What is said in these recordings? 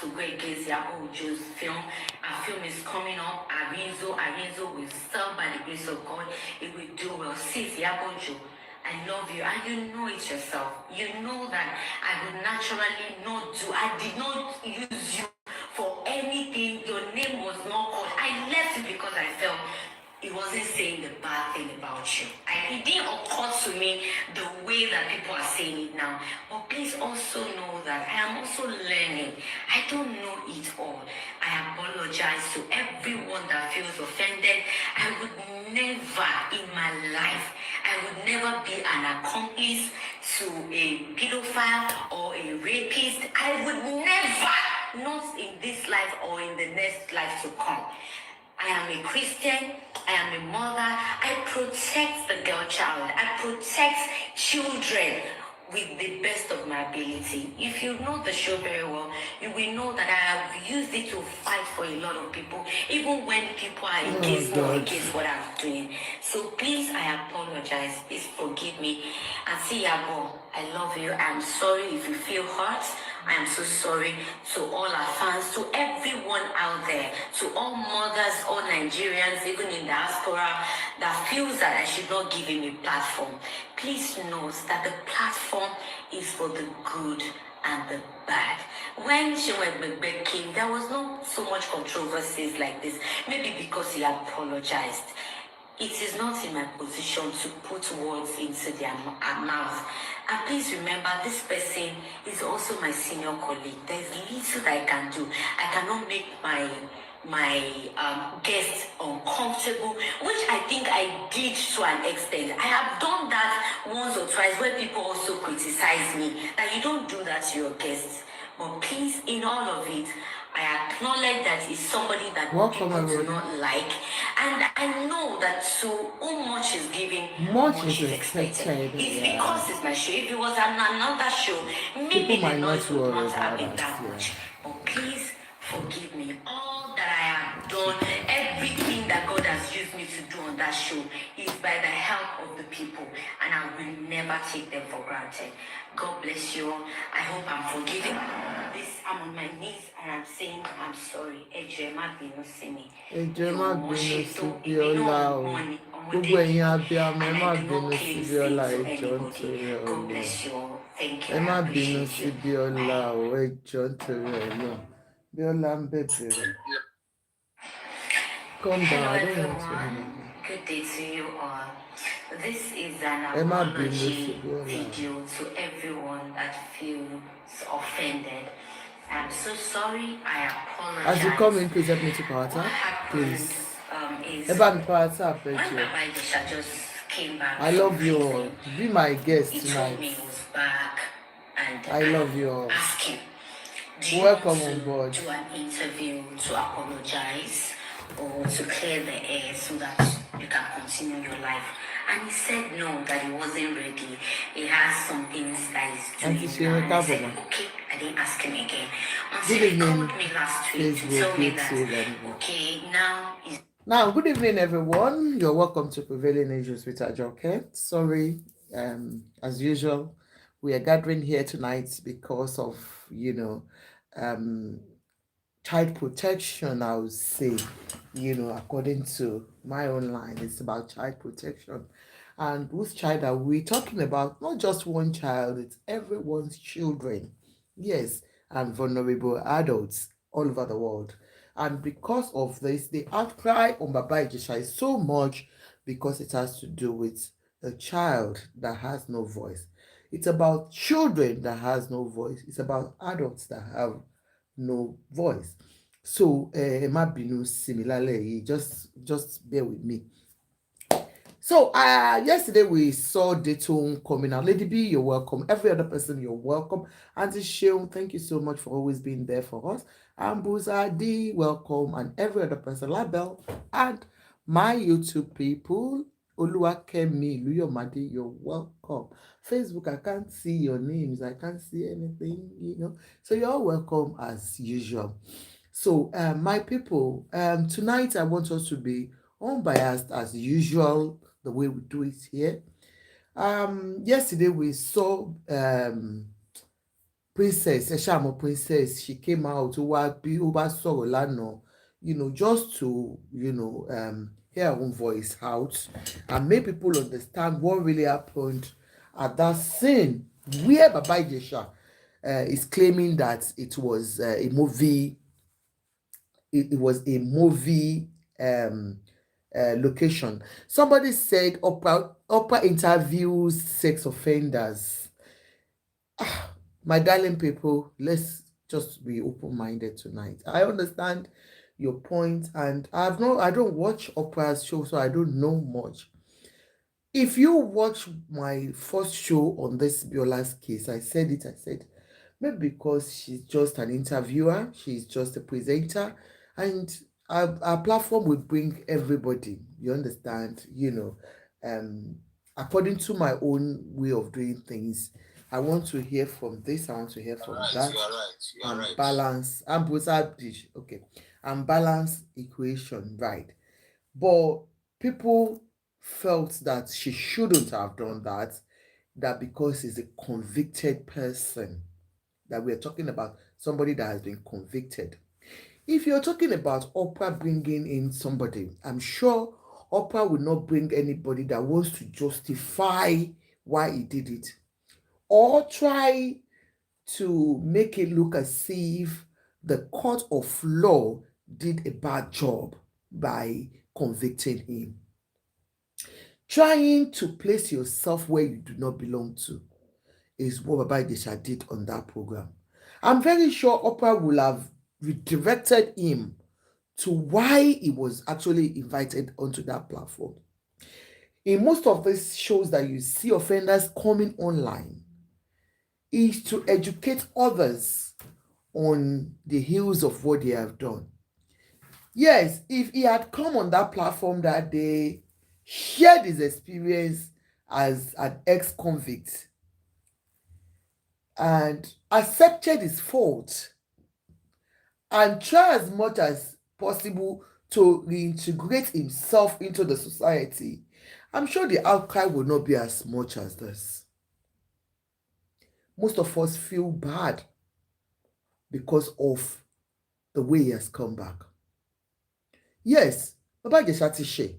to go against Adebayo'S film. Our film is coming up. Arinzo will serve by the grace of God. It will do well. Sis Adebayo, I love you, and you know it yourself. You know that I would naturally not do. I did not use you for anything. Your name was not called. I left you because I felt it wasn't saying the bad thing about you. It didn't occur to me the way that people are saying it now. But please also know that I am also learning. I don't know it all. I apologize to everyone that feels offended. I would never in my life, I would never be an accomplice to a pedophile or a rapist. I would never, not in this life or in the next life to come. I am a Christian, I am a mother, I protect the girl child, I protect children with the best of my ability. If you know the show very well, you will know that I have used it to fight for a lot of people, even when people are against me or against what I'm doing. So please, I apologize. Please forgive me. And see, Yabo, I love you. I'm sorry if you feel hurt. I am so sorry to all our fans, to everyone out there, to all mothers, all Nigerians, even in diaspora, that feels that I should not give him a platform. Please note that the platform is for the good and the bad. When Shewebebe came, there was not so much controversies like this, maybe because he apologized. It is not in my position to put words into their mouth. And please remember, this person is also my senior colleague. There's little that I can do. I cannot make my guests uncomfortable, which I think I did to an extent. I have done that once or twice where people also criticize me that you don't do that to your guests. But please, in all of it, I acknowledge that it's somebody that people do not like, and I know that to whom much is given, much is expected. It's because it's my show. If it was another show, maybe the noise would not have been that much. But please forgive me. All that I have done, everything that God has used me to do on that show is by the help of the people, and I will never take them for granted. God bless you all. I hope I'm forgiven. I'm on my knees and I'm saying I'm sorry. Ẹ má bínú sí mi. Ẹ má bínú sí Biola o. Gbogbo ẹ̀yin abiyamọ ẹ má bínú sí Biola ẹ jọ̀ọ́ nítorí Ọlọ́run. Ẹ má bínú sí Biola o ẹ jọ̀ọ́ nítorí Ọlọ́run. Biola ń bẹ̀bẹ̀ rẹ̀. Come down, I don't want to. Good day to you all. This is an apology video to everyone that feels offended. I'm so sorry. I apologize. As you come in, please help me to power tap. Please. About me power tap, just came back. I love you all. Be my guest tonight. He was back and I love you all. Ask him. Welcome on board. Do an interview to apologize or to clear the air so that you can continue your life. And he said no, that he wasn't ready. He has some things that he's doing. And I said, okay, I didn't ask him again. Until he called me last week to tell me that, okay, now, good evening, everyone. You're welcome to Prevailing Angels with Ajoke. Sorry, as usual, we are gathering here tonight because of, child protection, I would say, according to my own line, it's about child protection. And whose child are we talking about? Not just one child, it's everyone's children. Yes, and vulnerable adults all over the world. And because of this, the outcry on Baba Ijesha is so much because it has to do with a child that has no voice. It's about children that has no voice. It's about adults that have no voice. So Emma Binu similarly, just bear with me. So yesterday we saw Dayton coming out. Lady B, you're welcome. Every other person, you're welcome. Auntie Sheon, thank you so much for always being there for us. Ambuza D, welcome. And every other person, Label, and my YouTube people, Oluwakemi, Luyomade, you're welcome. Facebook, I can't see your names. I can't see anything, So you're all welcome as usual. So my people, tonight I want us to be unbiased as usual, the way we do it here. Yesterday we saw Princess, Eshamo Princess, she came out to what be over Sorolano, just to, hear her own voice out and make people understand what really happened at that scene where Baba Ijesha is claiming that it was a movie, it was a movie location. Somebody said Oprah interviews sex offenders. My darling people, let's just be open-minded tonight. I understand your point, and I don't watch Oprah's show, so I don't know much. If you watch my first show on this Biola's case, I said maybe because she's just an interviewer, she's just a presenter, and our platform will bring everybody. You understand? Um, according to my own way of doing things, I want to hear from this, I want to hear from that. You are right. Balance and both dish. Okay. And balance equation, right. But people felt that she shouldn't have done that because he's a convicted person, that we're talking about somebody that has been convicted. If you're talking about Oprah bringing in somebody, I'm sure Oprah will not bring anybody that wants to justify why he did it or try to make it look as if the court of law did a bad job by convicting him. Trying to place yourself where you do not belong to is what Baba Idesha did on that program. I'm very sure Oprah will have redirected him to why he was actually invited onto that platform. In most of these shows that you see offenders coming online, is to educate others on the heels of what they have done. Yes, if he had come on that platform that day, shared his experience as an ex-convict, and accepted his fault, and try as much as possible to reintegrate himself into the society, I'm sure the outcry will not be as much as this. Most of us feel bad because of the way he has come back. Yes, Baba Ijesha ti ṣe.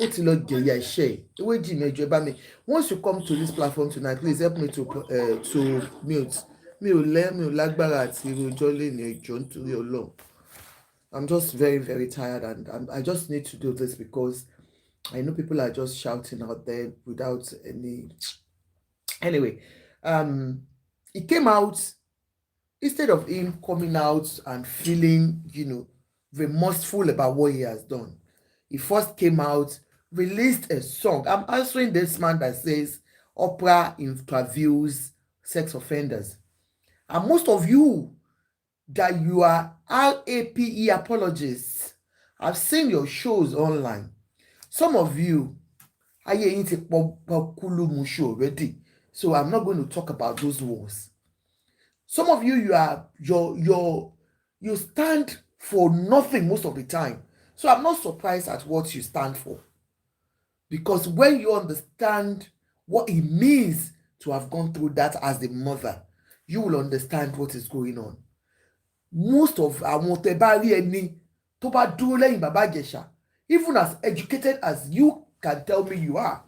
Ó ti lọ jẹ̀yà iṣẹ́ ewé jì mí ẹjọ́ ẹ bá mi. Once you come to this platform tonight, please help me to mute. Mi ò lágbára àti rojọ́ lẹ́nu ẹjọ́ nítorí Ọlọ́run. I'm just very, very tired, and I just need to do this because I know people are just shouting out there without any. Anyway, he came out. Instead of him coming out and feeling, remorseful about what he has done, he first came out, released a song. I'm answering this man that says Oprah interviews sex offenders. And most of you that you are RAPE apologists, I've seen your shows online. Some of you, ayé yín ti pọ̀ kúlùmùṣù already. So I'm not going to talk about those ones. Some of you, you stand for nothing most of the time. So I'm not surprised at what you stand for. Because when you understand what it means to have gone through that as a mother, you will understand what is going on. Most of àwọn tẹ́ bá rí ẹni tó bá dúró lẹ́yìn Baba Ijesha, even as educated as you can tell me you are,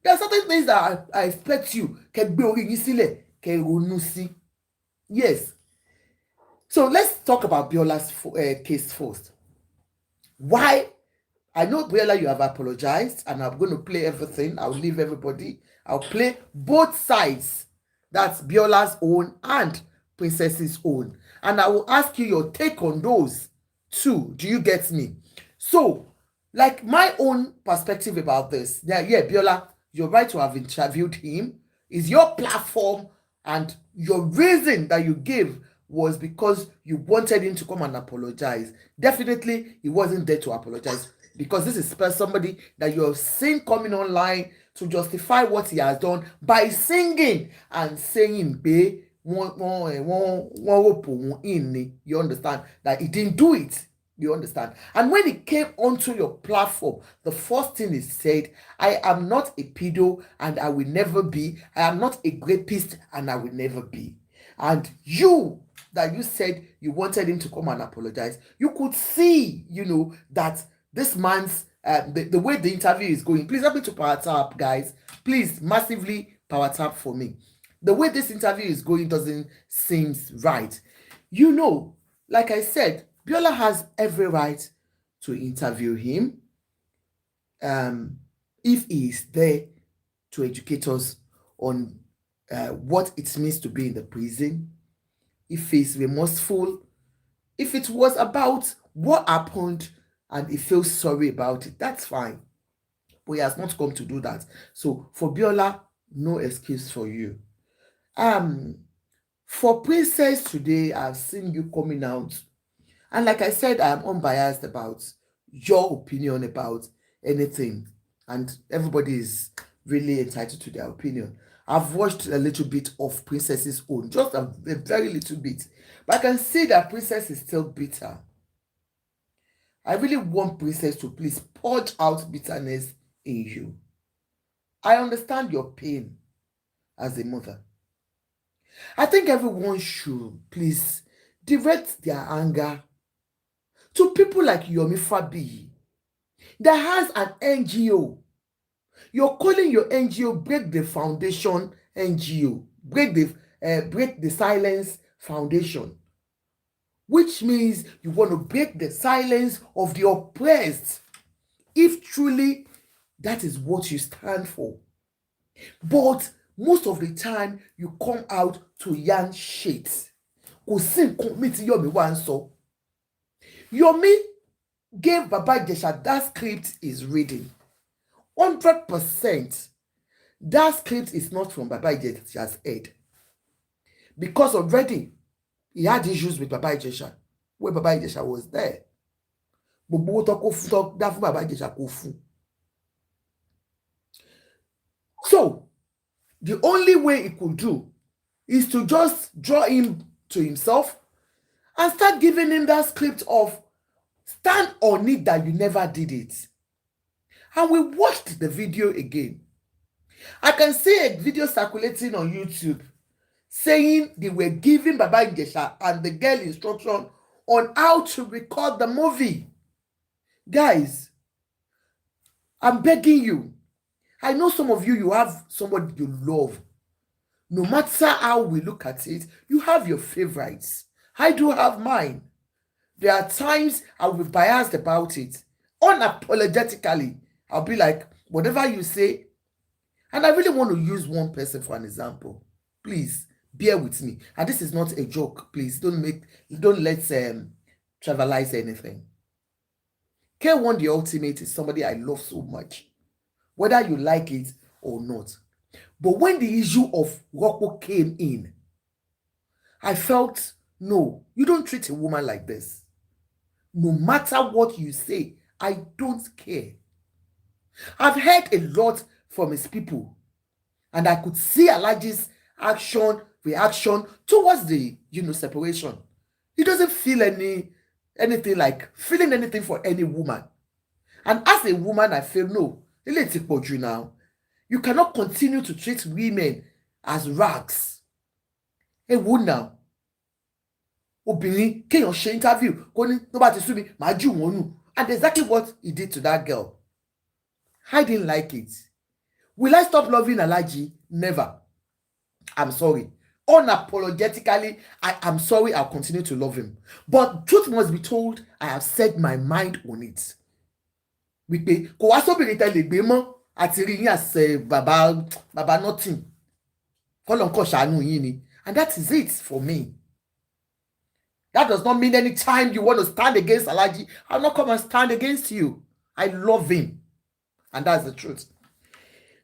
there are certain things that I expect you kẹ́ gbé orí yín sílẹ̀ kẹ́ ronú sí. Yes. So let's talk about Biola's case first. Why? I know, Biola, you have apologized, and I'm going to play everything. I'll leave everybody. I'll play both sides. That's Biola's own and Princess's own. And I will ask you your take on those too. Do you get me? So, like my own perspective about this. Yeah, Biola, you're right to have interviewed him. It's your platform, and your reason that you gave was because you wanted him to come and apologize. Definitely, he wasn't there to apologize because this is somebody that you have seen coming online to justify what he has done by singing and saying, "Be you understand that he didn't do it." You understand? And when he came onto your platform, the first thing he said, "I am not a pedo and I will never be. I am not a rapist and I will never be." And you that you said you wanted him to come and apologize, you could see, that this man's the way the interview is going. Please help me to power tap, guys. Please massively power tap for me. The way this interview is going doesn't seem right. Like I said, Biola has every right to interview him if he is there to educate us on what it means to be in the prison, if he's remorseful, if it was about what happened and he feels sorry about it, that's fine. But he has not come to do that. So for Biola, no excuse for you. For Princess today, I've seen you coming out. And like I said, I am unbiased about your opinion about anything. And everybody is really entitled to their opinion. I've watched a little bit of Princess's own, just a very little bit. But I can see that Princess is still bitter. I really want Princess to please purge out bitterness in you. I understand your pain as a mother. I think everyone should please direct their anger to people like Yomi Fabi that has an NGO. You're calling your NGO Break the Foundation NGO, Break the Silence Foundation, which means you want to break the silence of the oppressed, if truly that is what you stand for. But most of the time, you come out to yarn shit. Kò sí nǹkan mi tí Yomi wá ń sọ. Yomi gave Baba Ijesha that script is reading. 100%. That script is not from Baba Ijesha's head. Because already he had issues with Baba Ijesha when Baba Ijesha was there. Gbogbo owó tó kó fún tó dá fún Baba Ijesha kó fún. So the only way he could do is to just draw him to himself and start giving him that script of stand on it that you never did it. And we watched the video again. I can see a video circulating on YouTube saying they were giving Baba Ijesha and the girl instruction on how to record the movie. Guys, I'm begging you. I know some of you have somebody you love. No matter how we look at it, you have your favorites. I do have mine. There are times I'll be biased about it. Unapologetically, I'll be like, whatever you say. And I really want to use one person for an example. Please, bear with me. And this is not a joke. Please, don't let's trivialize anything. K1 The Ultimate is somebody I love so much, whether you like it or not. But when the issue of Rocco came in, I felt, no, you don't treat a woman like this. No matter what you say, I don't care. I've heard a lot from his people, and I could see Alhaji's reaction towards the, separation. He doesn't feel anything like feeling anything for any woman. And as a woman, I feel, no, let's take you now. You cannot continue to treat women as rags. Hey, would now. Obìnrin kéèyàn ṣe interview kó ní tó bá ti sú mi màá jù wọ́n nù. And exactly what he did to that girl. I didn't like it. Will I stop loving Alhaji? Never. I'm sorry. Unapologetically, I am sorry. I'll continue to love him. But truth must be told, I have set my mind on it. Wípé kò wá sóbìnrin tẹ́ lè gbé mọ́ àti rí yín àṣẹ bàbá nothing. Kọ́lọ́n kọ́ ṣàánú yín ni. And that is it for me. That does not mean any time you want to stand against Alhaji, I'll not come and stand against you. I love him. And that's the truth.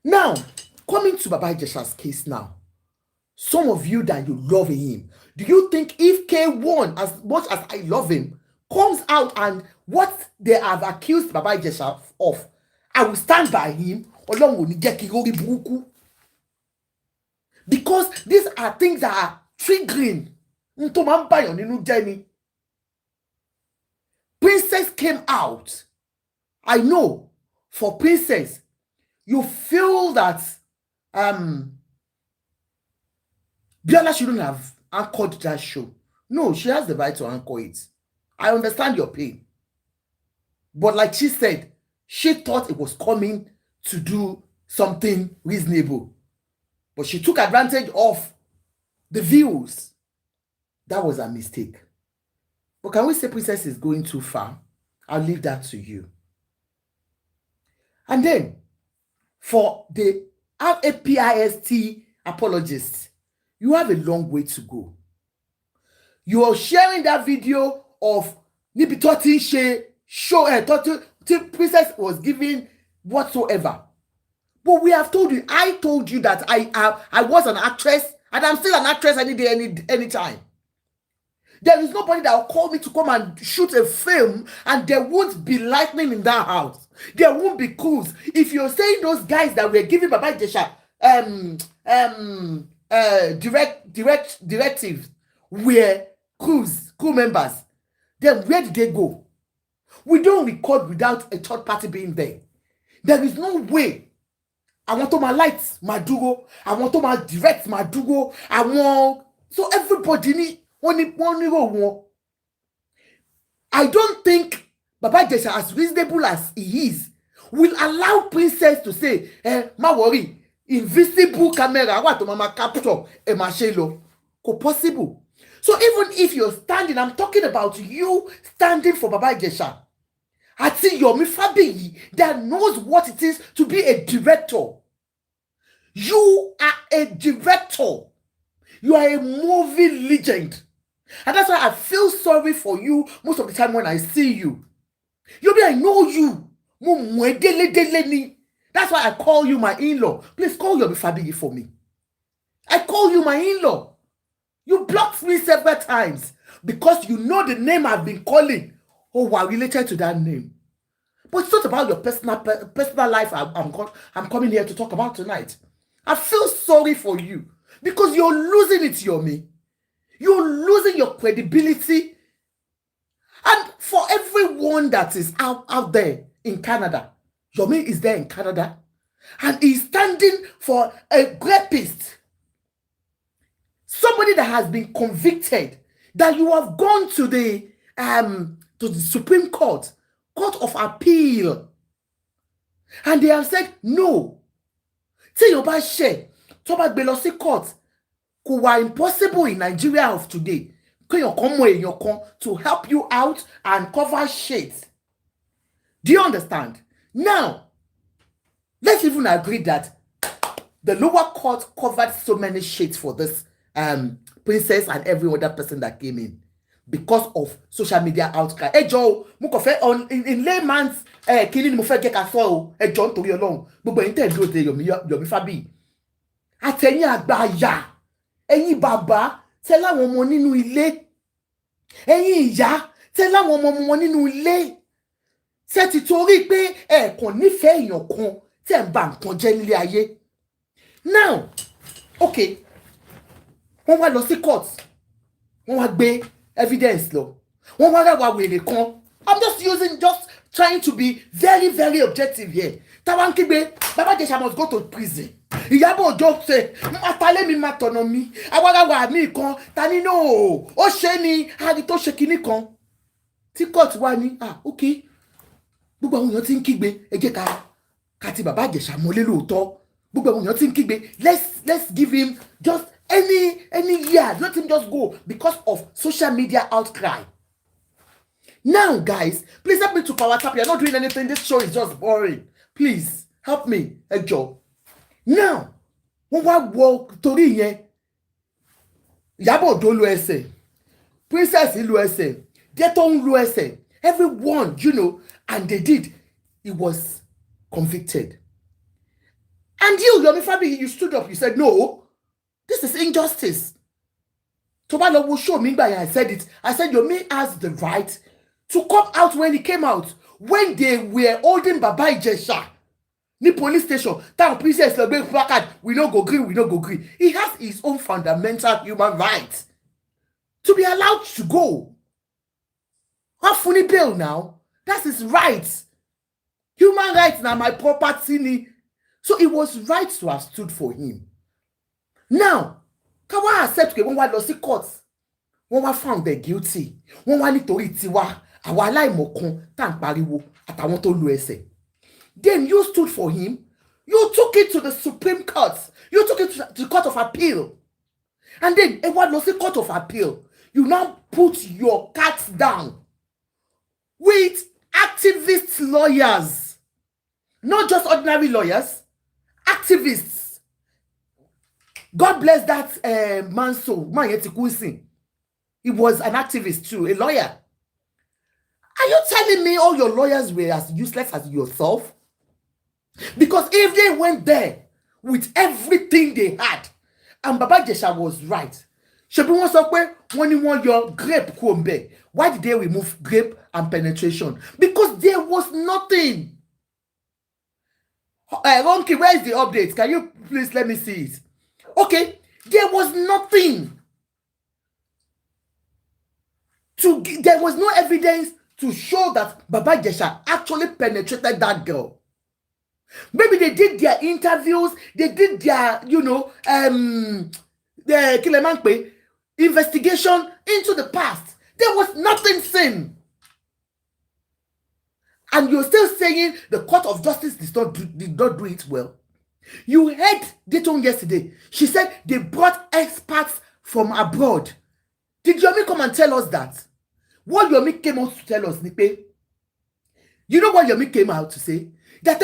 Now, coming to Baba Ijesha's case now. Some of you that you love him, do you think if K1, as much as I love him, comes out and what they have accused Baba Ijesha of, I will stand by him? Ọlọ́run ò ní jẹ́ kí orí burúkú. Because these are things that are triggering. Princess came out. I know for Princess, you feel that Biola shouldn't have anchored that show. No, she has the right to anchor it. I understand your pain. But like she said, she thought it was coming to do something reasonable. But she took advantage of the views. That was a mistake. But can we say Princess is going too far? I'll leave that to you. And then, for the RAPIST apologists, you have a long way to go. You are sharing that video of níbi tó ti ń ṣe show tí Princess was giving whatsoever. But we have told you, I told you that I was an actress and I'm still an actress any day, anytime. There is nobody that will call me to come and shoot a film and there won't be lightning in that house. There won't be coups. If you're saying those guys that were giving Baba Ijesha directives were crew members, then where did they go? We don't record without a third party being there. There is no way. I want to my lights, my dúró. I want to my direct, my dúró. I want so everybody need one. I don't think Baba Ijesha, as reasonable as he is, will allow Princess to say, ma worry, invisible camera, what mama capture, machelo. Possible. So even if you're standing, I'm talking about you standing for Baba Ijesha. I see Yomi Fabiyi that knows what it is to be a director. You are a director. You are a movie legend. And that's why I feel sorry for you most of the time when I see you. Yomi, I know you. That's why I call you my in-law. Please call Yomi Fabiyi for me. I call you my in-law. You blocked me several times because you know the name I've been calling. Oh, we're related to that name. But it's not about your personal life I'm coming here to talk about tonight. I feel sorry for you because you're losing it, Yomi. You're losing your credibility. And for everyone that is out there in Canada, Yomi is there in Canada and he's standing for a rapist. Somebody that has been convicted, that you have gone to the Supreme Court of Appeal, and they have said no. Say your bad share, Toba Belosi Court, who are impossible in Nigeria of today. To help you out and cover shit. Do you understand? Now, let's even agree that the lower court covered so many shit for this Princess and every other person that came in because of social media outcry. Hey Joe, in layman's killing mo fẹ́ jẹ́ ká sọ o. Hey John torí Ọlọ́run. Gbogbo ẹ̀yin tẹ́ dúró de Yomi Fabiyi. Àtẹ̀yin àgbàyà. Ẹ̀yin bàbá tẹ́ láwọn ọmọ nínú ilé. Ẹ̀yin ìyá tẹ́ láwọn ọmọ wọn nínú ilé. Ṣé ti torí pé ẹ kàn nífẹ̀ẹ́ èèyàn kan tẹ́ ń bà nǹkan jẹ́ nílé ayé. Now, okay. Wọ́n wá lọ sí court. Wọ́n wá gbé evidence lọ. Wọ́n wá ráwa wèrè kan. I'm just trying to be very, very objective here. Táwa ń kígbe, Baba Ijesha must go to prison. Ìyábọ̀ Òjó ṣe, àtàlẹ́ mi máa tọ̀nà mi. Àwáráwá mi kan, ta ni no. Ó ṣe ni, àrí tó ṣe kinní kan. Tí court wá ní, okay. Gbogbo àwọn èèyàn tí ń kígbe, ẹ jẹ́ ká ti Baba Ijesha mọ́lé lóòótọ́. Gbogbo àwọn èèyàn tí ń kígbe, let's give him just any year, let him just go because of social media outcry. Now, guys, please help me to power tap. You're not doing anything. This show is just boring. Please help me, Ejo. Now, when we walk to the Ìyábọ̀ Òjó lu ẹsẹ̀, Princess lu ẹsẹ̀, Dayton lu ẹsẹ̀, everyone, and they did. He was convicted. And you, Yomi Fabiyi, you stood up. You said no. This is injustice. Tobalo will show me by I said it. I said Yomi has the right to come out when he came out. When they were holding Baba Ijesha, the police station, that Princess the big placard, we no go green. He has his own fundamental human right to be allowed to go. How funny bill now? That's his right. Human rights now my property. So it was right to have stood for him. Now, ká wá accept pé wọ́n wá lọ sí court wọ́n wá found them guilty wọ́n wá nítorí tiwa àwa aláìmọ̀kan tá à ń pariwo àtàwọn tó lu ẹsẹ̀. Then you stood for him. You took it to the Supreme Court. You took it to the Court of Appeal. And then, what was the Court of Appeal? You now put your cats down with activist lawyers. Not just ordinary lawyers. Activists. God bless that man's soul. Man, he was an activist too, a lawyer. Are you telling me all your lawyers were as useless as yourself? Because if they went there with everything they had, and Baba Jesha was right, ṣebí wọ́n sọ pé wọ́n ní wọ́n yọ grape kúrò ńbẹ̀. Why did they remove grape and penetration? Because there was nothing. Ronki, where is the update? Can you please let me see it? Okay, there was nothing. There was no evidence to show that Baba Jesha actually penetrated that girl. Maybe they did their interviews, they did their, the investigation into the past. There was nothing seen. And you're still saying the Court of Justice did not do it well. You heard Dayton yesterday. She said they brought experts from abroad. Did Yomi come and tell us that? What Yomi came out to tell us, Nipe? You know what Yomi came out to say? That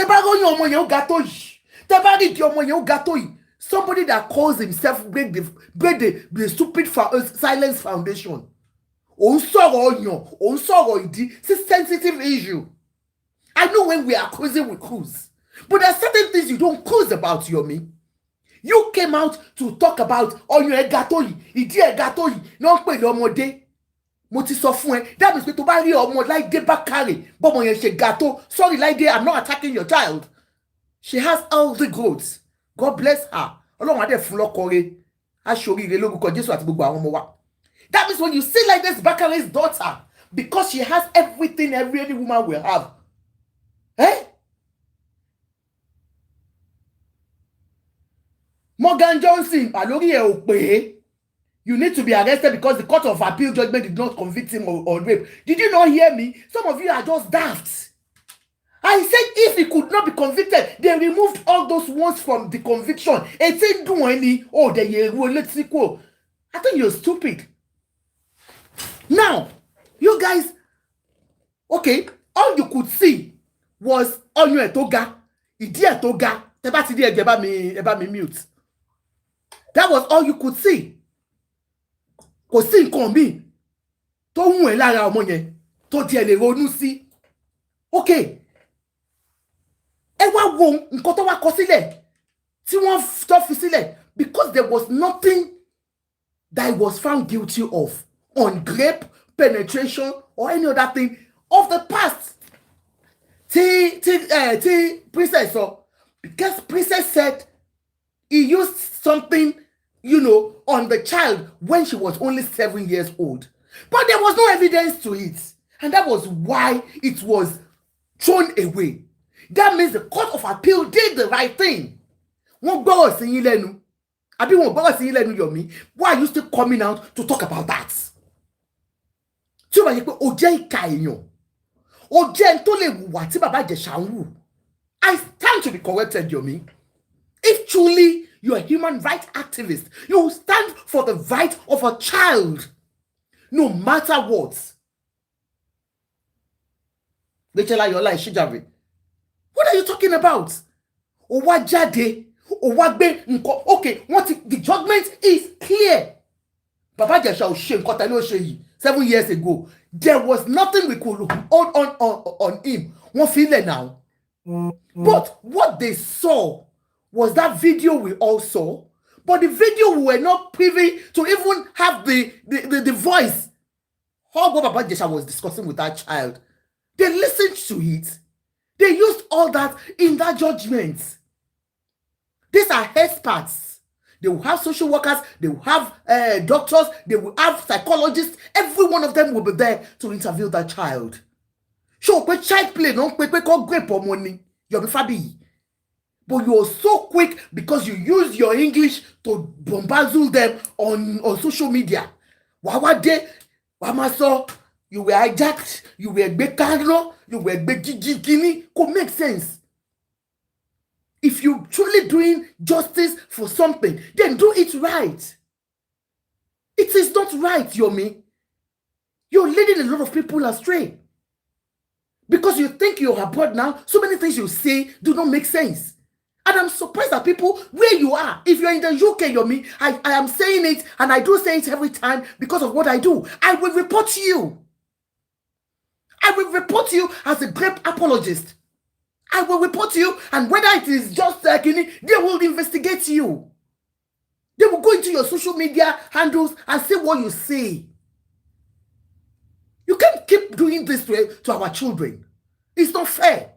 somebody that calls himself break the stupid silence foundation. It's a sensitive issue. I know when we are cruising, we cruise. But there are certain things you don't cruise about, Yomi. You came out to talk about your gatoi, gatoi, non pe lomode. Mo ti sọ fún ẹ, that means pé tó bá rí ọmọ Láìdé Bákàrè bọ́mọ yẹn ṣe gàtó. Sorry Láìdé, I'm not attacking your child. She has all the goods. God bless her. Ọlọ́run á dẹ̀ fún lọ́kọ rẹ̀. Á ṣoríire lórúkọ Jésù àti gbogbo àwọn ọmọ wa. That means when you see Láìdé Bákàrè's daughter, because she has everything every woman will have. Morgan Johnson, àlórí ẹ̀ ò pé. You need to be arrested because the Court of Appeal judgment did not convict him on rape. Did you not hear me? Some of you are just daft. I said if he could not be convicted, they removed all those ones from the conviction. I think you're stupid. Now, you guys, okay, all you could see was Onyo Etoga, Idi Etoga, Tebatidi Eba me mute. That was all you could see. Kò sí nǹkan mi tó mú ẹ lára ọmọ yẹn tó tiẹ̀ lè ronú sí. Okay, ẹ wá wo nǹkan tó wá kọ sílẹ̀ tí wọ́n tó fi sílẹ̀ because there was nothing that he was found guilty of on rape, penetration or any other thing of the past. Princess because Princess said he used something on the child when she was only 7 years old. But there was no evidence to it. And that was why it was thrown away. That means the Court of Appeal did the right thing. Wọ́n gbọ́rọ̀ sí yín lẹ́nu. Àbí wọ́n gbọ́rọ̀ sí yín lẹ́nu, Yomi. Why are you still coming out to talk about that? Tí ó bá yẹ pé ó jẹ́ ìkà èèyàn. Ó jẹ́ n tó lè hùwà tí Bàbá Ìjẹ̀ṣà ń hù. I stand to be corrected, Yomi. If truly you're a human rights activist, you stand for the right of a child, no matter what. What are you talking about? Okay, the judgment is clear. Baba Jesha 7 years ago. There was nothing we could hold on him. Wọ́n fi lẹ̀ now. But what they saw was that video we all saw, but the video we were not privy to even have the voice. How Baba Jesha was discussing with that child. They listened to it. They used all that in that judgment. These are experts. They will have social workers, they will have doctors, they will have psychologists. Every one of them will be there to interview that child. Show child play, no call grape or money. You'll be fabi. But you're so quick because you use your English to bamboozle them on social media. Wawade, Wamaso, you were hijacked, you were bekano, you were begigini. Could make sense. If you're truly doing justice for something, then do it right. It is not right, Yomi. You're leading a lot of people astray. Because you think you're abroad now, so many things you say do not make sense. And I'm surprised that people, where you are, if you're in the UK, Yomi, I am saying it, and I do say it every time because of what I do. I will report you. I will report you as a great apologist. I will report you, and whether it is just they will investigate you. They will go into your social media handles and see what you say. You can't keep doing this to our children. It's not fair.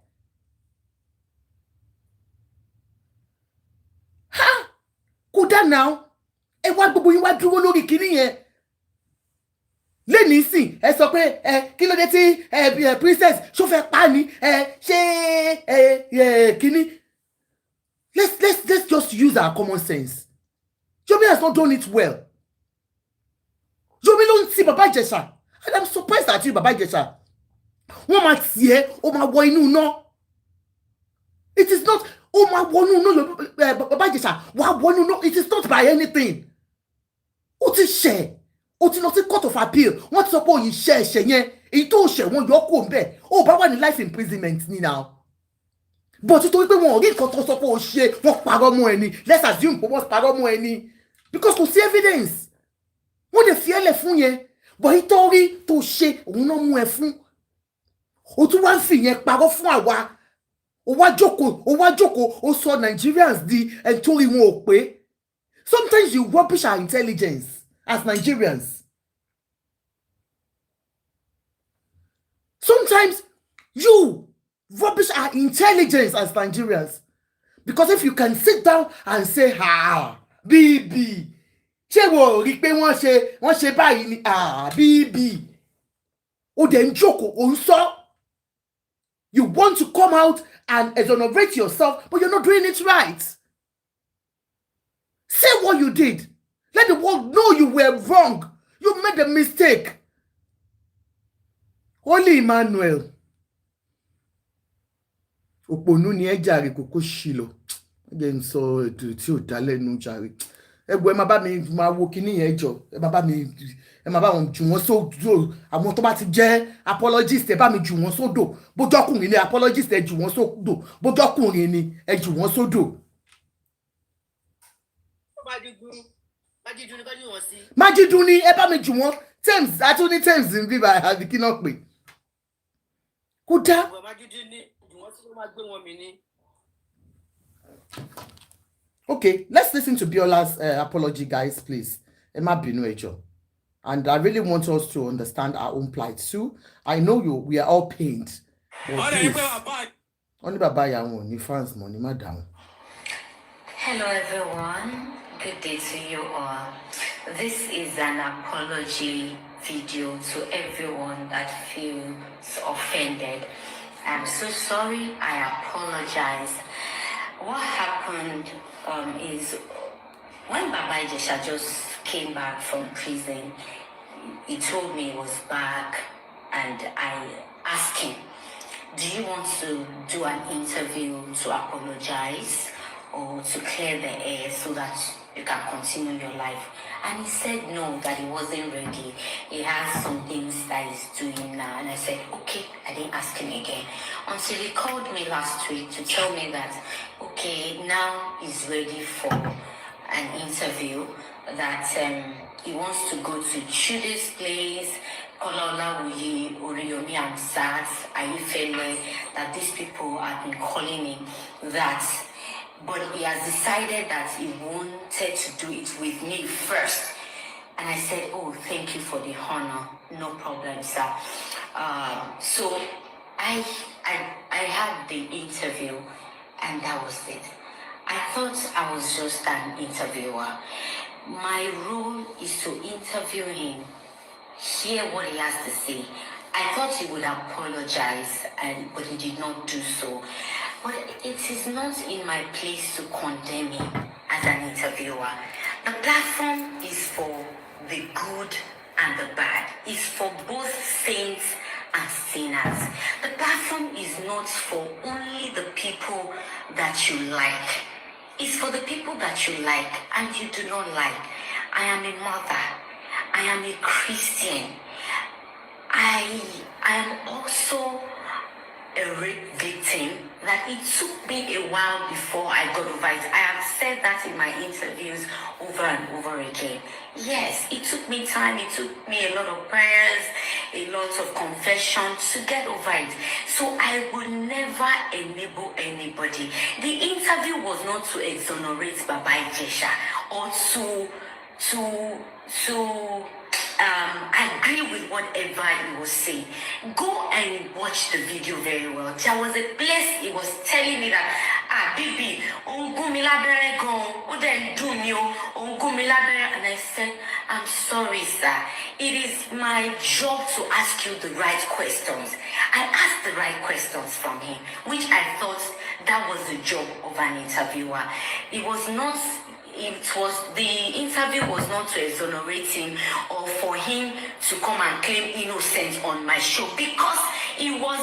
Kódà now, ẹ wá gbogbo yín wá dúró lórí kinní yẹn. Lẹ́nìí sìn, ẹ sọ pé kí ló dé tí princess ṣó fẹ́ pa ni ṣé kinní. Let's just use our common sense. Yomi has not done it well. Yomi ló ń ti Bàbá Ìjẹ̀ṣà, and I'm surprised at you, Bàbá Ìjẹ̀ṣà. Wọ́n máa tiẹ̀, ó máa wọ inú náà. It is not. Oh my wonu no Bàbá Ìjẹ̀ṣà wà wonu no. It is not by anything. Ó ti ṣẹ̀, ó ti lọ sí court of appeal. Wọ́n ti sọ pé òyìn ṣẹ̀ ẹ̀ṣẹ̀ yẹn. Èyí tó ṣẹ̀ wọ́n yọ kó ń bẹ̀. Ó bá wà ní life imprisonment ni now. But nítorí pé wọn ò rí nǹkan tó sọ pé ó ṣe, wọ́n parọ́ mọ́ ẹni. Let's assume pé wọ́n parọ́ mọ́ ẹni. Because kò sí evidence. Wọ́n lè fi ẹlẹ̀ fún yẹn. But nítorí tó ṣe, òun náà mú ẹ fún. Ó tún wá ń fi yẹn parọ́ fún àwa. Ó wá jókòó, ó sọ Nigerians di torí wọn ò pé. Sometimes you rubbish our intelligence as Nigerians. Sometimes you rubbish our intelligence as Nigerians. Because if you can sit down and say, Bibi, ṣé wo rí pé wọ́n ṣe báyìí ni, Bibi. Ó dẹ̀ ń jókòó, ó ń sọ. You want to come out and exonerate yourself, but you're not doing it right. Say what you did. Let the world know you were wrong. You made a mistake. Holy Emmanuel. Òpònú ni ẹ jàre kókó ṣìlọ. Ẹ ń sọ ètò tí ò dá lẹ́nu jàre. Ẹ má bá mi máa wo kíní yẹn jọ. Ẹ má bá wọn jù wọ́n sódò. Àwọn tó bá ti jẹ́ apologist ẹ bá mi jù wọ́n sódò. Bójọ́kùnrin ni apologist ẹ jù wọ́n sódò. Bójọ́kùnrin ni ẹ jù wọ́n sódò. Májídùn ni ẹ bá mi jù wọ́n. Thames àtúní Thames ń bí báyìí àbí kí náà pè. Kódà. Okay, let's listen to Biola's apology, guys, please. Emma binu ejo. And I really want us to understand our own plight too. I know we are all pained. Only Baba Yawo, ni fans money, madam. Hello everyone. Good day to you all. This is an apology video to everyone that feels offended. I'm so sorry. I apologize. What happened is when Baba Ìjẹ̀ṣà just came back from prison, he told me he was back, and I asked him, do you want to do an interview to apologize or to clear the air so that you can continue your life? And he said no, that he wasn't ready. He has some things that he's doing now. And I said, okay, I didn't ask him again. Until he called me last week to tell me that, okay, now he's ready for an interview, that he wants to go to Judy's place, Kololawuyi, Oriyomi and Sat, Ayifele, that these people have been calling him that. But he has decided that he wanted to do it with me first. And I said, oh, thank you for the honor. No problem, sir. So I had the interview, and that was it. I thought I was just an interviewer. My role is to interview him, hear what he has to say. I thought he would apologize, but he did not do so. But it is not in my place to condemn him as an interviewer. The platform is for the good and the bad. It's for both saints and sinners. The platform is not for only the people that you like. It's for the people that you like and you do not like. I am a mother. I am a Christian. I am also a rape victim that it took me a while before I got over it. I have said that in my interviews over and over again. Yes, it took me time, it took me a lot of prayers, a lot of confession to get over it. So I would never enable anybody. The interview was not to exonerate Baba Ijesha or to agree with whatever he was saying. Go and watch the video very well. There was a place he was telling me that, Bibi, ongumilabere gon, oden dunyo, ongumilabere, and I said, I'm sorry, sir. It is my job to ask you the right questions. I asked the right questions from him, which I thought that was the job of an interviewer. The interview was not to exonerate him or for him to come and claim innocence on my show, because it was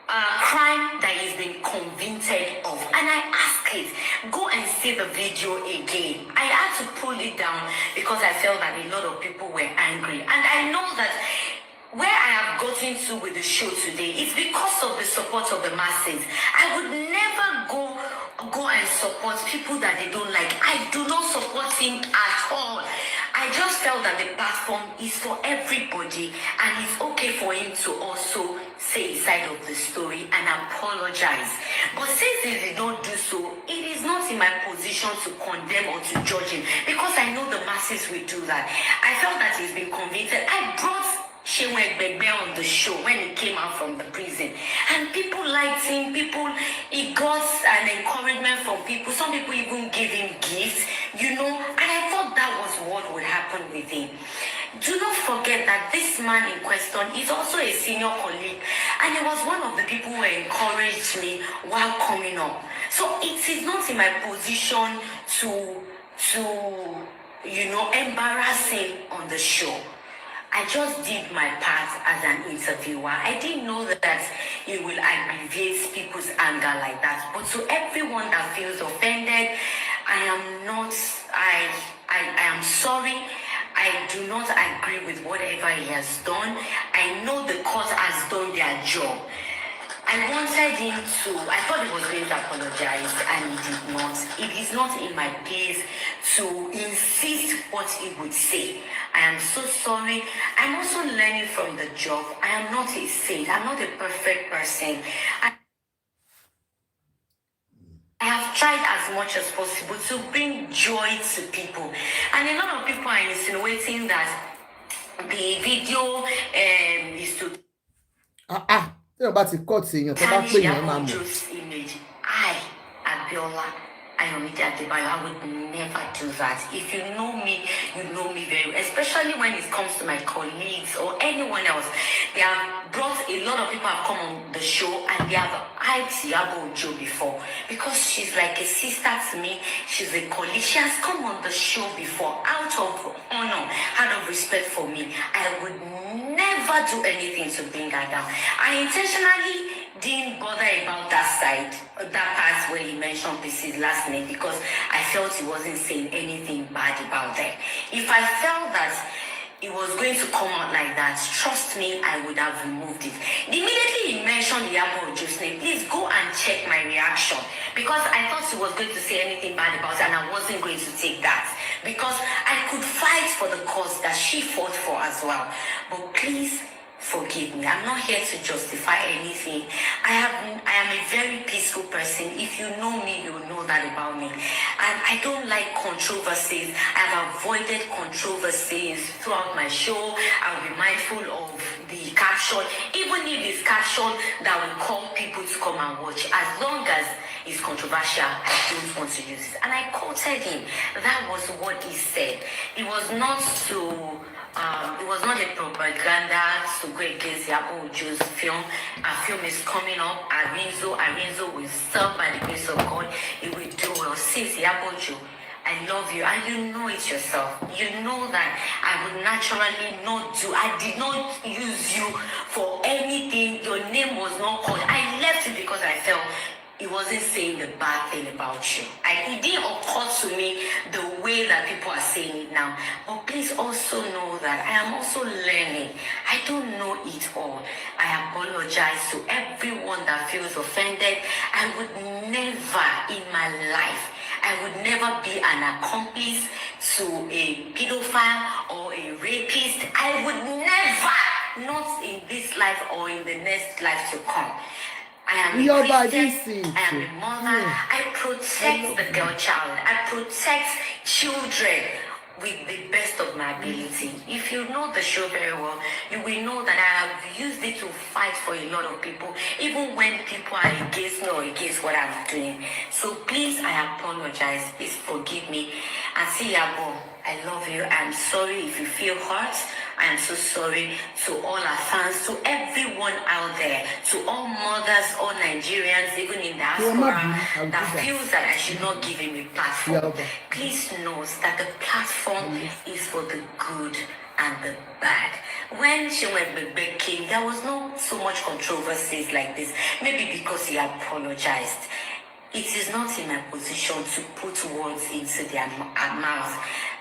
a crime that he's been convicted of. And I asked it, go and see the video again. I had to pull it down because I felt that a lot of people were angry. And I know that where I have gotten to with the show today, it's because of the support of the masses. I would never go and support people that they don't like. I do not support him at all. I just felt that the platform is for everybody, and it's okay for him to also say his side of the story and apologize. But since he did not do so, it is not in my position to condemn or to judge him, because I know the masses will do that. I felt that he's been convicted. I brought Shewe Bebe on the show when he came out from the prison, and people liked him. He got an encouragement from people. Some people even gave him gifts, and I thought that was what would happen with him. Do not forget that this man in question is also a senior colleague, and he was one of the people who encouraged me while coming up. So it is not in my position to embarrass him on the show. I just did my part as an interviewer. I didn't know that it will aggravate people's anger like that. But to everyone that feels offended, I am sorry. I do not agree with whatever he has done. I know the court has done their job. I wanted him to, I thought he was going to apologize, and he did not. It is not in my place to insist what he would say. I am so sorry. I'm also learning from the job. I am not a saint. I'm not a perfect person. I have tried as much as possible to bring joy to people. And a lot of people are insinuating that the video is to tí wọ́n bá ti kọ́ ti èèyàn tó bá pè yẹn máa mọ̀. Image. Biola, Adebayo, I would never do that. If you know me, you know me very well. Especially when it comes to my colleagues or anyone else. They have brought, a lot of people have come on the show and they have hyped Adebayo's before, because she's like a sister to me. She's a colleague. She has come on the show before out of honor, out of respect for me. I would never do anything to bring her down. I intentionally didn't bother about that side, that part where he mentioned pieces last night, because I felt he wasn't saying anything bad about them. If I felt that it was going to come out like that, trust me, I would have removed it. Immediately he mentioned the Adebayo'S name. Please go and check my reaction, because I thought he was going to say anything bad about it, and I wasn't going to take that, because I could fight for the cause that she fought for as well. But please forgive me. I'm not here to justify anything. I am a very peaceful person. If you know me, you know that about me. And I don't like controversies. I've avoided controversies throughout my show. I'll be mindful of the caption, even if it's caption that will call people to come and watch, as long as is controversial. I don't want to use it. And I quoted him. That was what he said. It was not it was not a propaganda to go against Adebayo'S film. Our film is coming up. Arinzo will serve by the grace of God. It will do well. Since Adebayo, I love you, and you know it yourself. You know that I would naturally not do. I did not use you for anything. Your name was not called. I left it because I felt he wasn't saying the bad thing about you. It didn't occur to me the way that people are saying it now. But please also know that I am also learning. I don't know it all. I apologize to everyone that feels offended. I would never in my life, I would never be an accomplice to a pedophile or a rapist. I would never, not in this life or in the next life to come. I am a Christian, I am a mother, I protect the girl child, I protect children with the best of my ability. If you know the show very well, you will know that I have used it to fight for a lot of people, even when people are against me or against what I'm doing. So please, I apologize. Please forgive me. And see, Yabo, I love you. I'm sorry if you feel hurt. I'm so sorry to all our fans, to everyone out there, to all mothers, all Nigerians, even in diaspora, that feels that I should not give him a platform. Please know that the platform is for the good and the bad. When Shewebebe came, there was not so much controversies like this. Maybe because he apologized. It is not in my position to put words into their mouth.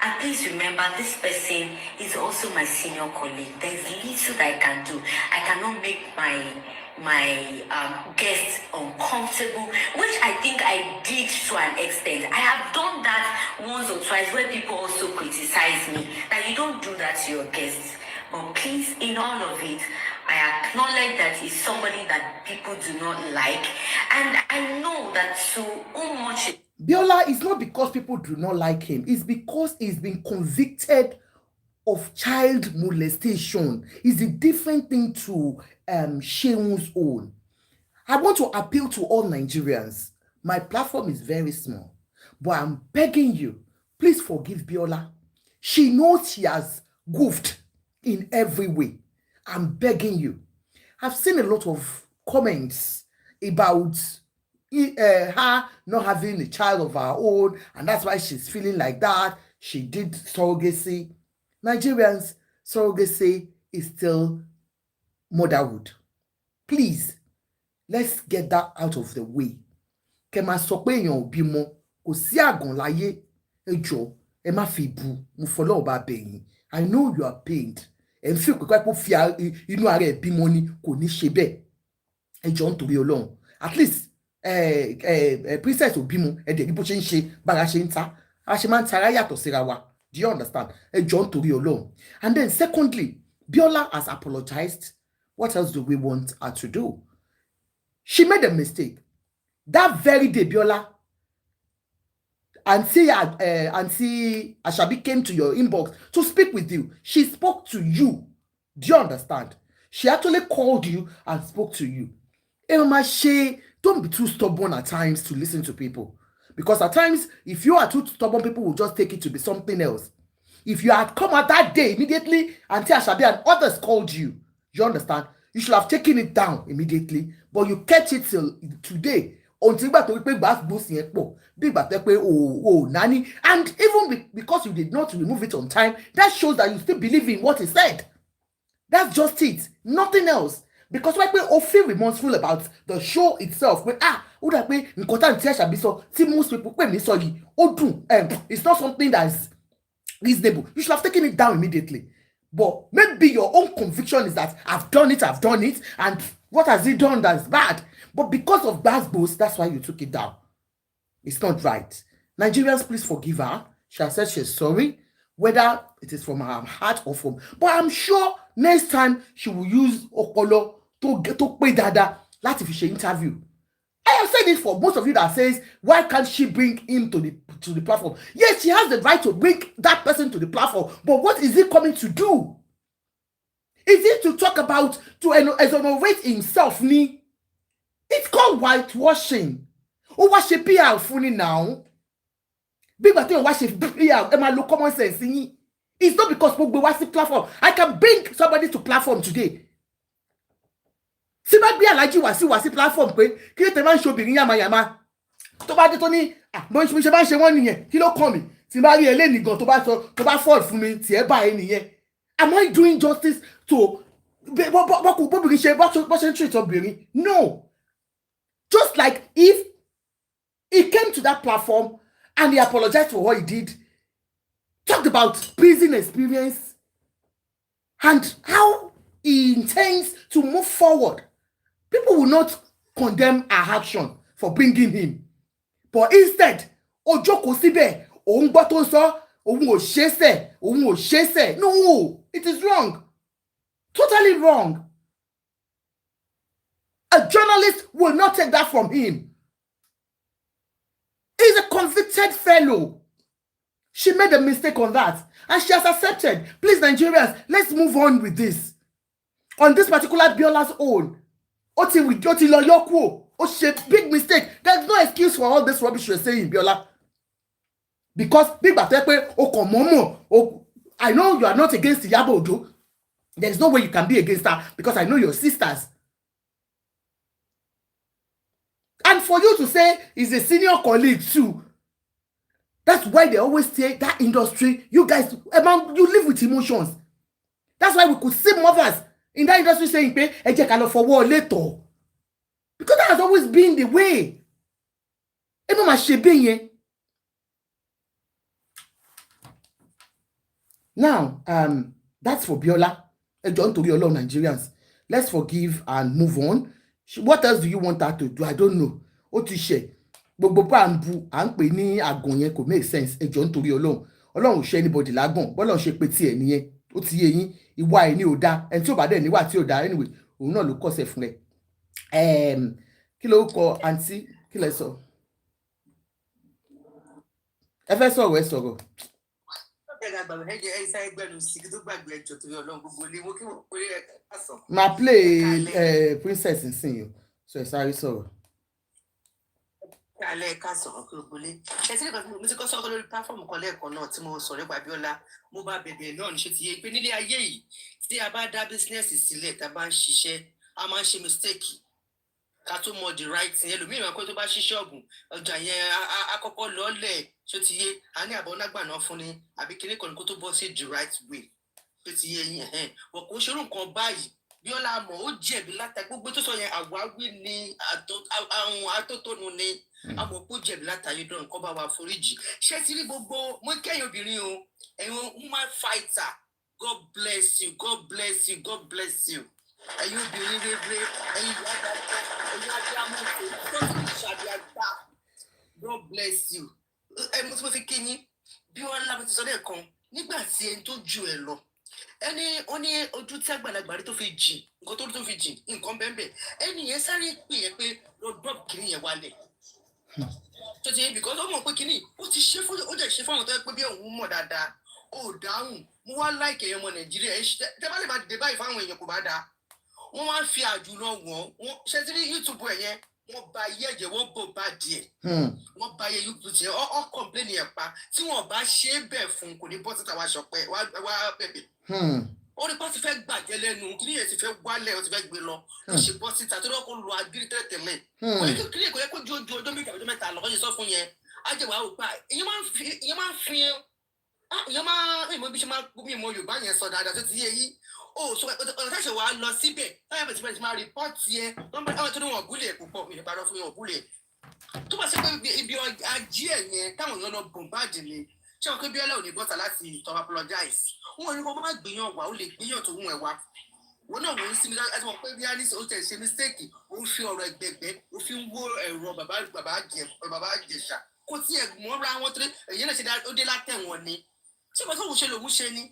And please remember, this person is also my senior colleague. There's little that I can do. I cannot make my guests uncomfortable, which I think I did to an extent. I have done that once or twice where people also criticize me that you don't do that to your guests. But please, in all of it, I acknowledge that he's somebody that people do not like. And I know that so much. Biola is not because people do not like him. It's because he's been convicted of child molestation. It's a different thing to Sheun's own. I want to appeal to all Nigerians. My platform is very small, but I'm begging you, please forgive Biola. She knows she has goofed in every way. I'm begging you. I've seen a lot of comments about her not having a child of her own, and that's why she's feeling like that. She did surrogacy. Nigerians, surrogacy is still motherhood. Please, let's get that out of the way. Kẹ́ máa sọ pé èèyàn ò bímọ, kò sí àgàn láyé. Ẹ jọ̀ọ́, ẹ má fi bú, mo fọlọ́run bá bẹ̀ yín. I know you are pained. Ẹ ń fi òkè kó fi inú ara ẹ̀ bímọ ni kò ní ṣe bẹ́ẹ̀. Ẹ jọ̀ọ́ nítorí Ọlọ́run. At least princess ò bímọ, ẹ dẹ̀ ní bó ṣe ń ṣe bára ṣe ń ta. A ṣe máa ń tara yàtọ̀ síra wa. Do you understand? Ẹ jọ̀ọ́ nítorí Ọlọ́run. And then secondly, Biola has apologized. What else do we want her to do? She made a mistake. That very day, Biola, Auntie Ashabi came to your inbox to speak with you. She spoke to you. Do you understand? She actually called you and spoke to you. Emma Shea, don't be too stubborn at times to listen to people. Because at times, if you are too stubborn, people will just take it to be something else. If you had come out that day immediately, Auntie Ashabi and others called you, you understand? You should have taken it down immediately. But you kept it till today. Until ìgbà tó pé gbàgbós yẹn pọ̀ bí ìgbà tó pé nani, and even because you did not remove it on time, that shows that you still believe in what he said. That's just it, nothing else. Because why pé o feel remorseful about the show itself, pé ó dà pé nǹkan tá à ń tí Àṣàbí sọ tí most people pè mí sọ yìí ó dùn, it's not something that is reasonable. You should have taken it down immediately. But maybe your own conviction is that I've done it, and what has he done that's bad? But because of Gbasgbos, that's why you took it down. It's not right. Nigerians, please forgive her. She has said she's sorry, whether it is from her heart or from. But I'm sure next time she will use Okolo to pay dada láti fi ṣe interview. I have said it for most of you that says, why can't she bring him to the platform? Yes, she has the right to bring that person to the platform, but what is he coming to do? Is it to talk about, to exonerate himself, ni? It's called whitewashing. ó wá ṣe PR fún ni now bí ìgbà tí wọ́n wá ṣe PR ẹ máa lo common sense yín. It's not because gbogbo wá sí platform. I can bring somebody to platform today. Tí bá gbé Alhaji wá sí platform pé kí ló tẹ máa ń ṣe obìnrin yàmàyàmà tó bá dé tó ní mo ṣe máa ń ṣe wọ́n nìyẹn kí ló kàn mí tí bá rí eléyìí gan tó bá fall fún mi tí ẹ bá ẹ nìyẹn. Am I doing justice to bóbìnrin ṣe bó ṣe ń treat obìnrin? No. Just like if he came to that platform and he apologized for what he did, talked about prison experience and how he intends to move forward, people will not condemn our action for bringing him. But instead, ó jókòó síbẹ̀, òun gbọ́ tó ń sọ, òun ò ṣe é. No, it is wrong. Totally wrong. A journalist will not take that from him. He's a convicted fellow. She made a mistake on that and she has accepted. Please, Nigerians, let's move on with this. On this particular Biola's own, Oti lo yokwo. She big mistake. There's no excuse for all this rubbish you're saying, Biola. Because big batepe momo. I know you are not against Yabodo. There's no way you can be against her because I know your sisters. And for you to say he's a senior colleague too, that's why they always say that industry, you guys, you live with emotions. That's why we could see mothers in that industry saying, "Pay, eje ka lo fọwọ́ later," because that has always been the way. Now, that's for Biola. John to all Nigerians. Let's forgive and move on. What else do you want her to do? I don't know. Ó ti ṣe. Gbogbo pa ń bu à ń pè ní àgàn yẹn kò make sense. John nítorí Ọlọ́run. Ọlọ́run ò ṣe anybody lágàn. Bọ́lọ́run ṣe pé tí ẹ̀ nìyẹn. Ó ti yé yín. Ìwà ẹ̀ ní ò dá. Ẹni tí ò bá dẹ̀ níwà tí ò dá. Anyway, òun náà ló kọ́sẹ̀ fún ẹ. Kí ló kọ àǹtí? Kí lẹ sọ? Ẹ fẹ́ sọ̀rọ̀ ẹ sọ̀rọ̀. Ma play princess nsìn yìí. So ẹ sáré sọ̀rọ̀. Alẹ́ ká sọ̀rọ̀ kí o gbolé. Ṣé tí mo ti kọ́ sọ́kọ́ lórí platform kan lẹ́ẹ̀kan náà tí mo sọ̀rọ̀ nípa Biola, mo bá bẹ̀bẹ̀ náà ní ṣe ti yé pé nílé ayé yìí tí a bá dá bísínẹ́sì sílẹ̀ tá a bá ń ṣiṣẹ́, a máa ń ṣe mistake. Ká tó mọ the right thing. Ẹlòmíràn pé tó bá ṣí ṣọ́ọ̀bù, ọjà yẹn akọ́kọ́ lọ́ọ̀lẹ̀ ṣó ti yé, a ní àbọ̀ nágbà náà fún ni, àbí kíní kan kó tó bọ́ sí the right way. Ṣó ti yé yín wọ́n kò ṣerú nǹkan báyìí. Biola mọ̀ ó jẹ̀bi látà gbogbo tó sọ yẹn àwáwí ni àwọn atótónu ni àmọ́ kó jẹ̀bi látàyè dán nǹkan bá wa foríjì. Ṣé ti rí gbogbo mo kẹ́yìn obìnrin o ẹ̀yin woman fighter, God bless you, God bless you, God bless you. Ẹ̀yin obìnrin rere, ẹ̀yin ìyá dáadáa, ẹ̀yin adéamọ̀tò tó ti ṣàbíàgbà, God bless you. Mo ti mo fi kéyìn Biola mo ti sọ lẹ́ẹ̀kan nígbà tí ẹni tó ju ẹ lọ ẹni ó ní ojú tí àgbàlagbà rí tó fi jìn nǹkan tó fi jìn nǹkan bẹ́ẹ̀ ẹni yẹn sáré pè é pé lọ drop kìnìún yẹn wálẹ̀ tó ti yẹn because ó mọ̀ pé kìnìún ó ti ṣe fún ó dẹ̀ ṣe fún àwọn tó yẹ pé bí òun mọ̀ dáadáa ó dáhùn mo wá láìkè ẹ̀yọ́ ọmọ Nàìjíríà tẹ́ bá lè máa dìde báyìí fáwọn èèyàn kò bá dáa wọ́n wá fi àjùlọ wọ́n ṣe ti rí YouTube ẹ̀ yẹn wọ́n ba ayé ẹ̀jẹ̀ wọ́n bò bá díẹ̀ wọ́n ba ayé YouTube tiẹ̀ ọ́ kọ̀m̀pléènì ẹ̀ pa tí wọ́n bá ṣe é bẹ̀ fún kò ní bọ́ síta wá ṣọpẹ́ wá bẹ̀bẹ̀ ó ní pọ́sí fẹ́ gbàjẹ́ lẹ́nu kí ni èsì fẹ́ wálẹ̀ ó ti fẹ́ gbé lọ ó ṣe bọ́ síta tó lọ́kọ́ lu agírí tẹ́lẹ̀tẹ́lẹ̀ kí ni èkó yẹ kó ju ọjọ́ méjì ọjọ́ mẹ́ta lọ́kọ́ yẹ sọ fún yẹn ajẹ́wàá ò gbà èyàn máa ń bí ṣe máa gbómi ìmọ̀ Yorùbá yẹn sọ dáadáa tó ti yé yí ó sọ ọ̀nà táṣẹ̀ wàá lọ síbẹ̀ táyà bẹ̀rẹ̀ síbẹ̀ ti máa rìpọ́ọ̀tì yẹn wọ́n tó ní wọn búlẹ̀ púpọ̀ mi ìbára fún wọn búlẹ̀ tó bá ṣe pé ibi ajé ẹ̀ yẹn táwọn èèyàn lọ bòǹbáàdì ni ṣé wọn pé Biola ò ní bọ́ta láti tọ́ apologize wọn ní kó má gbìyàn wá ó lè gbìyàn tó wù ẹ̀ wá wọn náà wọ́n ń sinmi láti mọ̀ pé bí a ní ó tẹ̀ ṣe mistake ó ń fi ọ̀rọ̀ ẹgbẹ̀gbẹ́ ó fi ń wó ẹ̀rọ bàbá Ìjẹ̀ṣà kó tí ẹ̀ mọ́ra wọn tó èyí náà ṣe ó dé látẹ̀wọ̀n ni tí wọ́n tó wù ṣe lòun ṣe ni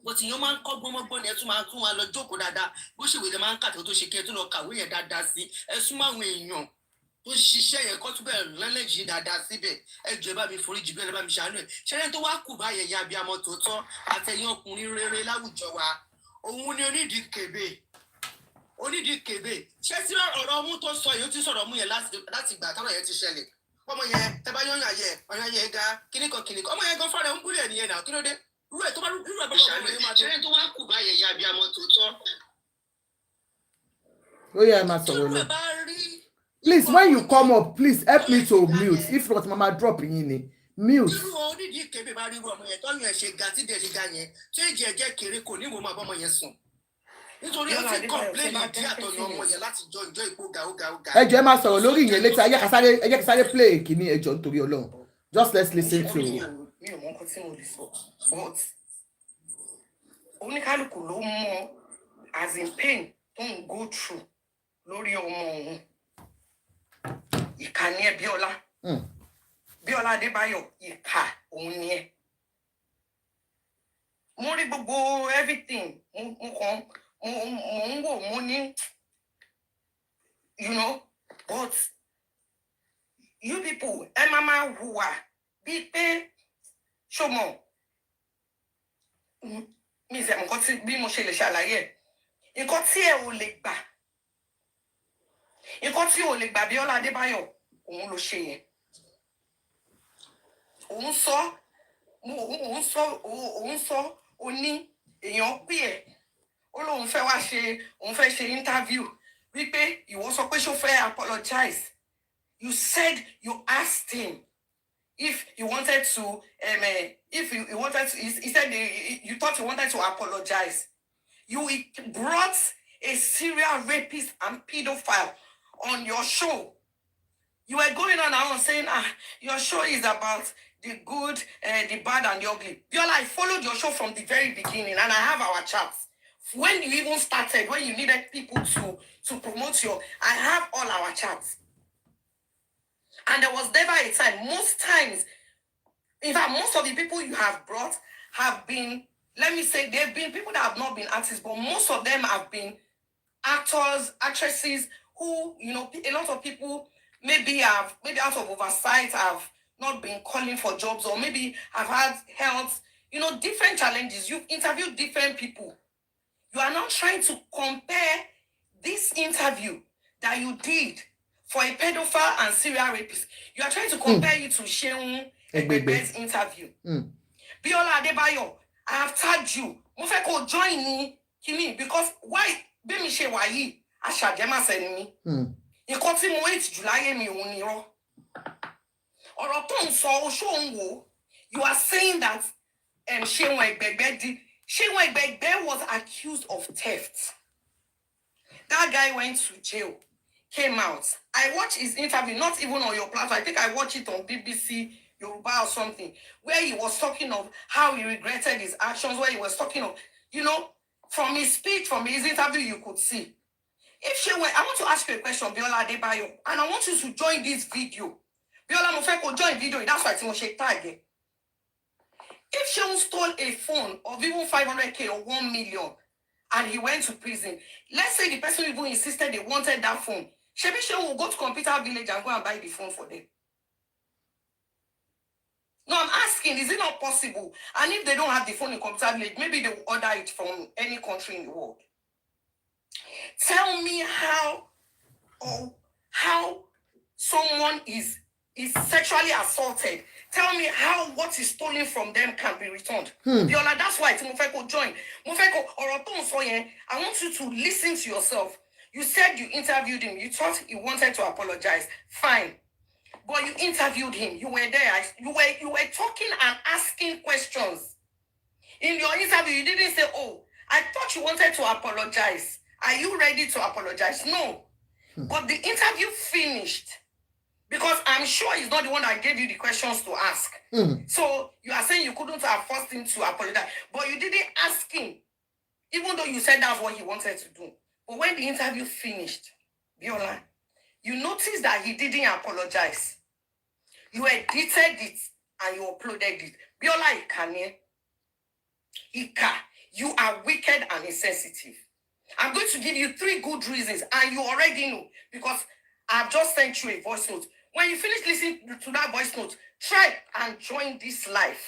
bó ti yàn máa ń kọ́ gbọ́mọ́gbọ́n ni ẹ tún máa lọ jókòó dáadáa bó ṣèwé lè máa ń kàtó tó ṣe kí ẹ tún lọ kàwé yẹn dáadáa sí ẹ súnmọ́ àwọn èèyàn tó ṣiṣẹ́ yẹn kọ́ tún bẹ̀rẹ̀ lẹ́lẹ́jì dáadáa síbẹ̀ ẹ jọ̀ọ́ bá mi foríjì bẹ́ẹ̀ bá mi ṣàánú ẹ̀ ṣẹlẹ̀ tó wá kù báyẹn ya bí amọ̀ tòótọ́ àtẹ̀yìn ọkùnrin rere láwùjọ wa òun ni onídìí kébé ó onídìí kébé ṣé tí ọ̀rọ̀ ọmú tó sọ yìí ó ti sọ̀rọ̀ ọmú yẹn láti ìgbà tọ́rọ̀ yẹn ti ṣẹlẹ̀ ọmọ yẹn tẹ́ bá yọ̀yàn yẹ ọ̀yàn yẹn ga kíníkan ọmọ yẹn gan fọ́ọ̀rẹ́ ń búlẹ̀ nìyẹn náà kí ló dé irú ẹ̀ tó bá ọmọ yẹn máa tó. ṣẹlẹ̀ tó wá kù báyẹn ya bí amọ̀ tó tọ́. ó yẹ ẹ máa sọ̀rọ̀ lọ. Please, when you come up, please help me to mute. If not, mama drop yín ni. Mute. irú onídìí kébé bá rí irú ọmọ yẹn tọ́yún ẹ̀ ṣe ga tí dẹ̀ ṣe ga yẹn tí èjì ẹ̀jẹ̀ kéré kò ní ìwọ máa bọ́ ọmọ yẹn sùn nítorí ó ti kọ̀ǹpléènì ìdí àtọ̀yún ọmọ yẹn láti jọ ìjọ ìpò ga. Ẹ jọ̀ọ́ ẹ máa sọ̀rọ̀ lórí ìyẹn létí ẹ jẹ́ kí sáré play kìíní ẹ jọ̀ọ́ nítorí Ọlọ́run. Just let's listen to. mi ò mọ nǹkan tí mo lè sọ but oníkálukú ló mọ as in pain tó ń go through lórí ọmọ òun ìkà ni ẹ Bíọ́lá Adébáyọ̀ ìkà òun ni ẹ mo rí gbogbo everything mo ń wò mo ní but you people ẹ máa hùwà bíi pé ṣọmọ mi ìṣe nǹkan tí bí mo ṣe lè ṣàlàyé ẹ̀ nǹkan tí ẹ ò lè gbà Bíọ́lá Adébáyọ̀ òun ló ṣe yẹn òun sọ oní èèyàn pè ẹ́ ó lóun fẹ́ ṣe interview wípé ìwọ sọ pé ṣó fẹ́ apologize you said you asked him if he wanted to he said you thought he wanted to apologize. You brought a serial rapist and pedophile on your show. You were going on and on saying, your show is about the good, the bad, and the ugly. Biola, I followed your show from the very beginning, and I have our chats. When you even started, when you needed people to promote I have all our chats. And there was never a time, most times, in fact, most of the people you have brought have been, let me say, they've been people that have not been artists, but most of them have been actors, actresses, who, a lot of people maybe out of oversight have not been calling for jobs, or maybe have had health, different challenges. You've interviewed different people. You are not trying to compare this interview that you did for a pedophile and serial rapist. You are trying to compare it to Seun Egbebe's interview. Biola Adebayo, I have tagged you. Mo fẹ́ kó join me, Kimi, because why? Be mi ṣe wà yìí, aṣàjẹmá sẹ́ni mi. Nǹkan tí mo hate jù láyé mi òun ni irọ́. Ọ̀rọ̀ tó ń sọ oṣó ń wò. You are saying that Seun Egbegbe was accused of theft. That guy went to jail, came out. I watched his interview, not even on your platform. I think I watched it on BBC Yoruba or something, where he was talking of how he regretted his actions, where he was talking of, from his speech, from his interview, you could see. If Seun, I want to ask you a question, Biola Adebayo, and I want you to join this video. Biola Mofeko, join video. That's why Timoshe tag it. If Seun stole a phone of even 500K or 1 million, and he went to prison, let's say the person even insisted they wanted that phone, Shebi Seun will go to Computer Village and go and buy the phone for them. No, I'm asking, is it not possible? And if they don't have the phone in Computer Village, maybe they will order it from any country in the world. Tell me how someone is sexually assaulted. Tell me how what is stolen from them can be returned. Biola, that's why Mofeko join. Mofeko, I want you to listen to yourself. You said you interviewed him. You thought he wanted to apologize. Fine. But you interviewed him. You were there. You were talking and asking questions. In your interview, you didn't say, I thought you wanted to apologize. Are you ready to apologize? No. But the interview finished. Because I'm sure he's not the one that gave you the questions to ask. So you are saying you couldn't have forced him to apologize. But you didn't ask him. Even though you said that's what he wanted to do. But when the interview finished, Biola, you noticed that he didn't apologize. You edited it and you uploaded it. Biola Ikane, Ika, you are wicked and insensitive. I'm going to give you 3 good reasons, and you already know, because I've just sent you a voice note. When you finish listening to that voice note, try and join this live.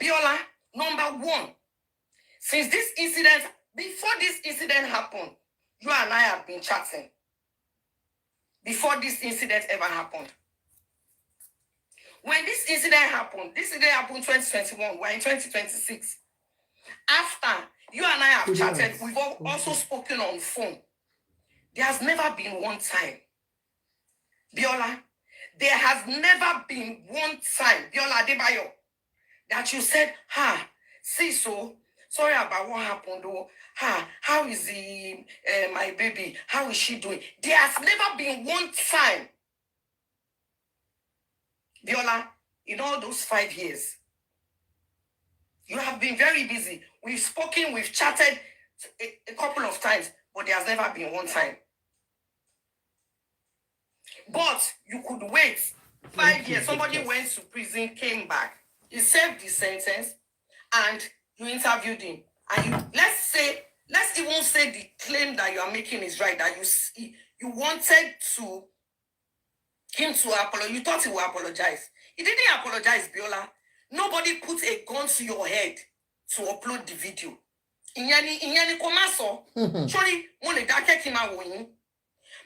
Biola, number 1, since this incident, before this incident happened, You and I have been chatting before this incident ever happened. When this incident happened 2021, we're in 2026. After you and I have chatted, we've also spoken on phone. There has never been one time, Biola, there has never been one time, Biola Adebayo, that you said, see, so sorry about what happened, though. How is my baby? How is she doing? There has never been one time, Biola, in all those 5 years. You have been very busy. We've spoken, we've chatted a couple of times, but there has never been one time. But you could wait 5 years. Somebody went to prison, came back. He served the sentence, and you interviewed him. And let's even say the claim that you are making is right, that you wanted him to apologize. You thought he would apologize. He didn't apologize, Biola. Nobody put a gun to your head to upload the video. Inyani komaso. Sorry, mo le dákẹ́ kí n máa wò yín.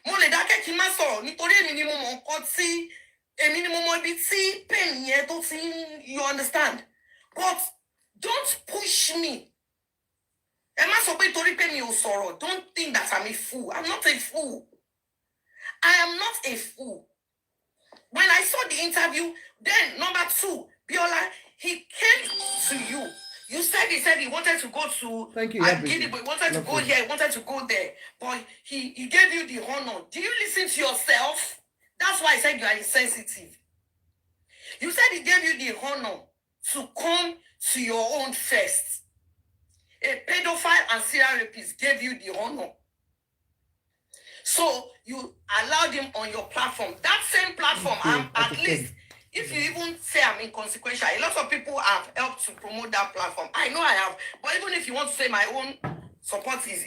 Mo lè dákẹ́ kí n má sọ̀rọ̀ nítorí èmi ni mo mọ̀ nǹkan tí èmi ni mo mọ̀ ibi tí pain yẹn tó ti ń, you understand? But don't push me. Ẹ má sọ pé torí pé mi ò sọ̀rọ̀. Don't think that I'm a fool. I'm not a fool. I am not a fool. When I saw the interview, then number 2, Biola, he came to you. You said he wanted to go to Thank you, but he wanted to go here, he wanted to go there. But he gave you the honor. Do you listen to yourself? That's why I said you are insensitive. You said he gave you the honor to come to your own first. A pedophile and serial rapist gave you the honor. So you allowed him on your platform. That same platform, at least, if you even say I'm inconsequential, a lot of people have helped to promote that platform. I know I have. But even if you want to say my own support is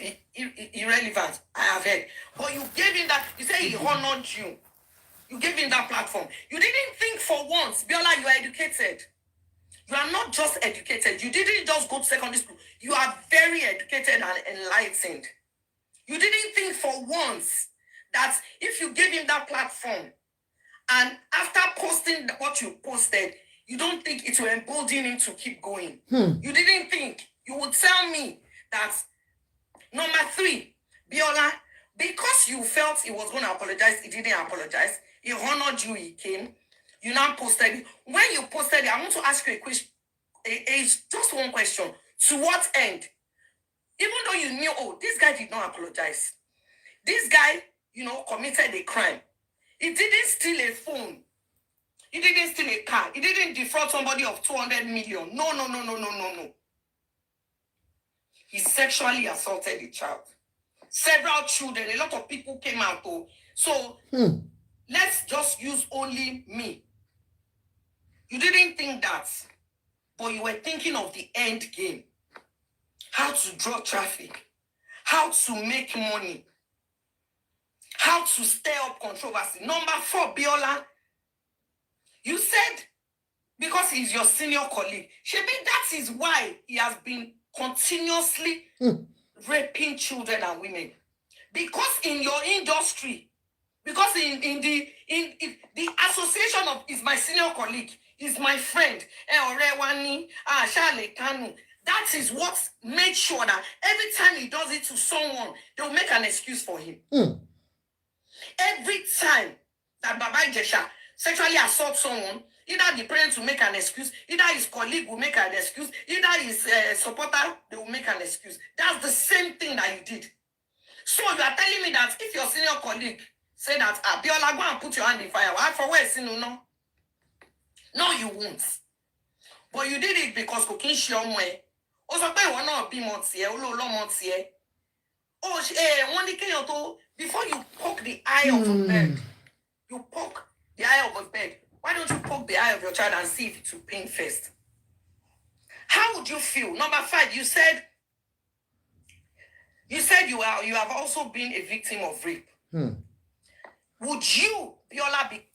irrelevant, I have heard. But you gave him that, you say he honored you. You gave him that platform. You didn't think for once, Biola, you are educated. You are not just educated. You didn't just go to secondary school. You are very educated and enlightened. You didn't think for once that if you gave him that platform, and after posting what you posted, you don't think it will embolden him to keep going. You didn't think. You would tell me that, number 3, Biola, because you felt he was going to apologize, he didn't apologize. He honored you, he came. You now posted it. When you posted it, I want to ask you a question. It's just one question. To what end? Even though you knew, this guy did not apologize. This guy, committed a crime. He didn't steal a phone. He didn't steal a car. He didn't defraud somebody of 200 million. No. He sexually assaulted a child. Several children, a lot of people came out. So let's just use only me. You didn't think that, but you were thinking of the end game. How to draw traffic. How to make money. How to stir up controversy. Number 4, Biola, you said because he's your senior colleague. Shebi, that is why he has been continuously raping children and women. Because in your industry, because in the association of is my senior colleague, is my friend, that is what made sure that every time he does it to someone, they'll make an excuse for him. Every time that Baba Ijesha sexually assaults someone, either the parents will make an excuse, either his colleague will make an excuse, either his supporter, they will make an excuse. That's the same thing that you did. So you are telling me that if your senior colleague say that, Biola, go and put your hand in fire, why for where sinu no? No, you won't. But you did it because cooking shomwe. Also, before you poke the eye of a bird, you poke the eye of a bird. Why don't you poke the eye of your child and see if it will pain first? How would you feel? Number 5, you said you have also been a victim of rape. Would you, Biola, be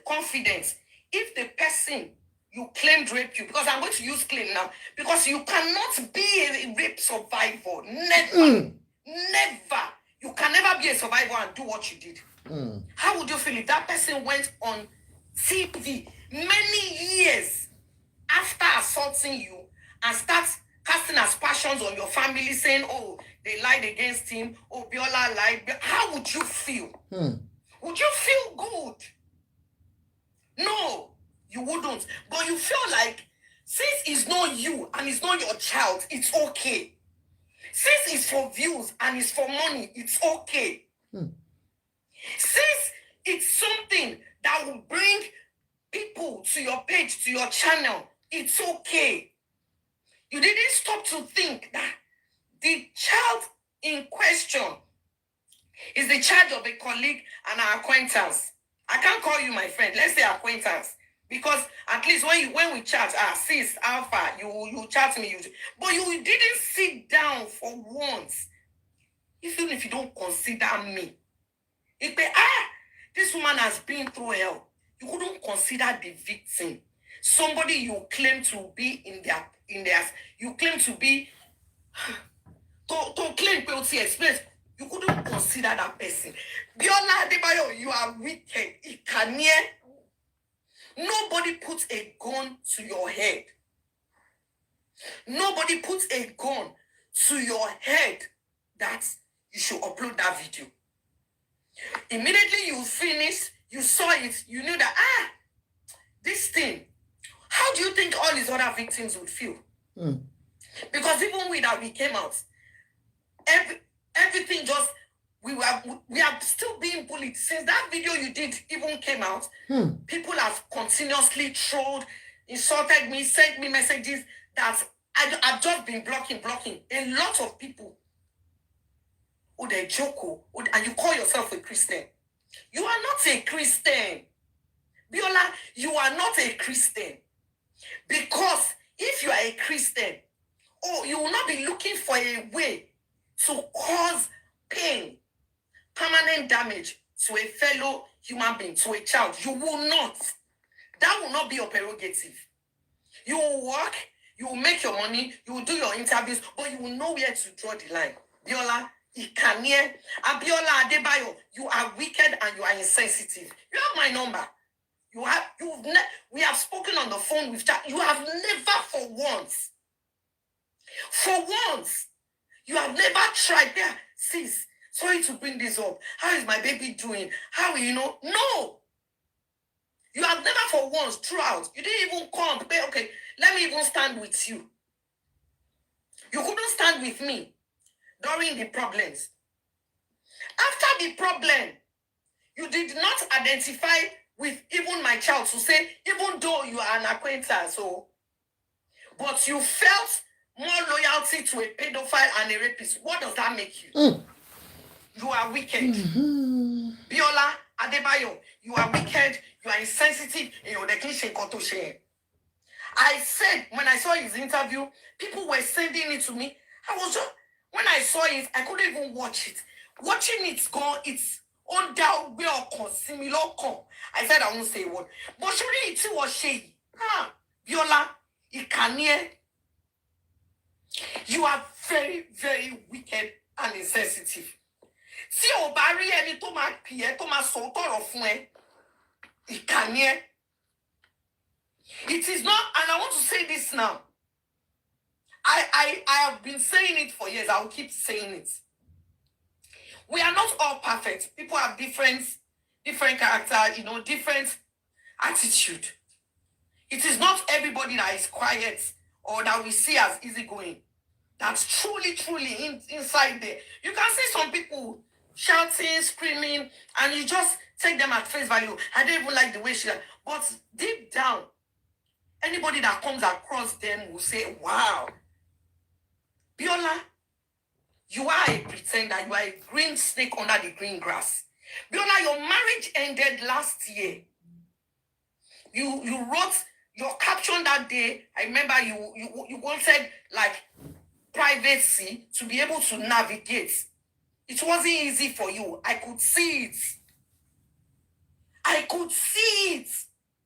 confident if the person you claimed raped you? Because I'm going to use claim now. Because you cannot be a rape survivor. Never. Never. You cannot be a survivor and do what you did? How would you feel if that person went on TV many years after assaulting you and starts casting aspersions on your family, saying, oh, they lied against him, oh, Biola lied? How would you feel? Would you feel good? No, you wouldn't. But you feel like, since it's not you and it's not your child, it's okay. Since it's for views and it's for money, it's okay. Since it's something that will bring people to your page, to your channel, it's okay. You didn't stop to think that the child in question is the child of a colleague and an acquaintance. I can't call you my friend. Let's say acquaintance. Because at least when we chat, sis, alpha, you chat me, but you didn't sit down for once. Even if you don't consider me. This woman has been through hell. You couldn't consider the victim. Somebody you claim to be in their you claim to be to claim guilty experience. You couldn't consider that person. Biola Adebayo, you are wicked. Nobody puts a gun to your head. Nobody puts a gun to your head that you should upload that video. Immediately you finish, you saw it, you knew that, this thing, how do you think all these other victims would feel? Because even we came out, everything just, we are still being bullied. Since that video you did even came out, people have continuously trolled, insulted me, sent me messages that I've just been blocking. A lot of people. Oh, they joke, and you call yourself a Christian. You are not a Christian. Biola, you are not a Christian. Because if you are a Christian, you will not be looking for a way to cause pain, permanent damage to a fellow human being, to a child. You will not. That will not be your prerogative. You will work, you will make your money, you will do your interviews, but you will know where to draw the line. Biola, Ikanye, Biola Adebayo, you are wicked and you are insensitive. You have my number. We have spoken on the phone with chat. You have never for once, you have never tried. Yeah, sis, sorry to bring this up. How is my baby doing? How No. You have never for once throughout. You didn't even come. Okay, let me even stand with you. You couldn't stand with me during the problems. After the problem, you did not identify with even my child to say, even though you are an acquaintance, but you felt more loyalty to a pedophile and a rapist. What does that make you? You are wicked. Biola Adebayo, you are wicked, you are insensitive, and you're the cliche share. I said, when I saw his interview, people were sending it to me. When I saw it, I couldn't even watch it. Watching it's gone, it's on down similar. I said I won't say a word. But surely it was shady. Biola, Ikanye, you are very, very wicked and insensitive. Si o bá rí ẹni tó máa pè ẹ́ tó máa sọ tọ̀rọ̀ fún ẹ, Ikanye. It is not, and I want to say this now. I have been saying it for years. I will keep saying it. We are not all perfect. People have different character, different attitude. It is not everybody that is quiet or that we see as easygoing. That's truly inside there. You can see some people shouting, screaming, and you just take them at face value. I don't even like the way she is. But deep down, anybody that comes across them will say, wow, Biola, you are a pretender. You are a green snake under the green grass. Biola, your marriage ended last year. You wrote your caption that day. I remember you wanted like privacy to be able to navigate. It wasn't easy for you. I could see it.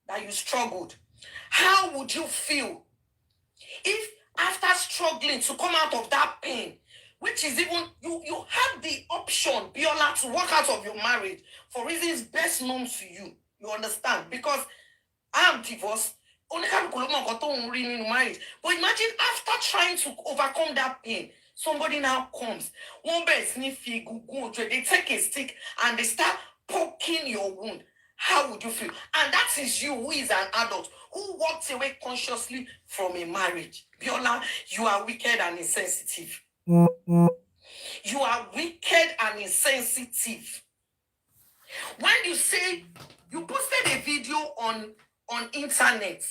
That you struggled. How would you feel if after struggling to come out of that pain, which is even, you have the option, Biola, to walk out of your marriage for reasons best known to you. You understand? Because I am divorced. Only can in marriage. But imagine after trying to overcome that pain, somebody now comes. One person, they take a stick and they start poking your wound. How would you feel? And that is you, who is an adult, who walked away consciously from a marriage. Biola, you are wicked and insensitive. You are wicked and insensitive. When you say you posted a video on internet,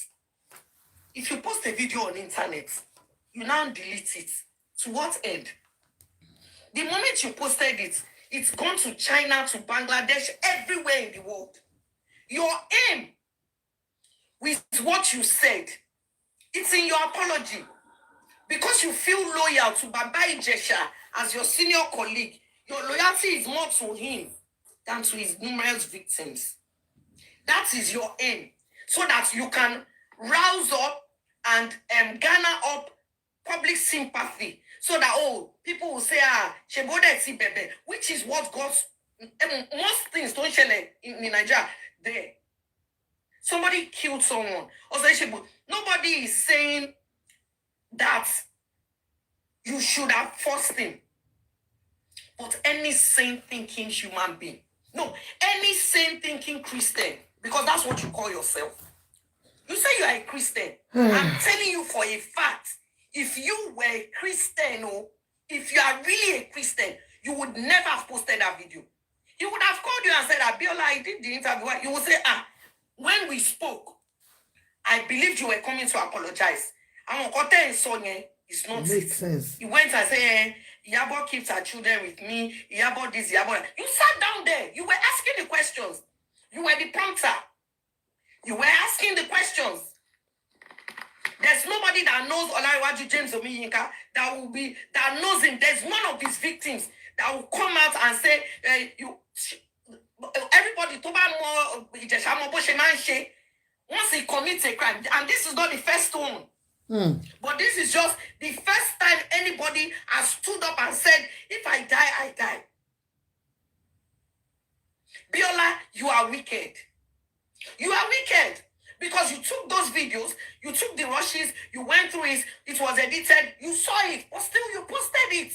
if you post a video on internet, you now delete it. To what end? The moment you posted it, it's gone to China, to Bangladesh, everywhere in the world. Your aim with what you said, it's in your apology. Because you feel loyal to Baba Ijesha as your senior colleague, your loyalty is more to him than to his numerous victims. That is your aim. So that you can rouse up and garner up public sympathy. So that, people will say, bebe, which is what God's, most things don't share in Nigeria. There. Somebody killed someone. Nobody is saying that you should have forced him. But any sane thinking human being, no, any sane thinking Christian, because that's what you call yourself. You say you are a Christian. I'm telling you for a fact, if you were a Christian, or if you are really a Christian, you would never have posted that video. He would have called you and said, Biola, I did the interview. You would say, when we spoke, I believed you were coming to apologize. And it's not Makes sense. He went and said, Yabo keeps her children with me. Yabo this, Yabo that. You sat down there. You were asking the questions. You were the prompter. You were asking the questions. There's nobody that knows Olaiwaju James Omiyinka that knows him. There's none of his victims that will come out and say, everybody toba mo Ijesha mo bo se man se once he commits a crime, and this is not the first one. But this is just the first time anybody has stood up and said, if I die, I die. Biola, you are wicked. You are wicked. Because you took those videos, you took the rushes, you went through it, it was edited, you saw it, but still you posted it.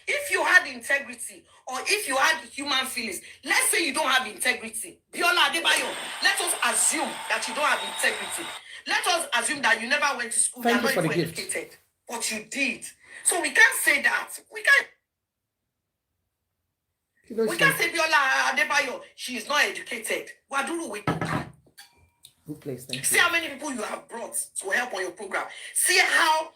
If you had integrity, or if you had human feelings, let's say you don't have integrity. Biola Adebayo, let us assume that you don't have integrity. Let us assume that you never went to school, Thank you not for the even gift. educated. But you did. So we can't say that. We can't say Biola Adebayo, she is not educated. Waduru we Good place, thank see you. how many people you have brought to help on your program. See how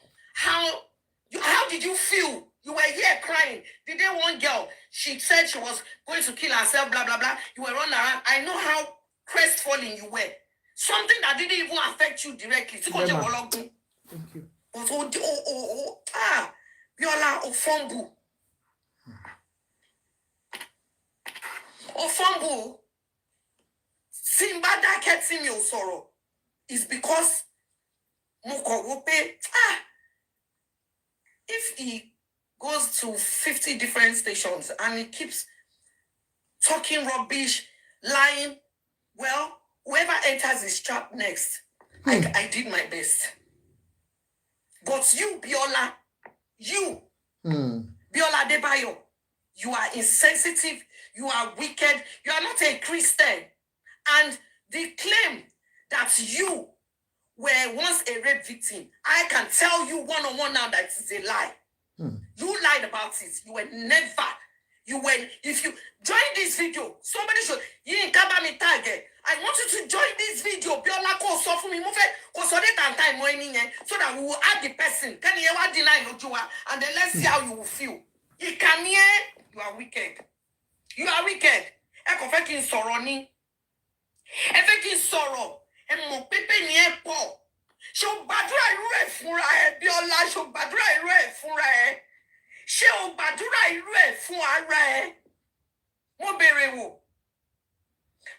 did you feel? You were here crying. Did there one girl? She said she was going to kill herself, blah, blah, blah. You were running around. I know how crestfallen you were. Something that didn't even affect you directly. Thank you. But Biola Ofombu. Ofombu. Simbada kept him your sorrow. Is because if he goes to 50 different stations and he keeps talking rubbish, lying, well, whoever enters his trap next, I did my best. But you, Biola, Biola Adebayo, you are insensitive, you are wicked, you are not a Christian. And the claim that you were once a rape victim, I can tell you one-on-one now that it's a lie. You lied about it. You were never. If you join this video, somebody should, I want you to join this video. Biola ko so fún mi mo fẹ́ kó sọ date and time mo ẹni yẹn so that we will add the person. Can you ever deny lójú wa? And then let's see how you will feel. You are wicked. You are wicked. Ẹ kò fẹ́ kí n sọ̀rọ̀ ni. Ẹ fẹ́ kí n sọ̀rọ̀. Ẹ mọ̀ pépé ni ẹ pọ̀. Ṣé o gbàdúrà irú ẹ̀ fúnra ẹ, Biola? Ṣé o gbàdúrà irú ẹ̀ fúnra ẹ? Ṣé o gbàdúrà irú ẹ̀ fún ara ẹ? Mo bèrè wò.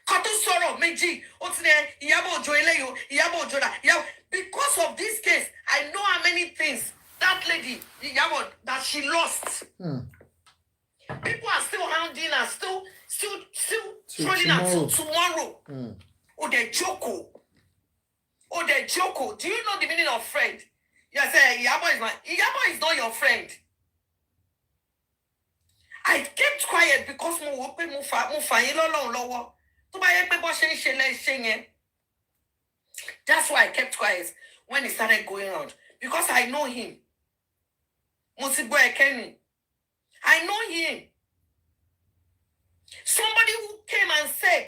Kó tó sọ̀rọ̀ méjì, ó ti ní Ìyábọ̀ Òjó eléyìí, Ìyábọ̀ Òjó dà. Because of this case, I know how many things that lady, that she lost. People are still hounding her, still trolling her till tomorrow. Oh, they joko. Do you know the meaning of friend? You say Iyabo is not your friend. I kept quiet because mo wo pe mo fa yin lọ́lọ́run lọ́wọ́. Tó bá yẹ pé bó ṣe ń ṣe lẹ ṣe yẹn. That's why I kept quiet when it started going on, because I know him. Mo ti gbọ́ ẹ̀kẹ́ni. I know him. Somebody who came and said,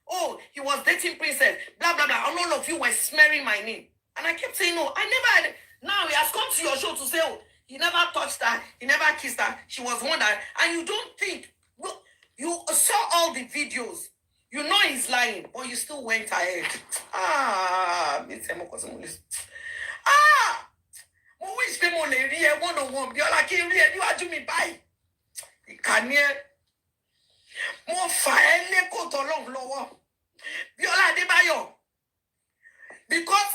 oh, he was dating Princess, blah, blah, blah, and all of you were smearing my name. And I kept saying, no, I never had. Now he has come to your show to say, oh, he never touched her, he never kissed her, she was one that, and you don't think, well, you saw all the videos, you know he's lying, but you still went ahead. Mo wish pé mo lè rí ẹ one-on-one, Biola, kí n rí ẹ níwájú mi báyìí. Ìkànnì ẹ. Mo fà ẹ́ lẹ́kọ̀ọ́ tọ́lọ́run lọ́wọ́. Biola Adebayo. Because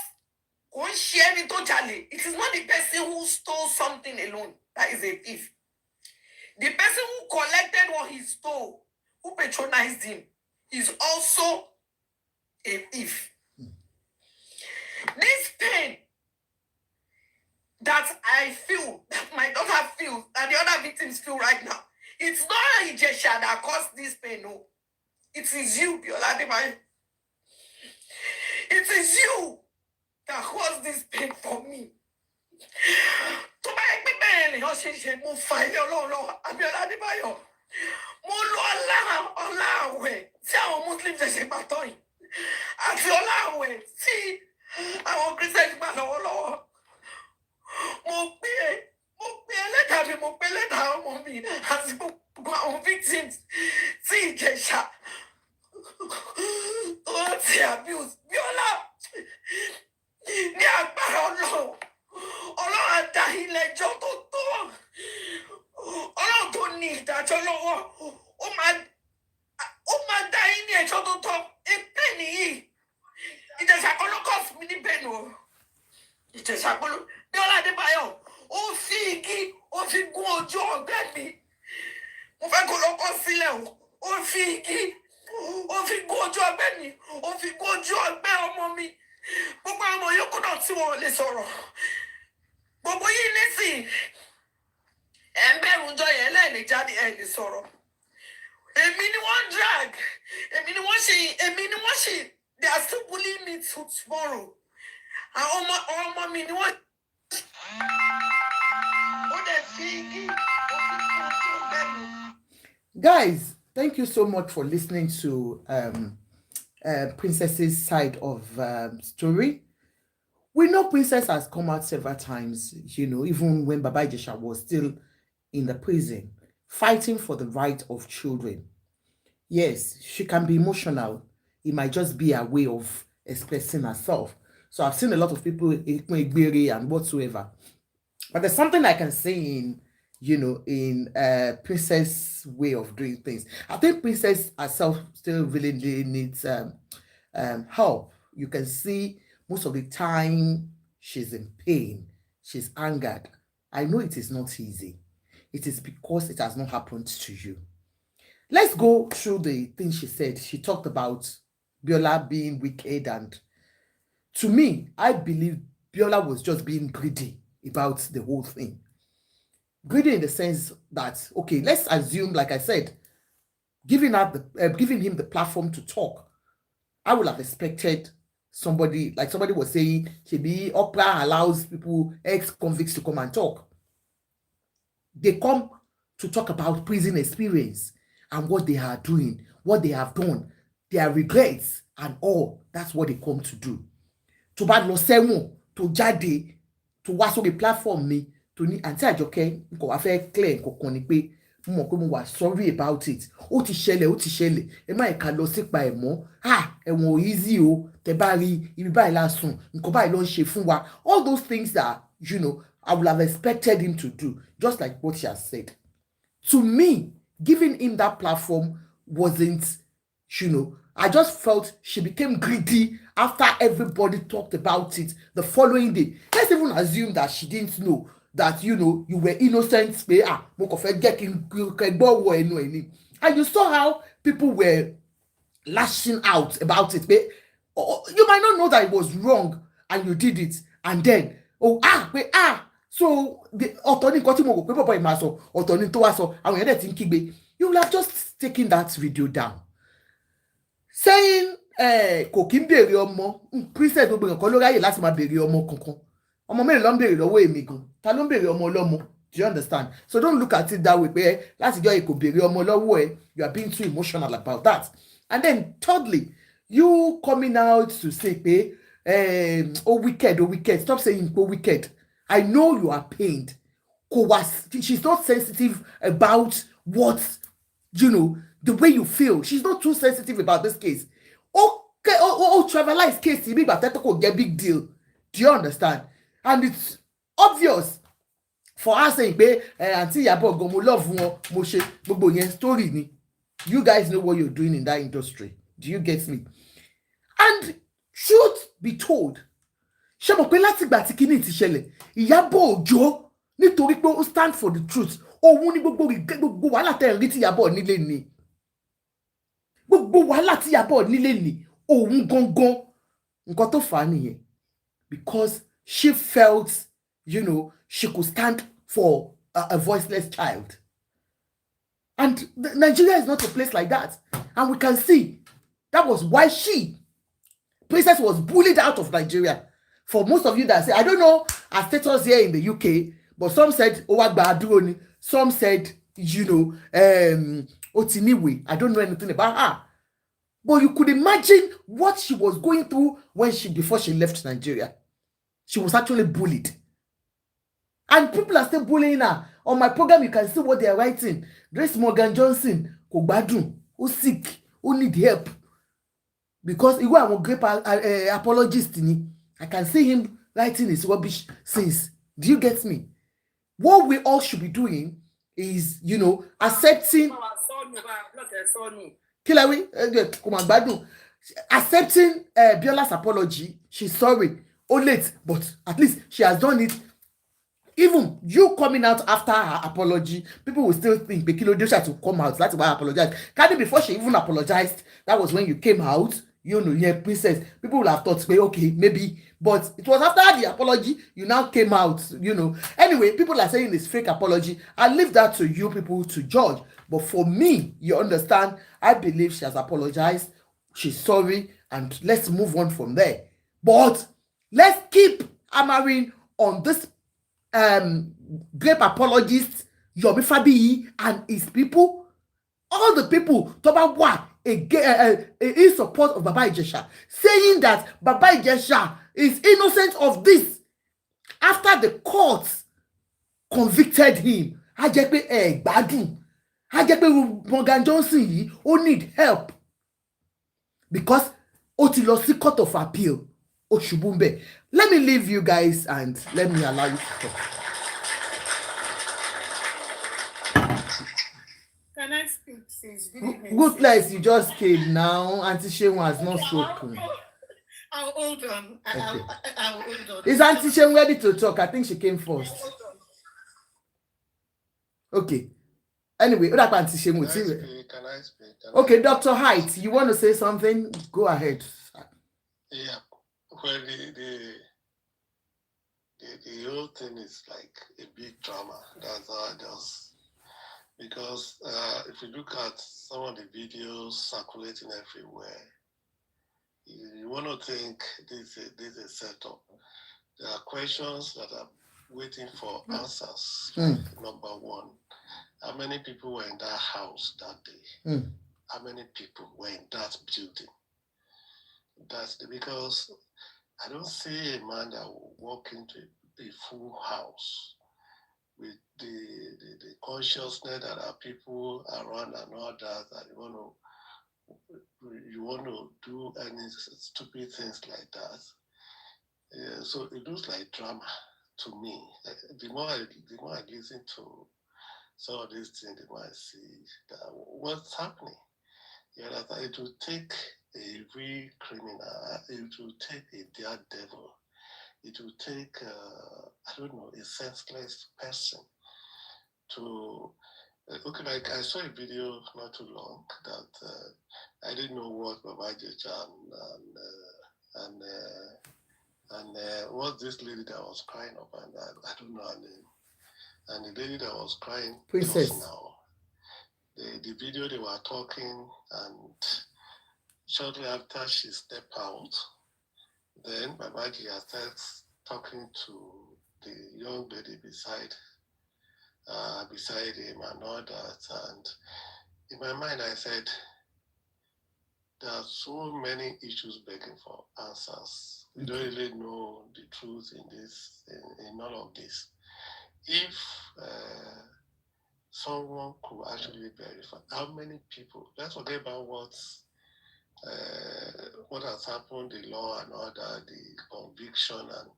kò ń ṣe ẹni tó jalè. It is not the person who stole something alone that is a thief. The person who collected what he stole, who patronized him, is also a thief. This pain that I feel, that my daughter feels, that the other victims feel right now, it's not Ijesha that caused this pain, no. It is you, Biola Adebayo. It is you that caused this pain for me. To my ẹgbẹ́ bẹ́ẹ̀ ṣe mo fa ilé Ọlọ́run lọ́wọ́, Biola Adebayo. Mo lo ọlá àwẹ̀ tí àwọn Muslims ṣẹ̀ṣẹ̀ gbà tán yìí. Àti ọlá àwẹ̀ tí àwọn Christians gbà lọ́wọ́lọ́wọ́. Mo pe ẹlẹ́dàá mi, mo pe ẹlẹ́dàá ọmọ mi àti gbogbo àwọn victims tí Ìjẹ̀ṣà tó ti abuse. Biola, ní agbára Ọlọ́run á dá ilé ẹjọ́ tó tó. Ọlọ́run tó ní ìdájọ́ lọ́wọ́, ó máa dá yín ní ẹjọ́ tó tọ́. Èpè nìyí. Ìjẹ̀ṣà kọ́ ló kọ́ fún mi ní bẹ́ẹ̀ nù. Ìjẹ̀ṣà kọ́ ló. Biola Adebayo, ó fi igi, ó fi gún ojú ọgbẹ́ mi. Mo fẹ́ kó lọ kọ́ sílẹ̀ o. Ó fi igi, ó fi gún ojú ọgbẹ́ mi. Ó fi gún ojú ọgbẹ́ ọmọ mi. Gbogbo àwọn ọmọ yòókù náà tí wọn ò lè sọ̀rọ̀. Gbogbo yìí nísìn. Ẹ ń bẹ̀rù ńjọ́ yẹn lẹ́ẹ̀lì jáde ẹ̀ lè sọ̀rọ̀. Èmi ni wọ́n drag. Èmi ni wọ́n ṣe. They are still bullying me till tomorrow. Àwọn ọmọ mi ni wọ́n. Guys, thank you so much for listening to Princess's side of story. We know Princess has come out several times, even when Baba Ijesha was still in the prison, fighting for the right of children. Yes, she can be emotional. It might just be a way of expressing herself. So I've seen a lot of people and whatsoever. But there's something I can say in Princess' way of doing things. I think Princess herself still really needs help. You can see most of the time she's in pain, she's angered. I know it is not easy. It is because it has not happened to you. Let's go through the things she said. She talked about Biola being wicked, and to me, I believe Biola was just being greedy about the whole thing. Greedy in the sense that, okay, let's assume, like I said, giving him the platform to talk. I would have expected somebody was saying, maybe Oprah allows people, ex-convicts, to come and talk. They come to talk about prison experience and what they are doing, what they have done, their regrets and all. That's what they come to do. To bad lo sẹ́wọ̀n, to jáde, to wá sórí platform mi, to ní Aunty Àjọkẹ́ nǹkan wá fẹ́ clear nǹkan ni pé mo mọ̀ pé mo wà sorry about it. Ó ti ṣẹlẹ̀. Ẹ má ẹ̀ka lọ sípa ẹ̀ mọ́. Ẹ̀wọ̀n ò easy o. Tẹ bá rí ibi báyìí lásùn, nǹkan báyìí ló ń ṣe fún wa. All those things that, I would have expected him to do, just like what she has said. To me, giving him that platform wasn't, I just felt she became greedy after everybody talked about it the following day. Let's even assume that she didn't know that you know you were innocent pé mo kàn fẹ́ jẹ́ kí n gbọ́ wọ ẹnu ẹ̀ ni, and you saw how people were lashing out about it pé you might not know that it was wrong and you did it, and then pé so ọ̀tọ̀ ní nǹkan tí mo rò pé bọ̀bọ̀ yìí máa sọ, ọ̀tọ̀ ní tó wá sọ, àwọn èèyàn dẹ̀ ti ń kígbe. You will have just taken that video down saying kò kí ń béèrè ọmọ, princess gbogbo èèyàn kan ló ráyè láti máa béèrè ọmọ kankan. Ọmọ mélòó ló ń béèrè lọ́wọ́ èmi gan, ta ló ń béèrè ọmọ ọlọ́mọ? Do you understand? So don't look at it that way pé láti jọ́ èkó béèrè ọmọ lọ́wọ́ ẹ, you are being too emotional about that. And then thirdly, you coming out to say pé wicked, stop saying wicked. I know you are pained. She's not sensitive about what, you know, the way you feel. She's not too sensitive about this case. Okay, trivialize case, big get big deal. Do you understand? And it's obvious for us saying pé àǹtí Ìyábọ̀ gan mo love wọn, mo ṣe gbogbo yẹn story ni. You guys know what you're doing in that industry. Do you get me? And truth be told, ṣé mo pé látìgbà tí kíní ti ṣẹlẹ̀, Ìyábọ̀ Òjó nítorí pé ó stand for the truth, òun ní gbogbo wàhálà tẹ̀ ń rí tí Ìyábọ̀ nílé ni. Gbogbo wàhálà tí Ìyábọ̀ nílé ni òun gangan nǹkan tó fà á nìyẹn. Because she felt, you know, she could stand for a voiceless child. And Nigeria is not a place like that. And we can see that was why Princess was bullied out of Nigeria. For most of you that say, I don't know her status here in the UK, but some said, some said, you know, Otiniwe. I don't know anything about her. But you could imagine what she was going through before she left Nigeria. She was actually bullied. And people are still bullying her. On my program, you can see what they are writing. Grace Morgan Johnson, kò gbádùn, who sick, who need help. Because he was a great apologist. I can see him writing his rubbish since. Do you get me? What we all should be doing is, you know, accepting. Accepting Biola's apology. She's sorry. Late, but at least she has done it. Even you coming out after her apology, people will still think Bekilo Desha to come out. That's why I apologized. Kadi, before she even apologized, that was when you came out. You know, yeah, princess. People will have thought, okay, maybe. But it was after the apology, you now came out, you know. Anyway, people are saying it's fake apology. I leave that to you people to judge. But for me, you understand, I believe she has apologized. She's sorry. And let's move on from there. But let's keep hammering on this grape apologist Yomi Fabiyi and his people, all the people in support of Baba Ijesha, saying that Baba Ijesha is innocent of this after the courts convicted him. A jẹ́ pé gbádùn, a jẹ́ pé Morgan Johnson yìí ó need help because ó ti lọ sí court of appeal. Oshubumbe. Let me leave you guys and let me allow you to talk. Can I speak, sis? Good place, you just came now. Auntie Shehu has not spoken. I'll hold on. Okay. I'll hold on. Is Auntie Shehu ready to talk? I think she came first. Okay. Anyway, what about Auntie Shehu? Can I speak? Okay, Dr. Height, you want to say something? Go ahead. Yeah. Well, the whole thing is like a big drama. That's how I just, because if you look at some of the videos circulating everywhere, you want to think this is a setup. There are questions that are waiting for answers. Like, number one, how many people were in that house that day? How many people were in that building? Because I don't see a man that will walk into a full house with the consciousness that are people around and all that you want to do any stupid things like that. Yeah, so it looks like drama to me. The more I listen to some of these things, the more I see that what's happening. Yeah, that it will take a real criminal, it will take a daredevil, it will take, I don't know, a senseless person to. Okay, like I saw a video not too long that I didn't know what Babaji and what's this lady that was crying up, and I don't know her name. And the lady that was crying Princess. just now, the video they were talking, and shortly after she stepped out, then Babaji starts talking to the young lady beside him and all that. And in my mind, I said, there are so many issues begging for answers. We don't really know the truth in all of this. If someone could actually verify how many people, let's forget about what has happened, the law and all that, the conviction, and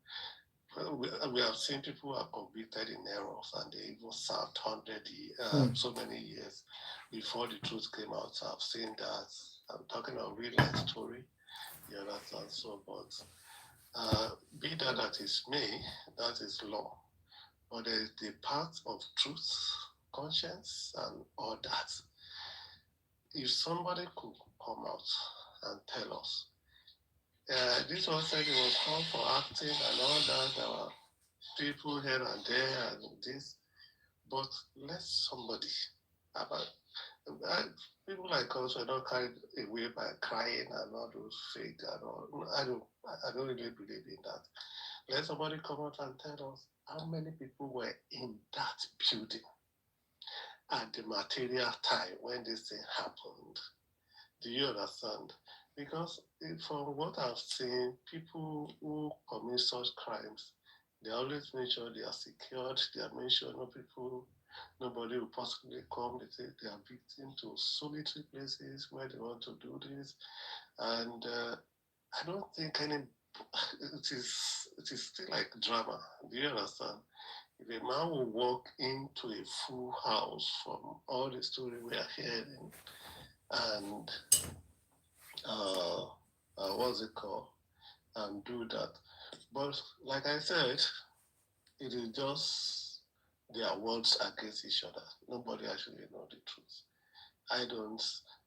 we have seen people who are convicted in errors and they even served 100 so many years before the truth came out. So I've seen that. I'm talking of real life story, you understand? So, but be that is me, that is law. But there is the part of truth, conscience, and all that. If somebody could come out and tell us, this one said it was called for acting and all that, there were people here and there and this, but let somebody about people like us are not carried away by crying and all those fake and all. I don't really believe in that. Let somebody come out and tell us how many people were in that building at the material time when this thing happened. Do you understand? Because from what I've seen, people who commit such crimes, they always make sure they are secured, they are make sure nobody will possibly come. They take their victim to solitary places where they want to do this. And I don't think it is still like drama. Do you understand? If a man will walk into a full house from all the story we are hearing and what's it called, and do that. But like I said, it is just their words against each other. Nobody actually know the truth.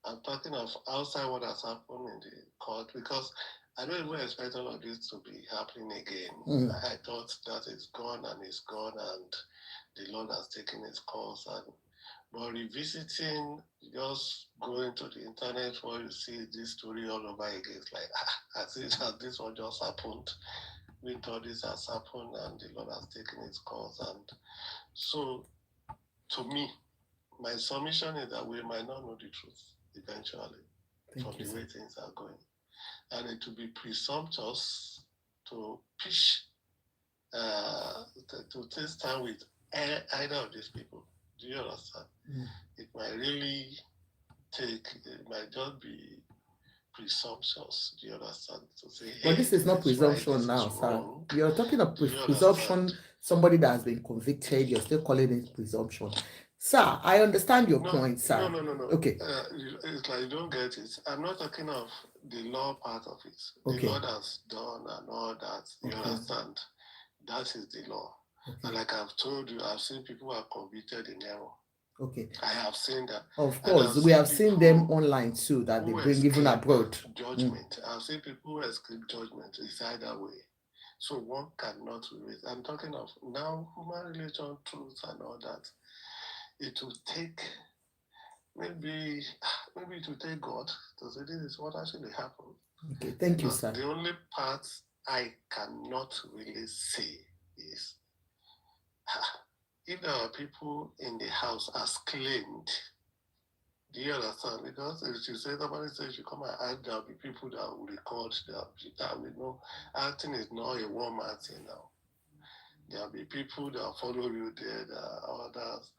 I'm talking of outside what has happened in the court, because I don't even expect all of this to be happening again. I thought that is gone and it's gone and the Lord has taken its course. But revisiting, just going to the internet where you see this story all over again, it's like, as this one just happened. We thought this has happened and the Lord has taken its course. And so, to me, my submission is that we might not know the truth eventually from the way things are going. And it will be presumptuous to pitch, to take stand with either of these people. Do you understand? It might just be presumptuous. Do you understand? To say, hey, but this is not presumption right, now, sir. wrong. You're talking of presumption, somebody that has been convicted, you're still calling it presumption. Sir, I understand your point, sir. No. Okay. It's like you don't get it. I'm not talking of the law part of it. The Lord has done and all that. You understand? That is the law. And like I've told you, I've seen people who are convicted in error. Okay. I have seen that. Of course, we have seen them online too, that they bring even abroad. Judgment. I've seen people who escape judgment. It's either way. So one cannot relate. I'm talking of now human relation, truth, and all that. It will take maybe it will take God to say this is what actually happened. Okay, thank you, sir. The only part I cannot really say is if there are people in the house as claimed. Do you understand? Because if you say somebody says you come and act, there'll be people that will record, that will know acting is not a one-man thing now. There'll be people that follow you there, there are others.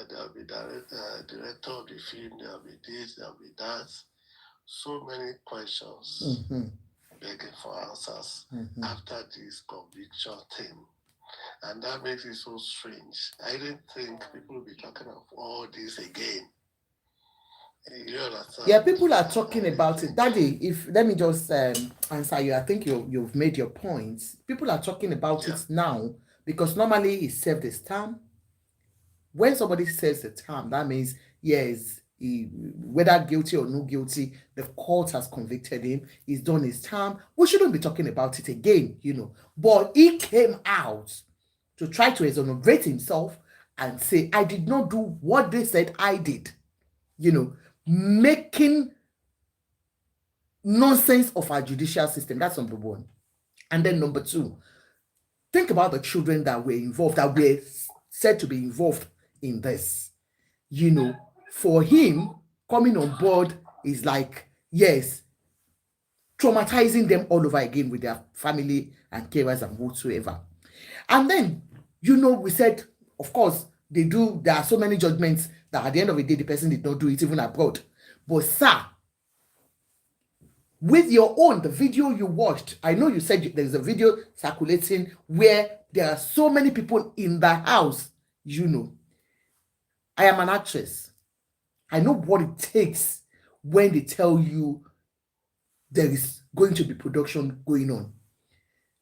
There'll be director of the film, there'll be this, there'll be that. So many questions begging for answers after this conviction thing. And that makes it so strange. I didn't think people would be talking of all this again. You understand? Yeah, people are talking about it. Daddy, if let me just answer you. I think you've made your points. People are talking about it now because normally it's served as term. When somebody says the term, that means yes, whether guilty or no guilty, the court has convicted him. He's done his term. We shouldn't be talking about it again, But he came out to try to exonerate himself and say, I did not do what they said I did. Making nonsense of our judicial system. That's number one. And then number two, think about the children that were involved, that were said to be involved in this. For him, coming on board is like, yes, traumatizing them all over again with their family and carers and whatsoever. And then, we said, of course, there are so many judgments that at the end of the day, the person did not do it even abroad. But sir, with your own, the video you watched, I know you said there's a video circulating where there are so many people in the house. I am an actress. I know what it takes when they tell you there is going to be production going on.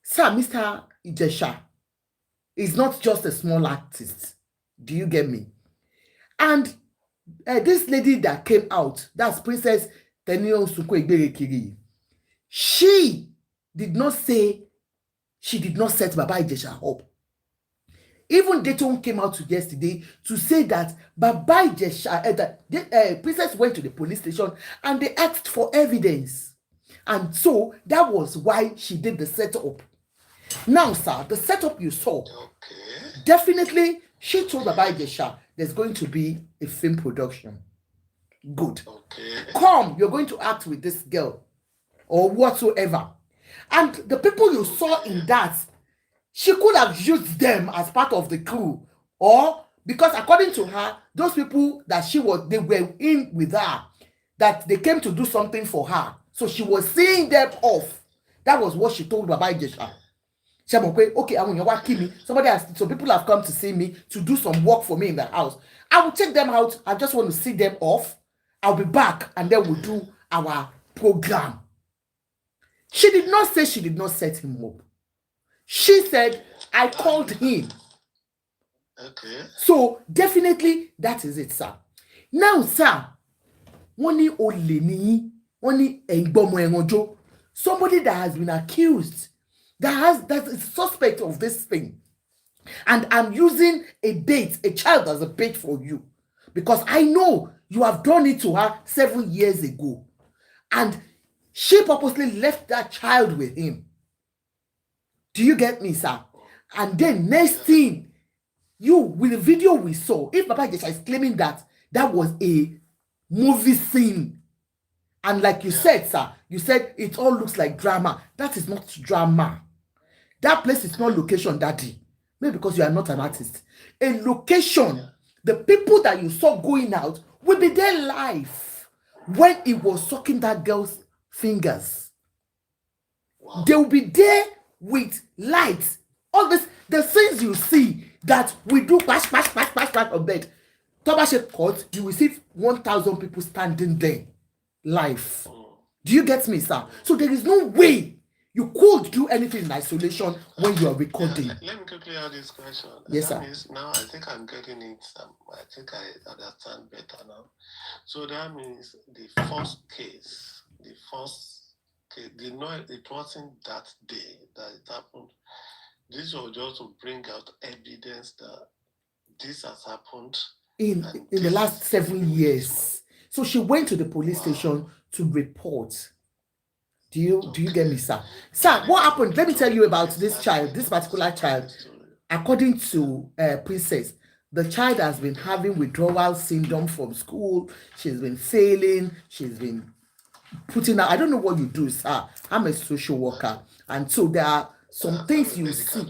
Sir, Mr. Ijesha is not just a small artist. Do you get me? And this lady that came out, that's Princess Tenio Suko Igberekiri, she did not say she did not set Baba Ijesha up. Even Dayton came out yesterday to say that Baba Ijesha, Princess went to the police station and they asked for evidence. And so that was why she did the setup. Now, sir, the setup you saw, definitely she told Baba Ijesha there's going to be a film production. Good. Come, you're going to act with this girl or whatsoever. And the people you saw in that, she could have used them as part of the crew, or because according to her, those people that they were in with her, that they came to do something for her, so she was seeing them off. That was what she told Baba Ijesha. She said, okay, I'm going to me. So people have come to see me to do some work for me in the house. I will take them out. I just want to see them off. I'll be back, and then we'll do our program. She did not say she did not set him up. She said, I called him. Okay. So definitely that is it, sir. Now, sir, somebody that has been accused, that is suspect of this thing. And I'm using a child as a bait for you. Because I know you have done it to her 7 years ago. And she purposely left that child with him. Do you get me, sir? And then next thing, with the video we saw, if Baba Ijesha is claiming that was a movie scene, and like you said, sir, you said it all looks like drama. That is not drama. That place is not location, daddy. Maybe because you are not an artist. A location, the people that you saw going out will be there live when he was sucking that girl's fingers. Wow. They will be there with lights. All this, the things you see that we do bash on bed. Tobashe court, you will see 1,000 people standing there live. Do you get me, sir? So there is no way you could do anything in isolation when you are recording. Let me quickly add this question. Yes, that sir. Means now I think I'm getting it. I think I understand better now. So that means the first case, it wasn't that day that it happened. This was just to bring out evidence that this has happened in the last 7 years. So she went to the police station to report. Do you get me, sir? Sir, what happened? Let me tell you about this particular child. According to Princess, the child has been having withdrawal syndrome from school. She's been failing. She's been putting out. I don't know what you do, sir. I'm a social worker. And so there are some things you see.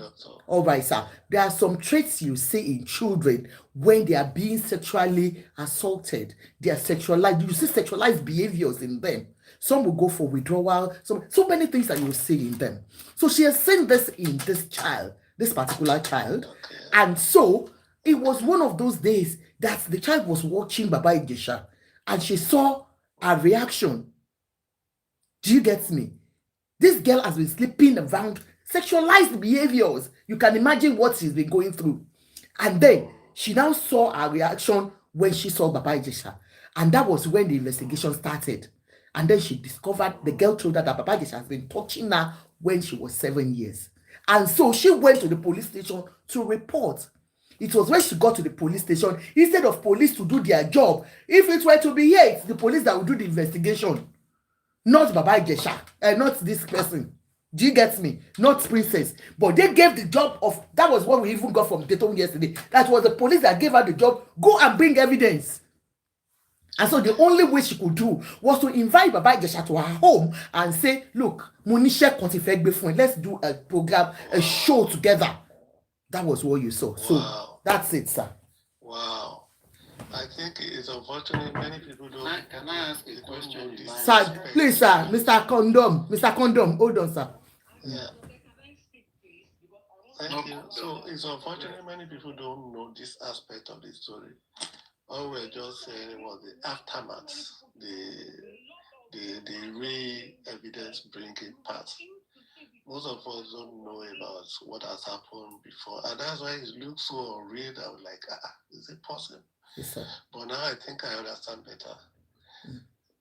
All right, sir. There are some traits you see in children when they are being sexually assaulted. They are sexualized. You see sexualized behaviors in them. Some will go for withdrawal. So many things that you see in them. So she has seen this in this particular child. And so it was one of those days that the child was watching Baba Ijesha. and she saw her reaction. Do you get me? This girl has been sleeping around sexualized behaviors. You can imagine what she's been going through. And then she now saw her reaction when she saw Baba Ijesha. And that was when the investigation started. And then she discovered, the girl told her that Baba Ijesha has been touching her when she was 7 years. And so she went to the police station to report. It was when she got to the police station, instead of police to do their job, if it were to be here, it's the police that will do the investigation. Not Baba Ijesha, not this person. Do you get me? Not Princess. But they gave the job of, that was what we even got from Teton yesterday. That was the police that gave her the job. Go and bring evidence. And so the only way she could do was to invite Baba Ijesha to her home and say, look, let's do a program, a show together. That was what you saw. So that's it, sir. Wow. I think it's unfortunate many people don't. Can I ask a question? Sir, please, sir, Mr. Condom, hold on, sir. Yeah. Thank you. So it's unfortunate many people don't know this aspect of the story. All we're just saying was the aftermath, the real evidence bringing part. Most of us don't know about what has happened before, and that's why it looks so unreal. I was like, is it possible? Yes, sir. But now I think I understand better.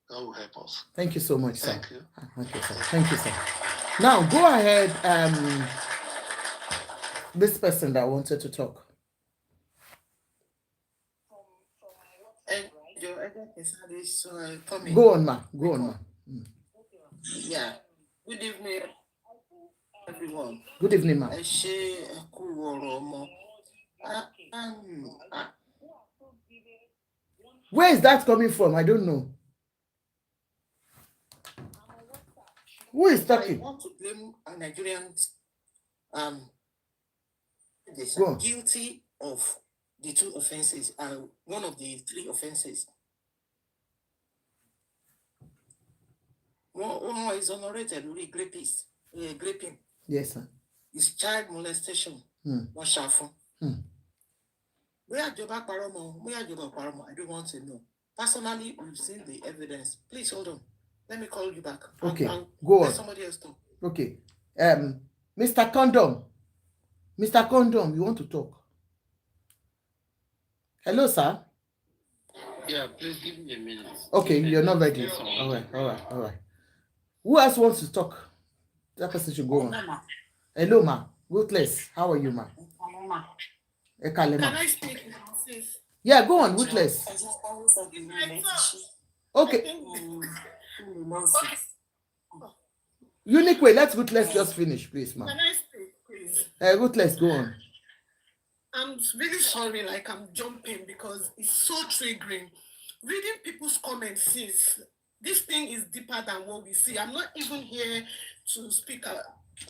God will help us. Thank you so much, sir. Thank you. Thank you, sir. Thank you, sir. Now go ahead. This person that wanted to talk. Go on, ma. Go on, ma. Yeah. Good evening, everyone. Good evening, ma. Where is that coming from? I don't know. Who is talking? I want to blame a Nigerian guilty of the 2 offenses and one of the 3 offenses. One is honorated with graping. Yes, sir. It's child molestation. One shafu. I don't want to know. Personally, we've seen the evidence. Please hold on. Let me call you back. Okay, go on. Let somebody else talk. Okay. Mr. Condom, you want to talk? Hello, sir. Yeah, please give me a minute. Okay, you're not ready. All right. Who else wants to talk? That person should go on. Hello, ma. Ruthless. How are you, ma? Can I speak? Yeah, go on, Ruthless. Okay. Unique way. Let's Ruthless just finish, please, ma. Can I speak, please? Ruthless, go on. I'm really sorry, like I'm jumping because it's so triggering. Reading people's comments, sis, this thing is deeper than what we see. I'm not even here to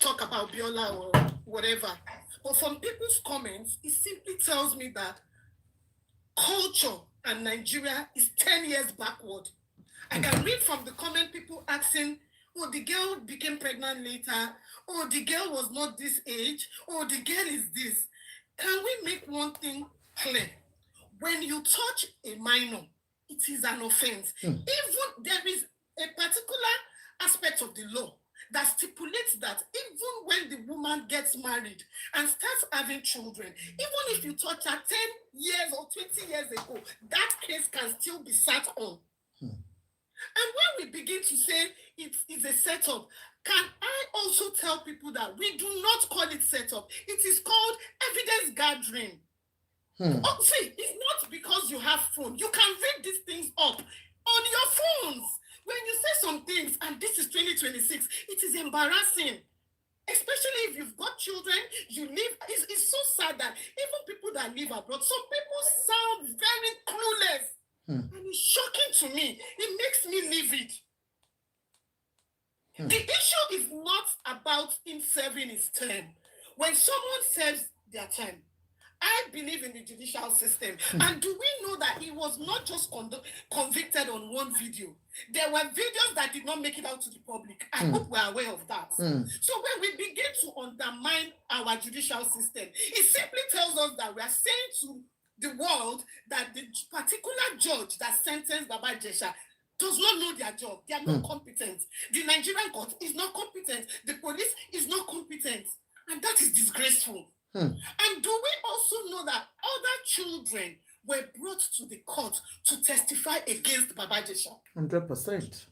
talk about Biola or whatever. But from people's comments, it simply tells me that culture and Nigeria is 10 years backward. I can read from the comment people asking, oh, the girl became pregnant later. Oh, the girl was not this age. Oh, the girl is this. Can we make one thing clear? When you touch a minor, it is an offense. Even there is a particular aspect of the law that stipulates that even when the woman gets married and starts having children, even if you touch her 10 years or 20 years ago, that case can still be sat on. And when we begin to say it is a setup, can I also tell people that we do not call it setup? It is called evidence gathering. Oh, see, it's not because you have phone. You can read these things up on your phones. When you say some things, and this is 2026, it is embarrassing. Especially if you've got children, you live. It's so sad that even people that live abroad, some people sound very clueless. And it's shocking to me. It makes me livid. The issue is not about him serving his term. When someone serves their term, I believe in the judicial system. And do we know that he was not just convicted on one video? There were videos that did not make it out to the public. I hope we're aware of that. So when we begin to undermine our judicial system, it simply tells us that we are saying to the world that the particular judge that sentenced Baba Jesha does not know their job. They are not competent. The Nigerian court is not competent. The police is not competent. And that is disgraceful. And do we also know that other children were brought to the court to testify against Baba Jesha? 100%.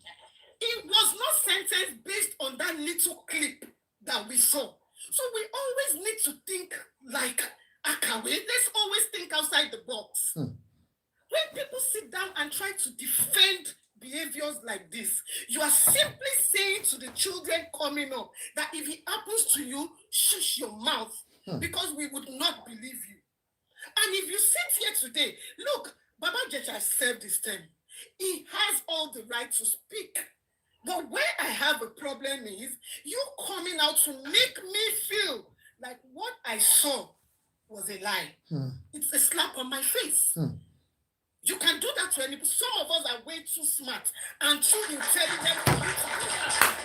It was not sentenced based on that little clip that we saw. So we always need to think like Akawe. Let's always think outside the box. When people sit down and try to defend behaviors like this, you are simply saying to the children coming up that if it happens to you, shush your mouth, because we would not believe you. And if you sit here today, look, Baba Jesha served his term. He has all the right to speak. But where I have a problem is you coming out to make me feel like what I saw was a lie. It's a slap on my face. You can do that to anybody. Some of us are way too smart and too intelligent for you to do that.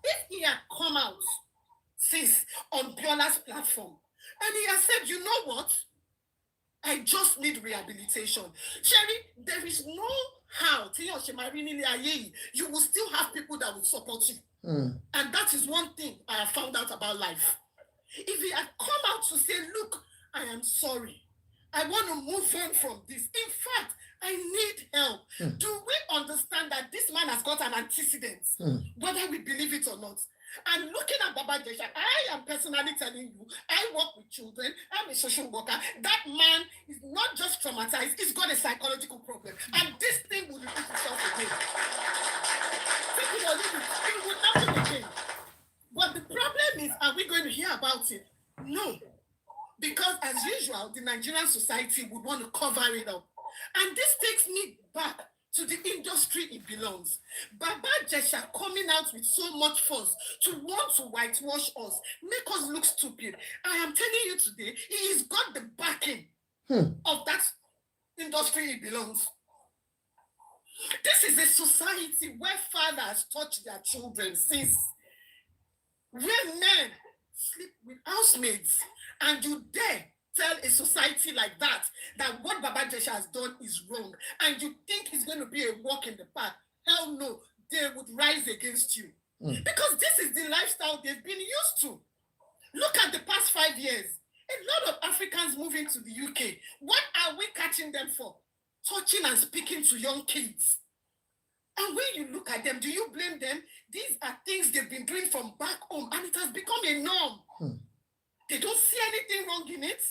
If he had come out since on Biola's platform and he has said, you know what? I just need rehabilitation. Sherry, there is no how. You will still have people that will support you. And that is one thing I have found out about life. If he had come out to say, look, I am sorry. I want to move on from this. In fact, I need help. Do we understand that this man has got an antecedent, whether we believe it or not? And looking at Baba Jesha, I am personally telling you, I work with children, I'm a social worker. That man is not just traumatized, he's got a psychological problem. And this thing will repeat itself again. It will happen again. But the problem is, are we going to hear about it? No. Because as usual, the Nigerian society would want to cover it up. And this takes me back to the industry it belongs. Baba Jesha coming out with so much force to want to whitewash us, make us look stupid. I am telling you today, he's got the backing of that industry it belongs. This is a society where fathers touch their children since, where men sleep with housemaids, and you dare tell a society like that what Baba Jesha has done is wrong, and you think it's going to be a walk in the park. Hell no, they would rise against you. Because this is the lifestyle they've been used to. Look at the past 5 years. A lot of Africans moving to the UK. What are we catching them for? Touching and speaking to young kids. And when you look at them, do you blame them? These are things they've been doing from back home, and it has become a norm. They don't see anything wrong in it.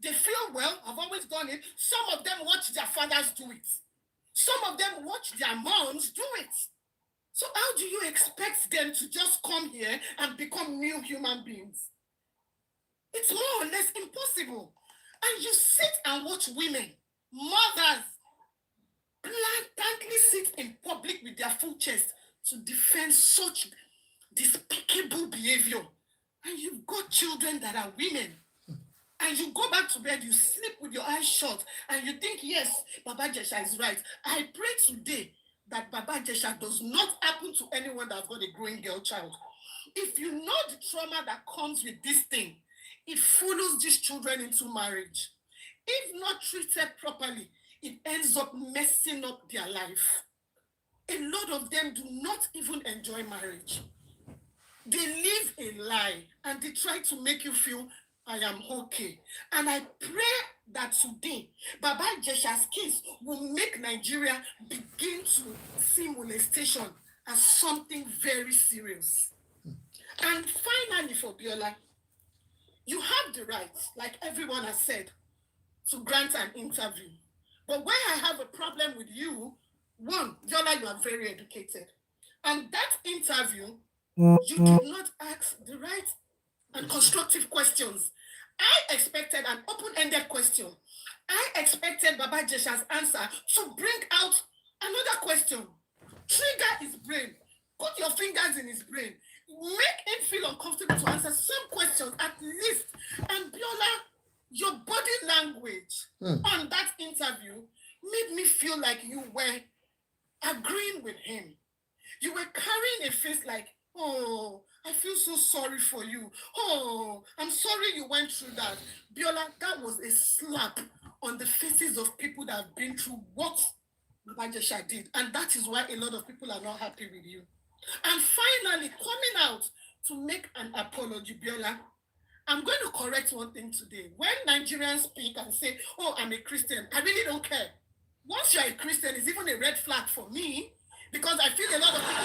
They feel, well, I've always done it. Some of them watch their fathers do it. Some of them watch their moms do it. So how do you expect them to just come here and become new human beings? It's more or less impossible. And you sit and watch women, mothers, blatantly sit in public with their full chest to defend such despicable behavior. And you've got children that are women. And you go back to bed, you sleep with your eyes shut, and you think, yes, Baba Jesha is right. I pray today that Baba Jesha does not happen to anyone that's got a growing girl child. If you know the trauma that comes with this thing, it follows these children into marriage. If not treated properly, it ends up messing up their life. A lot of them do not even enjoy marriage. They live a lie, and they try to make you feel, I am okay. And I pray that today, Baba Jesha's case will make Nigeria begin to see molestation as something very serious. And finally, for Biola, you have the right, like everyone has said, to grant an interview. But where I have a problem with you, one, Biola, you are very educated. And that interview, you did not ask the right and constructive questions. I expected an open-ended question. I expected Baba Jesha's answer to bring out another question. Trigger his brain. Put your fingers in his brain. Make him feel uncomfortable to answer some questions at least. And Biola, your body language on that interview made me feel like you were agreeing with him. You were carrying a face like, oh, I feel so sorry for you. Oh, I'm sorry you went through that. Biola, that was a slap on the faces of people that have been through what Majesha did. And that is why a lot of people are not happy with you. And finally, coming out to make an apology, Biola, I'm going to correct one thing today. When Nigerians speak and say, oh, I'm a Christian, I really don't care. Once you're a Christian, it's even a red flag for me because I feel a lot of people.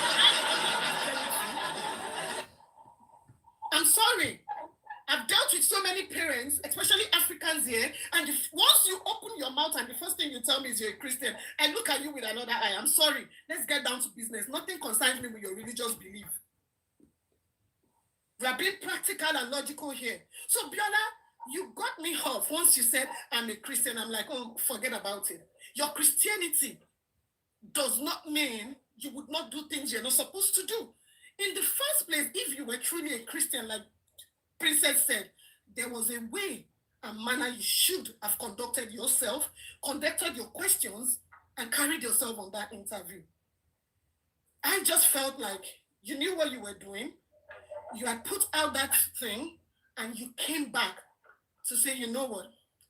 I'm sorry. I've dealt with so many parents, especially Africans here, and once you open your mouth and the first thing you tell me is you're a Christian, I look at you with another eye. I'm sorry. Let's get down to business. Nothing concerns me with your religious belief. We are being practical and logical here. So, Biola, you got me off once you said, I'm a Christian. I'm like, oh, forget about it. Your Christianity does not mean you would not do things you're not supposed to do. In the first place, if you were truly a Christian, like Princess said, there was a way and manner you should have conducted yourself, conducted your questions, and carried yourself on that interview. I just felt like you knew what you were doing. You had put out that thing, and you came back to say, you know what?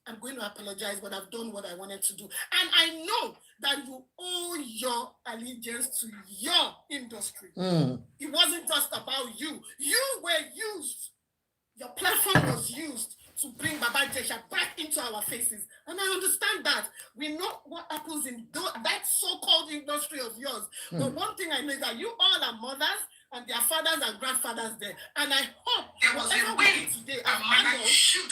I'm going to apologize, but I've done what I wanted to do. And I know that you owe your allegiance to your industry. It wasn't just about you. You were used. Your platform was used to bring Baba Jesha back into our faces. And I understand that. We know what happens in that so-called industry of yours. But one thing I know is that you all are mothers and their fathers and grandfathers there. And I hope there was a way today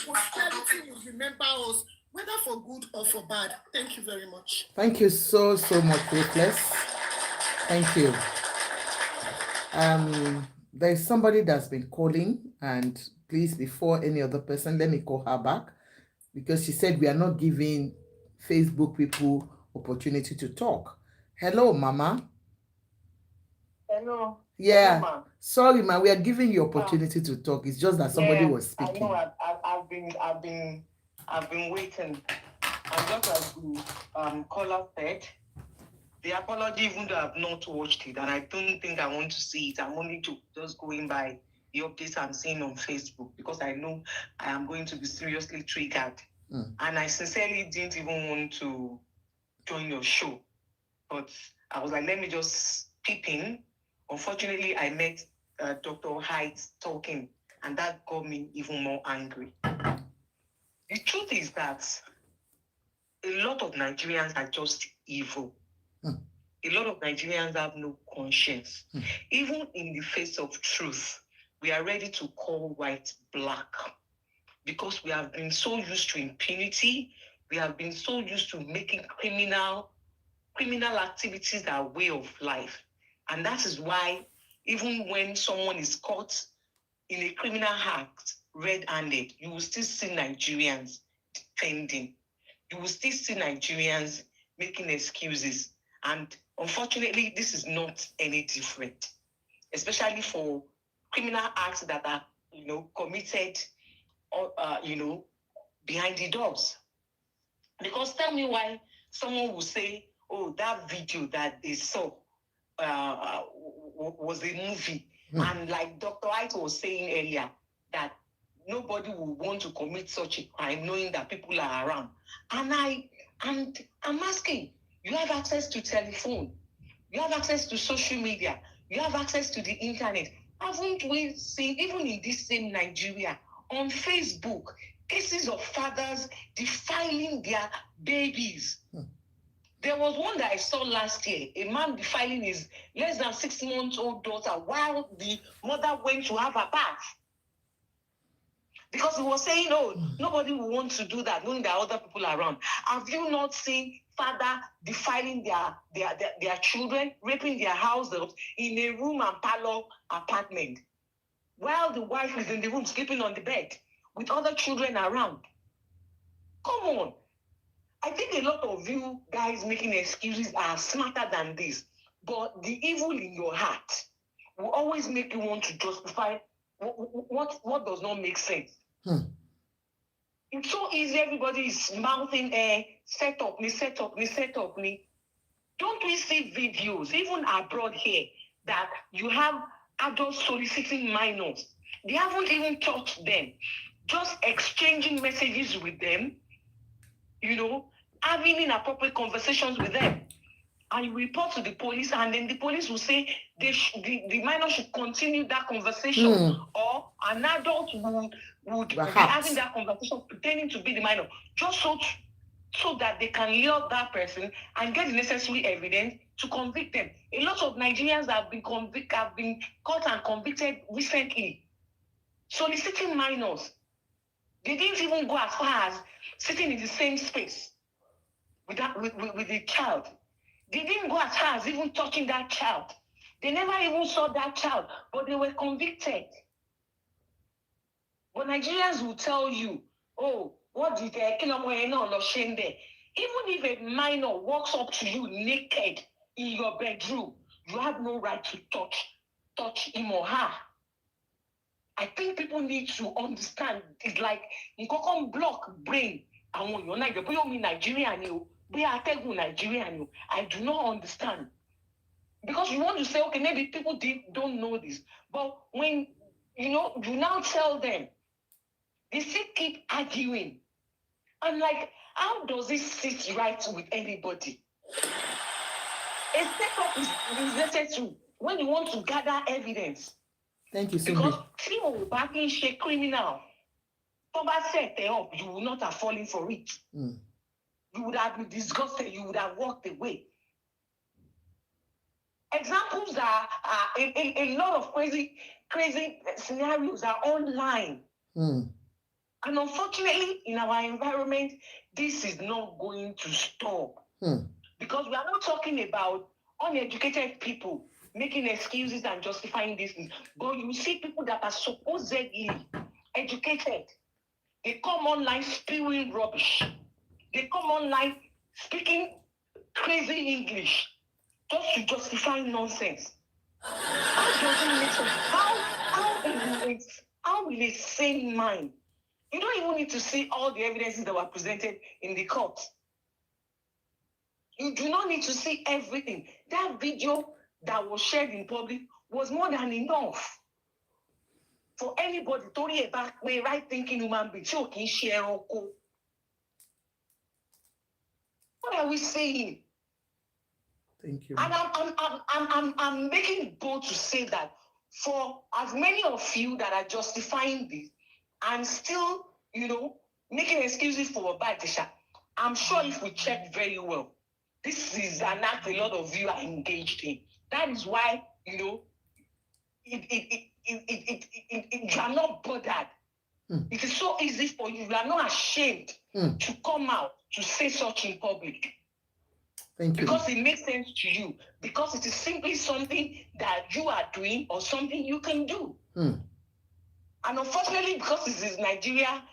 posterity will remember us, whether for good or for bad. Thank you very much. Thank you so much, Ruthless. Thank you. There's somebody that's been calling, and please, before any other person, let me call her back because she said we are not giving Facebook people opportunity to talk. Hello, Mama. Hello. Yeah. Hello, ma. Sorry, ma. We are giving you opportunity to talk. It's just that somebody was speaking. I know. I've been waiting. And just as the caller said, the apology, even though I've not watched it, and I don't think I want to see it. I'm only just going by the updates I'm seeing on Facebook because I know I am going to be seriously triggered. And I sincerely didn't even want to join your show. But I was like, let me just peep in. Unfortunately, I met Dr. Hyde talking, and that got me even more angry. The truth is that a lot of Nigerians are just evil. A lot of Nigerians have no conscience. Even in the face of truth, we are ready to call white black because we have been so used to impunity. We have been so used to making criminal activities our way of life. And that is why even when someone is caught in a criminal act red-handed, you will still see Nigerians defending. You will still see Nigerians making excuses. And unfortunately, this is not any different, especially for criminal acts that are, committed, behind the doors. Because tell me why someone will say, oh, that video that they saw was a movie. And like Dr. White was saying earlier, that nobody will want to commit such a crime knowing that people are around. And I'm asking, you have access to telephone, you have access to social media, you have access to the internet. Haven't we seen, even in this same Nigeria, on Facebook, cases of fathers defiling their babies? There was one that I saw last year, a man defiling his less than 6-month-old daughter while the mother went to have a bath. Because he was saying, oh, nobody will want to do that, knowing there are other people around. Have you not seen father defiling their children, raping their households in a room and parlor apartment, while the wife is in the room sleeping on the bed with other children around? Come on. I think a lot of you guys making excuses are smarter than this. But the evil in your heart will always make you want to justify what does not make sense. It's so easy. Everybody is mouthing, set up me. Don't we see videos, even abroad here, that you have adults soliciting minors. They haven't even touched them. Just exchanging messages with them, having inappropriate conversations with them. And you report to the police, and then the police will say the minor should continue that conversation, or an adult would be having that conversation pretending to be the minor, just so that they can lure that person and get the necessary evidence to convict them. A lot of Nigerians have been caught and convicted recently, soliciting minors. They didn't even go as far as sitting in the same space with the child. They didn't go as far as even touching that child. They never even saw that child, but they were convicted. But Nigerians will tell you, oh, what did they kill him? Even if a minor walks up to you naked in your bedroom, you have no right to touch him or her. I think people need to understand. It's like you can block brain. I want you Nigerian. Nigerian. I do not understand. Because you want to say, okay, maybe people don't know this. But when, you now tell them, they still keep arguing. I'm like, how does it sit right with anybody? A step-up is necessary when you want to gather evidence. Thank you so much. Because Timo backing a criminal. Toba set it up, you will not have fallen for it. You would have been disgusted, you would have walked away. Examples are a lot of crazy scenarios are online. And unfortunately, in our environment, this is not going to stop. Because we are not talking about uneducated people making excuses and justifying these things. But you see people that are supposedly educated. They come online spewing rubbish. They come online speaking crazy English just to justify nonsense. How does it make sense? How will a sane mind? You don't even need to see all the evidences that were presented in the court. You do not need to see everything. That video that was shared in public was more than enough for anybody to read about the right thinking human being. What are we saying? Thank you. And I'm making it bold to say that for as many of you that are justifying this and still, making excuses for Obadisha, I'm sure if we check very well, this is an act a lot of you are engaged in. That is why, you are not bothered. It is so easy for you. You are not ashamed to come out to say such in public. Thank you. Because it makes sense to you. Because it is simply something that you are doing or something you can do. And unfortunately, because this is Nigeria,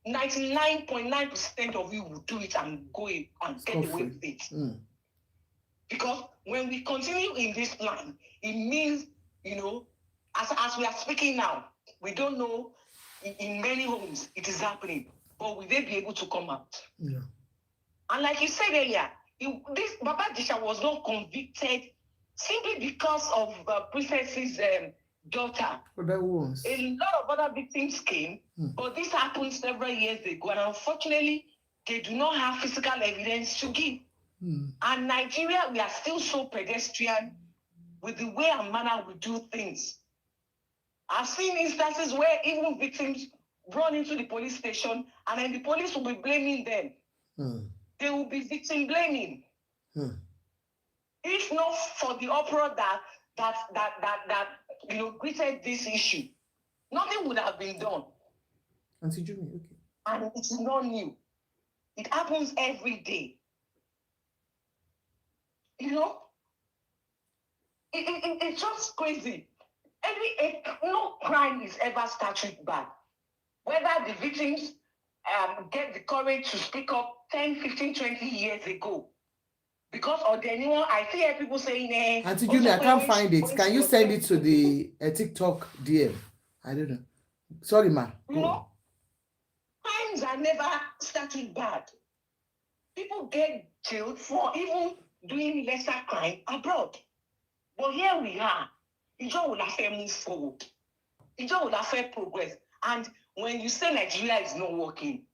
99.9% of you will do it and go in and get away with it. Because when we continue in this line, it means, as we are speaking now, we don't know in many homes it is happening, but will they be able to come out? Yeah. And like you said earlier, this Babajisha was not convicted simply because of Princess's daughter. But that was. A lot of other victims came, but this happened several years ago, and unfortunately, they do not have physical evidence to give. And Nigeria, we are still so pedestrian with the way and manner we do things. I've seen instances where even victims run into the police station, and then the police will be blaming them. They will be victim blaming. If not for the uproar that greeted this issue, nothing would have been done. Auntie Jimmy, okay. And it's not new. It happens every day. It's just crazy. No crime is ever statute bad. Whether the victims get the courage to speak up 10, 15, 20 years ago. Because of anyone, I see people saying, Auntie Jimmy, I can't find it. Can you send it to the TikTok DM? I don't know. Sorry, ma. Crimes are never statute bad. People get jailed for even doing lesser crime abroad. But here we are. Ìjọ́ wo la fẹ́ move forward? Ìjọ́ wo la fẹ́ progress? And when you say Nigeria is not working,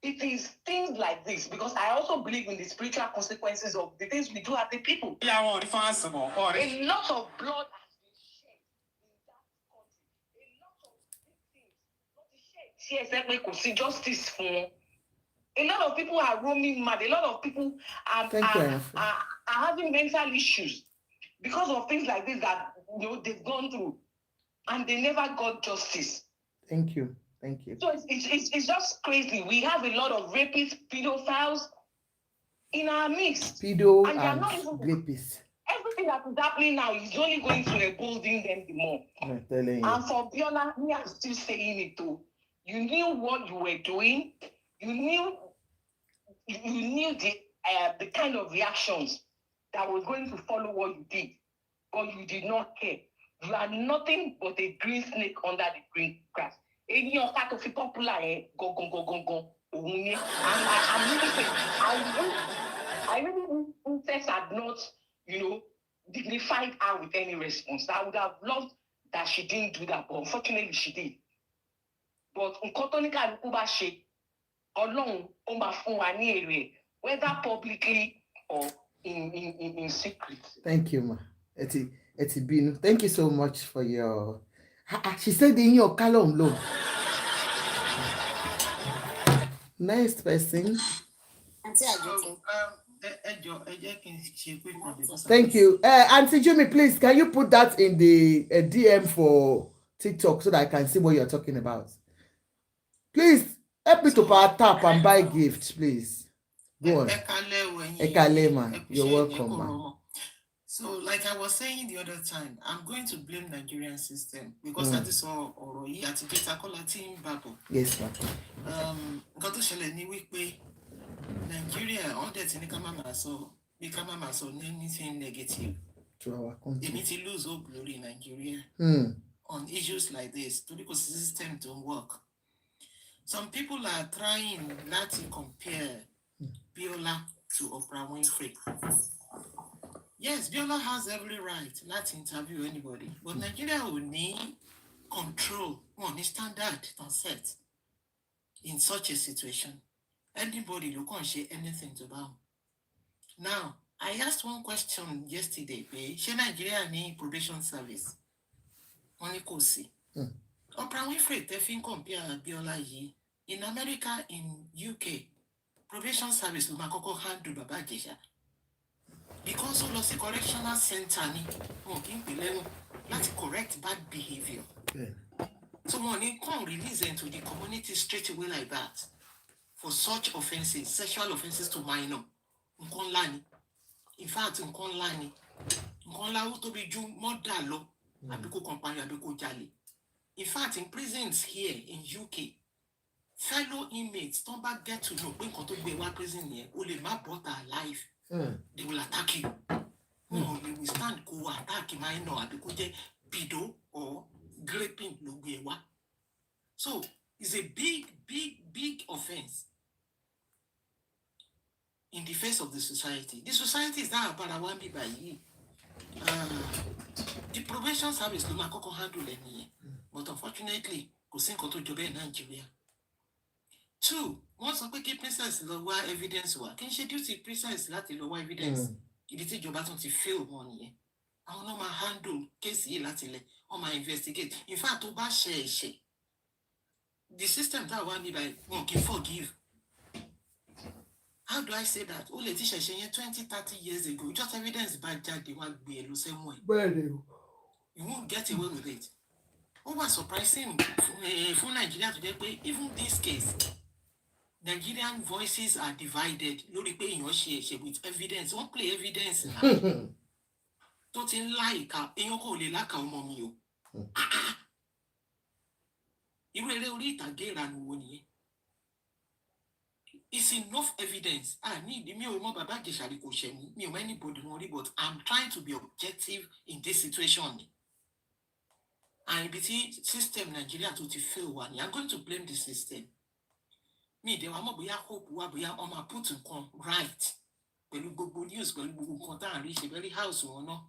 it is things like this, because I also believe in the spiritual consequences of the things we do as the people. A lot of blood has been shed in that country. A lot of things not shed. Could see justice for. A lot of people are roaming mad. A lot of people are having mental issues because of things like this that they've gone through, and they never got justice. Thank you. Thank you. So it's just crazy. We have a lot of rapists, pedophiles in our midst. Pedo and rapists. Everything that is happening now is only going to embolden them the more. I'm telling you. And for Biola, me, I'm still saying it too. You knew what you were doing. You knew the kind of reactions that was going to follow what you did, but you did not care. You are nothing but a green snake under the green grass. Any of that of popular go. I'm really saying, I really wish had not, dignified her with any response. I would have loved that she didn't do that, but unfortunately she did. But Nkotonika Lukuba she alone whether publicly or in secret. Thank you, ma. Etibinu. Thank you so much for your. She said in your column, look. Next person. Thank you. Auntie Jimmy, please, can you put that in the DM for TikTok so that I can see what you're talking about? Please, help me to tap and buy gifts, please. Go on. Ekalema, you're welcome, man. So, like I was saying the other time, I'm going to blame Nigerian system because I just saw Oroyi at the team Bible. Yes, ma'am. Got to share any week Nigeria, all that in the camera, so anything negative To our country. They need to lose all glory in Nigeria on issues like this because the system don't work. Some people are trying not to compare Biola to Oprah Winfrey. Yes, Biola has every right not to interview anybody, but Nigeria will need control on the standard and set in such a situation. Anybody who can't say anything to them. Now, I asked one question yesterday, should Nigeria need probation service? Only could see. Oprah Winfrey, they think compare Biola ye. In America, in UK, probation service will handle Baba Jesha. Because all of the correctional center let's correct bad behavior. So when you can't release them to the community straight away like that for such offenses, sexual offenses to minor. In fact, in fact, in prisons here in UK, fellow inmates don't back get to know when to be one prison here, only my brother alive. They will attack you. No, they will stand go attack minor because pedo or graping logewa. So it's a big offense in the face of the society. The society is not about one by ye. The probation service no matter handle any, but unfortunately, we sink to job in Nigeria. 2, once a quick princess lower evidence work, can she duty princess let the lower evidence? If it's your button to fail 1 year. I will not handle case lately or my investigate. In fact, to bash share. The system that one by can forgive. How do I say that? Oh, Letitia 20-30 years ago, just evidence bad dad they want be the same way. You won't get away with it. What was surprising for Nigeria today, even this case, Nigerian voices are divided. Lori pay in your share with evidence. Won't play evidence now. Don't like in your call like a mommy. You will read again and 1 year. It's enough evidence. I need me or Baba Geshari Kosheni, me or anybody worry, but I'm trying to be objective in this situation. And between system Nigeria to fail one, I'm going to blame the system. Me, they want to hope we are on my put in right. When you go news, when you go and reach a very house or no.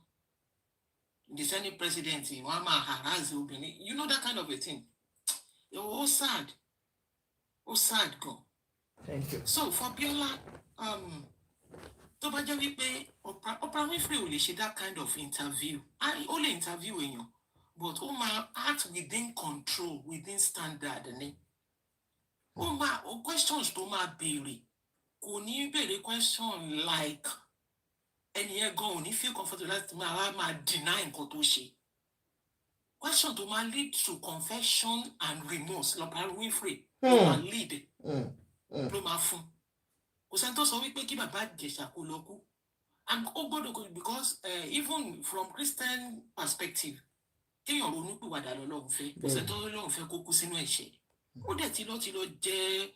the Senate president, one man harass obìnrin, you know that kind of a thing. It was sad. Go. Thank you. So for Biola, tó bá jẹ́ wípé Oprah Winfrey ò lè ṣe that kind of interview. I only interview èèyàn, but ó máa act within control, within standard ni. Ó máa questions tó máa béèrè kò ní béèrè question like ẹni yẹn gan ò ní feel comfortable láti máa deny nǹkan tó ṣe. Question tó máa lead to confession and remorse Oprah Winfrey ló máa lead ló máa fún. Kò sẹ́ni tó sọ wípé kí bàbá Ìjẹ̀ṣà kó lọ kú. And ó gbọ́dọ̀ kó because even from Christian perspective kéèyàn ronú pìwàdà lọ́lọ́run fẹ́ kò sẹ́ni tó lọ́run fẹ́ kó kú sínú ẹ̀ṣẹ̀. Ó dẹ̀ ti lọ jẹ́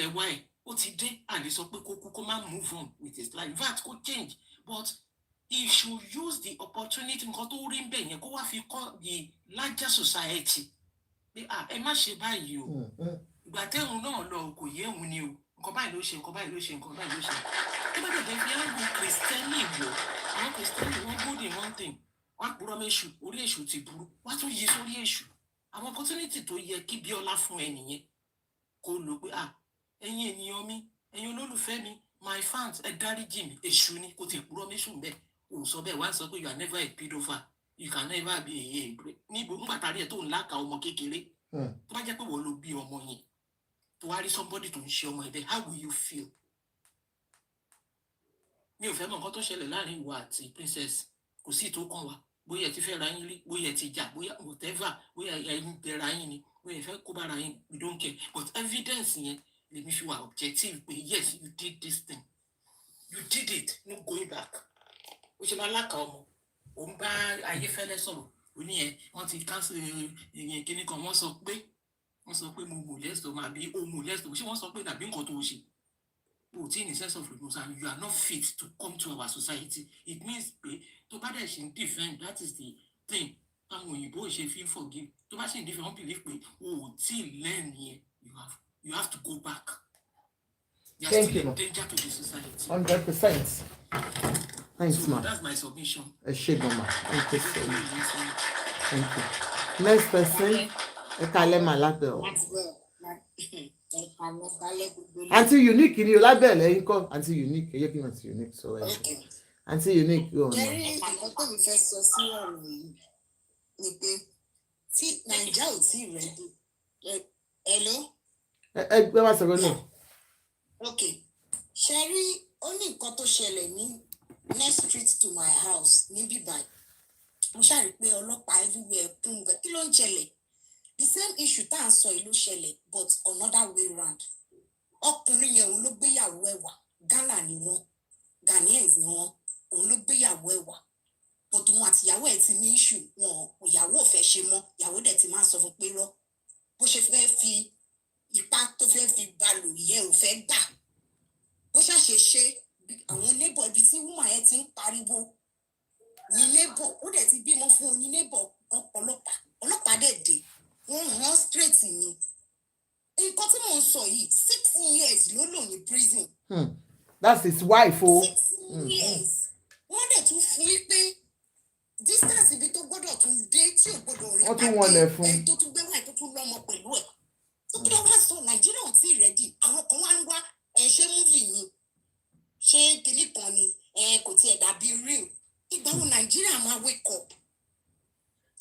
ẹ̀wà ẹ̀ ó ti dé àlè sọ pé kó kú kó má move on with his life. In fact kó change but he should use the opportunity nǹkan tó rí ń bẹ̀ yẹn kó wá fi kọ́ the larger society. Pé ẹ má ṣe báyìí o. Ìgbà tẹ́hun náà lọ kò yé òun ni o. Nǹkan báyìí ló ṣe. Tó bá dẹ̀ fi ágùn kìrìsìtẹ́nì wò àwọn kìrìsìtẹ́nì wọ́n good in one thing wọ́n á purọ́ méṣù orí èṣù ti burú wọ́n á tún yí sórí èṣù. Àwọn opportunity tó yẹ kí Bíọ́lá fún ẹ nìyẹn kó lò pé ẹ̀yin ènìyàn mi ẹ̀yin olólùfẹ́ mi my fans ẹ dáríjì mi èṣù ni kò tẹ̀ purọ́ méṣù bẹ́ẹ̀ ò sọ bẹ́ẹ̀ wá sọ pé you are never a pedophile you can never be a níbo ńgbà tàrí ẹ̀ tó ń láka ọmọ kékeré tó bá jẹ́ pé wọ́n ló bí ọmọ yẹn tó wá rí somebody tó ń ṣe ọmọ ẹ̀ bẹ́ẹ̀ how will you feel? Mi ò fẹ́ mọ̀ nǹkan tó ṣẹlẹ̀ láàrin ìwọ àti princess kò sí tó kàn wá bóyá ẹ ti fẹ́ ra yín rí bóyá ẹ ti jà bóyá whatever bóyá ẹ ń bẹ̀rẹ̀ ayín ni bóyá ẹ fẹ́ kó bára yín we don't care but evidence yẹn lèmi fi wà objective pé yes you did this thing you did it no going back. Ó ṣe máa láka ọmọ òun bá Ayéfẹ́lẹ́ sọ̀rọ̀ ó ní ẹ wọ́n ti cancel ìyẹn kíní kan wọ́n sọ pé mo molest ọmọ àbí o molest ọmọ ṣé wọ́n sọ pé tàbí nǹkan tó ṣe. In the sense of remorse and you are not fit to come to our society. It means pé tó bá dẹ̀ ṣe ń defend that is the thing táwọn òyìnbó ṣe fi forgive tó bá ṣe ń defend wọ́n believe pé o ò tí ì learn yẹn you have to go back. You are still a danger to the society. 100%. Thanks, ma. That's my submission. A shade, mama. Thank you so much. Thank you. Next person. Ekalema Label. Aunty Unique ni o lábẹ́ lẹ́yìn kọ́ Aunty Unique ẹ̀yẹ́ bí wọ́n ti Unique sọ ẹ̀ Aunty Unique yóò náà. Jẹ́rí nǹkan tó mi fẹ́ sọ sí ọ̀rọ̀ yìí ni pé tí Nàìjíríà ò tí ì rẹ́dí. Hello? Ẹgbẹ́ wa sọ̀rọ̀ náà. Ok, ṣe rí ó ní nǹkan tó ṣẹlẹ̀ ní next street to my house ní bíbáyìí. Mo ṣàrí pé ọlọ́pàá everywhere kún bẹ́ẹ̀ kí ló ń ṣẹlẹ̀? The same issue tá à ń sọ yìí ló ṣẹlẹ̀ but another way round. Ọkùnrin yẹn òun ló gbéyàwó ẹ̀ wá Ghana ni wọ́n Ghanaians ni wọ́n òun ló gbéyàwó ẹ̀ wá but òun àti ìyàwó ẹ̀ ti ní issue wọn ìyàwó ò fẹ́ ṣe mọ́ ìyàwó dẹ̀ ti máa sọ fún pé rọ́ bó ṣe fẹ́ fi ipá tó fẹ́ fi balò ìyẹn ò fẹ́ gbà bó ṣàṣe ṣe àwọn neighbor ibi tí woman yẹn ti ń pariwo ní neighbor ó dẹ̀ ti bímọ fún oní neighbor ọlọ́pàá dẹ̀ dé wọ́n hàn straight ni nǹkan tí mò ń sọ yìí 6 years ló lò ní prison. That's his wife o. 6 years wọ́n dẹ̀ tún fún yí pé distance ibi tó gbọ́dọ̀ tún dé tí ò gbọ́dọ̀ rí pàdé ẹni tó tún gbé wáyé tó tún lọ́mọ pẹ̀lú ẹ̀ tó kí wọ́n wá sọ Nàìjíríà ò tí ì rẹ́dì àwọn kan wá ń wá ṣé múvì ni ṣé kìnnì kan ni kò tiẹ̀ dàbí real ìgbà wo Nàìjíríà máa wake up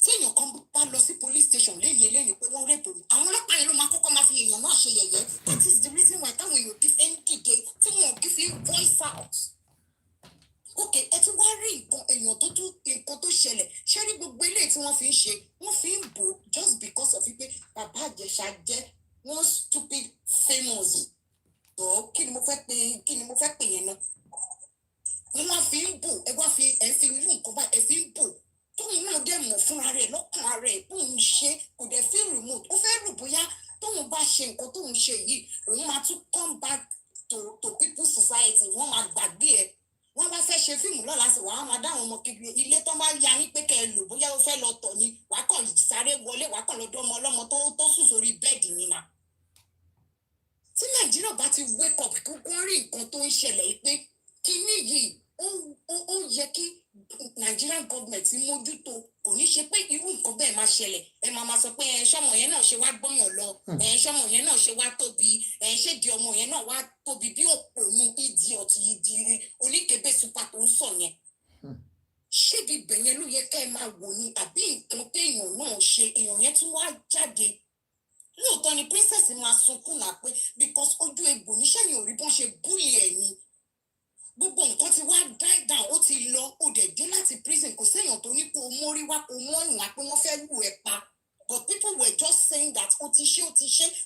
tí èèyàn kan bá lọ sí police station lẹ́yìn eléyìí pé wọ́n rèpò ní àwọn ọlọ́pàá yẹn ló máa kọ́kọ́ máa fi èèyàn náà ṣe yẹ̀yẹ́ that is the reason why táwọn èèyàn kì í fi ń dìde tí wọn kì í fi voice out. Ok ẹ ti wá rí nǹkan èèyàn tó tún nǹkan tó ṣẹlẹ̀ ṣé rí gbogbo eléyìí tí wọ́n fi ń ṣe wọ́n fi ń bò just because of pé bàbá Ìjẹ̀ṣà jẹ́ wọ́n stupid famous tó kí ni mo fẹ́ pè yẹn náà wọ́n wá fi ń bò ẹ wá fi ẹ fi irú nǹkan báyìí ẹ fi ń bò tóun náà dẹ̀ mọ̀ fúnra rẹ̀ lọ́kàn rẹ̀ bóun ṣe kò dẹ̀ feel remote ó fẹ́ rò bóyá tóun bá ṣe nǹkan tóun ṣe yìí òun máa tún come back to people's society wọ́n máa gbàgbé ẹ̀ wọ́n bá fẹ́ ṣe fíìmù lọ́la sí wàá máa dáhùn ọmọ kékeré ilé tó máa ya yín pé kẹ́ ẹ lò bóyá ó fẹ́ lọ tọ̀ ni wàá kàn sáré wọlé wàá kàn lọ́dọ̀ ọmọ ọlọ́mọ tó sùn sórí bẹ́ẹ̀dì yín náà. tí Nàìjíríà bá ti wake up kókó rí nǹkan tó ń ṣẹlẹ̀ yìí pé kíní yìí ó yẹ kí Nigerian government mójútó, kò ní ṣe pé irú nǹkan bẹ́ẹ̀ máa ṣẹlẹ̀ ẹ máa sọ pé ṣọmọ yẹn náà ṣe wá gbọ́yàn lọ ṣọmọ yẹn náà ṣe wá tóbi ṣédi ọmọ yẹn náà wá tóbi bí òpònú idiot ìdí oníkébé super tó ń sọ yẹn ṣébi bẹ̀yẹn ló yẹ ká ẹ máa wò ni àbí nǹkan téèyàn náà ṣe èèyàn yẹn tún wá jáde lóòótọ́ ni princess máa sunkún náà pé because ojú egbò níṣẹ́ yìí ò rí bọ́n ṣe búlì ẹ̀ ni gbogbo nǹkan ti wá die down ó ti lọ ó dẹ̀ dé láti prison kò séèyàn tó ní kó o mórí wá kó o mọ́rùn wá pé wọ́n fẹ́ lù ẹ́ pa but people were just saying that ó ti ṣe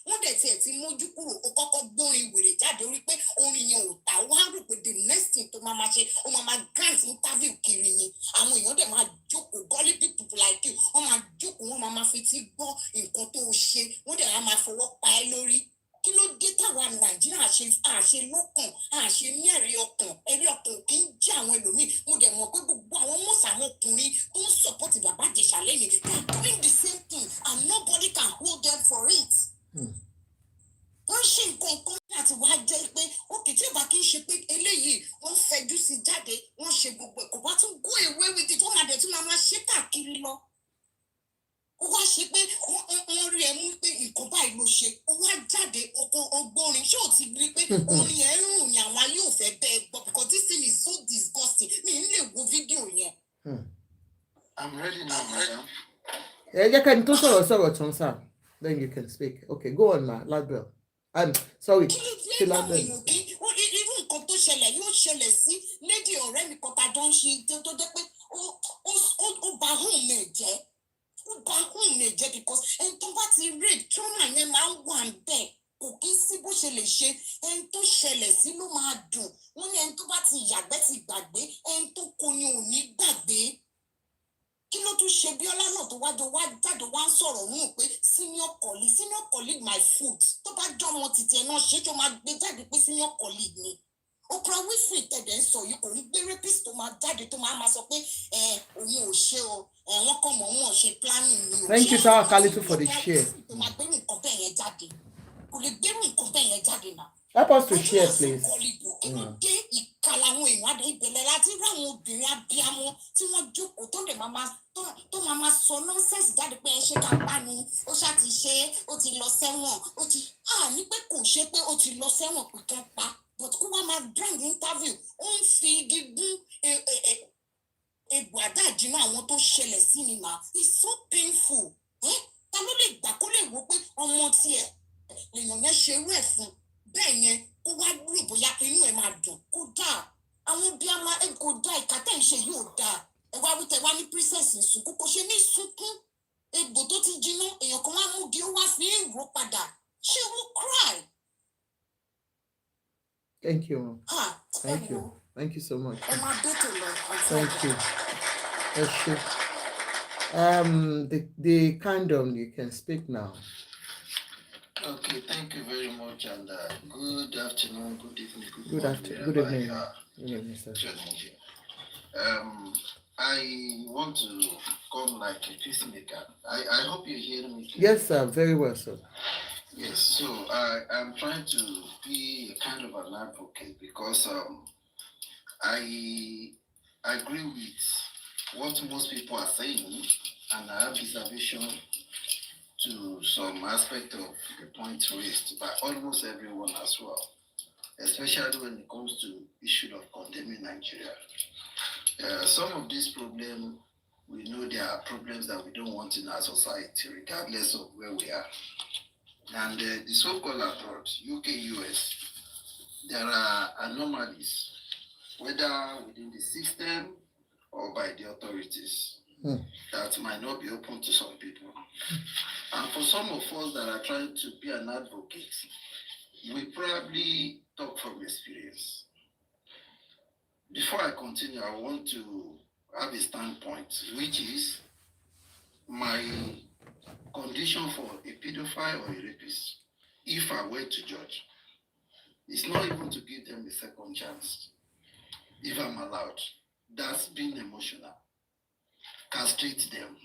wọ́n dẹ̀ tiẹ̀ ti mójú kúrò ó kọ́kọ́ gbórin wèrè jáde orí pé orin yẹn ò tà wá rò pé the next thing tó máa ṣe ó máa grant interview kiri ni àwọn èèyàn dẹ̀ máa jókòó gullible people like you wọ́n máa jókòó wọ́n máa fi ti gbọ́ nǹkan tó ṣe wọ́n dẹ̀ máa fọwọ́ pa ẹ́ lórí kí ló dé táwa Nàìjíríà àṣe lọ́kàn àṣe ní ẹ̀rí ọkàn kì í jẹ́ àwọn ẹlòmíì mo dẹ̀ mọ̀ pé gbogbo àwọn mọ̀ọ́sà àwọn ọkùnrin tó ń support bàbá Ìjẹ̀ṣà lẹ́yìn they are doing the same thing and nobody can hold them for it. wọ́n ṣe nǹkan kan láti wá jẹ́ pé òkè tí ìbá kí ń ṣe pé eléyìí wọ́n fẹjú sí jáde wọ́n ṣe gbogbo ẹ̀kọ́ wá tún go away with it wọ́n máa dẹ̀ tún máa ṣe káàkiri lọ. ó wá ṣe pé wọ́n rí ẹ mú pé nǹkan báyìí ló ṣe ó wá jáde ọgbọ́nrin ṣé ò ti rí pé orin ẹ̀ ń rùn ní àwọn ayé ò fẹ́ bẹ́ẹ̀ gbọ́ because this thing is so disgusting mi ń lè wo fídíò yẹn. I'm ready now, madam. ẹ jẹ́ kẹ́ni tó sọ̀rọ̀ tán sir then you can speak okay go on ma Ladwell I'm sorry ṣe Ladwell. irú nǹkan tó ṣẹlẹ̀ yóò ṣẹlẹ̀ sí lady ọ̀rẹ́ mi kan tá a jọ ń ṣe tó jẹ́ pé ó bà hùn mi jẹ́ ó bá hùn lè jẹ́ because ẹni tó bá ti rape trauma yẹn máa ń wà bẹ́ẹ̀ kò kí sí bó ṣe lè ṣe ẹni tó ṣẹlẹ̀ sí ló máa dùn wọ́n ní ẹni tó bá ti yàgbẹ́ ti gbàgbé ẹni tó kó ni ò ní gbàgbé kí ló tún ṣe Bíọ́lá náà tó wájọ wá jáde wá ń sọ̀rọ̀ nù pé senior colleague my foot tó bá jọmọ títí ẹ náà ṣe tó máa gbé jáde pé senior colleague ni Oprah Winfrey tẹ̀dẹ̀ ń sọ yìí kò ń gbé rapist tó máa jáde tó máa sọ pé òun ò ṣe o wọ́n kàn mọ́ wọn ṣe planning ni o. Thank you sir Kalitu for the share. tó máa gbé nǹkan bẹ́ẹ̀ yẹn jáde kò lè gbé nǹkan bẹ́ẹ̀ yẹn jáde náà. Help us to share please. kí ló dé ìkàlà àwọn èèyàn adé ìbẹ̀lẹ̀ láti rí àwọn obìnrin abiyamọ tí wọ́n jókòó tó máa sọ nọ́ńsẹ̀sì jáde pé ẹ ṣe ká pa ni ó ṣáà ti ṣe ó ti lọ sẹ́wọ̀n ó ti ní pé kò ṣe pé ó ti lọ sẹ́wọ̀n pé kán pa but kó wá máa brand interview ó ń fi igi gún egbò àdáàjìnà àwọn tó ṣẹlẹ̀ sí ni mà it's so painful ta ló lè gbà kó lè wo pé ọmọ tiẹ̀ lèèyàn yẹn ṣe irú ẹ̀ fún bẹ́ẹ̀ yẹn kó wá rò bóyá inú ẹ̀ máa dùn kó dáa àwọn bí a máa kó dáa ìka tẹ̀ ń ṣe yóò dáa ẹ wá wí tẹ wá ní princess sunkún kò ṣe ní sunkún egbò tó ti jiná èèyàn kan wá mú di ó wá fi ń rò padà she will cry. Thank you. Thank you. Thank you so much. Thank you. The condom, you can speak now. Okay, thank you very much, and good afternoon, good evening, good afternoon, good evening. Sir. I want to come like a peacemaker. I hope you hear me. Yes, sir. Very well, sir. Yes, so I'm trying to be a kind of an advocate because I agree with what most people are saying, and I have reservation to some aspect of the point raised by almost everyone as well, especially when it comes to issue of condemning Nigeria. Some of these problems, we know there are problems that we don't want in our society, regardless of where we are. And the so-called abroad, UK, US, there are anomalies, whether within the system or by the authorities, that might not be open to some people. And for some of us that are trying to be an advocate, we probably talk from experience. Before I continue, I want to have a standpoint, which is my condition for a pedophile or a rapist, if I were to judge. It's not even to give them a second chance, if I'm allowed. That's being emotional. Castrate them.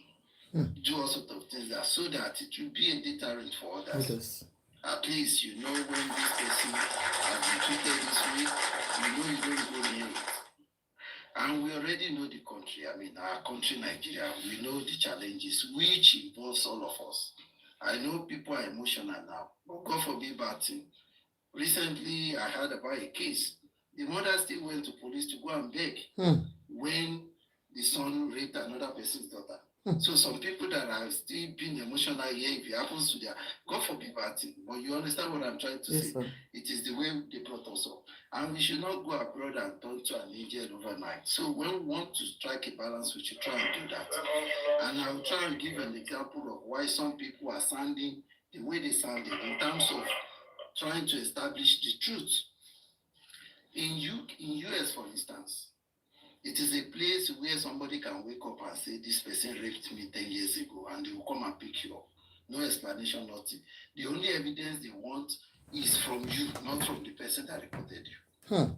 Do all sorts of things that so that it will be a deterrent for others. Yes. At least you know when this person has been treated this way, you know you don't go near it. And we already know the country. I mean, our country, Nigeria, we know the challenges, which involves all of us. I know people are emotional now, but God forbid bad thing. Recently, I heard about a case. The mother still went to police to go and beg when the son raped another person's daughter. So some people that are still being emotional here, if it happens to their, God forbid bad thing, but you understand what I'm trying to say. Sir. It is the way they brought us up. And we should not go abroad and turn to an angel overnight. So when we want to strike a balance, we should try and do that. And I will try and give an example of why some people are sounding the way they sounded in terms of trying to establish the truth. In US, for instance, it is a place where somebody can wake up and say, this person raped me 10 years ago, and they will come and pick you up. No explanation, nothing. The only evidence they want is from you, not from the person that reported you.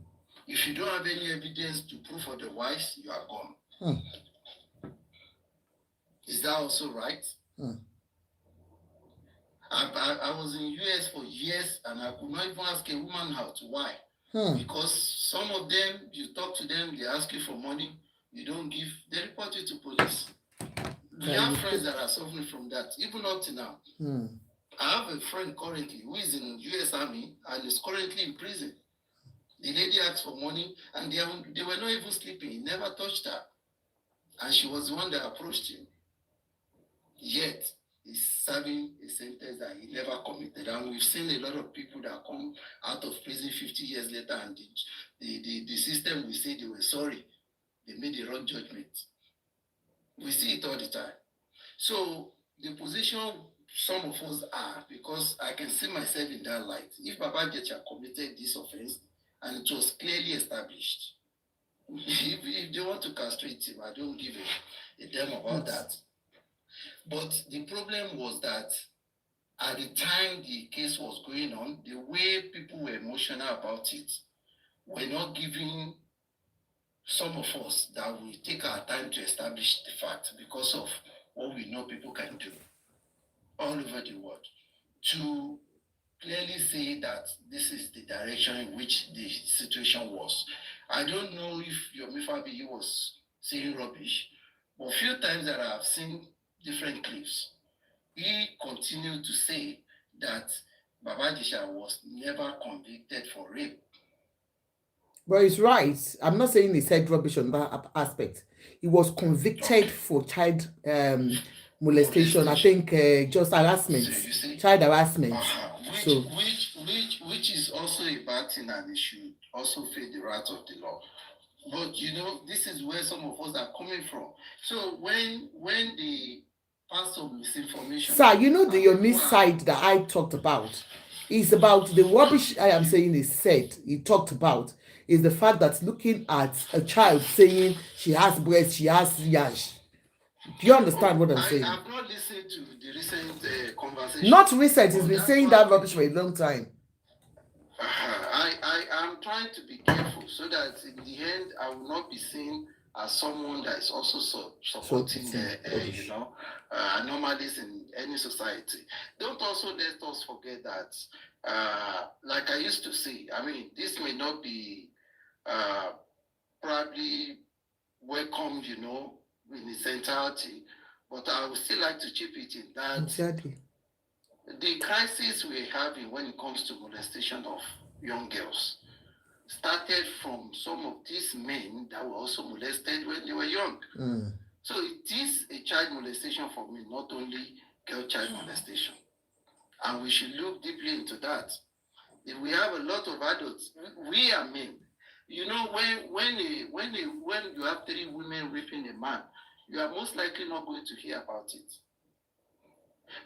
If you don't have any evidence to prove otherwise, you are gone. Is that also right? I was in US for years, and I could not even ask a woman out. Why? Because some of them, you talk to them, they ask you for money, you don't give, they report you to police. We have friends that are suffering from that, even up to now. I have a friend currently who is in US Army and is currently in prison. The lady asked for money, and they were not even sleeping. He never touched her. And she was the one that approached him. Yet, he's serving a sentence that he never committed. And we've seen a lot of people that come out of prison 50 years later, and the system will say they were sorry. They made the wrong judgment. We see it all the time. So the position some of us are, because I can see myself in that light. If Baba Jecha committed this offense and it was clearly established, if they want to castrate him, I don't give a damn about that. But the problem was that at the time the case was going on, the way people were emotional about it were not giving some of us that will take our time to establish the fact because of what we know people can do all over the world to clearly say that this is the direction in which the situation was. I don't know if Yomi Fabiyi was saying rubbish, but a few times that I have seen different clips, he continued to say that Baba Jesha was never convicted for rape. But it's right. I'm not saying he said rubbish on that aspect. He was convicted for child molestation. I think just harassment, so child harassment. Which is also a bad thing, and it should also face the wrath of the law. But you know, this is where some of us are coming from. So when the pastor misinformation, sir, you know the Yomi side that I talked about is about the rubbish I am saying is said. He talked about is the fact that looking at a child saying she has breast, she has yash. Do you understand what I'm saying? I have not listened to the recent conversation. Not recent. He's been saying that rubbish for a long time. I am trying to be careful so that in the end I will not be seen as someone that is also supporting anomalies in any society. Don't also let us forget that, like I used to say, I mean, this may not be probably welcomed, in its entirety, but I would still like to chip it in that exactly. The crisis we're having when it comes to molestation of young girls started from some of these men that were also molested when they were young. So it is a child molestation for me, not only girl child molestation. And we should look deeply into that. If we have a lot of adults, we are men. You know, when you have 3 women raping a man, you are most likely not going to hear about it.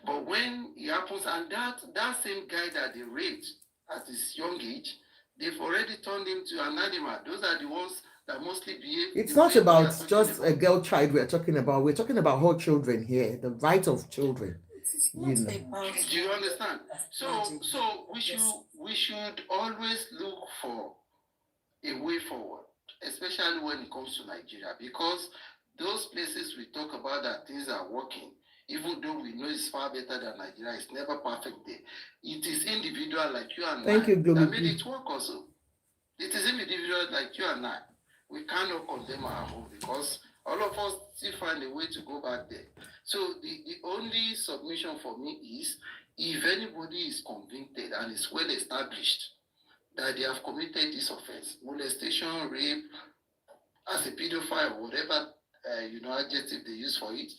But when it happens, and that same guy that they raped at his young age, they've already turned him to an animal. Those are the ones that mostly behave. It's not about just a girl child we're talking about. We're talking about all children here, the right of children. Do you understand? So we should always look for a way forward, especially when it comes to Nigeria, because those places we talk about that things are working, even though we know it's far better than Nigeria, it's never perfect there. It is individual like you and I that made it work also. It is individual like you and I. we cannot condemn our home because all of us still find a way to go back there. So the only submission for me is if anybody is convicted and is well established that they have committed this offense, molestation, rape, as a pedophile, whatever adjective they use for it,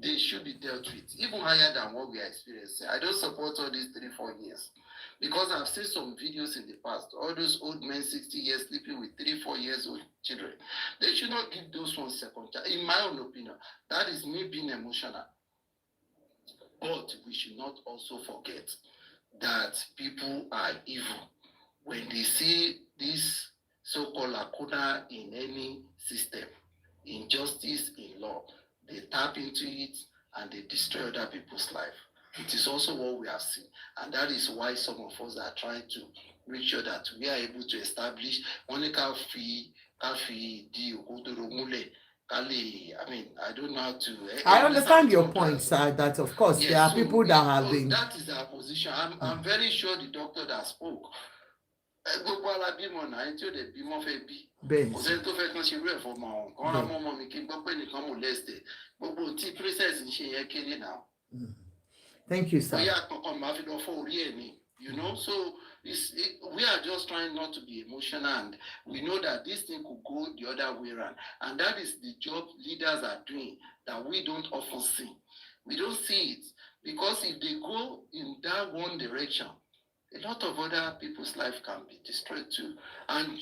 they should be dealt with, even higher than what we are experiencing. I don't support all these 3-4 years because I've seen some videos in the past, all those old men 60 years sleeping with 3-4 years old children. They should not give those ones second chance. In my own opinion, that is me being emotional. But we should not also forget that people are evil. When they see this so-called lacuna in any system, injustice in law, they tap into it and they destroy other people's life. It is also what we have seen. And that is why some of us are trying to make sure that we are able to establish I don't know how to. I understand your point, sir, that of course there are people that have been. That is our position. I'm very sure the doctor that spoke. Gbogbo alábímọ náà tí ó dẹ̀ bímọ fẹ́ bí kò sẹ́ni tó fẹ́ kán ṣe irú ẹ̀ fọmọ ọ̀hún kán ra mọ́mọ́ mi kí n gbọ́ pé nìkan molest gbogbo tí princess ń ṣe yẹn kéré náà. Thank you, sir. Bóyá kankan máa fi lọ fọ́ orí ẹ̀ ni, so we are just trying not to be emotional, and we know that this thing could go the other way around, and that is the job leaders are doing that we don't often see. We don't see it because if they go in that one direction, a lot of other people's life can be destroyed too. And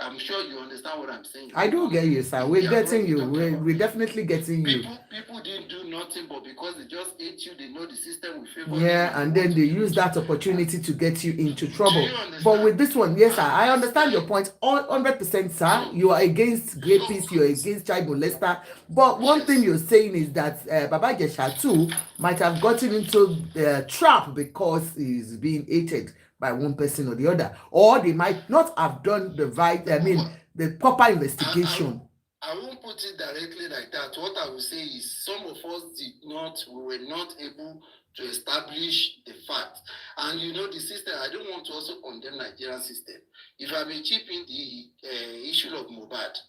I'm sure you understand what I'm saying. I do get you, sir. We're getting you. We're definitely getting you. People didn't do nothing, but because they just hate you, they know the system will favor them. Yeah, and then they use that opportunity to get you into trouble. But with this one, yes, sir, I understand your point 100%, sir. You are against rapists, you're against child molester. But one thing you're saying is that Baba Jesha too might have gotten into the trap because he's being hated by one person or the other, or they might not have done the the proper investigation. I won't put it directly like that. What I will say is some of us we were not able to establish the fact. And the system, I don't want to also condemn Nigerian system. If I may chip in the issue of Mohbad,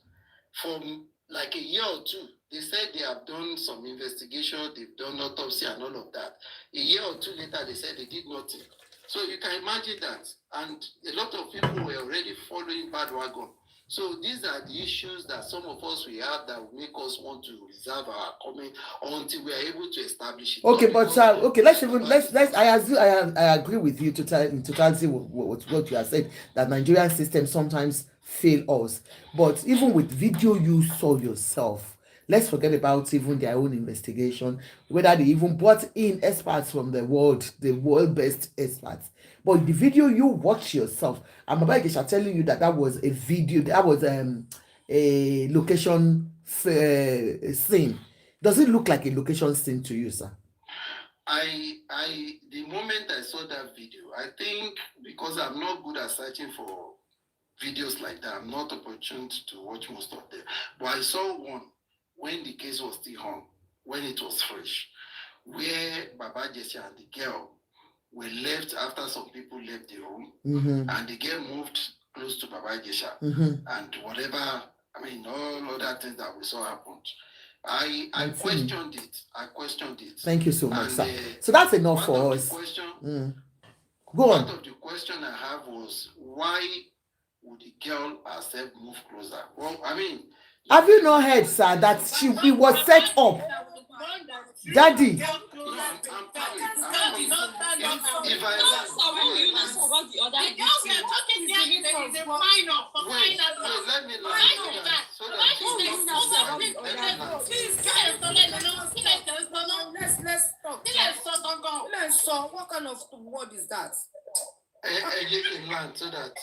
from like a year or two, they said they have done some investigation, they've done autopsy and all of that. A year or two later, they said they did nothing. So you can imagine that. And a lot of people were already following bandwagon. So these are the issues that some of us we have that will make us want to reserve our comment until we are able to establish it. Okay, but let's I agree with you in totality with what you have said, that Nigerian system sometimes fail us. But even with video you saw yourself, let's forget about even their own investigation, whether they even brought in experts from the world-best experts. But the video you watch yourself, I'm about to telling you that was a video, that was a location scene. Does it look like a location scene to you, sir? The moment I saw that video, I think because I'm not good at searching for videos like that, I'm not opportune to watch most of them. But I saw one when the case was still on, when it was fresh, where Baba Jesha and the girl were left after some people left the room, and the girl moved close to Baba Jesha, and whatever, all other things that we saw happened. I questioned it. Thank you so much, sir. So that's enough for us. Go on. Part of the question I have was, why would the girl herself move closer? Well, have you not heard, sir, that it was set up? Daddy. Let's talk. What kind of word is that? So that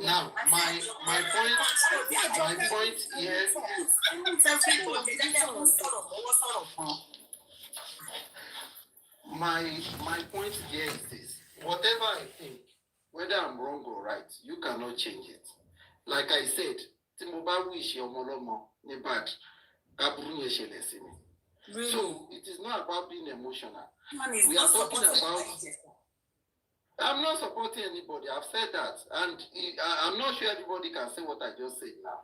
now my point here. My point here is this: whatever I think, whether I'm wrong or right, you cannot change it. Like I said, so it is not about being emotional. We are talking about I'm not supporting anybody. I've said that. And I'm not sure everybody can say what I just said now.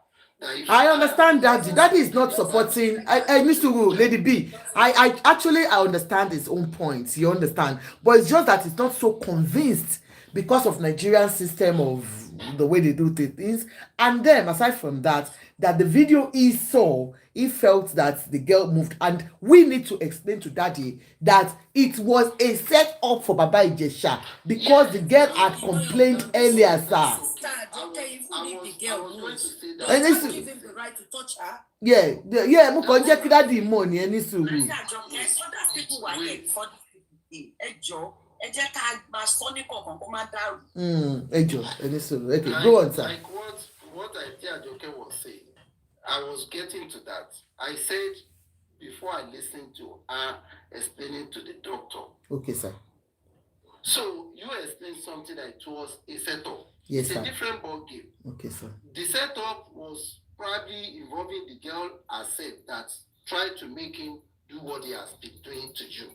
I understand that. Daddy is not supporting. I need to Lady B. I actually I understand his own points. You understand, but it's just that he's not so convinced because of Nigerian system of the way they do things. And then aside from that, that the video he saw, he felt that the girl moved, and we need to explain to Daddy that it was a set up for Baba Ijesha because the girl had complained earlier, sir. And this is the right to touch her. Yeah, mo kàn jẹ́ kí Daddy mọ̀ ní ẹni sùúrù. Ẹni sùúrù. Okay, go on, sir. Like what I think Ajoke was saying, I was getting to that. I said before I listened to her explaining to the doctor. Okay, sir. So you explained something that it was a setup. Yes, it's sir. A different ball game. Okay, sir. The setup was probably involving the girl herself that tried to make him do what he has been doing to you.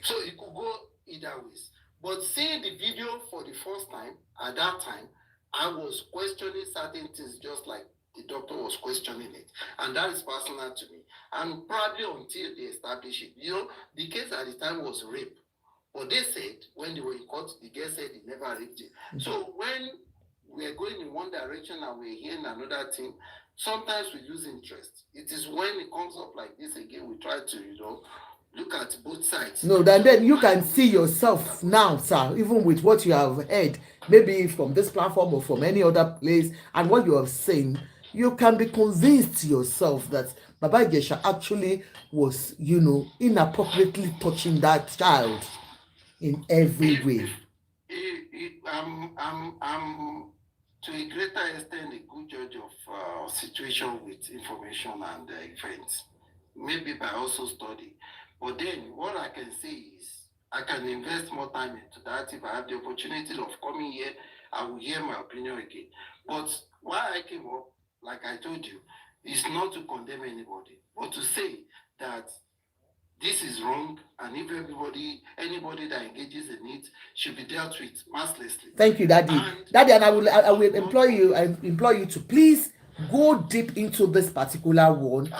So it could go either ways. But seeing the video for the first time, at that time, I was questioning certain things just like the doctor was questioning it. And that is personal to me. And probably until they establish it. You know, the case at the time was rape. But they said, when they were in court, the girl said he never raped it. Mm-hmm. So when we're going in one direction and we're hearing another thing, sometimes we lose interest. It is when it comes up like this again, we try to, look at both sides. No, then you can see yourself now, sir, even with what you have heard, maybe from this platform or from any other place, and what you have seen, you can be convinced yourself that Baba Ijesha actually was, inappropriately touching that child in every way. I'm to a greater extent a good judge of situation with information and events, maybe by also study. But then what I can say is I can invest more time into that. If I have the opportunity of coming here, I will hear my opinion again. But why I came up, like I told you, is not to condemn anybody, but to say that this is wrong, and if anybody that engages in it should be dealt with mercilessly. Thank you, Daddy. And I will implore you to please go deep into this particular one.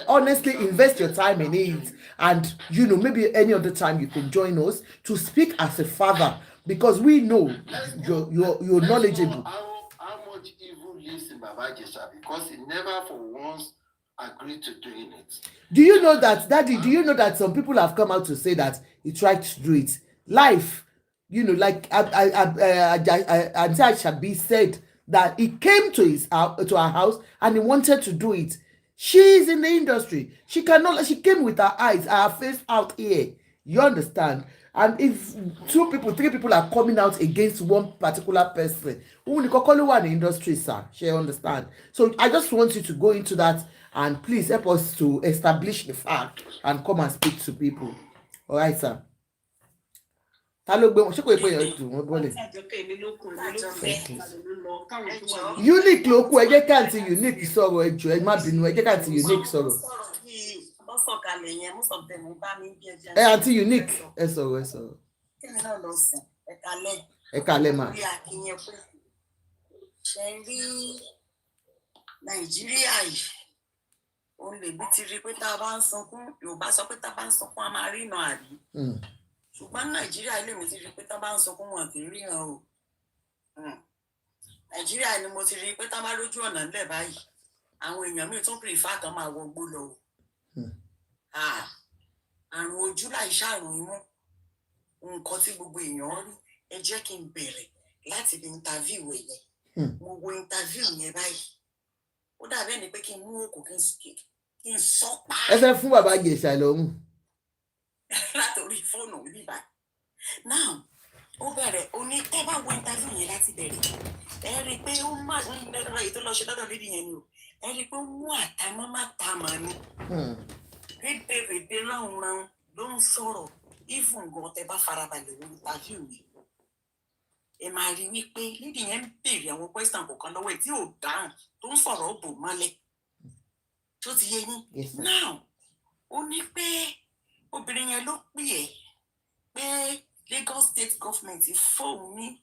Honestly invest your time in it, and maybe any other time you can join us to speak as a father, because we know you're knowledgeable. How much evil lives in Baba Ijesha, because he never for once agreed to doing it. Do you know that, Daddy? Do you know that some people have come out to say that he tried to do it? Life, like Auntie Shabi said that he came to our house and he wanted to do it. She is in the industry. She came with her eyes, her face out here. You understand? And if 2 people, 3 people are coming out against one particular person, who in the industry, sir, she understand. So I just want you to go into that and please help us to establish the fact and come and speak to people. All right, sir. Unique ló kú, ẹ jẹ́ ká àǹtí Unique sọ̀rọ̀, ẹ jọ̀ọ́ ẹ má bínú, ẹ jẹ́ ká àǹtí Unique sọ̀rọ̀. Àǹtí Unique ẹ sọ̀rọ̀. Ẹ kálẹ́ mà. Ṣé rí Nàìjíríà yìí, òun lèmi ti rí pé tá a bá ń sunkún, Yorùbá sọ pé tá a bá ń sunkún a máa rí iná àrí. Ṣùgbọ́n Nàìjíríà lèmi ti rí pé tá a bá ń sunkún wọn kì í ríran o. Nàìjíríà ni mo ti rí pé tá a bá lójú ọ̀nà ńlẹ̀ báyìí, àwọn èèyàn míì tún prefer kan máa wọgbó lọ o. Àrùn ojú láì ṣàrùn imú, nǹkan tí gbogbo èèyàn rí. Ẹ jẹ́ kí n bẹ̀rẹ̀ láti bí interview yẹn. Mo wo interview yẹn báyìí, ó dàbí ẹni pé kí n mú òkú kí n sọ pa. Ẹ fẹ́ fún Baba Ijesha lọ́rùn. Látòrí fóònù mi báyìí. Now ó bẹ̀rẹ̀, ó ní tẹ́ bá wo interview yẹn láti bẹ̀rẹ̀, ẹ rí i pé ó má ní lẹ́rọ èyí tó lọ ṣe lọ́dọ̀ lédi yẹn ni o, ẹ rí i pé ó mú àtàmọ́ má tàmọ́ ni. Rédèrèdè ránran ló ń sọ̀rọ̀, even gan tẹ́ bá farabalẹ̀ wo interview yẹn. Ẹ máa rí wípé lédi yẹn ń béèrè àwọn question kọ̀ọ̀kan lọ́wọ́ ẹ̀ tí ò dáhùn, tó ń sọ̀rọ̀ ó bò mọ́lẹ̀. Tó ti yé yín. Now ó ní pé obìnrin yẹn ló pè é pé Lagos State government fóun ní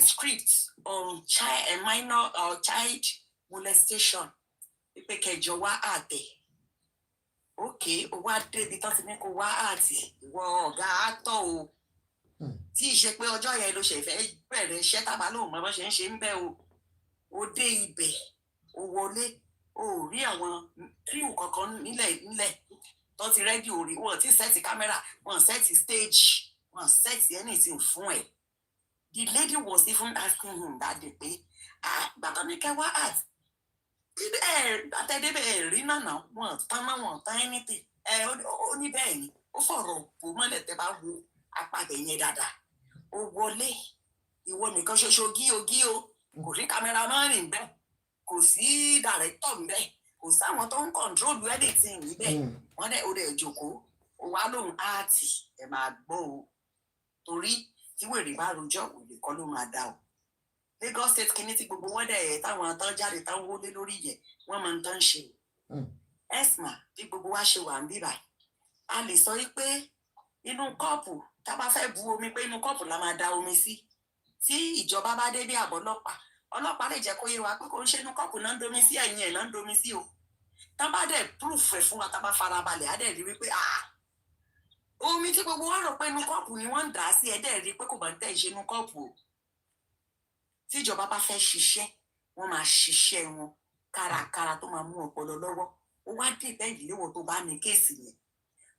script on minor or child molestation pé kẹjọ wá àtẹ. Okay, ó wá débi tán ti ní kó wá àtì ìwọ ọ̀gá àtọ̀ o. Tí ìṣe pé ọjọ́ yẹn ló ṣe fẹ́ bẹ̀rẹ̀ iṣẹ́ tábà lóun mọ́ bó ṣe ń ṣe ń bẹ́ o. Ó dé ibẹ̀, ó wọlé, ó rí àwọn crew kankan nílẹ̀ tó ti rẹ́dí orí wọn ti sẹ́ẹ̀tì kámẹ́rà, wọn sẹ́ẹ̀tì stage, wọn sẹ́ẹ̀tì anything fún ẹ̀. The lady was even asking him that day pé gbàtọ́ ní kẹ́ wá àt àtẹ̀débẹ̀ rí nànà wọn tán náà wọn tán anything ó ní bẹ́ẹ̀ ni ó fọ̀rọ̀ bò mọ́lẹ̀ tẹ́ bá wo apàdé yẹn dáadáa. Ó wọlé ìwọ nìkan ṣoṣo gí o kò rí kámẹ́rà mọ́rin bẹ́ẹ̀ kò sí dàrẹ́tọ̀ níbẹ̀ kò sáwọn tó ń kọ̀ǹtrólù editing níbẹ̀ wọ́n dẹ̀ ó dẹ̀ jókòó ó wá lóhùn áàtì ẹ̀ máa gbọ́ o torí tí wèrè bá rojọ́ òde kọ́ ló máa dá o. Lagos State kìíní tí gbogbo wọn dẹ̀ táwọn tán jáde táwọn wọlé lórí yẹn wọ́n máa ń tán ṣe o. Esma bí gbogbo wa ṣe wà ń bíbà a lè sọ pé inú kọ́ọ̀pù tá a bá fẹ́ bu omi pé inú kọ́ọ̀pù la máa da omi sí tí ìjọba bá dé bí àbọ̀ ọlọ́pàá lè jẹ́ kó yé wa pé kò ń ṣe inú kọ́ọ̀pù náà ń domi sí ẹ̀yìn ẹ̀ náà ń domi sí o. Tá bá dẹ̀ proof ẹ̀ fún wa tá bá farabalẹ̀ á dẹ̀ rí wípé omi tí gbogbo wa rò pé inú kọ́ọ̀pù ni wọ́n ń dà á sí ẹ̀ dẹ̀ rí pé kò bá ń tẹ̀ ṣe inú kọ́ọ̀pù o. Tí ìjọba bá fẹ́ ṣiṣẹ́ wọ́n máa ṣiṣẹ́ wọn kárakára tó máa mú ọpọlọ lọ́wọ́ ó wá dé bẹ́ẹ̀ ìléwọ́ tó bá ní kéèsì yẹn.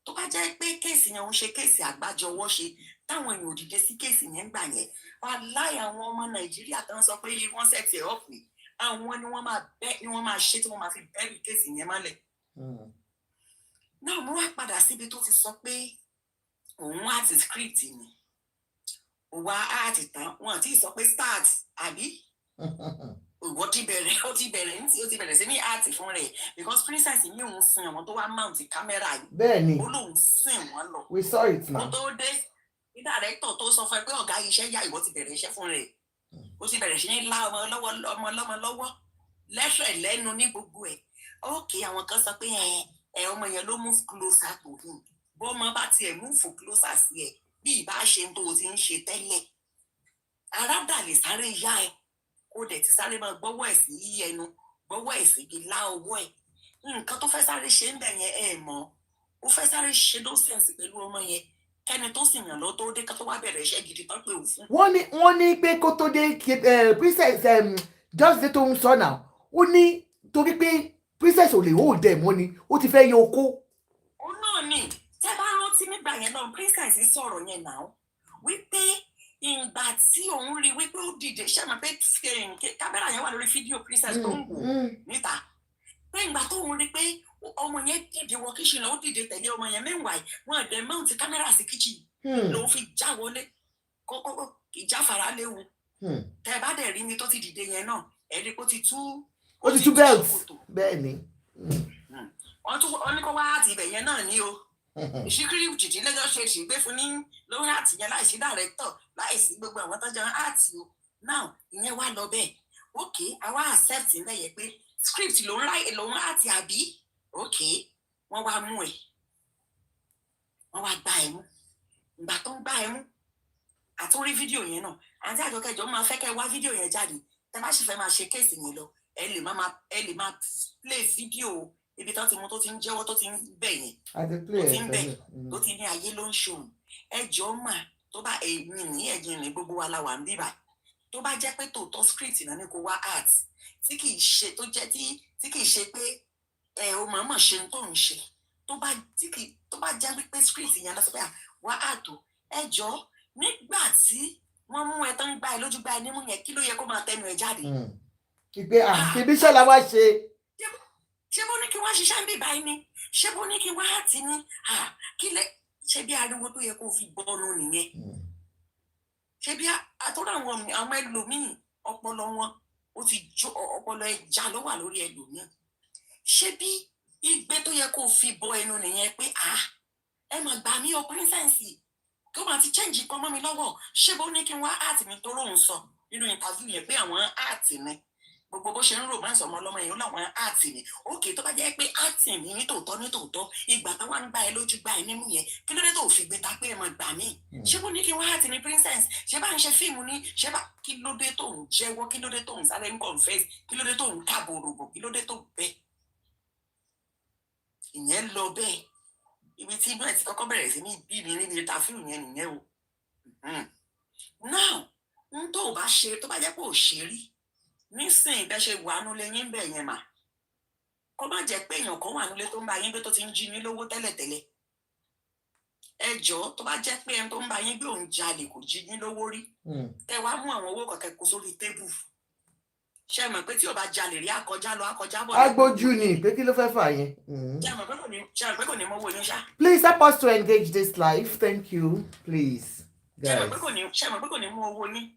Tó bá jẹ́ pé kéèsì yẹn ń ṣe kéèsì àgbájọwọ́ ṣe táwọn èèyàn ò dìde sí kéèsì yẹn gbà yẹn wà láì àwọn ọmọ Nàìjíríà tó ń sọ pé wọ́n sẹ̀tì ẹ̀ ọ̀pẹ̀ àwọn ni wọ́n máa ṣe tí wọ́n máa fi bẹ́ẹ̀rì kéèsì yẹn mọ́lẹ̀. Náà mo wá padà síbi tó ti sọ pé òun àti script ni òwà àti tán wọn àti sọ pé start àbí ó ti bẹ̀rẹ̀ sí ní àti fún rẹ̀ because princess ní òun sin àwọn tó wá mount camera yìí bẹ́ẹ̀ni ó lóun sìn wọ́n lọ. We saw it now. Ó tó dé ní director tó sọ fún ẹ pé ọ̀gá iṣẹ́ yá ìwọ ti bẹ̀rẹ̀ iṣẹ́ fún rẹ̀ ó ti bẹ̀rẹ̀ sí ní lá ọmọ ọlọ́mọ lọ́wọ́ lẹ́sẹ̀ lẹ́nu ní gbogbo ẹ̀. Okay, àwọn kan sọ pé ọmọ yẹn ló move closer to him bó ọmọ bá tiẹ̀ move closer sí ẹ bí ìbá ṣe tó o ti ń ṣe tẹ́lẹ̀ aládà lè sáré yá ẹ kó dẹ̀ ti sáré máa gbọ́wọ́ ẹ̀ sí ẹnu gbọ́wọ́ ẹ̀ sí ibi lá ọwọ́ ẹ̀ nǹkan tó fẹ́ sáré ṣe ń bẹ̀ yẹn mọ̀ ó fẹ́ sáré ṣe nonsense pẹ̀lú ọmọ yẹn kẹ́ni tó sì yàn lọ tó dé ká tó wá bẹ̀rẹ̀ iṣẹ́ gidi tán pé òun fún. wọ́n ní pé kó tó dé princess just dey tó ń sọ náà ó ní torí pé princess ò lè hold them mọ́ ni ó ti fẹ́ yọ okó. ó náà ni tẹ́ bá rántí nígbà yẹn náà princess sọ̀rọ̀ yẹn náà wípé ìgbà tí òun rí wípé ó dìde ṣé máa pé kámẹ́rà yẹn wà lórí fídíò princess tó ń wò níta pé ìgbà tó ń rí pé ọmọ yẹn dìde wọ kíṣìn náà ó dìde tẹ̀lé ọmọ yẹn meanwhile wọn àdẹ mount kámẹ́rà sí kíṣìn lòun fi já wọlé kókó ìjáfara léwu tẹ́ bá dẹ̀ rí mi tó ti dìde yẹn náà ẹ̀rí kó ti tú belt bẹ́ẹ̀ ni. wọ́n ní kó wá àti ibẹ̀ yẹn náà ní o ìṣíkiri jìjì lẹ́jọ́ ṣe ṣègbè fún ní lórí àtìyẹn láìsí dàrẹ́tọ̀ láìsí gbogbo àwọn tó jẹun àti o now ìyẹn wá lọ bẹ́ẹ̀ ok àwa accept ń bẹ̀yẹ pé script lòun àti àbí ok wọ́n wá mú ẹ̀ wọ́n wá gbá ẹ̀ mú ìgbà tó ń gbá ẹ̀ mú àtúnrí fídíò yẹn náà àti àjọkẹjọ máa fẹ́ kẹ́ wá fídíò yẹn jáde tẹ́ bá sì fẹ́ máa ṣe kéèsì yẹn lọ ẹ lè máa play fídíò ibi tó ti mú tó ti ń jẹ́wọ́ tó ti ń bẹ̀ yẹn tó ti ń bẹ̀ tó ti ní ayé ló ń ṣòun ẹjọ́ mà tó bá èmi ní ẹ̀yìn ní gbogbo wa la wà ń bíbà tó bá jẹ́ pé tòótọ́ script náà ní kó wá art tí kì í ṣe tó jẹ́ tí kì í ṣe pé o mọ̀ọ́mọ̀ ṣe tó ń ṣe tó bá jẹ́ wípé script yẹn lọ́sọ̀ pé wá art ẹjọ́ nígbà tí wọ́n mú ẹ tán gbá ẹ lójú gbá ẹ nímú yẹn kí ló yẹ kó máa tẹnu ẹ jáde. ìgbé àbíṣẹ́ la wá ṣe. ṣé bó ní kí wọ́n ṣiṣẹ́ ń bì báyìí ni ṣé bó ní kí wọ́n á ti ní kí lẹ ṣé bí ariwo tó yẹ kó fi bọ́ọ̀lù nìyẹn ṣé bí àtọ́rọ̀ àwọn ẹlòmíì ọpọlọ wọn ó ti jó ọpọlọ ẹja ló wà lórí ẹlòmíì ṣé bí igbe tó yẹ kó fi bọ ẹnu nìyẹn pé ẹ mà gbà mí o pírínsẹ̀nsì kí ó máa ti change nǹkan mọ́ mi lọ́wọ́ ṣé bó ní kí wọ́n áàtì mi tó lóun sọ nínú interview yẹn pé àwọn áàtì mi gbogbo bó ṣe ń romance ọmọ ọlọ́mọ yẹn ó láwọn áàtì ni òkè tó bá jẹ́ pé áàtì ni nítòótọ́ ìgbà tó wá ń gbá ẹ lójú gbá ẹ nímú yẹn kí ló dé tó fi gbé ta pé ẹ mọ̀ gbà mí ṣé bó ní kí wọ́n áàtì ní princess ṣé bá ń ṣe fíìmù ní ṣé bá kí ló dé tó ń jẹ́wọ́ kí ló dé tó ń sáré ń confess kí ló dé tó ń kábòròbò kí ló dé tó bẹ́ẹ̀ ìyẹn lọ bẹ́ẹ̀ ibi tí inú ẹ̀ ti kọ́kọ́ bẹ̀rẹ̀ sí ní bí mi níbi ta fíìmù yẹn nìyẹn o now n tó bá ṣe tó bá jẹ́ pé ò ṣe rí nísìnyí bẹ́ẹ̀ ṣe wà nulẹ̀ yín bẹ̀ yẹn mà kó má jẹ́ pé èèyàn kan wà nulẹ̀ tó ń bá yín gbé tó ti ń jí yín lówó tẹ́lẹ̀tẹ́lẹ̀ ẹ jọ̀ọ́ tó bá jẹ́ pé ẹni tó ń bá yín gbé òun jalè kò jí yín lówó rí ẹ wá mú àwọn owó kọ̀kẹ́ kó sórí tébù ṣe mọ̀ pé tí ò bá jalè rí akọjá lọ akọjá bọ̀. agbójú ni pé kí ló fẹ́ fà yẹn. ṣe mọ̀ pé kò ní mọ́wọ́ yín ṣá. Please help us to engage this live. Thank you. Please. ṣe mọ̀ pé kò ní mú owó yín.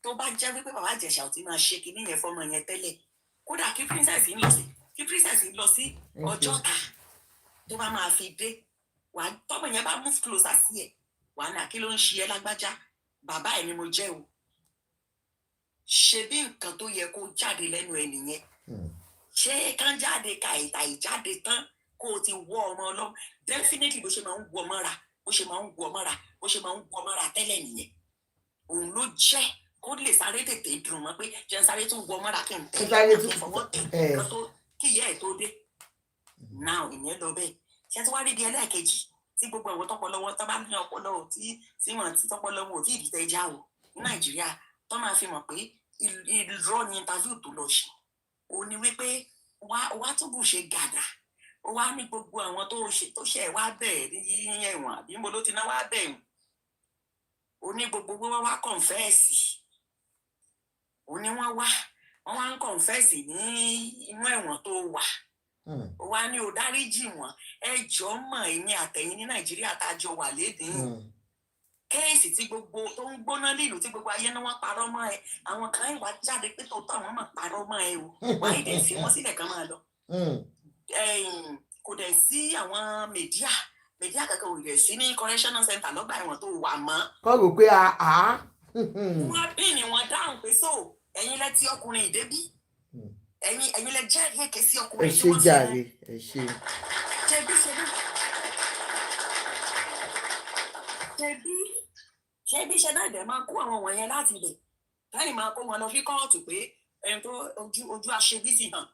tó bá jẹ́ wípé bàbá Ìjẹ̀ṣà ò ti máa ṣe kinní yẹn fọmọ yẹn tẹ́lẹ̀ kódà kí princess lọ sí Ọjọ́ta tó bá máa fi dé wà tọ́mọ yẹn bá move closer sí ẹ̀ wà ní àkí ló ń ṣe ẹ́ lágbájá bàbá ẹ̀ ni mo jẹ́ o ṣe bí nǹkan tó yẹ kó jáde lẹ́nu ẹ̀ nìyẹn ṣé kán jáde ka ìta ìjáde tán kó o ti wọ ọmọ ọlọ́mọ definitely bó ṣe máa ń wọ mọ́ra tẹ́lẹ̀ nìyẹn òun ló jẹ́ kó lè sáré tètè dùn mọ́ pé jẹ́ sáré tún wọ mọ́ra kí n tẹ́lẹ̀ kí n fọwọ́ tẹ̀ kí ìyá ẹ̀ tó dé now ìyẹn lọ bẹ́ẹ̀ ṣé tí wàá rí di ẹlẹ́ẹ̀kejì tí gbogbo ẹ̀wọ̀n tọpọlọ wọn tó bá ní ọpọlọ tí wọn ti tọpọlọ wọn ò tí ì dìtẹ̀ já o ní Nàìjíríà tó máa fi mọ̀ pé irọ́ ni interview tó lọ ṣe ó ní wípé wá túbù ṣe gàdà ó wá ní gbogbo àwọn tó ṣe wá bẹ́ẹ̀ ní ẹ̀wọ̀n àbí mo ló ti ná wá bẹ́ẹ̀ ó ní gbogbo wọn wá kọ̀ǹfẹ́ẹ̀sì ó ní wọ́n wá ń kọ̀ǹfẹ́ẹ̀sì ní inú ẹ̀wọ̀n tó wà ó wá ní ó dáríjì wọn ẹjọ́ mọ̀ ẹ̀yin àtẹ̀yìn ní Nàìjíríà tá a jọ wà lédìí kéèsì tí gbogbo tó ń gbóná lílù tí gbogbo ayé náà wọ́n parọ́ mọ́ ẹ àwọn kan ìwà jáde pé tòótọ́ àwọn máa parọ́ mọ́ ẹ o wáyé dẹ̀ fi wọ́n sílẹ̀ kan máa lọ kò dẹ̀ sí àwọn mẹ̀díà kankan ò dẹ̀ sí ní correctional center lọ́gbà ẹ̀wọ̀n tó wà mọ́. kọ́ rò pé wọ́n bí ni wọ́n dáhùn pé so ẹ̀yin lẹ ti ọkùnrin ìdébí ẹ̀yin lẹ jẹ́ èké sí ọkùnrin tí wọ́n fi jàre ẹ ṣe. ṣebí ṣe náà dẹ̀ máa kó àwọn wọ̀nyẹn láti ibẹ̀ lẹ́yìn máa kó wọn lọ sí kóòtù pé ẹni tó ojú aṣebí ti hàn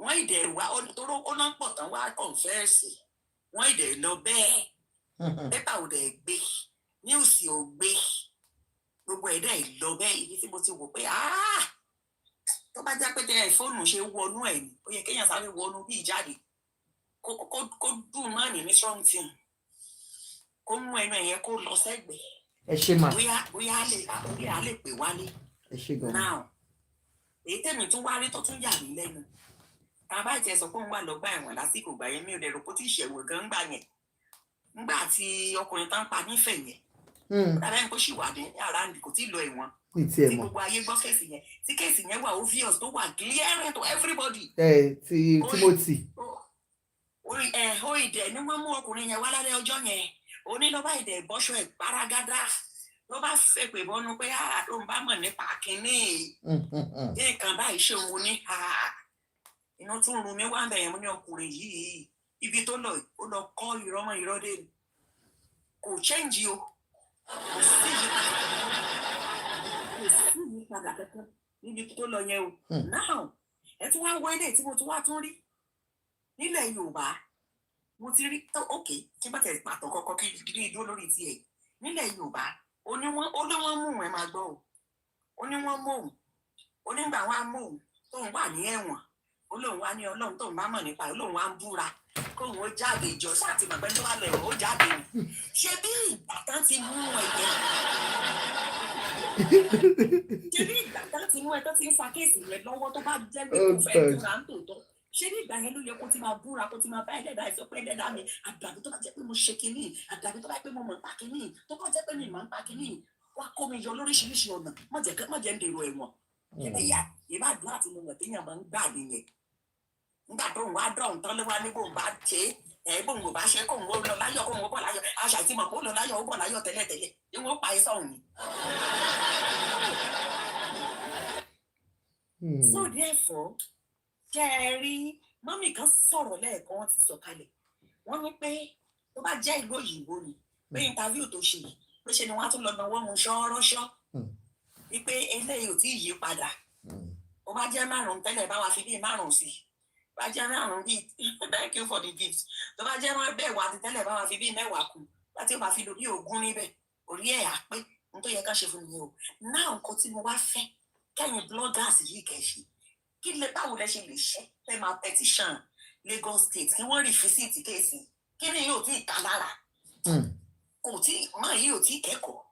wọ́n ìdẹ̀ wá tóró ó náà pọ̀ tán wá kọ̀ǹfẹ́ẹ̀sì wọ́n ìdẹ̀ lọ bẹ́ẹ̀ pépà ò dẹ̀ gbé níwùsì ò gbé gbogbo ẹ̀dá ìlọ bẹ́ẹ̀ ibi tí mo ti wò pé tó bá jẹ́ pé tẹ fóònù ṣe wọnú ẹ̀ ni ó yẹ kéèyàn sáré wọnú bí ìjáde kó dùn má ní strong team kó mú ẹnu ẹ̀yẹ kó lọ sẹ́gbẹ̀ẹ́ ẹ ṣe mà bóyá a lè pè wálé ẹ ṣe gan now èyí tẹ̀mí tún wá rí tó tún yà mí lẹ́nu bàbá ìtẹ̀ sọ pé òun wà lọ́gbà ẹ̀wọ̀n lásìkò gbà yẹn mi ò dẹ̀ rò pé ó ti ṣẹ̀wọ̀n gan gbà yẹn nígbà tí ọkùnrin tán pa nífẹ̀ẹ́ yẹn dàbẹ́ ẹni kó ṣì wà ní àràǹdì kò tí ì lọ ẹ̀wọ̀n tí gbogbo ayé gbọ́ kéèsì yẹn tí kéèsì yẹn wà obvious tó wà clear to everybody. ti Timothy. ó ìdẹ̀ ni wọ́n mú ọkùnrin yẹn wá lálẹ́ ọjọ́ yẹn ó ní lọ́ba ìdẹ̀ bọ́ṣọ ẹ̀ paragada ló bá fẹ́ pè bọ́nu pé ló ń bá mọ̀ nípa kínní nǹkan báyìí ṣe òun ní iná tún rún mi wá bẹ̀yẹn mú ní ọkùnrin yìí ibi tó lọ ó lọ kọ́ ìrọ́mọ ìrọ́dé kò change o kò sí ìyípadà kankan níbi tó lọ yẹn o now ẹ tún wá wọ ilé tí mo tún wá tún rí nílẹ̀ Yorùbá mo ti rí ok kí bá tẹ̀ pàtó kọ́kọ́ kí ní dúró lórí tiẹ̀ nílẹ̀ Yorùbá ó ní wọ́n mú ẹ máa gbọ́ o ó ní wọ́n mú òun ó nígbà wọn á mú òun tóun wà ní ẹ̀wọ̀n ó lóun wá ní Ọlọ́run tóun bá mọ̀ nípa lóun wá ń búra kóun ó jáde ìjọ sáà ti mọ̀ pé tó wà lẹ̀wọ̀n ó jáde ni ṣé bí ìgbà tán ti mú ẹ̀yẹ ṣé bí ìgbà tán ti mú ẹ tó ti ń fa kéèsì rẹ lọ́wọ́ tó bá jẹ́ pé kò fẹ́ búra ń tòótọ́ ṣé ní ìgbà yẹn ló yẹ kó ti máa búra kó ti máa bá ẹlẹ́dàá ẹ̀ sọ pé ẹlẹ́dàá mi àdàbí tó bá jẹ́ pé mo ṣe kinní àdàbí tó bá jẹ́ pé mo mọ̀ pa kinní tó bá jẹ́ pé mi máa ń pa kinní wá kó mi yọ lóríṣiríṣi ọ̀nà má jẹ́ ń dèrò ẹ̀wọ̀n ẹ̀yà ìbádùn àti mo mọ̀ téèyàn máa ń gbà nìyẹn nígbà tó ń wá dọ̀hún tán ló wá ní bóun bá ṣe bóun kò bá ṣe kóun ó lọ láyọ̀ kóun ó bọ̀ láyọ̀ àṣà ìtìmọ̀ kó lọ láyọ̀ ó bọ̀ láyọ̀ tẹ́lẹ̀tẹ́lẹ̀ ìwọ̀n pa ẹ́ sọ̀hún ni. So therefore, Jerry, mọ́mì kan sọ̀rọ̀ lẹ́ẹ̀kan wọ́n ti sọ̀kalẹ̀. Wọ́n ní pé tó bá jẹ́ ìlú òyìnbó ni pé interview tó ṣe yìí pé ṣe ni wọ́n á tún lọ náwó mu ṣọ́ọ́rọ́ṣọ́ wípé eléyìí ò tí ì yí padà. Ó bá jẹ́ 5 tẹ́lẹ̀ bá wa fi bíi 5 sí. Bá jẹ́ 5 bíi thank you for the gift. Tó bá jẹ́ bẹ́ẹ̀ wà ti tẹ́lẹ̀ bá wa fi bíi 10 kù. Láti ó bá fi lórí 20 níbẹ̀. Orí ẹ̀ á pé n tó yẹ ká ṣe fún mi o. Náà nǹkan tí mo wá fẹ́ kẹ́yìn bloggers yìí kẹ́ ṣe. Kí lè báwo lẹ ṣe lè ṣe fẹ́ máa petition Lagos State kí wọ́n rí físíìtì kéèsì kí ni yóò tí ì ká lára kò tí máa yìí ò tí ì kẹ́kọ̀ọ́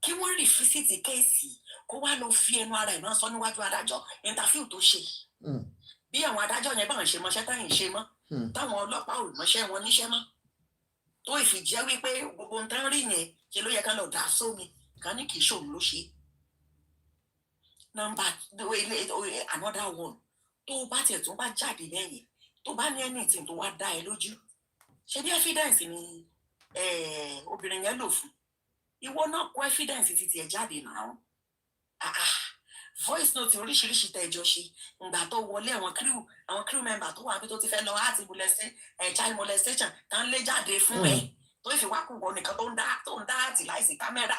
kí wọ́n rí físíìtì kéèsì kó wá lọ fi ẹnu ara ẹ̀ náà sọ níwájú adájọ́ interview tó ṣe bí àwọn adájọ́ yẹn bá ń ṣe mọṣẹ́ táyìn ṣe mọ́ táwọn ọlọ́pàá ò mọṣẹ́ wọn níṣẹ́ mọ́ tó ìfìjẹ́ wípé gbogbo ń tán rí yẹn ṣe ló yẹ ká lọ dà sómi ká ní kì í ṣòun ló ṣe another one tó bá tiẹ̀ tó bá jáde lẹ́yìn tó bá ní anything tó wá dá ẹ lójú ṣe bí evidence ni obìnrin yẹn lò fún ìwọ náà kó evidence ti tiẹ̀ jáde náà voice note oríṣiríṣi tẹjọ ṣe ìgbà tó wọlé àwọn crew member tó wà bí tó ti fẹ́ lọ láti child molestation tán lé jáde fún ẹ tó fi wá kú wọ nìkan tó ń dá àti láìsí kámẹ́rà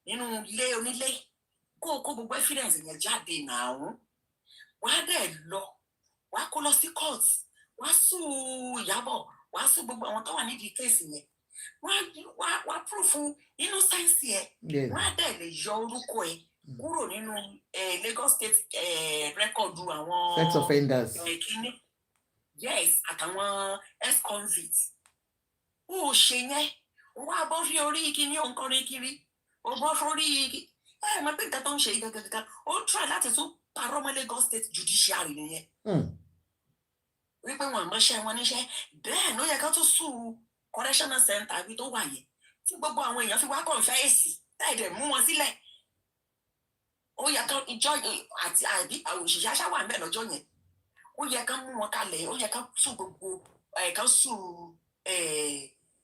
nínú ilé onílé kó gbogbo evidence yẹn jáde náà wàá dẹ̀ lọ wàá kó lọ sí court wàá sùn Ìyábọ̀ wàá sùn gbogbo àwọn tó wà nídìí kéèsì yẹn wàá proof innocence ẹ wàá dẹ̀ lè yọ orúkọ ẹ kúrò nínú Lagos State record àwọn sex offenders kíní yes àtàwọn ex-convict ó ṣe yẹn wàá bọ́ sí orí kíní òǹkọrin kiri ó bọ́ sórí mo pé nǹkan tó ń ṣe yìí gangan ó try láti tún parọ́ mọ́ Lagos State judiciary nìyẹn wípé wọn àmọ́ṣẹ́ wọn níṣẹ́ bẹ́ẹ̀ ló yẹ ká tún sùn correctional center ibi tó wà yẹn tí gbogbo àwọn èèyàn fi wá kọ̀ǹfẹ́ẹ̀sì táì dẹ̀ mú wọn sílẹ̀ ó yẹ ká ìjọ àti àbí òṣìṣẹ́ aṣáwà ń bẹ̀ lọ́jọ́ yẹn ó yẹ ká mú wọn kalẹ̀ ó yẹ ká sùn gbogbo ká sùn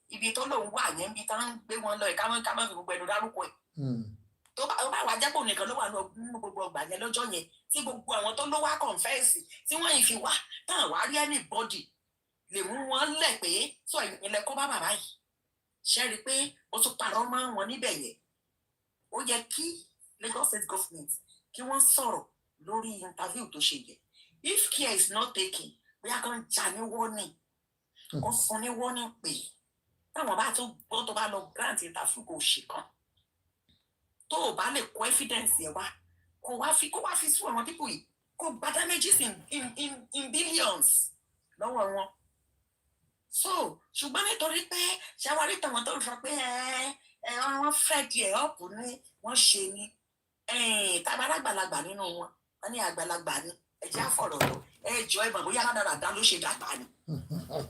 ibi tó lòun wà yẹn ibi tá ń gbé wọn lọ ká má fi gbogbo ẹnu dárúkọ ẹ̀ tó bá wà jẹ́pọ̀ nìkan ló wà nínú gbogbo ọgbà yẹn lọ́jọ́ yẹn tí gbogbo àwọn tó ló wá kọ̀ǹfẹ́ẹ̀sì tí wọ́n yìí fi wá táwọn wá rí anybody lè mú wọn lẹ̀ pé sọ ìpínlẹ̀ kọ́ bá bàbá yìí ṣe rí i pé ó tún parọ́ mọ́ wọn níbẹ̀ yẹn ó yẹ kí Lagos State government kí wọ́n sọ̀rọ̀ lórí interview tó ṣe yẹ if care is not taken bóyá kan jà ní warning kan fún ní warning pé táwọn bá tún gbọ́ tó bá lọ grant interview kò ṣe kan tó o bá lè kó evidence yẹn wá kó wá fi sún àwọn people yìí kó gba damages in billions lọ́wọ́ wọn. So ṣùgbọ́n nítorí pé ṣàwárí tàwọn tó ń sọ pé wọ́n fẹ́ di ẹ̀ ọ̀pù ni wọ́n ṣe ni tàbí àgbàlagbà nínú wọn wọ́n ní àgbàlagbà ni ẹ̀jẹ̀ àfọ̀rọ̀ lọ ẹ̀jọ̀ ẹ̀ mà bóyá ládàradà ló ṣe dàgbà ni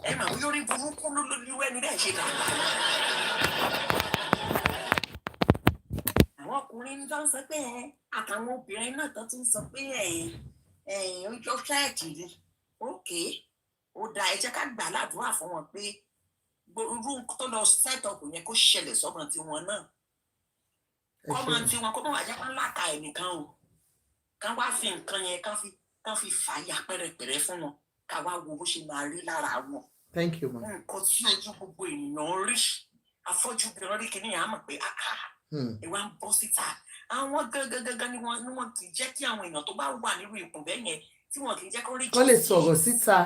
ẹ̀ mà bóyá orí burúkú ló ẹni bẹ́ẹ̀ ṣe dàgbà ni. àwọn ọkùnrin tó ń sọ pé àtàwọn obìnrin náà tó tún sọ pé ojú ṣáàtì ni ókè ó da ẹ jẹ́ ká gbà ládùúrà fún wọn pé irú tó lọ set up yẹn kó ṣẹlẹ̀ sọ́mọ tiwọn náà kọ́mọ tiwọn kó má wà jẹ́ kó láta ẹ̀ nìkan o ká wá fi nǹkan yẹn ká fi fàáyà pẹ́rẹpẹ̀rẹ fún wọn ká wá wo bó ṣe máa rí lára wọn. Thank you, ma. nǹkan tí ojú gbogbo ènìyàn rí afọ́jú gan rí kìíní yà á mọ̀ pé ìwà ń bọ́ síta àwọn gangan ni wọ́n kì í jẹ́ kí àwọn èèyàn tó bá wà nírú ipò bẹ́ẹ̀ yẹn tí wọ́n kì í jẹ́ kó rí justice. Kó lè sọ̀rọ̀ síta.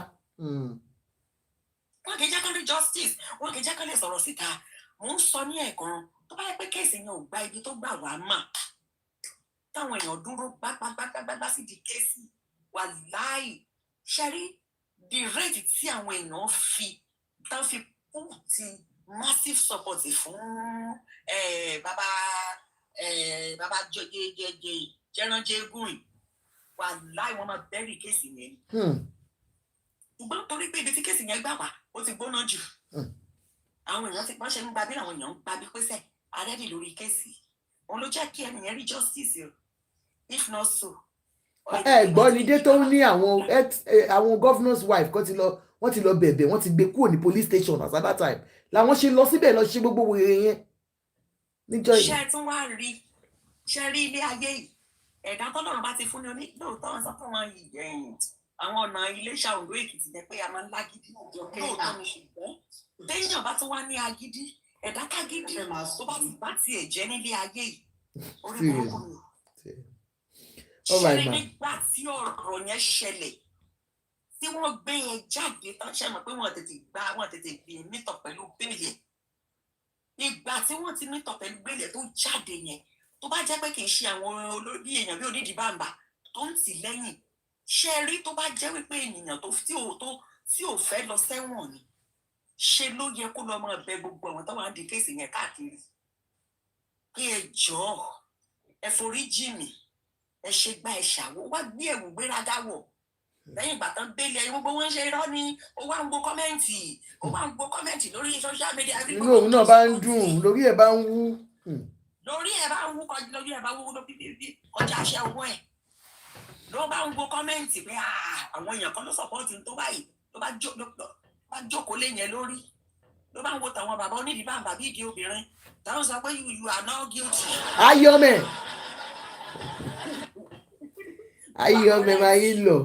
Wọ́n kì í jẹ́ kó rí justice wọ́n kì í jẹ́ kó lè sọ̀rọ̀ síta mò ń sọ ní ẹ̀kan tó bá yẹ pé kéèsì yẹn ò gba ibi tó gbà wá mà táwọn èèyàn dúró gbágbágbágbá sí di kéèsì wà láì ṣẹ́rí the rate tí àwọn èèyàn tán fi kú ti massive support fún bàbá jẹranjẹgùn wà láì wọn máa bẹ́rì kéèsì yẹn ṣùgbọ́n torí pé ibi tí kéèsì yẹn gbà wá ó ti gbóná jù àwọn èèyàn ti bọ́ṣẹ́ ń gba bí àwọn èèyàn ń gba bí pẹ́sẹ̀ arẹ́dì lórí kéèsì òun ló jẹ́ kí ẹnìyẹn rí justice o if not so. gbọ́ ni dé tó ń ní àwọn governor's wife kan wọ́n ti lọ bẹ̀bẹ̀ wọ́n ti gbé kúrò ní police station at that time làwọn ṣe lọ síbẹ̀ lọ ṣe gbogbo wèrè yẹn níjọ́ yìí. ṣe tún wá rí ṣe rí ilé ayé yìí ẹ̀dá tọ́lọ́run bá ti fún ní oní lóòótọ́ wọn sọ pé wọn àwọn ọ̀nà Iléṣà Oǹdó Èkìtì jẹ́ pé a máa ń lágídí lóòótọ́ ni ṣùgbọ́n téèyàn bá tún wá ní agídí ẹ̀dá kágídí tó bá ti bá tiẹ̀ jẹ́ nílé ayé yìí orí burúkú ni ṣẹlẹ̀ nígbà tí ọ̀rọ̀ yẹn ṣẹlẹ̀ tí wọ́n gbé yẹn jáde tán ṣe mọ̀ pé wọ́n tètè gbé mítọ̀ pẹ̀lú bẹ́ẹ̀lì ìgbà tí wọ́n ti mítọ̀ pẹ̀lú bẹ́ẹ̀lì tó jáde yẹn tó bá jẹ́ pé kì í ṣe àwọn olórí èèyàn bí onídìí bàǹbà tó ń tì lẹ́yìn ṣe rí tó bá jẹ́ wípé ènìyàn tí ò fẹ́ lọ sẹ́wọ̀n ni ṣe ló yẹ kó lọ máa bẹ gbogbo àwọn tó wà ń di kéèsì yẹn káàkiri pé ẹ jọ̀ọ́ ẹ forí jì mí ẹ ṣe gba ẹ ṣàwó wá gbé ẹ̀wù gbéraga wọ̀ lẹ́yìn ìgbà tán bẹ́ẹ̀lì ẹ̀yìn gbogbo wọn ṣe irọ́ ni ó wá ń gbọ́ kọ́mẹ́ǹtì lórí social media. inú òun náà bá ń dùn lórí ẹ̀ bá ń wú. lórí ẹ̀ bá ń wú kọjá àṣẹ owó ẹ̀ ló bá ń gbọ́ kọ́mẹ́ǹtì pé àwọn èèyàn kan ló sọ̀pọ̀tì tó báyìí ló bá jókòó lé yẹn lórí ló bá ń wo tàwọn bàbá onídìí bàbá bí ìdí obìnrin táwọn sọ pé you are not guilty. ayọ̀mẹ̀ máa yí lọ.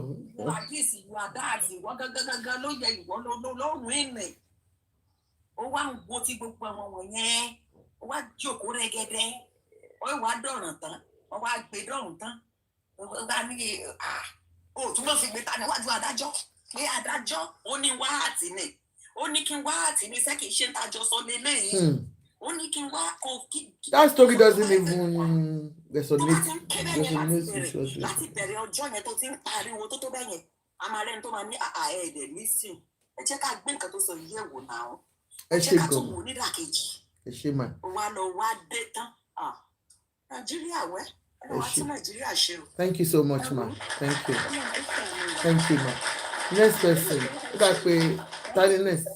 àdìsí ìwà dáàdì ìwọ gángan ló yẹ ìwọ lọ́rùn ìrìn ó wá ń wo tí gbogbo àwọn wọ̀nyẹn ó wá jókòó rẹ́gẹ́dẹ́ ó wá dọ̀ràn tán ó wá gbé dọ̀rùn tán ó bá ní ó túbọ̀ fi gbé ta níwájú adájọ́ pé adájọ́ ó ní wáhàtì ni ó ní kí n wáhàtì ni sẹ́kì ṣe ń tajọ sọ lélẹ́yìn ó ní kí n wá kó kí. that story doesn't even resonate láti bẹ̀rẹ̀ ọjọ́ yẹn tó ti ń pariwo tó bẹ́ẹ̀ yẹn a máa rẹ́ni tó máa ní ẹ̀ẹ́dẹ̀ nísìn ẹ jẹ́ ká gbé nǹkan tó sọ yẹ̀ wò náà ẹ jẹ́ ká tún wò nídàkejì ẹ ṣe mà. wà lọ wá dé tán Nàìjíríà wẹ́ ẹ wá tún Nàìjíríà ṣe o. thank you so much ma thank you ma next person ó dà pé tani next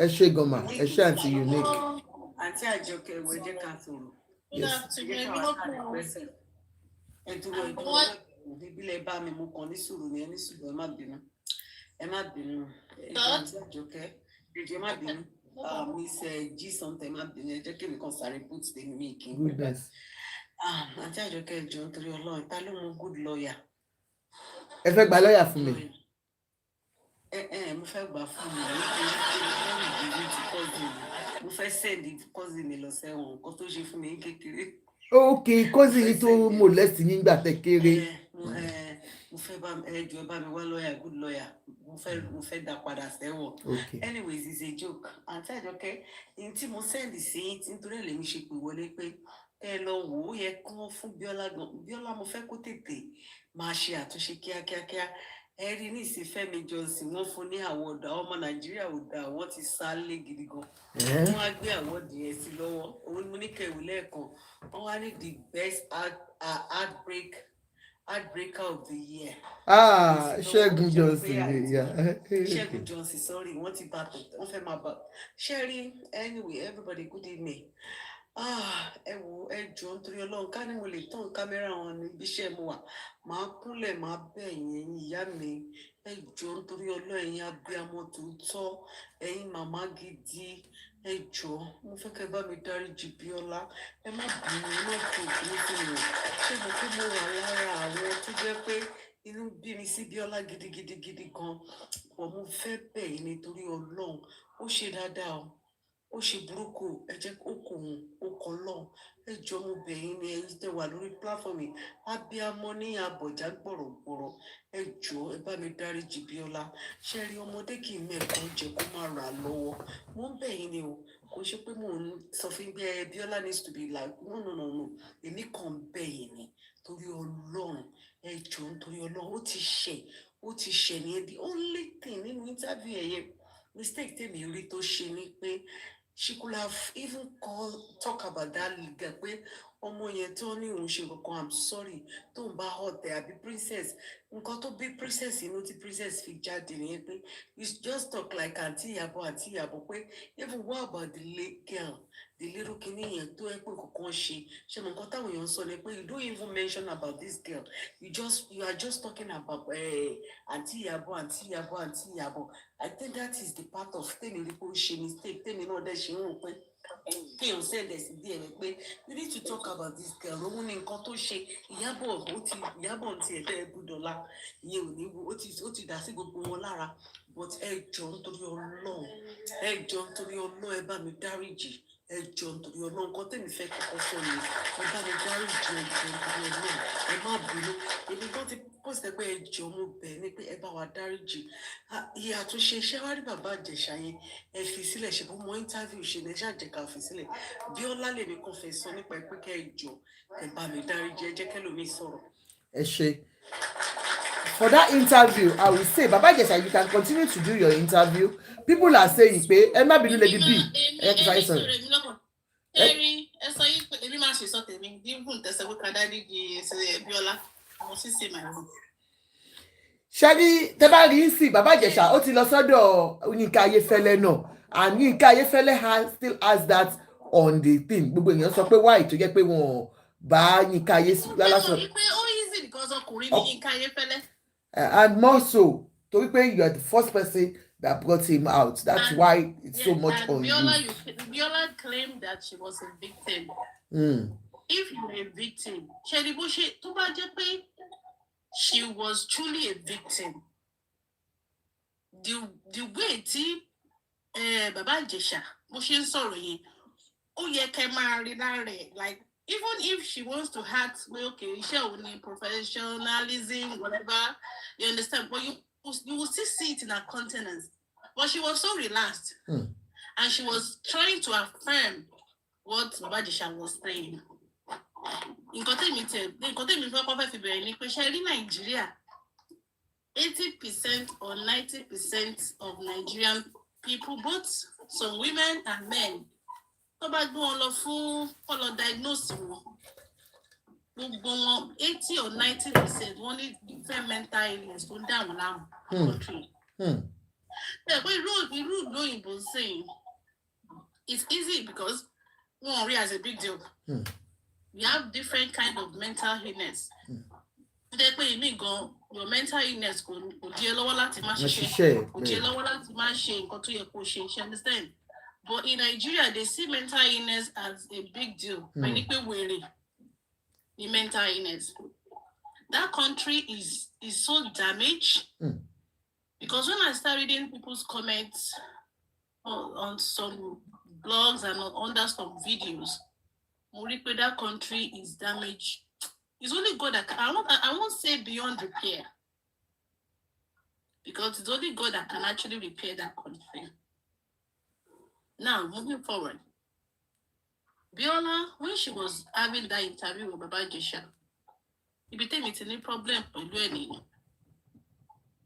ẹ ṣe gan ma ẹ ṣe àǹtí unique. àǹtí Àjọkẹ́ ìwé jẹ́ ká sọ̀rọ̀ ìbílẹ̀ bá mi mú kan ní sùúrù ní ẹni sùúrù ẹ má bínú àǹtí Àjọkẹ́ ẹ má bínú miss g something ẹ má bínú ẹ jẹ́ kí mi kàn sáré put the milk in. àǹtí Àjọkẹ́ ìjọ nítorí Ọlọ́run ta ló mú good lawyer. ẹ fẹ́ gba lọ́ọ̀yà fún mi. mo fẹ́ gbà fún mi nítorí ti cousin mi mo fẹ́ send cousin mi lọ sẹ́wọ̀n nǹkan tó ṣe fún mi kékeré. ok cousin yìí tó molest yín gbà tẹ́ kéré. mo fẹ́ bá ẹjọ́ bá mi wá lọ́ọ̀yà good lawyer mo fẹ́ dá padà sẹ́wọ̀n. anyways it's a joke àǹtí Àjọkẹ́ ní tí mo send sí nítorí ẹ̀ lèmi ṣe pè wọlé pé ẹ lọ wò ó yẹ kán fún Bíọ́lá gan Bíọ́lá mo fẹ́ kó tètè máa ṣe àtúnṣe kíákíákíá ẹ rí ní ìsìnfẹ́mi Johnson wọ́n fún ní àwọ̀dà ọmọ Nàìjíríà ò dá wọ́n ti sá lé gidi gan wọ́n á gbé àwọ̀dì yẹn sí lọ́wọ́ òun mo ní kẹwù lẹ́ẹ̀kan wọ́n wá ní the best heartbreaker of the year. Ṣẹ́gun Johnson Ṣẹ́gun Johnson sorry wọ́n ti bá tẹ̀ wọ́n fẹ́ máa bá ṣẹ́rí anyway everybody good evening. Ẹ wo ẹ jọ̀ọ́ nítorí Ọlọ́run ká ní mo lè tán kámẹ́rà wọn níbi iṣẹ́ mo wà máa kúnlẹ̀ máa bẹ̀ yín ìyá mi ẹ jọ̀ọ́ nítorí Ọlọ́run ẹ̀yin abiyamọ tòótọ́ ẹ̀yin màmá gidi ẹ jọ̀ọ́ mo fẹ́ kẹ́ bá mi dáríjì Bíọ́lá ẹ má bínú ẹ má tó ìdílé fún mi ṣé mo kí mo wà lára àwọn tó jẹ́ pé inú bí mi sí Bíọ́lá gidigidi gan pọ̀ mo fẹ́ bẹ̀ yín nítorí Ọlọ́run ó ṣe dáadáa o ó ṣe burúkú ẹ jẹ́ kó kò hùn ó kọ lọ́hùn ẹ jọ mo bẹ̀ yín ni ẹ̀yin tẹ́ wà lórí pláfọ̀mù abiyamọ ní Àbọ̀já gbọ̀rọ̀gbọ̀rọ̀ ẹ jọ ẹ bá mi dáríjì Bíọ́lá ṣe rí ọmọdé kì í mẹ́ẹ̀kan jẹ kó má ra lọ́wọ́ mo ń bẹ̀ yín ni o kò ṣe pé mò ń sọ fún bí Bíọ́lá needs to be like no èmi kàn ń bẹ̀ yín ni torí Ọlọ́run ẹ jọ nítorí Ọlọ́run ó ti ṣẹ̀ ní the only thing nínú interview ẹ̀yẹ mistake tèmi rí tó ṣe ni pé she could have even talk about that legal pé ọmọ yẹn tó ní òun ṣe kankan I'm sorry tó ń bá hot ẹ àbí princess nǹkan tó bí princess inú tí princess fi jáde nìyẹn pé you just talk like àǹtí Ìyábọ̀ pé even what about the late girl the little kìíní yẹn tó ẹ pé kankan ṣe mọ nǹkan táwọn èèyàn sọ ni pé you don't even mention about this girl you are just talking about àǹtí Ìyábọ̀ I think that is the part of tèmi rí pé ó ṣe mistake tèmi náà dẹ̀ ṣe ń rò pé kéèyàn send sí díẹ̀ rẹ̀ pé you need to talk about this girl òun ní nǹkan tó ṣe Ìyábọ̀ ti ẹ̀fẹ́ gbúdọ̀lá ìyẹn ò ní ó ti dá sí gbogbo wọn lára but ẹ jọ̀ọ́ nítorí Ọlọ́run ẹ bá mi dáríjì ẹ jọ̀ọ́ nítorí Ọlọ́run nǹkan tẹ̀mí fẹ́ kọ́kọ́ sọ ni ẹ bá mi dáríjì ẹ jọ̀ọ́ nítorí Ọlọ́run ẹ má bínú èmi kan ti post ẹ pé ẹ jọ̀ọ́ mo bẹ̀ ni pé ẹ bá wa dáríjì iye àtúnṣe iṣẹ́ wá rí bàbá Ìjẹ̀ṣà yẹn ẹ fi sílẹ̀ ṣe bó mọ interview ṣe ní ẹ ṣàjẹká fi sílẹ̀ Bíọ́lá lèmi kan fẹ́ sọ nípa ẹ pé kẹ́ ẹ jọ̀ọ́ ẹ bá mi dáríjì ẹ jẹ́ kẹ́lòmíì sọ̀rọ̀. Ẹ ṣé. For that interview, I will say, Baba Jesha, you can continue to do your interview. People are saying, "Pé ẹ má bínú Lady B." Ẹ kí sáyé sọ̀rọ̀. Ẹ sọ yìí pé èmi máa ṣe sọ tèmi bí fún tẹsán pé kàdá díje ẹsẹ Bíọ́lá mo sì ṣe màá rò. Ṣẹ́ni tẹ́ bá rí sí Baba Jesha, ó ti lọ sọ́dọ̀ Yínká Ayéfẹ́lẹ́ náà, and Yínká Ayéfẹ́lẹ́ still has that on the thing. Gbogbo èèyàn sọ pé why tó jẹ́ pé wọn bá Yínká Ayéfẹ́lẹ́ sọ. Pé ó easy because ọkùnrin ní Yínká Ayéfẹ́lẹ́. And more so, to be you are the first person that brought him out. That's why it's so much on Biola, Biola claimed that she was a victim. If you're a victim, she was truly a victim. The way Baba Ìjẹ̀ṣà bó ṣe ń sọ̀rọ̀ yẹn, ó yẹ kẹ́ máa rí láre, like even if she wants to act, well, okay, she only professionalism, whatever, you understand, but you will still see it in her countenance. But she was so relaxed, and she was trying to affirm what Baba Ìjẹ̀ṣà was saying. In Nigeria, 80% or 90% of Nigerian people, both some women and men, tó bá gbé wọn lọ fún kọlọ diagnose wọn gbogbo wọn 80 or 90% wọn ní different mental illness tó ń dà wọn láàmú country. Pé irú òyìnbó saying it's easy because wọn rí as a big deal. We have different kind of mental illness. Pé èmi gan your mental illness kò di ẹ́ lọ́wọ́ láti má ṣiṣẹ́ kò di ẹ́ lọ́wọ́ láti má ṣe nǹkan tó yẹ kó ṣe, you understand? But in Nigeria, they see mental illness as a big deal. When they the mental illness, that country is so damaged. Because when I start reading people's comments on some blogs and under some videos, that country is damaged. It's only God that I won't say beyond repair, because it's only God that can actually repair that country. Now, moving forward, Biola, when she was having that interview with Baba Ìjẹ̀ṣà, it became a problem for you.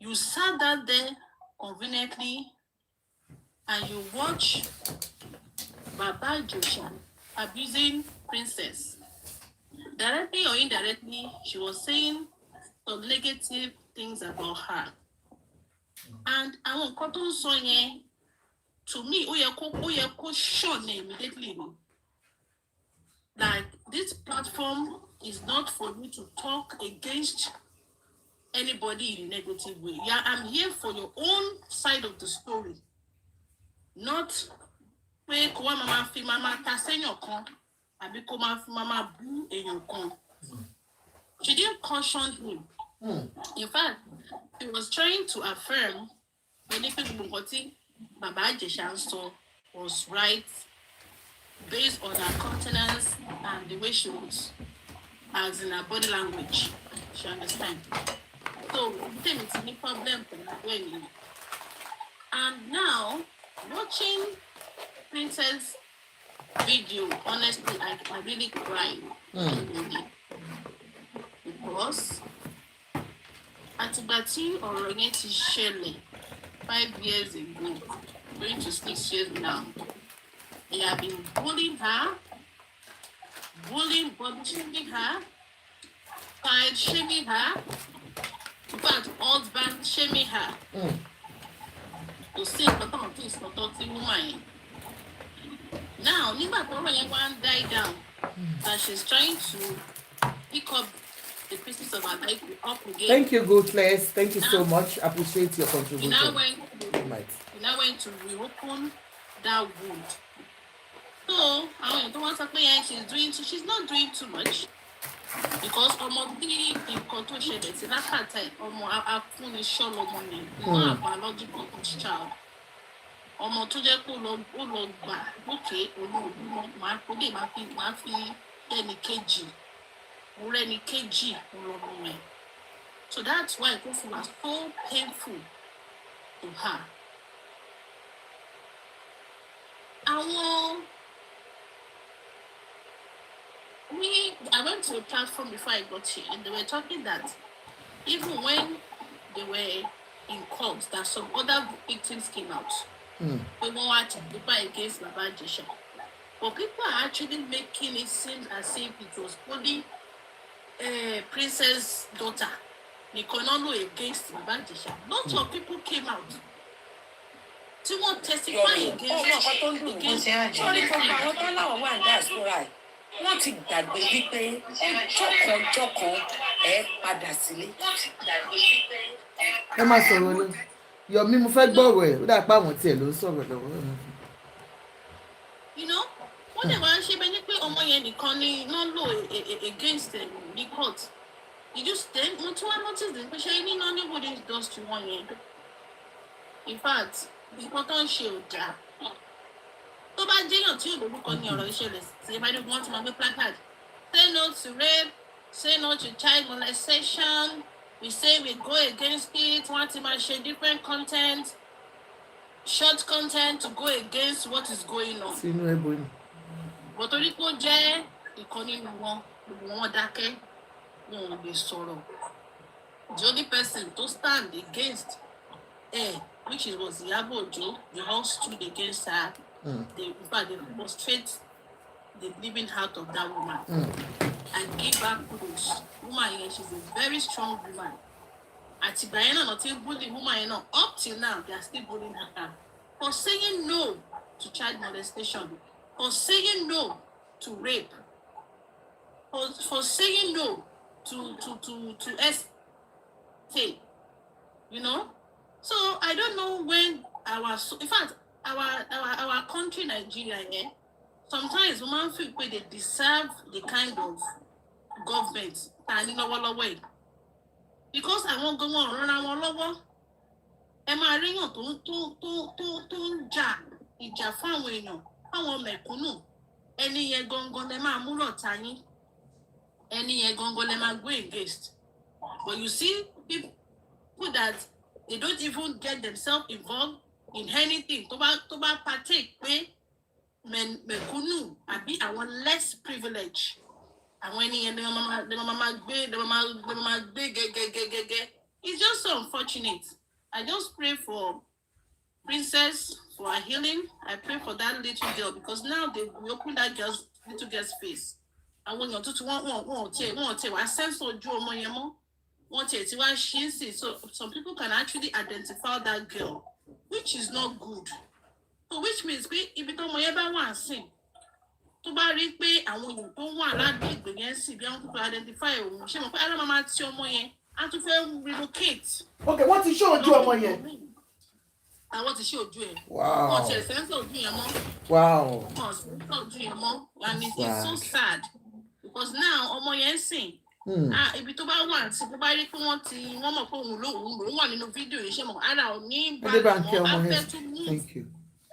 You sat down there conveniently and you watch Baba Ìjẹ̀ṣà abusing Princess. Directly or indirectly, she was saying some negative things about her. And I want to say, to me, Oyeko shown immediately like this platform is not for you to talk against anybody in a negative way. Yeah, I'm here for your own side of the story, not where mama fi mama tasenyo kon abi ko ma fi mama bu eyan kon. She didn't caution him. In fact, he was trying to affirm anything Baba Ìjẹ̀ṣà was right based on her countenance and the way she was, as in her body language. She understand. So it's any problem for her. And now, watching Princess video, honestly, I really cried. Because àtìgbà tí ọ̀rọ̀ yẹn ti ṣẹlẹ̀ 5 years ago, going to 6 years now, they have been bullying her, body shaming her, child shaming her, in fact, husband shaming her. To say nǹkan tí ìsọ̀tọ̀ tí woman yẹn. Now, nígbà tó ọ̀rọ̀ yẹn wá ń die down, that she's trying to pick up the pieces of her life up again. Thank you, Goodness. Thank you so much. Appreciate your contribution. We now went to reopen that wound. So So I don't want to say she's not doing too much. Because ọmọ bí nǹkan tó ṣẹlẹ̀ sí lákàtà ọmọ afúniṣọ́ lọmọ yẹn not a biological child ọmọ tó jẹ́ pé ó lọ gbà lókè olóògùn máa fi ẹnì kejì rẹ́ni kejì lọ́mọ yẹn. So that's why it was so painful to her. I went to a platform before I got here, and they were talking that even when they were in court, that some other victims came out. They were against Adebayo'S. But people are actually making it seem as if it was only Princess' daughter, Nikonolo, against Adebayo'S. Lots of people came out to want to testify against wọ́n ti gbàgbé wípé ọjọ́ kan ẹ padà sílé. ẹ má sọ̀rọ̀ lọ Yomi mo fẹ́ gbọ́rọ̀ ẹ̀ ó dà pé àwọn tiẹ̀ ló ń sọ̀rọ̀ lọ́wọ́. wọ́n dẹ̀ máa ń ṣe bẹ́ẹ̀ ni pé ọmọ yẹn nìkan ni ló ń lò against the court. mo tún wá notice pé ṣé ní Nollywood industry wọn yẹn in fact nǹkan tó ń ṣe ò dáa. tó bá jẹ́yàn tí olórúkọ ní ọ̀rọ̀ ìṣẹ̀lẹ̀ sí ẹ̀bá ìdókòwò tí wọ́n gbé placard say no to rape say no to child molestation we say we go against it wọ́n ti máa ṣe different content short content to go against what is going on. sínú ẹbọ ni. bó torí pé ó jẹ́ ìkan nínú wọn gbogbo wọn dákẹ́ wọn ò lè sọ̀rọ̀ the only person to stand against which was Iyabo Ojo, they all stood against her. They frustrate the living heart of that woman and give her kudos. Woman, she's a very strong woman. At Tibayana, not even bullying woman, up till now, they are still bullying her for saying no to child molestation, for saying no to rape, for saying no to ST. So I don't know when in fact, our country, Nigeria, sometimes women feel they deserve the kind of government that in our way. Because I won't go on run our lower. Am I ringing to ìjà fáwọn èèyàn fáwọn mẹ̀kúnnù ẹni yẹn gangan lẹ máa múlò tayín ẹni yẹn gangan lẹ máa gbé against. But you see people that they don't even get themselves involved in anything tó bá partake pé mẹ̀kúnnù àbí àwọn less privilege àwọn ẹni yẹn lè máa gbé gẹ́gẹ́gẹ́gẹ́. It's just so unfortunate. I just pray for Princess for her healing. I pray for that little girl because now they open that little girl's face. And when you're wọ́n wá censor ojú ọmọ yẹn mọ́ wọ́n ti wá ṣí sí so some people can actually identify that girl which is not good. So which means pé ibi tó ọmọ yẹn bá wà sí tó bá rí pé àwọn èèyàn tó wà lágbègbè yẹn sì bí wọ́n kò identify òun ṣé mo pé alámọ̀ máa ti ọmọ yẹn á tún fẹ́ relocate. Okay, wọ́n ti ṣe ojú ọmọ yẹn. Àwọn ti ṣe ojú ẹ̀. Wow. Wọ́n ti ẹ̀sẹ̀ ń sọ ojú yẹn mọ́. Wow. Wọ́n ti sọ ojú yẹn mọ́. And it's so sad because now ọmọ yẹn ń sìn. Ibi tó bá wà tí tó bá rí pé wọ́n mọ̀ pé òun ló wà nínú fídíò yìí ṣe mọ̀ ara ò ní bá wọn á fẹ́ tún move.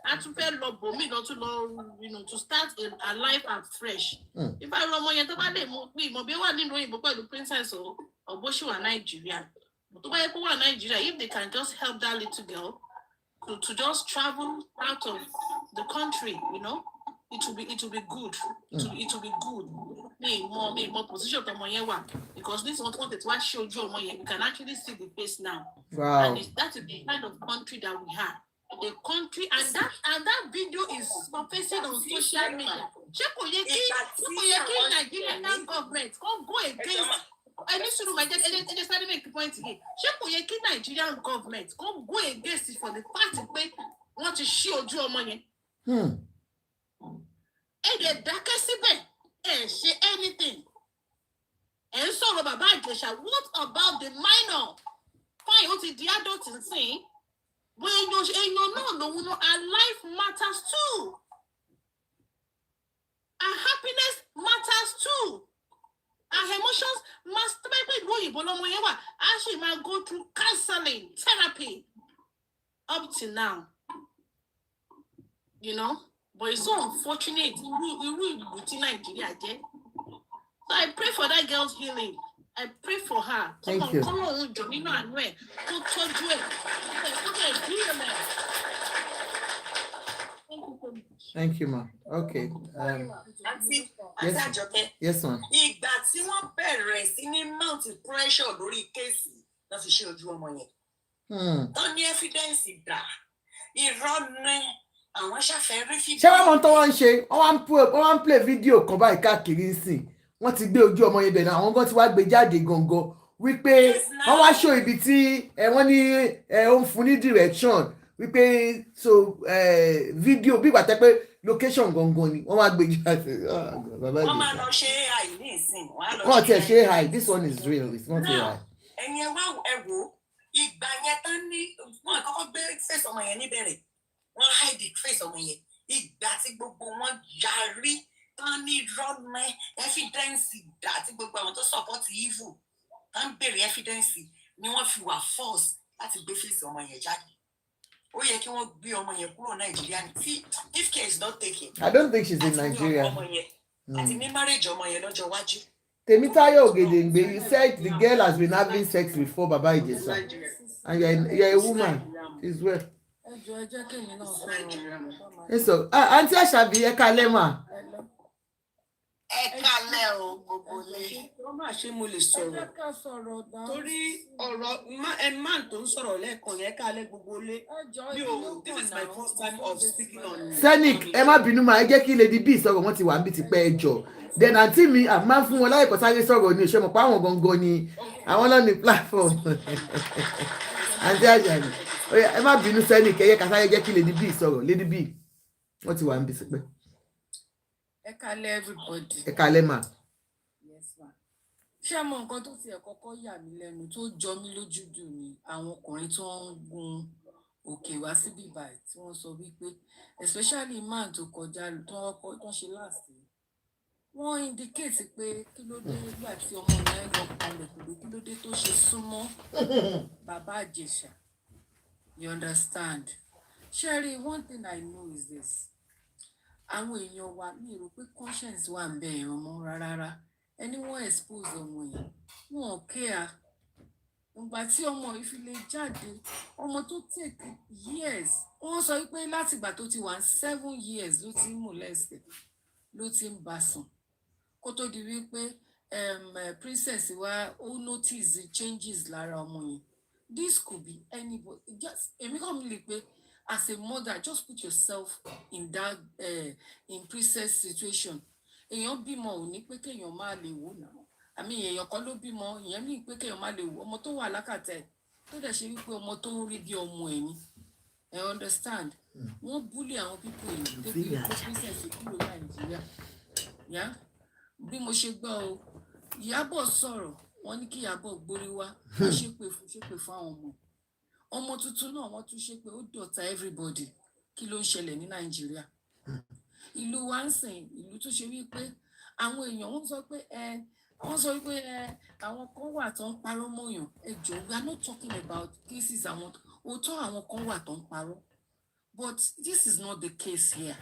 A tún fẹ́ lọ bòmí lọ tún lọ to start a life afresh. Ìfà ìrọ̀ ọmọ yẹn tó bá lè mọ̀ pé ìmọ̀ bí wà nínú òyìnbó pẹ̀lú princess ọ̀bọ̀ṣù wà Nàìjíríà. Tó bá yẹ kó wà Nàìjíríà if they can just help that little girl to just travel out of the country, it will be good. It will be good. Me more position to Moyewa because this one wanted to show you Moye. You can actually see the face now. Wow. And that is the kind of country that we have. The country and that video is surfacing on social media. Check Nigerian government go against. I need to my just started make the point again. Check Nigerian government go against it for the fact that want to show you money. And the darkest say anything. And so Baba Ijesha, what about the minor? Fine, what the adult is saying? When you know, our life matters too. Our happiness matters too. Our emotions must actually might go through counseling, therapy up to now. You know? But it's so unfortunate. So I pray for that girl's healing. I pray for her. Thank you. Thank you, ma. Okay. Yes, ma'am. Ìgbà tí wọ́n bẹ̀rẹ̀ sí ní mount pressure lórí kéèsì náà fi ṣe ojú ọmọ yẹn. Tán ní evidence dà. Irọ́ ni àwọn ṣàfẹ́ rí fídíò. Ṣé wọ́n mọ tó wọ́n ń ṣe? Wọ́n wá ń play fídíò kan báyìí káàkiri sí. Wọ́n ti gbé ojú ọmọ yẹn bẹ̀ náà. Àwọn kan ti wá gbé jáde gangan wípé wọ́n wá show ibi tí wọ́n ní ó ń fún ní direction wípé so fídíò bí ìgbà tẹ́ pé location gangan ni wọ́n wá gbé jáde. Wọ́n máa lọ ṣe AI ní ìsìn. Wọ́n ti ẹ̀ ṣe AI. This one is real. It's not AI. Ẹ̀yin ẹ wò ìgbà yẹn tán ní wọ́n kọ́kọ́ gbé face ọmọ yẹn níbẹ̀rẹ̀. Wọ́n hide face ọmọ yẹn. Ìgbà tí gbogbo wọn yarí tán ní rọ́ọ̀mẹ́ evidence dà tí gbogbo àwọn tó support evil tán bèrè evidence ni wọ́n fi wà force láti gbé face ọmọ yẹn jáde. Ó yẹ kí wọ́n gbé ọmọ yẹn kúrò Nàìjíríà ní if care is not taken. I don't think she's in Nigeria. Àti ní marriage ọmọ yẹn lọ́jọ́ iwájú. Temitayo Ogedengbe, you said the girl has been having sex before Baba Ijesa. And you're a woman. It's well. Yes, so, Auntie Ashabi, Ekalema. Ẹ̀kalẹ̀ o gbogbo lé. Wọ́n máa ṣe mo lè sọ̀rọ̀. Torí ọ̀rọ̀ man tó ń sọ̀rọ̀ lẹ́ẹ̀kan yẹn ẹ̀kalẹ̀ gbogbo lé. This is my first time of speaking on. Senik, ẹ má bínú ma, ẹ jẹ́ kí Lady B sọ̀rọ̀ wọ́n ti wà níbi ti pẹ́ ẹjọ́. Then àǹtí mi máa ń fún wọn láyè kó sáré sọ̀rọ̀ ní ìṣe mọ̀ pé àwọn gangan ni àwọn náà ní platform. Àǹtí Àjàní, ẹ má bínú Senik, ẹ yẹ ká sáré jẹ́ kí Lady B sọ̀rọ̀. Lady B, wọ́n ti wà níbi ti pẹ́. Ẹ kálẹ́ everybody. Ẹ kálẹ́ mà. Yes ma. Ṣé mo nǹkan tó ti ẹ̀ kọ́kọ́ yà mí lẹ́nu tó jọ mí lójú jù ni àwọn ọkùnrin tó ń gun òkè wá síbí báyìí tí wọ́n sọ wípé especially man tó kọjá tó ṣe last wọ́n indicate pé kí ló dé nígbà tí ọmọ yẹn lọ kalẹ̀ pẹ̀lú kí ló dé tó ṣe súnmọ́ bàbá Ìjẹ̀ṣà. You understand? Sherry, one thing I know is this. Àwọn èèyàn wa mi rò pé conscience wà ń bẹ ẹ̀rọ mọ́ rárá. Ẹni wọ́n expose ọmọ yẹn. Wọn ò care. Ìgbà tí ọmọ yìí fi lè jáde, ọmọ tó take years. Wọ́n sọ wípé láti ìgbà tó ti wà 7 years ló ti ń molested, ló ti ń bá sùn. Kó tó di wípé princess wa ó notice changes lára ọmọ yẹn. This could be anybody. Just èmi kàn mí lè pé as a mother, just put yourself in that in princess situation. Èèyàn bímọ ò ní pé kéèyàn máa lè wò náà. Àmì èèyàn kan ló bímọ, ìyẹn ní pé kéèyàn máa lè wò. Ọmọ tó wà lákàtà ẹ̀ tó dẹ̀ ṣe wípé ọmọ tó ń rí bí ọmọ ẹ̀ ni. I understand. Wọ́n bully àwọn people yìí débi pé princess kúrò Nàìjíríà. Yeah? Bí mo ṣe gbọ́ o, Ìyábọ̀ sọ̀rọ̀, wọ́n ní kí Ìyábọ̀ gbórí wá. Wọ́n ṣépè fún àwọn ọmọ tuntun náà wọ́n tún ṣe pé ó dọ̀tá everybody. Kí ló ń ṣẹlẹ̀ ní Nàìjíríà? Ìlú wa ń sìn, ìlú tó ṣe wípé àwọn èèyàn wọ́n sọ pé àwọn kan wà tó ń parọ́ mọ́yàn. Ẹ jọ̀ọ́, we are not talking about cases àwọn òótọ́ àwọn kan wà tó ń parọ́. But this is not the case here.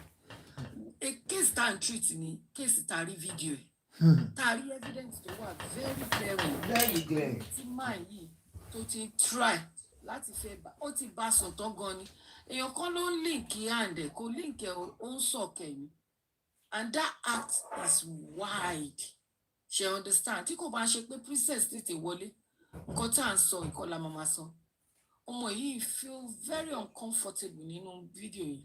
A case tá à ń treat ni case tá a rí fídíò ẹ̀. Tá a rí evidence tó wà very clear. Tí máa yìí tó ti try láti fẹ́ bá ó ti bá sùn tán gan ni èèyàn kan ló ń líǹkì àǹdẹ̀ kò líǹkì ẹ̀ ó ń sọ̀kẹ̀ ni and that act is wide. She understand tí kò bá ṣe pé princess tètè wọlé nǹkan tá à ń sọ nǹkan la máa sọ. Ọmọ yìí feel very uncomfortable nínú fídíò yìí.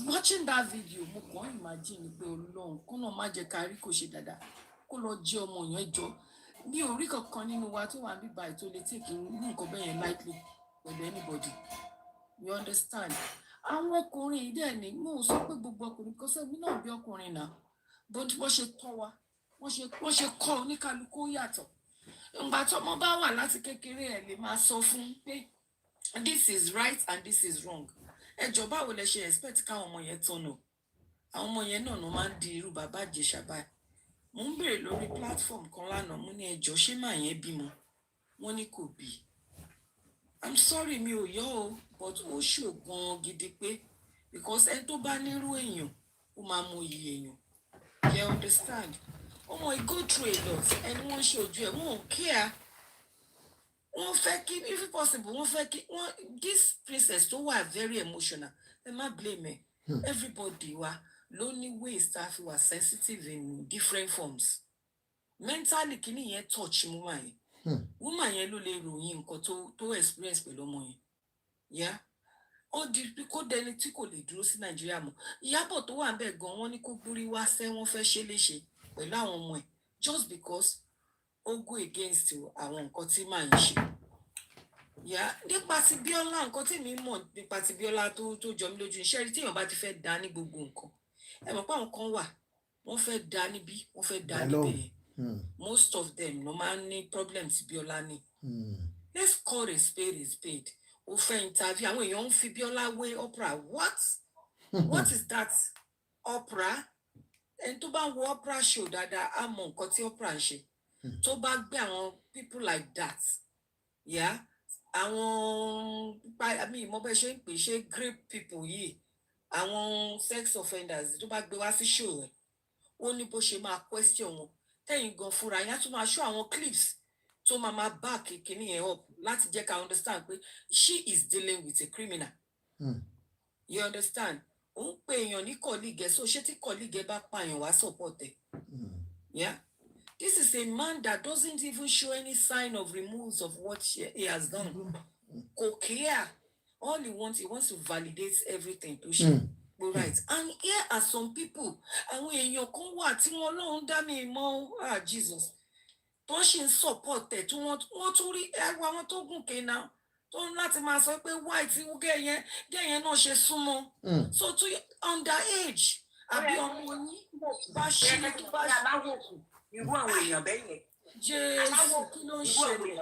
Watching that video mo kàn imagine pé Ọlọ́run kó náà má jẹ́ ká rí kò ṣe dáadáa kó lọ jẹ́ ọmọ yẹn jọ. Bí orí kankan nínú wa tó wà níbà tó lè take irú nǹkan bẹ́ẹ̀ yẹn lightly pẹ̀lú anybody. You understand? Àwọn ọkùnrin yìí dẹ̀ ni mo sọ pé gbogbo ọkùnrin kan sẹ́mi náà bí ọkùnrin náà bó ṣe tọ́ wa wọ́n ṣe kọ́ oníkálukú yàtọ̀. Ìgbà tí ọmọ bá wà láti kékeré ẹ̀ lè máa sọ fún pé this is right and this is wrong. Ẹ jọ̀ọ́ báwo lẹ ṣe expect káwọn ọmọ yẹn tọ̀nà àwọn ọmọ yẹn náà ló máa ń di irú bàbá Ìjẹ̀ṣà báyìí. Mo ń béèrè lórí platform kan lánàá, mo ní ẹjọ́ ṣé màá yẹn bímọ, wọ́n ní kò bí. I'm sorry mi ò yọ o, but ó ṣògan gidi pé because ẹni tó bá nírú èèyàn ó máa mọ iye èèyàn. You understand? Ọmọ I go through a lot ẹni wọ́n ṣe ojú ẹ̀ wọ́n ò care. Wọ́n fẹ́ kí if possible wọ́n fẹ́ kí wọ́n this princess tó wà very emotional ẹ má blame ẹ. Everybody wa ló ní ways tá a fi wà sensitive in different forms. Mentally kìíní yẹn touch woman yẹn. Woman yẹn ló lè ròyìn nǹkan tó experience pẹ̀lú ọmọ yẹn. Yeah. Ó di kó dẹni tí kò lè dúró sí Nàìjíríà mọ́. Ìyábọ̀ tó wà ń bẹ̀ gan wọ́n ní kó gbórí wá sẹ́ wọ́n fẹ́ ṣe léṣe pẹ̀lú àwọn ọmọ ẹ̀ just because ó go against àwọn nǹkan tí màá ń ṣe. Nípa ti Bíọ́lá nǹkan tí mi mọ̀ nípa ti Bíọ́lá tó jọ mí lójú iṣẹ́ rí tí èèyàn bá ti fẹ́ dá ní gbogbo nǹkan. Ẹ mọ̀ pé àwọn kan wà wọ́n fẹ́ dá níbí wọ́n fẹ́ dá níbẹ̀. Most of them no máa ń ní problem tí Bíọ́lá ní. Let's call a spade a spade. Ó fẹ́ interview àwọn èèyàn ń fi Bíọ́lá wé Oprah. What is that? Oprah? Ẹni tó bá wo Oprah show dáadáa á mọ nǹkan tí Oprah ń ṣe. Tó bá gbé àwọn people like that. Àwọn ìmọ̀ bẹ́ẹ̀ ṣe ń pè ṣe grape people yìí. Àwọn sex offenders tó bá gbé wá sí show rẹ̀. Ó ní bó ṣe máa question wọn. Tẹ́yìn gan fúnra yẹn á tún máa show àwọn clips tó máa back kìíní yẹn up láti jẹ́ ká understand pé she is dealing with a criminal. You understand? Ó ń pè èèyàn ní colleague so ṣé tí colleague bá pààyàn wá support ẹ̀. This is a man that doesn't even show any sign of remorse of what he has done. Kò clear. All he wants to validate everything to show. Right. And here are some people. Àwọn èèyàn kan wà tí wọ́n lọ́hùn dá mi mọ́ Jesus. Tó ṣe ń support ẹ̀ tí wọ́n tún rí ẹwà wọn tó gùn kéna tó ń láti máa sọ pé why tí gẹ́yẹn náà ṣe súnmọ́. So to underage àbí ọmọ yín bá ṣe tó bá ṣe aláwòkù irú àwọn èèyàn bẹ́ẹ̀ yẹn. Jésù kí ló ń ṣẹlẹ̀?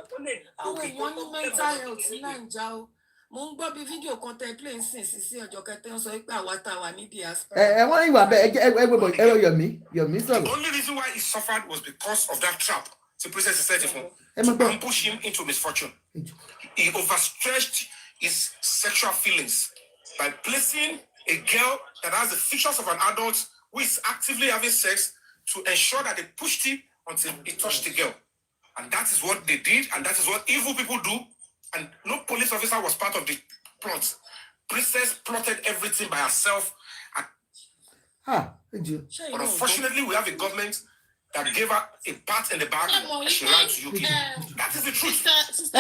Àwọn èèyàn ní mental health ní Nàìjíríà o. Mo ń gbọ́ bí fídíò kan tẹ play sí ọjọ́ kẹtẹ ń sọ pé àwa tá a wà ní diaspora. Wọ́n ní ìwà bẹ́ẹ̀ Yomi sọ̀rọ̀. The only reason why he suffered was because of that trap the princess set him to ambush him into misfortune. He overstretched his sexual feelings by placing a girl that has the features of an adult who is actively having sex to ensure that they pushed him until he touched the girl. And that is what they did, and that is what evil people do. And no police officer was part of the plot. Princess plotted everything by herself. But unfortunately, we have a government that gave her a pat in the back and she ran to UK. That is the truth. Because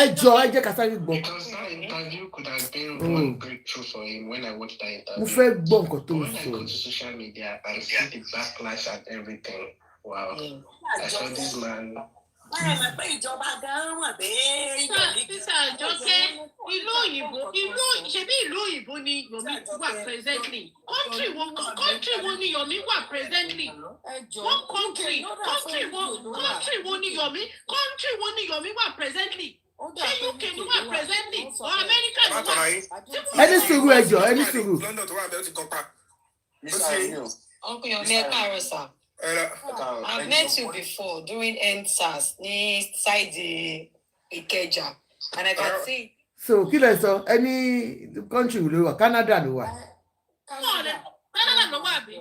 that interview could have been one breakthrough for him when I watched that interview. But when I go to social media and see the backlash and everything, wow. I saw this man. Ìlú òyìnbó ni Yomi wà presently. Country wo ni Yomi wà presently. One country wo ni Yomi wà presently. Ṣé UK ni wà presently or America ni wà? Ẹni sùúrù. Uncle Yomi ẹ káàárọ̀ sir. I've met you before during NSAS ní side Ìkẹjà and I can see. So kí lẹ sọ any country ló wà Canada ló wà. Canada ló wà bí.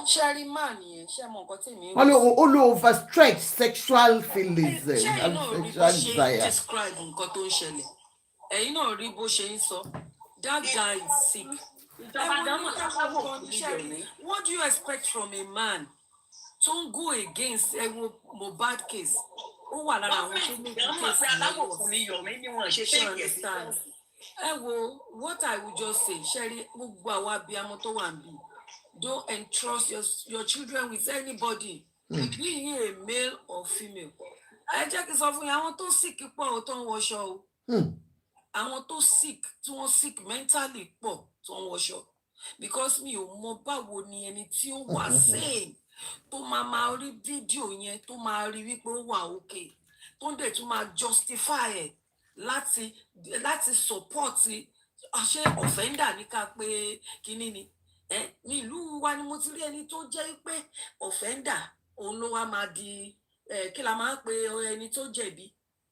Sherry man yẹn ṣe mọ nǹkan tí mi. Ó lo overstretch sexual feelings and sexual desire. Describe nǹkan tó ń ṣẹlẹ̀. Ẹ̀yin náà rí bó ṣe ń sọ. That guy is sick. What do you expect from a man? Don't go against a Mohbad case. Ó wà lára àwọn tó ní case understand. What I would just say, Sherry, gbogbo àwa abiyamọ tó wà níbí. Don't entrust your children with anybody. Be he a male or female. Ẹ jẹ́ kí n sọ fún yín àwọn tó sick pọ̀ tó ń wọṣọ o. Àwọn tó sick tí wọ́n sick mentally pọ̀ tó ń wọṣọ. Because mi ò mọ báwo ni ẹni tí ó wà sane tó máa rí fídíò yẹn tó máa rí wípé ó wà okay tó ń dẹ̀ tún máa justify ẹ̀ láti support àṣẹ offender ní ká pé kíní ni ní ìlú wa ni mo ti rí ẹni tó jẹ́ pé offender òun ló wá máa di kí la máa ń pe ẹni tó jẹ̀bi,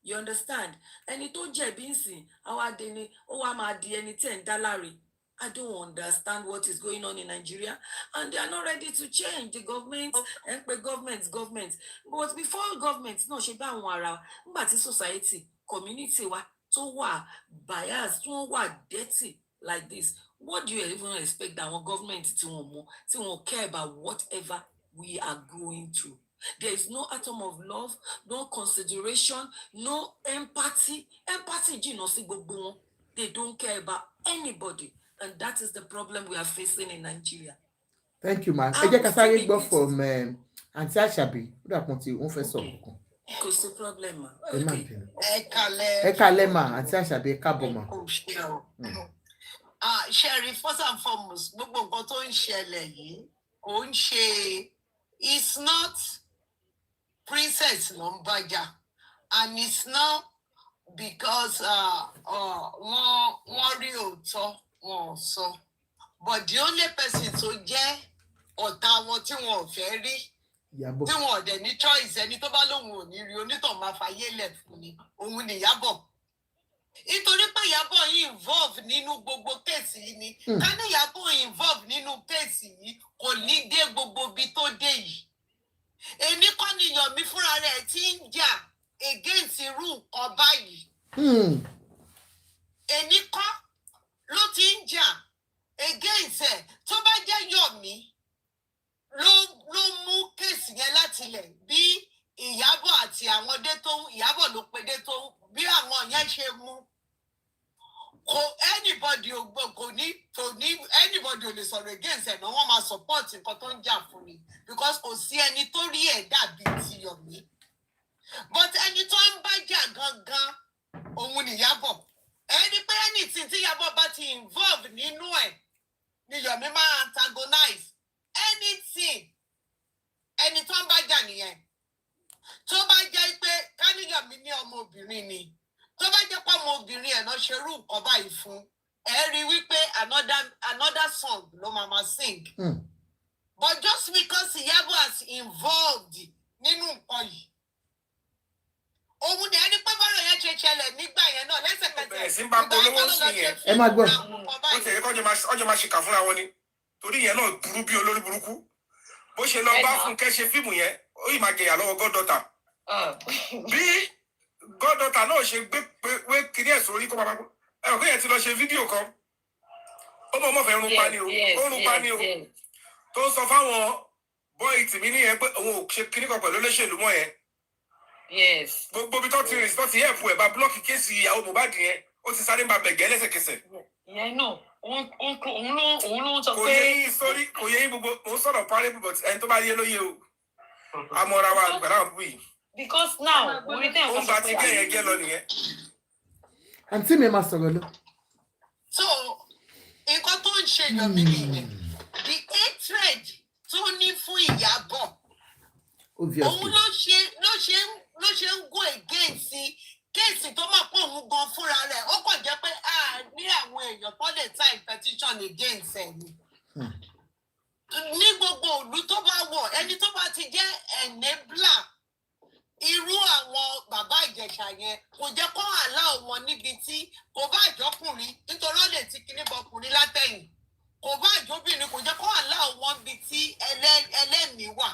you understand, ẹni tó jẹ̀bi ń sìn àwa dé ni ó wá máa di ẹni tí ẹ̀ ń dá láre. I don't understand what is going on in Nigeria, and they are not ready to change. The government and government. But before government, no, ṣe bá àwọn ará, nígbà tí society, community wa tó wà biased, tó wà dirty like this. What do you even expect that our government to care about whatever we are going through? There is no atom of love, no consideration, no empathy. Empathy, they don't care about anybody. And that is the problem we are facing in Nigeria. Thank you, man. Ẹ jẹ́ ká sáré gbọ́ from Aunty Ashabi. Ó dà pọ́n tí wọ́n fẹ́ sọ̀rọ̀ kan. Kò sí problem, ma. Ẹ kálẹ́ mà, Aunty Ashabi, ẹ káàbọ̀ mà. Sherry, first and foremost, gbogbo nǹkan tó ń ṣẹlẹ̀ yìí kò ń ṣe, it's not princess ló ń bájà, and it's not because wọ́n rí òótọ́ wọn sọ, but the only person tó jẹ́ ọ̀tá wọn tí wọn ò fẹ́ rí tí wọn ò dẹ̀ ní choice, ẹni tó bá lóun ò ní rí onítàn máa fàyè lẹ̀ fún ni, òun ni Ìyábọ̀. Nítorí pé Ìyábọ̀ yìí involve nínú gbogbo kéèsì yìí ni, ká ní Ìyábọ̀ involve nínú kéèsì yìí kò ní dé gbogbo ibi tó dé yìí. Èmi kọ́ ni Yomi fúnra rẹ̀ ti ń jà against irú nǹkan báyìí. Èmi kọ́ ló ti ń jà against ẹ̀. Tó bá jẹ́ Yomi ló mú kéèsì yẹn láti ilẹ̀, bí Ìyábọ̀ àti àwọn dé tó Ìyábọ̀ ló pe dé tó bí àwọn yẹn ṣe mú, kò anybody kò ní anybody ò lè sọ̀rọ̀ against ẹ̀ náà, wọ́n máa support nǹkan tó ń jà fún ni, because kò sí ẹni tó rí ẹ̀ dàbí ti Yomi, but ẹni tó ń bá jà gangan òun ni Ìyábọ̀. Ẹni pé anything tí Ìyábọ̀ bá ti involve nínú ẹ̀ ni Yomi máa antagonize anything. Ẹni tó ń bá jà nìyẹn. Tó bá jẹ́ pé ká ní Yomi ní ọmọbìnrin ni, tó bá jẹ́ pé ọmọbìnrin ẹ̀ náà ṣerú nǹkan báyìí fún, ẹ rí wípé another song ló máa sing. But just because Ìyábọ̀ has involved nínú nǹkan yìí, òun ni ẹni pé bọ́rọ̀ yẹn ṣe ṣẹlẹ̀ nígbà yẹn náà lẹ́sẹ̀kẹsẹ̀. Ẹ̀sìn bá polówó sí yẹn. Ẹ máa gbọ́. Ó ti yẹ kó ọjọ́ máa ṣìkà fúnra wọn ni, torí yẹn náà burú bí olórí burúkú. Bó ṣe lọ bá Fúnkẹ́ ṣe fíìmù yẹn, ó yìí máa jẹyà lọ́wọ́ goddaughter. Bí goddaughter náà ṣe gbé kiri ẹ̀ sórí kó máa ẹ̀rọ pé yẹn ti lọ ṣe fídíò kan. Ó mọ̀ mọ̀ fẹ́ rún pa ni o, ó rún pa ni o. Tó sọ fáwọn bọ́ì tìmí nìyẹn pé òun ò ṣe kíní kan pẹ̀lú olóṣèlú mọ́ yẹn. Gbogbo bí tó ti rìn tó ti ẹ̀pù ẹ̀ bá búlọ́ọ̀kì kéèsì ìyàwó Mohbad yẹn, ó ti sáré máa bẹ̀gẹ́ lẹ́sẹ̀kẹsẹ̀. Ìyẹn náà, òun ló ń sọ pé. Kò yẹ yín sórí, kò yẹ yín gbogbo, mò ń sọ̀rọ̀ parable but ẹni tó bá yé ló yé o. Amọ̀ra wa àgbàrá òbí yìí. Because now, orí tẹ̀ wọ́n bá ti gé yẹn gé lọ nìyẹn. Àǹtí mi máa sọ̀rọ̀ lọ. So, nǹkan tó ń ṣe Yomi nìyẹn, the hatred tó ní fún Ìyábọ̀, òun ló ṣe ń go against kéèsì tó máa pọ̀ òun gan fúnra rẹ̀. Ó kàn jẹ́ pé a ní àwọn èèyàn tó lè sign petition against ẹ̀ ni. Ní gbogbo ìlú tó bá wọ̀, ẹni tó bá ti jẹ́ enabler irú àwọn bàbá Ìjẹ̀ṣà yẹn, kò jẹ́ kó allow wọn níbi tí kò bá àjọkùnrin, nítorí ó lè ti kíní bọkùnrin látẹ̀yìn, kò bá àjọbìnrin, kò jẹ́ kó allow wọn níbi tí ẹlẹ́mìí wà,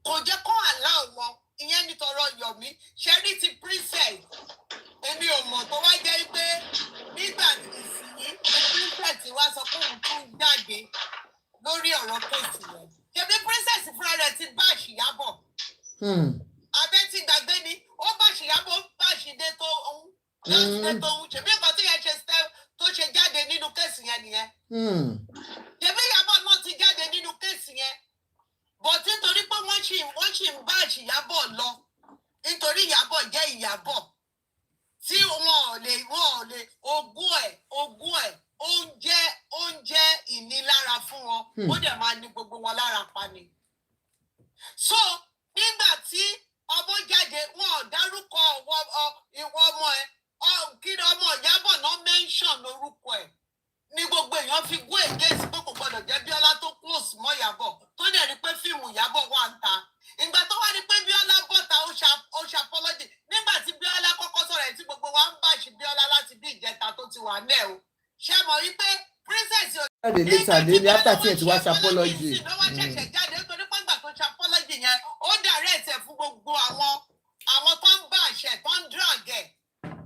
kò jẹ́ kó allow wọn. Ìyẹn nítorí Yomi ṣẹ́rí ti princess, èmi ò mọ̀ tó wá jẹ́ pé nígbà ìsìn princess wá sọ pé òun tún jáde lórí ọ̀rọ̀ kéèsì yẹn. Ṣebí princess fúnra rẹ̀ ti bá Ìyábọ̀. Abẹ́ ti gbàgbé ni, ó bá Ìyábọ̀ bá ṣìdé tó ohun. Ṣebí nǹkan tó yẹ tó ṣe jáde nínú kéèsì yẹn nìyẹn. Ṣebí Ìyábọ̀ náà ti jáde nínú kéèsì yẹn. But nítorí pé wọ́n ṣì ń bá Ìyábọ̀ lọ, nítorí Ìyábọ̀ jẹ́ Ìyábọ̀ tí wọ́n ò lè ogún ẹ̀ ó ń jẹ́ ìnilára fún wọn, ó dẹ̀ máa ní gbogbo wọn lára pa ni. So nígbà tí ọmọ jáde, wọn ò dárúkọ ìwọ ọmọ ẹ̀, kí ni ọmọ Ìyábọ̀ náà mention orúkọ ẹ̀ ní gbogbo èèyàn fi go against pé kò gbọdọ̀ jẹ́ Bíọ́lá tó close mọ́ Ìyábọ̀ tó dẹ̀ rí pé fíìmù Ìyábọ̀ wà ń ta ìgbà tó wá rí pé Bíọ́lá bọ́ta ó ṣàpọ́lọ́jì nígbà tí Bíọ́lá kọ́kọ́ sọ̀rọ̀ ẹ̀ tí gbogbo wa ń báṣì Bíọ́lá láti bí ìjẹta tó ti wà ńlẹ̀ o ṣé mọ̀ wípé princess jáde later lórí after tí ẹ ti wá ṣàpọ́lọ́jì. ló wá ṣẹ̀ṣẹ̀ jáde nítorí pé ìgbà tó ṣàpọ́lọ́jì yẹn ó direct ẹ̀ fún gbogbo àwọn tó ń bá àṣẹ tó ń drag ẹ̀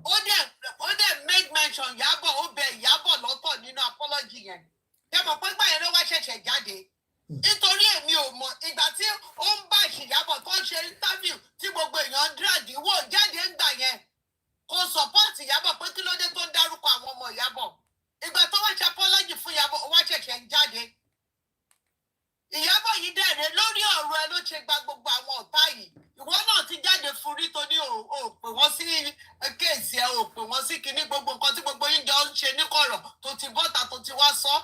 ó dẹ̀ make mention Ìyábọ̀ ó bẹ Ìyábọ̀ lọ́tọ̀ nínú apology yẹn ṣé mọ̀ pé ìgbà yẹn ló wá ṣẹ̀ṣẹ̀ jáde nítorí èmi ò mọ̀ ìgbà tí ó ń bá Ìyábọ̀ tó ń ṣe interview tí gbogbo èèyàn ń drag wò jáde ń gbà yẹn kò support Ìyábọ̀ pé kí ló dé tó ń dárúkọ àwọn ọmọ Ìyábọ̀ ìgbà tó wá ṣe apology fún Ìyábọ̀ ó wá ṣẹ̀ṣẹ̀ ń jáde Ìyábọ̀ yìí dẹ̀rẹ̀ lórí ọ̀rọ̀ ẹ ló ṣe gba gbogbo àwọn ọ̀tá yìí ìwọ náà ti jáde fún rí tó ní ò pè wọ́n sí kéèsì ẹ ò pè wọ́n sí kinní gbogbo nǹkan tí gbogbo yín jọ ń ṣe níkọ̀rọ̀ tó ti bọ́ta tó ti wá sọ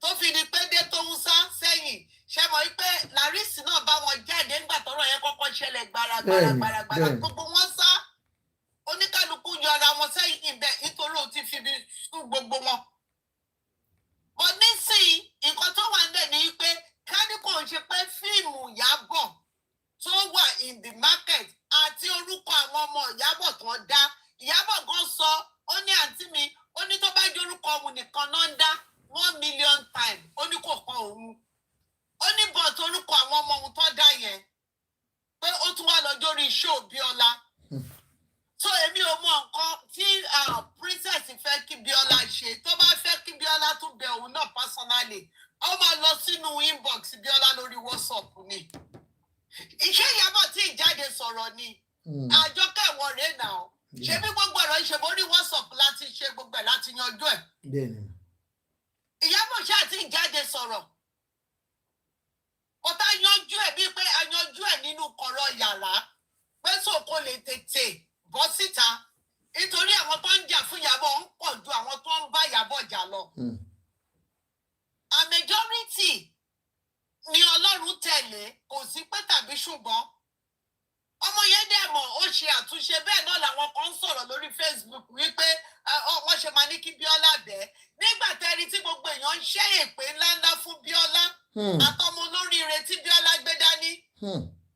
tó fi di pé dé tó ń sá sẹ́yìn ṣe mọ̀ pé Larissa náà bá wọn jáde nígbà tọ́rọ̀ yẹn kọ́kọ́ ṣẹlẹ̀ gbaragbara gbogbo wọn sá oníkálukú yọra wọn sẹ́yìn bẹ́ẹ̀ nítorí ó ti fi sún gbogbo wọn. Bọ̀ nísìnyí nǹkan tó wà nílẹ̀ ni pé kádìkò ń ṣe pé fíìmù Ìyábọ̀ tó wà in the market àti orúkọ àwọn ọmọ Ìyábọ̀ tó ń dá Ìyábọ̀ gan sọ ó ní àǹtí mi ó ní tó bá jẹ́ orúkọ òun nìkan náà ń dá 1 million times ó ní kò kan òun ó ní bọ̀t orúkọ àwọn ọmọ òun tó dá yẹn pé ó tún wá lọ jórí show Bíọ́lá so èmi ò mọ nǹkan tí princess fẹ́ kí Bíọ́lá ṣe tó bá fẹ́ kí Bíọ́lá tún bẹ òun náà personally ó máa lọ sínú inbox Bíọ́lá lórí WhatsApp ni iṣẹ́ Ìyábọ̀ tí ìjáde sọ̀rọ̀ ni Àjọkẹ́ ẹ̀wọ̀n rẹ̀ náà ṣé bí gbogbo ọ̀rọ̀ ìṣèbó ní WhatsApp láti ṣe gbogbo ẹ̀ láti yanjú ẹ̀ Ìyábọ̀ ṣáà tí ìjáde sọ̀rọ̀ ọ̀tá yanjú ẹ̀ bíi pé a yanjú ẹ̀ nínú kọ̀rọ̀ yàrá pé sòkò lè tètè bọ́ síta nítorí àwọn tó ń jà fún Ìyábọ̀ ń pọ̀ ju àwọn tó ń bá Ìyábọ̀ jà lọ. A majority ni Ọlọ́run tẹ̀lé kò sí pé tàbí ṣùgbọ́n ọmọ yẹn dẹ̀ mọ̀ ó ṣe àtúnṣe bẹ́ẹ̀ náà làwọn kan ń sọ̀rọ̀ lórí Facebook wípé wọ́n ṣe máa ní kí Bíọ́lá bẹ́ẹ̀ nígbà tẹ́rí tí gbogbo èèyàn ń ṣe èpè ńláńlá fún Bíọ́lá àtọmọ olóríire tí Bíọ́lá gbé dání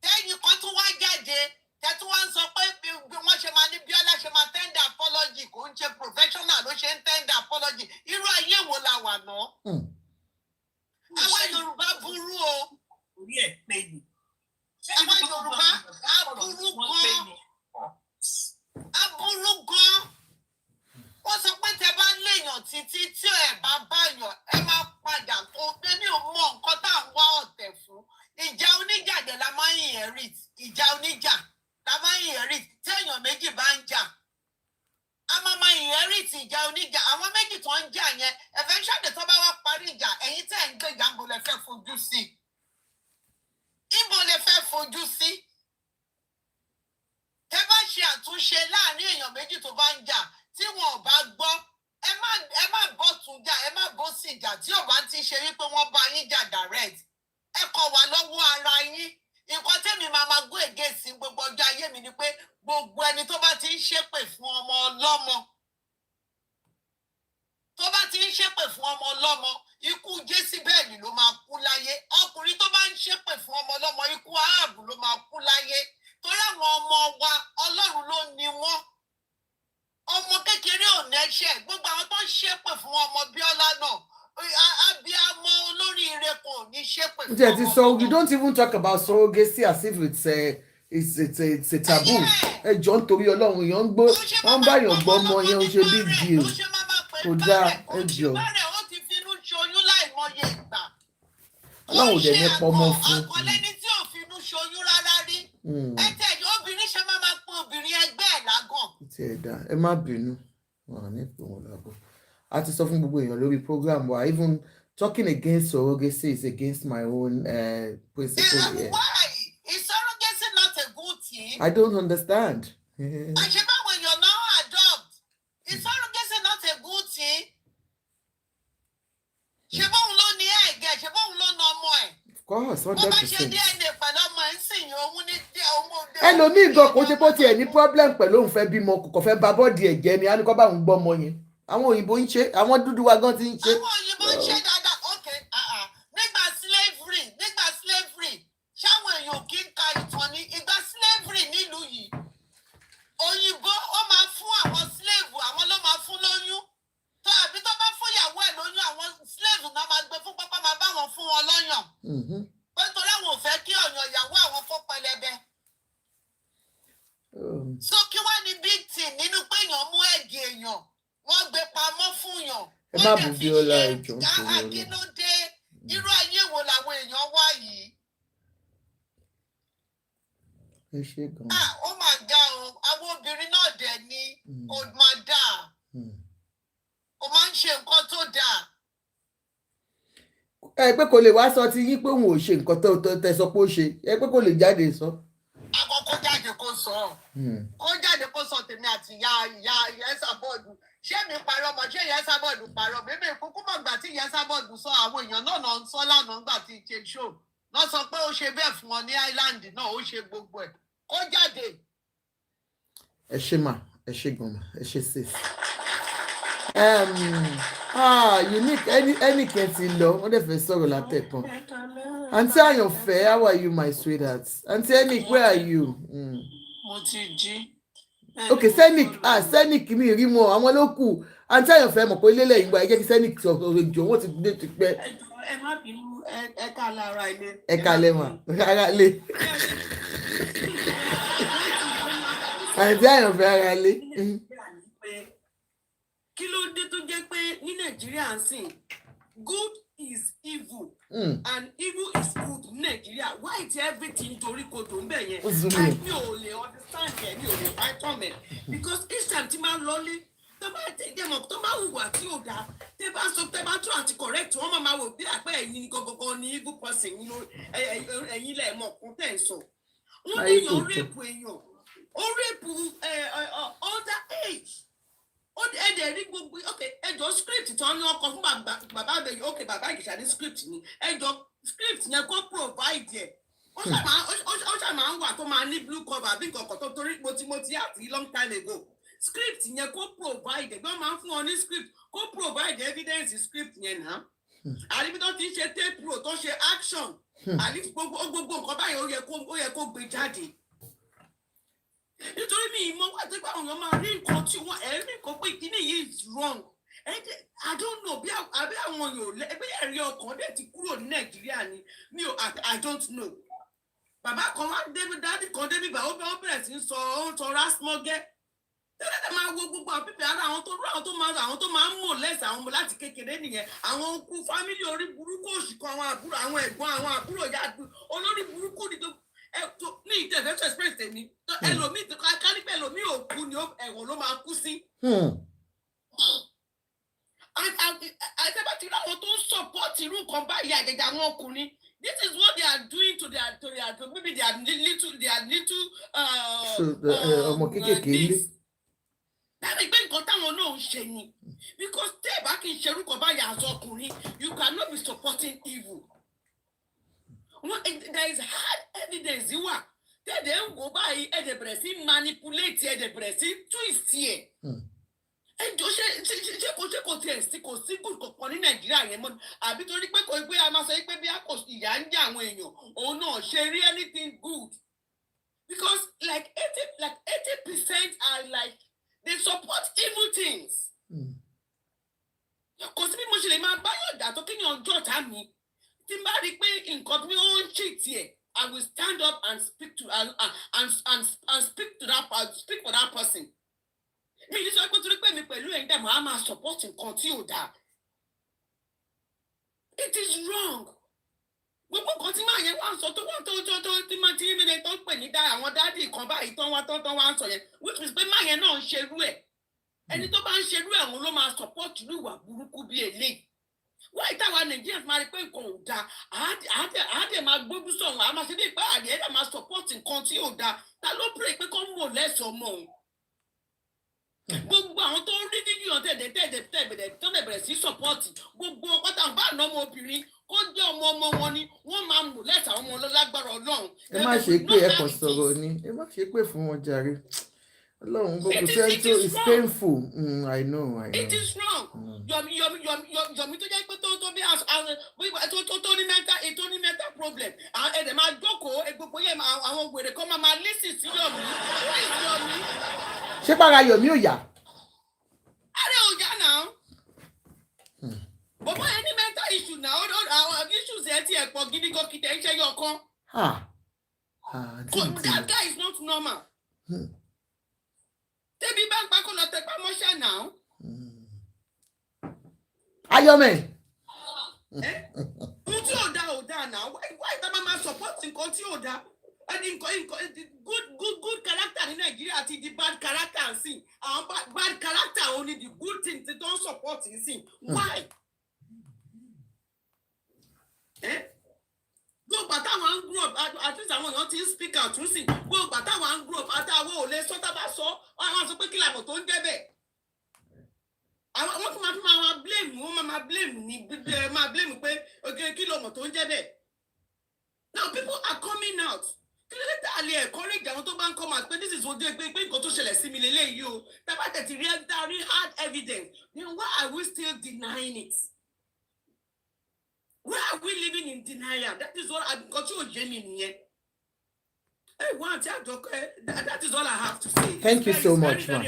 tẹ́yìn kan tún wá jáde tẹ́tún wá ń sọ pé wọ́n ṣe máa ní Bíọ́lá ṣe máa tender apology kò ń ṣe professional ló ṣe ń tender apology irú ayé wo la wà náà. Àwọn Yorùbá burú o. Orí ẹ̀ pé ni. Àwọn Yorùbá aburú gan. Aburú gan. Wọ́n sọ pé tẹ bá léèyàn títí tí ẹ bá báyàn ẹ máa padà tó èmi ò mọ nǹkan tá à ń wá ọ̀tẹ̀ fún. Ìjà oníjàdẹ̀ la máa ń inherit. Ìjà oníjà la máa ń inherit. Tí èèyàn méjì bá ń jà. A máa inherit ìjà oníjà. Àwọn méjì tó ń jà yẹn eventually tó bá wá parí ìjà ẹ̀yin tẹ́ ń gbèjà ń bo lẹ fẹ́ fojú sí. Ibo lẹ fẹ́ fojú sí. Tẹ́ bá ṣe àtúnṣe láàrin èèyàn méjì tó bá ń jà tí wọn ò bá gbọ́ ẹ má bọ́ tún jà ẹ má bọ́ sí ìjà tí ò bá ti ṣe wípé wọ́n bá yín jà direct ẹ kọ̀ wá lọ́wọ́ ara yín nǹkan tẹ́mi máa gbọ́ ègé sí gbogbo ọjọ́ ayé mi ni pé gbogbo ẹni tó bá ti ń ṣépè fún ọmọ ọlọ́mọ tó bá ti ń ṣépè fún ọmọ ọlọ́mọ ikú Jésíbẹ́ẹ̀lì ló máa kú láyé ọkùnrin tó bá ń ṣépè fún ọmọ ọlọ́mọ ikú Áhábù ló máa kú láyé torí àwọn ọmọ wa Ọlọ́run ló ní wọn ọmọ kékeré ò nẹ́ṣẹ̀ gbogbo àwọn tó ń ṣépè fún ọmọ Bíọ́lá náà abiyamọ olóríire kò ní ṣépè fún ọmọ. So we don't even talk about surrogacy as if it's a taboo. Ẹ jọ̀ọ́ nítorí Ọlọ́run èèyàn ń gbọ́ wọ́n bá yàn gbọ́ ọmọ yẹn ó ṣe big deal kò dáa ẹ jọ̀ọ́. Ó ti finú ṣoyún láìmọye ìgbà. Ọlọ́run ò dẹ̀ ní pọmọ fún. Àkọlẹ́ni tí ò finú ṣoyún rárá rí. Ẹ tẹ̀ obìnrin ṣe máa pín obìnrin ẹgbẹ́ ẹ̀ lágàn. Ti ẹ̀ dá ẹ má bínú wọn ní pé wọn lágàn. A ti sọ fún gbogbo èèyàn lórí program wa even talking against surrogacy is against my own principle here. Why? Is surrogacy not a good thing? I don't understand. Àṣebáwo èèyàn náà adopt. Is surrogacy not a good thing? Ṣé bóun ló ní ẹ̀gẹ́? Ṣé bóun ló na ọmọ ẹ̀? Of course, 100%. Wọ́n bá ṣe DNA pẹ̀lú ọmọ ẹ̀ ń sìn òun ní ẹlòmíì gan kò ṣe pé ó tiẹ̀ ní problem pẹ̀lú òun fẹ́ bímọ kò fẹ́ ba bọ́ọ̀dì ẹ̀ jẹ́ ni a ní kó bá òun gbọ́ ọmọ yẹn àwọn òyìnbó ń ṣe àwọn dúdú wa gan ti ń ṣe. àwọn òyìnbó ń ṣe dáadáa okay nígbà slavery ṣáwọn èèyàn kì í ka ìtàn ní ìgbà slavery nílùú yìí òyìnbó ó máa fún àwọn slave àwọn ló máa fún lóyún tó àbí tó bá fún ìyàwó ẹ̀ lóyún àwọn slave náà máa gbé fún pápá máa bá wọn fún wọn lọ́yàn pé nítorí àwọn ò fẹ́ kí ọ̀yàn ìyàwó àwọn kó pẹlẹbẹ. so kí wá ní big thing nínú pé èèyàn mú ẹ̀gì èèyàn wọ́n gbé pamọ́ fún yàn. ẹ má bù Bíọ́lá ẹjọ́ kí ló dé irú ayé wo làwọn èèyàn wá yìí. ẹ ṣe gan. ó máa dá o àwọn obìnrin náà dẹ̀ ni ó máa dá ó máa ń ṣe nǹkan tó dáa. ẹ pé kò lè wá sọ ti yín pé òun ò ṣe nǹkan tó tẹ sọ pé ó ṣe ẹ pé kò lè jáde sọ. àkọ́kọ́ jáde kó sọ tèmi àti ìyá Esabod ṣé mi parọ́ mọ́ ṣé ìyá Esabod parọ́ bébè kúkú mọ̀ gbà tí ìyá Esabod sọ àwọn èèyàn náà ń sọ lánàá gbà tí ṣe show náà sọ pé ó ṣe bẹ́ẹ̀ fún wọn ní island náà ó ṣe gbogbo ẹ̀ kó jáde. ẹ ṣe mà ẹ ṣe gan mà ẹ ṣe safe. Unique ẹnì kan ti lọ wọ́n dẹ̀ fẹ́ sọ̀rọ̀ látẹ̀kan. Aunty Àyànfẹ́, how are you my sweetheart? Aunty Enik, where are you? mo ti jí. Okay, Senik mi rí mọ́ àwọn ló kù. Aunty Àyànfẹ́ mọ̀ pé lélẹ̀ ìgbà ẹ jẹ́ kí Senik sọ̀rọ̀ ìjọ wọ́n ti dé ti pẹ́. ẹ má bínú ẹ ká lára ilé. ẹ kalẹ̀ mà ara lé. Aunty Àyànfẹ́ ara lé. kí ló dé tó jẹ́ pé ní Nàìjíríà ń sìn good is evil and evil is good ní Nàìjíríà why is everything torí kodò ń bẹ̀ yẹn mi ò lè understand yẹn mi ò lè python ẹ̀ because each time tí máa lọlé tó bá tẹ̀mọ̀ tó bá hùwà tí ò dáa tẹ́ bá sọ tẹ́ bá tún àti correct wọ́n máa wò bí àpẹ́ ẹ̀yin gangan ní evil person ẹ̀yin lẹ̀ mọ̀ kún tẹ̀ ń sọ wọ́n ní èèyàn rèpù èèyàn ó rèpù under age ó ẹ̀dẹ̀ rí gbogbo ẹjọ́ script tó ní ọkọ̀ fún bàbá àbẹ̀yẹ bàbá ìjìṣà ní script ni ẹjọ́ script yẹn kó provide ẹ̀ ó ṣà máa ń wà tó máa ní blue cover bí nǹkan kan tó torí mo ti àti long time ago script yẹn kó provide ẹ̀ bí wọ́n máa ń fún ọ ní script kó provide evidence script yẹn náà àríbí tó ti ń ṣe tape pro tó ṣe action àrí gbogbo nǹkan báyìí ó yẹ kó gbé jáde nítorí mi ìmọ̀ wá tó gbà wọn máa rí nǹkan tí wọ́n ẹ̀rí nǹkan pé ìkíní yìí is wrong I don't know bí àwọn yòó ẹgbẹ́ ẹ̀rí ọkàn dẹ̀ ti kúrò ní Nàìjíríà ni mi ò I don't know bàbá kan wá dáàdì kan débi bá ó bẹ̀rẹ̀ sí sọ ohun tó rásmọ́gẹ́ tẹ́lẹ̀ máa wo gbogbo àwọn pípẹ́ ara àwọn tó máa ń mọ̀ lẹ́sẹ̀ àwọn ọmọ láti kékeré nìyẹn àwọn okú fámílì orí burúkú òṣìkọ àwọn àbúrò àwọn ẹ̀gbọ́n àwọn àbúrò yá olórí burúkú ni tó ní ìtẹ̀fẹ́sọ̀ express tèmi ẹlòmíì tó kálípẹ̀ ẹlòmíì òkú ni ẹ̀wọ̀n ló máa kú sí. àtẹ̀bàtì láwọn tó ń support irú nǹkan báyìí àjẹjà àwọn ọkùnrin this is what they are doing to their maybe they are little ọmọ kékèké ilé. láti gbé nǹkan táwọn náà ń ṣe ni because tẹ́ ẹ̀ bá kì í ṣerú kan báyìí àṣọ ọkùnrin you cannot be supporting evil. There is hard evidence wà tẹ́ẹ̀dẹ̀ ń wò báyìí ẹ̀dẹ̀ bẹ̀rẹ̀ sí manipulate ẹ̀dẹ̀ bẹ̀rẹ̀ sí twist ẹ̀. ẹjọ́ ṣé kò tiẹ̀ sí kò sí good kankan ní Nàìjíríà yẹn mọ́ àbí torí pé kò gbé a máa sọ pé bí ìyá ń jẹ àwọn èèyàn òun náà ṣe rí anything good because like 80% are like they support evil things. kò sí bí mo ṣe lè máa báyọ̀ dà tó kéèyàn ọjọ́ ọ̀tá mi tí n bá rí i pé nǹkan tí ó ń ṣì tiẹ̀ I will stand up and speak to speak for that person. mi ní sọ pé torí pé mi pẹ̀lú ẹ̀yin dẹ̀ máa máa support nǹkan tí ò dáa. it is wrong. gbogbo nǹkan tí máa yẹn wá ń sọ tó wọ́n tó tí máa ti rí mi tó ń pè ní dá àwọn dáàdì kan báyìí tán wá ń sọ yẹn which means pé máa yẹn náà ń ṣerú ẹ̀ ẹni tó bá ń ṣerú ẹ̀ òun ló máa support irú ìwà burúkú bíi eléyìí. wáyé táwa Nàìjíríà máa rí pé nǹkan ò dáa àádẹ́ máa gbójú sọ̀rọ̀ àá máa ṣe bí ìpá àdé ẹ̀dá máa support nǹkan tí ò dáa ta ló pray pé kó mọ̀ lẹ́sọ̀ ọmọ òun. gbogbo àwọn tó ń rí fídíò tẹ̀dẹ̀ tó bẹ̀rẹ̀ sí support gbogbo ọkọ̀tà bá àná ọmọ obìnrin kó jẹ́ ọmọ wọn ni wọ́n máa mọ̀ lẹ́sọ̀ àwọn ọmọ lágbára Ọlọ́run. ẹ má ṣe pé ẹ kàn sọ̀rọ̀ ni ẹ má ṣe pé fún wọn jàre Alone, it is wrong. Painful. I know. It is wrong. Yomi tó jẹ́ pé tó bí tó ní mental problem. Ẹ̀dẹ̀ máa jókòó gbogbo yẹn àwọn wèrè kan máa lísì sí Yomi. Who is Yomi? Ṣé para Yomi ò yá? Ara ò yá náà. Bọ̀bọ̀ yẹn ní mental issue náà. Àwọn issues ẹ̀ ti ẹ̀ pọ̀ gidi gan kìtẹ̀ ń ṣe yọkan. That guy is not normal. Tẹ́bí bá ń pa kó lọ tẹpá mọ́ṣẹ́ náà. Ayọ̀mẹ̀. Ohun tí ò dá náà. Why tá máa support nǹkan tí ò dá? Good character ní Nàìjíríà ti di bad character sí. Àwọn bad character only the good thing they don't support sí. Why? Gbogbo àtàwọn ń grow up at least àwọn èèyàn ti ń speak out tún sí. Gbogbo àtàwọn ń grow up àtàwọn ò lè sọ tábà sọ. Àwọn sọ pé kí làbọ̀ tó ń jẹ́ bẹ́ẹ̀. Wọ́n tún máa blame wọ́n máa blame ní máa blame pé kí ló mọ̀ tó ń jẹ́ bẹ́ẹ̀. Now people are coming out. Kí ló dé tá a lè encourage àwọn tó bá ń come out pé this is ojú ẹgbẹ́ pé nǹkan tó ṣẹlẹ̀ sí mi lélẹ́yìí o. Tábà tẹ̀tì rí hard evidence. Then why are we still denying it? Why are we living in denial? That is what I've got you, Jamie. Hey, that is all I have to say. Thank you so much, ma.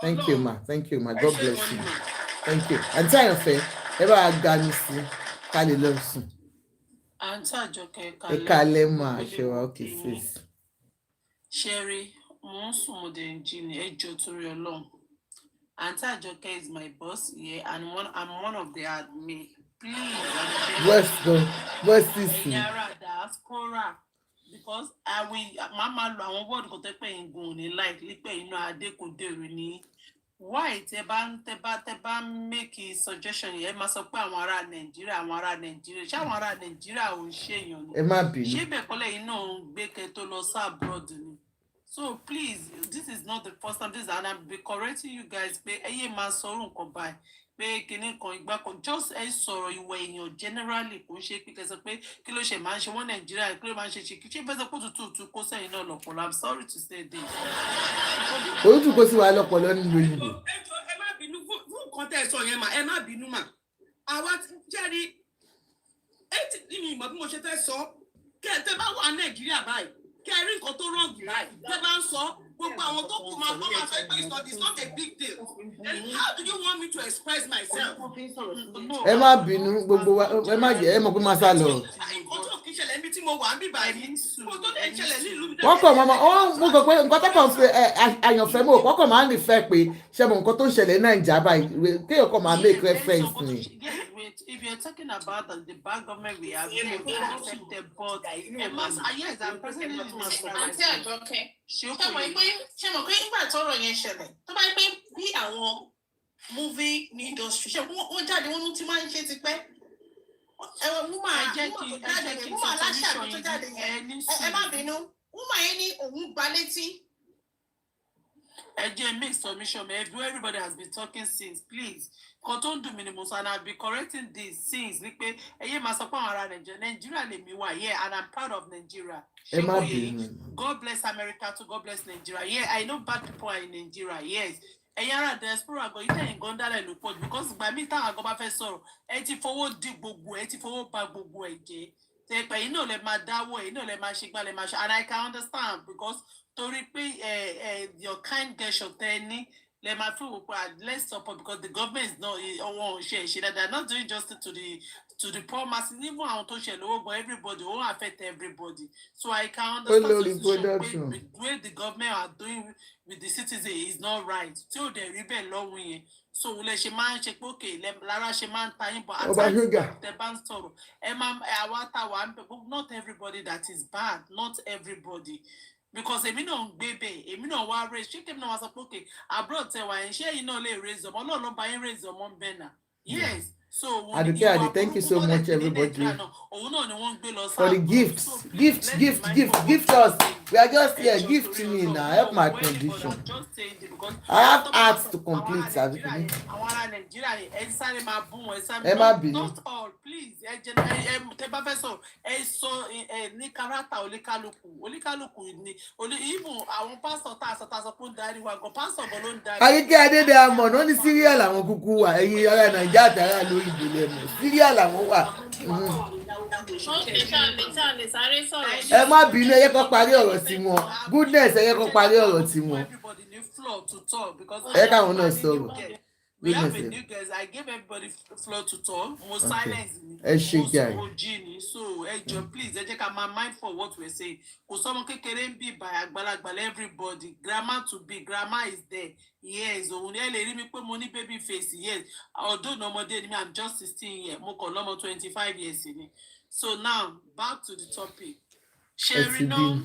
Thank you, ma. Thank you, ma. God bless you. Thank you. And tell your friend, ever Afghanistan, Kali loves. Answer Joke Kalema, sure, okay, sis. Sherry, Monsu the engineer, Ejo to your long. Answer Joke is my boss, yeah, and I'm one of the admin. Please, West this diaspora, because I will Mama I word go take pay in like Ade could do ni. Why Teban make a suggestion? You must supply Nigeria, Nigeria will share you. It might be. She be bake to los abroad. So please, this is not the first time this, and I'll be correcting you guys. Pay a man sorrow come by. Just a sorrow you way in generally shake because of pay kilo she man she want Nigeria, kilo man she better put to kosa in all of I'm sorry to say this. Go to go see why look Emma binu contest on Emma binu ma. I want Jerry. Mo ṣe fẹ́ sọ ke te ba wa Nigeria báyìí. Kẹrin nǹkan tó wrong right. Te ba sọ gbogbo àwọn tó kù máa come and say it's not a big deal. And how do you want me to express myself? Ẹ má bínú gbogbo wa ẹ má jẹ́ ẹ mọ̀ pé máa sá lọ. Wọ́n kọ̀ mama mo kọ̀ pé nǹkan tó kàn fẹ́ àyànfẹ́ mo kọ́ kàn máa ń nífẹ̀ẹ́ pé ṣe mọ̀ nǹkan tó ń ṣẹlẹ̀ ní Nàìjíríà báyìí kéèyàn kàn máa make reference ni. If you're talking about the bad government we have, the board, yes, I'm presenting it to my friend. Ṣé mo pé nígbà tọ́rọ̀ yẹn ṣẹlẹ̀ tó bá pé bí àwọn movie ní industry ṣe wọ́n jáde wọ́n ti máa ń ṣe tipẹ́ ẹ̀wọ̀n woman aláṣà tó jáde yẹn ẹ má bínú woman yẹn ní òun gba létí. Ẹ jẹ́ make submission everybody has been talking since please Cotton do minimum and I'll be correcting these things like ẹyẹ máa sọ pé àwọn ará Nigeria lè mi wà yeah and I'm proud of Nigeria. God bless America too, God bless Nigeria. Yeah, I know bad people are in Nigeria, yes. Ẹ̀yin ará diaspora go ite ngan dale lo pọ̀ because gba mi ta ago bá fẹ́ sọ̀rọ̀ ẹ ti fowó di gbogbo ẹ ti fowó bà gbogbo ẹ jẹ́. Tẹ́ pé ino lè máa dáwọ́ ino lè máa ṣe gba lè máa ṣe and I can understand because torí pé your kind gesture tẹ́ ní lè máa feel less support because the government is not they're not doing justice to the poor masses, even àwọn tó ṣe lówó but everybody won't affect everybody. So I can understand the way the government are doing with the citizens is not right. Tí ó dẹ̀ rí bẹ́ẹ̀ lọ́wọ́ yẹn. So lè ṣe máa ń ṣe pé okay lára ṣe máa ń ta yín but at times the bá ń sọ̀rọ̀ ẹ máa àwa táwa ń bẹ̀ not everybody that is bad, not everybody. Because èmi náà ń gbé bẹ́ẹ̀ èmi náà wá raise ṣé kébì náà wá sọ pé okay abroad tẹ wá yẹn ṣé yìí náà lè raise ọmọ náà ló bá yín raise ọmọ ń bẹ̀ náà yes so Aduke, thank you so much everybody òun náà ni wọ́n ń gbé lọ for the gifts gift us. We are just here. Give to me now. Help my condition. I have arts to complete. Don't all, please. Ní character olíkálùkù ni even àwọn pastor tá a sọ pé ó ń darí wa gan pastor gan ló ń darí. Àyíké Adédèmọ̀ náà ní serial àwọn kúkú wà ẹ̀yin ará Nàìjíríà àtàrà lórí ìbílẹ̀ mọ̀ serial àwọn wà. Ẹ má bínú ẹyẹ kan parí ọ̀rọ̀ tí wọn goodness ẹyẹ kan parí ọ̀rọ̀ tí wọn ẹ káwọn náà sọ̀rọ̀. We have a new guest. I gave everybody floor to talk. More silence. So, please, I'm mindful of what we're saying. Because someone can be by everybody. Grammar to be, grammar is there. Yes, only money baby face. Yes, although no more than me, I'm just 16 years. More 25 years. So now back to the topic. Sherry, no,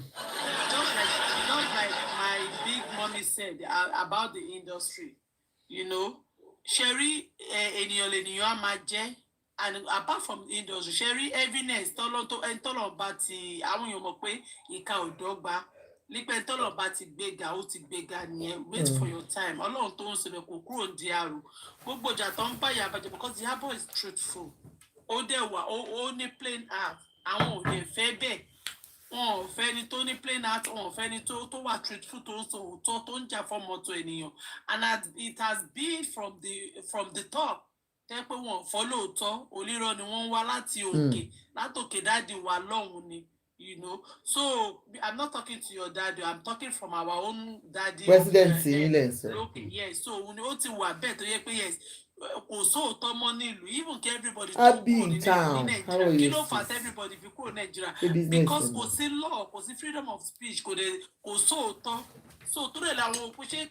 just like my big mommy said about the industry. You know. Sherry, ènìyàn máa jẹ́, and apart from the industry, Sherry evidence tọ́lọ̀ bá ti àwọn èèyàn mọ̀ pé ìka ò dọ́gba nípa tọ́lọ̀ bá ti gbéga ó ti gbéga nìyẹn wait for your time Ọlọ́run tó ń sọ kò kúrò ní àrò gbogbo ìjà tó ń bá ìyá àbàjẹ́ because the Iyabo is truthful ó dẹ̀ wà ó ní plain art àwọn ò lè fẹ́ bẹ́ẹ̀. Wọn ò fẹ́ ni tó ní plain art, wọn ò fẹ́ ni tó wà truthful tó ń sọ òótọ́ tó ń jà fọ́mọ́tò ènìyàn, and it has been from the top tẹ́ pé wọn ò fọ́ lóòótọ́ olírọ́ ni wọ́n ń wá láti òkè látòkè dáàdi wa lọ́hùn ni you know. So I'm not talking to your daddy, I'm talking from our own daddy. Presidency yes, so ó ti wà bẹ́ẹ̀ tó yẹ pé yes kò sóòótọ́ mọ́ nílùú even kí everybody tó kúrò ní Nàìjíríà kí ló fà sí everybody fi kúrò Nàìjíríà because kò sí law kò sí freedom of speech kò sóòótọ́ so tó lè làwọn òpin ṣé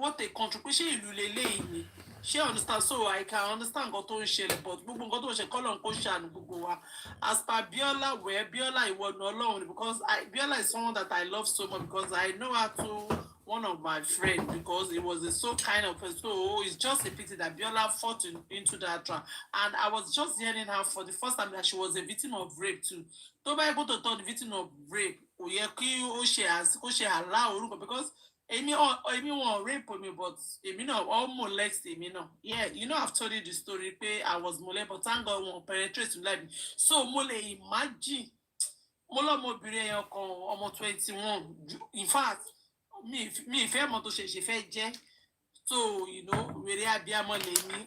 wọ́n tẹ̀ kọ́ńtù pé ṣé ìlú lélẹ́yìn ni ṣé understand so I can understand nǹkan tó ń ṣẹlẹ̀ but gbogbo nǹkan tó ń ṣe kọ́lọ̀ kó ṣàánú gbogbo wa as per Biola Biola ìwọ ni Ọlọ́run because Biola is someone that I love so much because I know her to one of my friends because it was a so kind of person. So it's just a pity that Biola fought into that trap. And I was just hearing her for the first time that she was a victim of rape too. To be able to tell the victim of rape, because Amy won't rape me, but Amy no all molest me no. Yeah, you know I've told you the story. I was molested, but thank God won't penetrate to life. So mole imagine, molo mo bire almost 21. In fact. Me ìfẹ́ mọ̀ tó ṣe fẹ́ jẹ́ so you know wèrè abiyamọ lèmi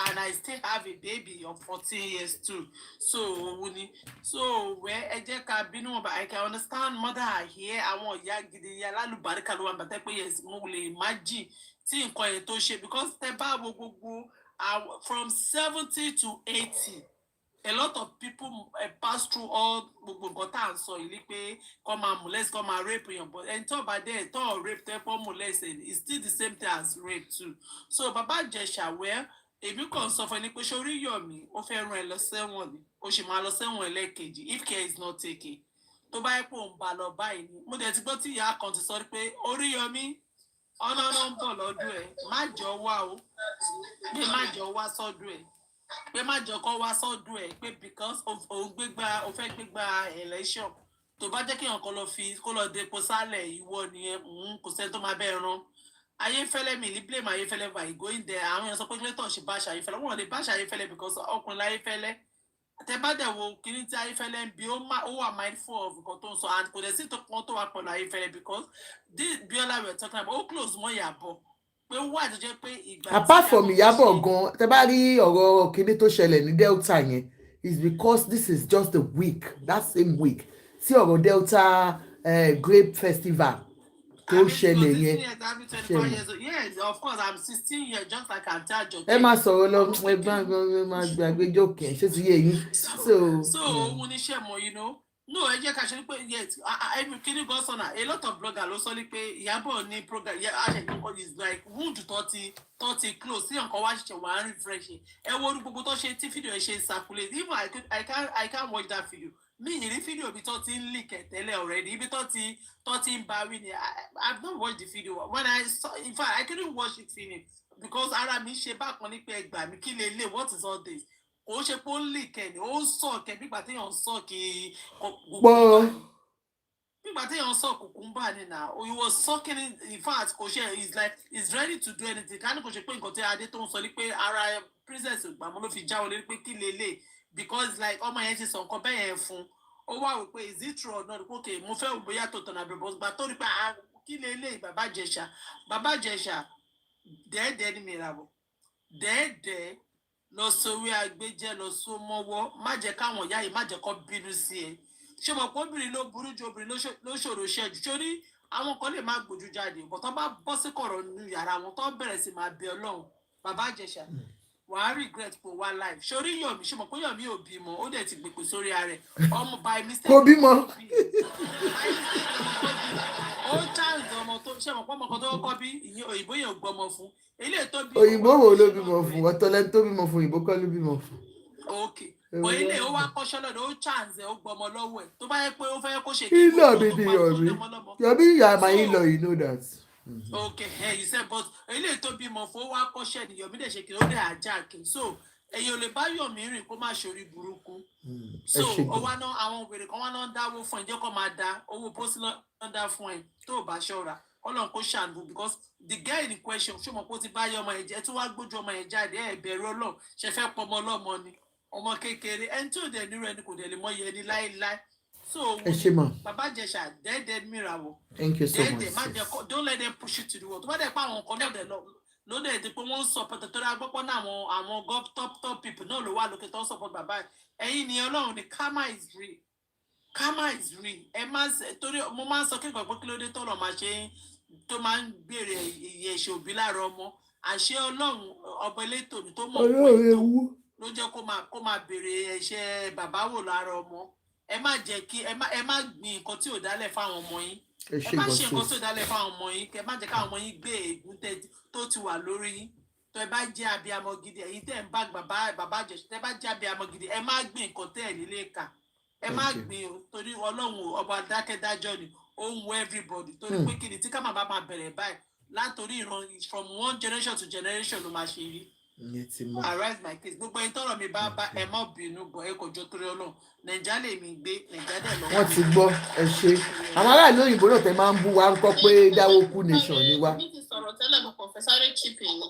and I still have a baby of 14 years too so òun ni so ẹ jẹ́ ká bínú wọn but I can understand mother here àwọn ìyá gidi ìyá lálùbáríkà ló wà bàtẹ́ pé yes mo lè imagine tí nǹkan yẹn tó ṣe because tẹ bá wo gbogbo from 70 to 80. A lot of people pass through all gbogbo nǹkan tá à ń sọ yìí pé kọ́ máa molest kọ́ máa rape yàn but ẹni tó bá dé tó rape tó pọ̀ molest it's still the same thing as rape too. So Baba Ìjẹ̀ṣà wẹ́ èmi kàn sọ fún ẹni pé ṣé Oríyọ̀mí ó fẹ́ rán ẹ lọ sẹ́wọ̀n ni ó sì máa lọ sẹ́wọ̀n ẹlẹ́ẹ̀kejì if care is not taken tó bá yẹ pé òun bá lọ báyìí ni mo dẹ̀ ti gbọ́ tí ìyá kan ti sọ pé Oríyọ̀mí ọ̀nà ń bọ̀ lọ́dún ẹ̀ má jọ wá o pé má jọ wá sọ́dún ẹ̀ pé má jọ kọ́ wá sọ́dún ẹ̀ pé because ó fẹ́ gbégbá election tó bá jẹ́ kí èèyàn kó lọ depo sálẹ̀ ìwọ nìyẹn kò sẹ́ni tó máa bẹ́ẹ̀ rán Ayéfẹ́lẹ́ mi ní blame Ayéfẹ́lẹ́ by going there àwọn èèyàn sọ pé clayton ṣe báṣà Ayéfẹ́lẹ́ wọn ò lè báṣà Ayéfẹ́lẹ́ because ọkùnrin Ayéfẹ́lẹ́ tẹ bá dẹ̀ wo kíní tí Ayéfẹ́lẹ́ ń bí ó wà mindful of nǹkan tó ń sọ and kò dẹ̀ sí kan tó wà pẹ̀lú Ayéfẹ́lẹ́ because this Biola we are talking about ó close mọ́ Ìyábọ̀. Apart from Iyabo gan tẹ́ bá rí ọ̀rọ̀ kíní tó ṣẹlẹ̀ ní Delta yẹn is because this is just the week that same week sí ọ̀rọ̀ Delta grape festival tó ṣẹlẹ̀ yẹn yes of course I'm 16 years just like I'm telling you. ẹ máa sọ̀rọ̀ lọ ẹgbẹ́ máa gbàgbéjò kẹ̀ ṣé ti yé yín. so òun ní ṣe mọ̀ you know. No, ẹ jẹ́ ká ṣe pé yes kini gan sọnà a lot of bloggers ló sọ ní pé Ìyábọ̀ ní program àṣẹ̀kọ́ is like wound tó ti close sí nǹkan wá ṣiṣẹ́ wà á refresh ẹ wo orí gbogbo tó ṣe tí fídíò ẹ ṣe circulate even I can't watch that video mi ìrí fídíò ibi tó ti ń leak ẹ̀ tẹ́lẹ̀ already ibi tó ti ń bá wí ni I've not watched the video when I saw in fact I couldn't watch it finish because ara mi ṣe bákan ní pé ẹgbàá mi kí lè lè what is all this. Ó ṣe pé ó lè kẹ́ni ó ń sọ kẹ́ bí gbàtí yàn ń sọ kí gbogbo Nígbà tí èèyàn sọ cucumber ni na, he was sucking it, in fact, kò ṣe, he's ready to do anything. Ká ní kò ṣe pé nǹkan tí Adé tó ń sọ ní pé ara princess Ògbàmọ́ ló fi já wọlé pé kí lélẹ̀, because like ọmọ yẹn ti sọ nǹkan bẹ́ẹ̀ yẹn fún. Ó wá wò pé is it true or not? Okay, mo fẹ́ wò bóyá tó tọ̀nà àbẹ̀bọ̀ gbà tó rí pé kí lélẹ̀ Bàbá Ìjẹ̀ṣà dẹ́ẹ̀dẹ́ ni mi rà bọ̀. Dẹ́ẹ̀dẹ́ lọ sórí agbẹ́jẹ́ lọ só mọ́wọ́, má jẹ́ káwọn ìyá yìí má jẹ́ kó bínú sí ẹ. Ṣé mo pé obìnrin ló burú ju obìnrin ló ṣòro ṣẹ́jú? Sórí àwọn kan lè má gbójú jáde, bọ̀ tó bá bọ́ sí kọ̀rọ̀ nínú yàrá wọn tó bẹ̀rẹ̀ sí máa bẹ Ọlọ́run. Bàbá Ìjẹ̀ṣà wàá regret pé wá life. Sórí Yọ̀mí, ṣé mo pé Yọ̀mí ò bímọ, ó dẹ̀ ti gbèpè sórí ara rẹ̀. Ọmọ by mistake. Kò bímọ. Ó chance ọmọ tó ṣe mọ̀ pé ọmọ kan tó kọ́kọ́ bí ìyẹn òyìnbó yẹn ò gbọmọ fún. Eléyìí tó bí. Òyìnbó wo ló bímọ fún? Ọ̀tọ̀lẹ́ tó bímọ fún òyìnbó kọ́ ló bímọ fún. Okay. But ilé ó wá kọ́ṣọ́ lọ́dọ̀ ó chance ó gbọmọ lọ́wọ́ ẹ̀. Tó bá yẹ pé ó fẹ́ kó ṣe kí ló bí ni Yomi? Yomi, you are my in-law, you know that. Okay, hey, you said, but ilé tó bímọ fún ó wá kọ́ṣẹ́ ni Yomi dẹ̀ ṣe kí ó dẹ̀ ajá kí. So èyí ò lè bá Yomi rìn kó má ṣorí burúkú. So ó wá ná àwọn òbèrè kan wá ná dáwó fún ẹ jẹ́ kó máa dá owó pósí náà dá fún ẹ tó bá ṣọ́ra. Ọlọ́run kó ṣàánú because the girl in question ṣé mo kó ti bá yọ ọmọ yẹn jẹ́ tí wàá gbójú ọmọ yẹn jáde ẹ̀ bẹ̀rù Ọlọ́run ṣe fẹ́ pọ̀ ọmọ ọlọ́mọ ni ọmọ kékeré ẹni tí ò dẹ̀ nírú ẹni kò dẹ̀ lè mọ iye ẹni láéláé. So Bàbá Ìjẹ̀ṣà dẹ́ẹ̀dẹ́ mìíràn. Thank you so much. Don't let them push you to the wall. Tó bá dẹ̀ pa àwọn kan náà dẹ̀ ló dẹ̀ di pé wọ́n ń support tó dáa gbọ́pọ́ náà àwọn top people náà ló wà lókè tó ń support bàbá ẹ̀yin ni Ọlọ́run ni karma is real. Karma is real. Ẹ máa ń torí mo máa ń sọ kí nǹkan pé kí ló dé tọ́lọ̀ máa ṣe tó máa ń béèrè iye ìṣe òbí lára ọmọ. Àṣẹ Ọlọ́run ọba elétò ni tó mọ̀ pé ètò ló jẹ́ kó máa béèrè ẹ̀ṣẹ̀ bàbá wò lára ọmọ. Ẹ má jẹ́ kí ẹ má gbin nǹkan tí ò dálẹ̀ fáwọn ọmọ yín. Ẹ má ṣe nǹkan tí ò dálẹ̀ fáwọn ọmọ yín. Ẹ má jẹ́ káwọn ọmọ yín gbé ègún tó ti wà lórí yín. Tó ẹ bá jẹ́ abiyamọ gidi ẹ̀yin tẹ́ ń bá bàbá Ìjẹ̀ṣà tẹ́ bá jẹ́ abiyamọ gidi ẹ má gbin nǹkan tẹ́ ẹ̀ nílé kà. Ẹ má gbin o torí Ọlọ́run ọba dákẹ́dájọ́ ni ó ń wo everybody torí pé kí ni tí ká máa bá máa bẹ̀rẹ̀ báyìí látòrí ìran from one generation to generation ló máa ṣe rí. Arise my case gbogbo ẹni tọrọ mi bá ẹ mọ bínú bọ ẹ kò jọ torí Ọlọ́run Nàìjíríà lè mi gbé Nàìjíríà dẹ lọ. Wọ́n ti gbọ́ ẹ ṣe àwọn aráàlú òyìnbó náà tẹ máa ń bú wa ń kọ pé dáwó kú nation ni wá. mi ti sọ̀rọ̀ tẹ́lẹ̀ mo kàn fẹ́ sáré chip in ni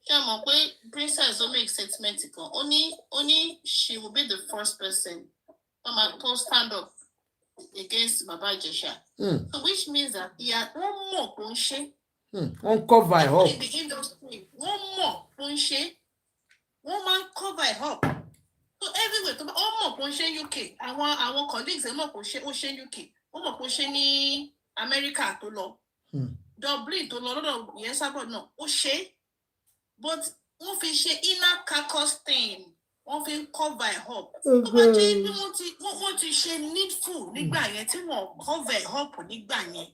ṣé ẹ mọ̀ pé princess ó make statement kan ó ní she will be the first person to stand up against Baba Ìjẹ̀ṣà. So which means that wọ́n mọ̀ kó ń ṣe. Wọ́n cover it up. In the industry wọ́n mọ̀ kó ń ṣe wọ́n máa ń cover it up. So everywhere tó bá wọ́n mọ̀ kó ń ṣe UK àwọn colleagues ẹ̀ mọ̀ kó ṣe ó ṣe UK wọ́n mọ̀ kó ṣe ní America tó lọ Dublin tó lọ lọ́dọ̀ ìyẹn sábọ̀ náà ó ṣe but wọ́n fi ṣe inner carcass thing wọ́n fi ń cover it up. Tó bá jẹ́ pé wọ́n ti ṣe needful nígbà yẹn tí wọ́n cover it up nígbà yẹn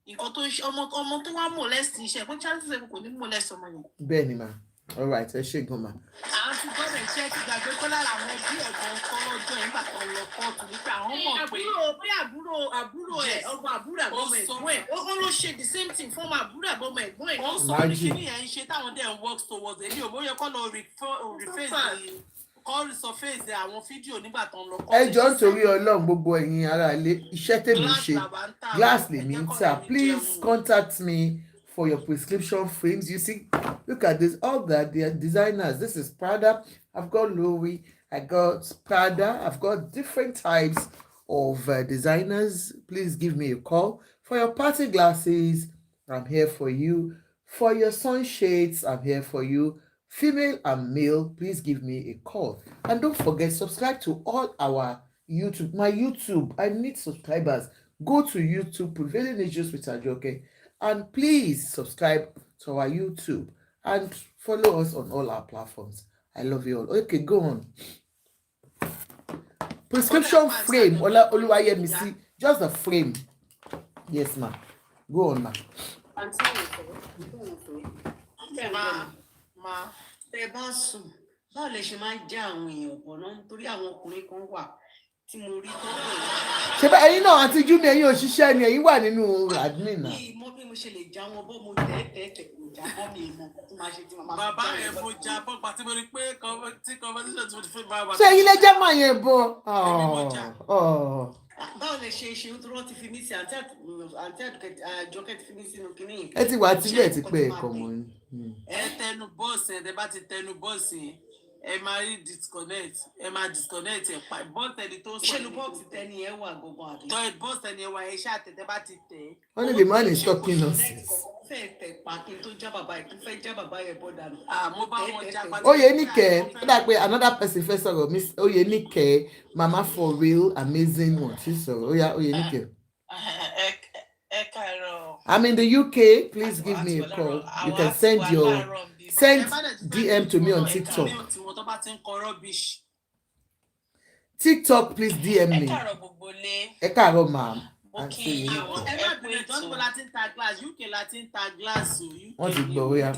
nǹkan tó ṣe ọmọ tó wá molest iṣẹ́ pé chances ẹ̀ kò ní molest ọmọ yẹn. Bẹ́ẹ̀ ni ma all right ẹ ṣe gan ma. àwọn ti gbọ́dọ̀ iṣẹ́ ti gbàgbé kó lára àwọn bí ẹ̀gbọ́n kọ́ lọ́jọ́ yẹn nígbà tó lọ kóòtù nípa àwọn mọ̀ pé àbúrò ẹ̀ ọmọ àbúrò àbọ̀mọ̀ ẹ̀gbọ́n ẹ̀ ó ló ṣe the same thing fún ọmọ àbúrò àbọ̀mọ̀ ẹ̀gbọ́n ẹ̀. ó sọ ní kíní yẹn ń ṣe táwọn dẹ̀ ń work towards èmi ò bóyá kọ́ lọ reface àwọn fídíò nígbà tó ń lọ kọ́. Ẹ jọ̀ọ́ nítorí Ọlọ́run gbogbo ẹ̀yin ará ilé iṣẹ́ tèmi ṣe glass lèmi ń tà please contact me for your prescription frames. You see, look at this, all that they are designers. This is Prada, I've got Louis, I got Prada, I've got different types of designers. Please give me a call. For your party glasses, I'm here for you. For your sunshades, I'm here for you. Female and male, please give me a call. And don't forget, subscribe to all our YouTube. My YouTube, I need subscribers. Go to YouTube, Prevailing Issues with Ajoke, and please subscribe to our YouTube and follow us on all our platforms. I love you all. Okay, go on. Prescription frame. Oluwayemisi, just a frame. Yes, ma. Go on, ma. Ma, tẹ́ bá sùn báwo lè ṣe máa já àwọn èèyàn pọ̀ náà nítorí àwọn ọkùnrin kan wà tí mo rí tó pè é. Ṣé bá ẹ̀yin náà àti Júmi ẹ̀yin òṣìṣẹ́ ni ẹ̀yin wà nínú admin náà. Mo bí mo ṣe lè já wọn bọ́ mo tẹ́ẹ̀tẹ́ẹ̀tẹ̀ kò já bọ́ mi mọ̀ tó máa ṣe tí màmá fi já bàbá ẹ̀ mo já bọ́ pàtí mo rí pé tí conversation tí mo ti fi bá wa. Ṣé ilé jẹ́ máa yẹn bọ̀? Báwo lè lè ṣe ṣe tó rántí fi mí sí àǹtí àjọkẹ́ ti fi mí sínú kínní. Ẹ ti wà tílẹ̀ ti pé ẹ̀kọ́ mọ́ ni. Ẹ tẹnu bọ́ọ̀sì ẹ̀ bá ti tẹnu bọ́ọ̀sì ẹ máa rí disconnect ẹ máa disconnect ẹ̀ pa bọ́ọ̀sì ẹni tó ń sọ. Ìṣèlú bọ́ọ̀sì tẹni ẹ wà gbogbo àbí. Tọ́ bọ́ọ̀sì ẹni ẹ wà ẹ ṣáà tẹ̀tẹ̀ bá ti tẹ̀. Wọ́n ní the man is talking nonsense. Fẹ́ẹ̀ tẹ̀ pa kí n tó já bàbá ẹ̀ kí n fẹ́ já bàbá ẹ̀ bọ́ dànù. Mo bá wọn já pátá. Oyenike, ó dà pé another person fẹ́ sọ̀rọ̀ Miss Oyenike, mama for real amazing one ti sọ̀rọ̀. Oya Oyenike. I'm in the UK. Please give me a call. You can send DM to me on TikTok. TikTok, please DM me. Ẹ káàárọ̀ ma'am. Wọ́n ti gbọ́ wíyá.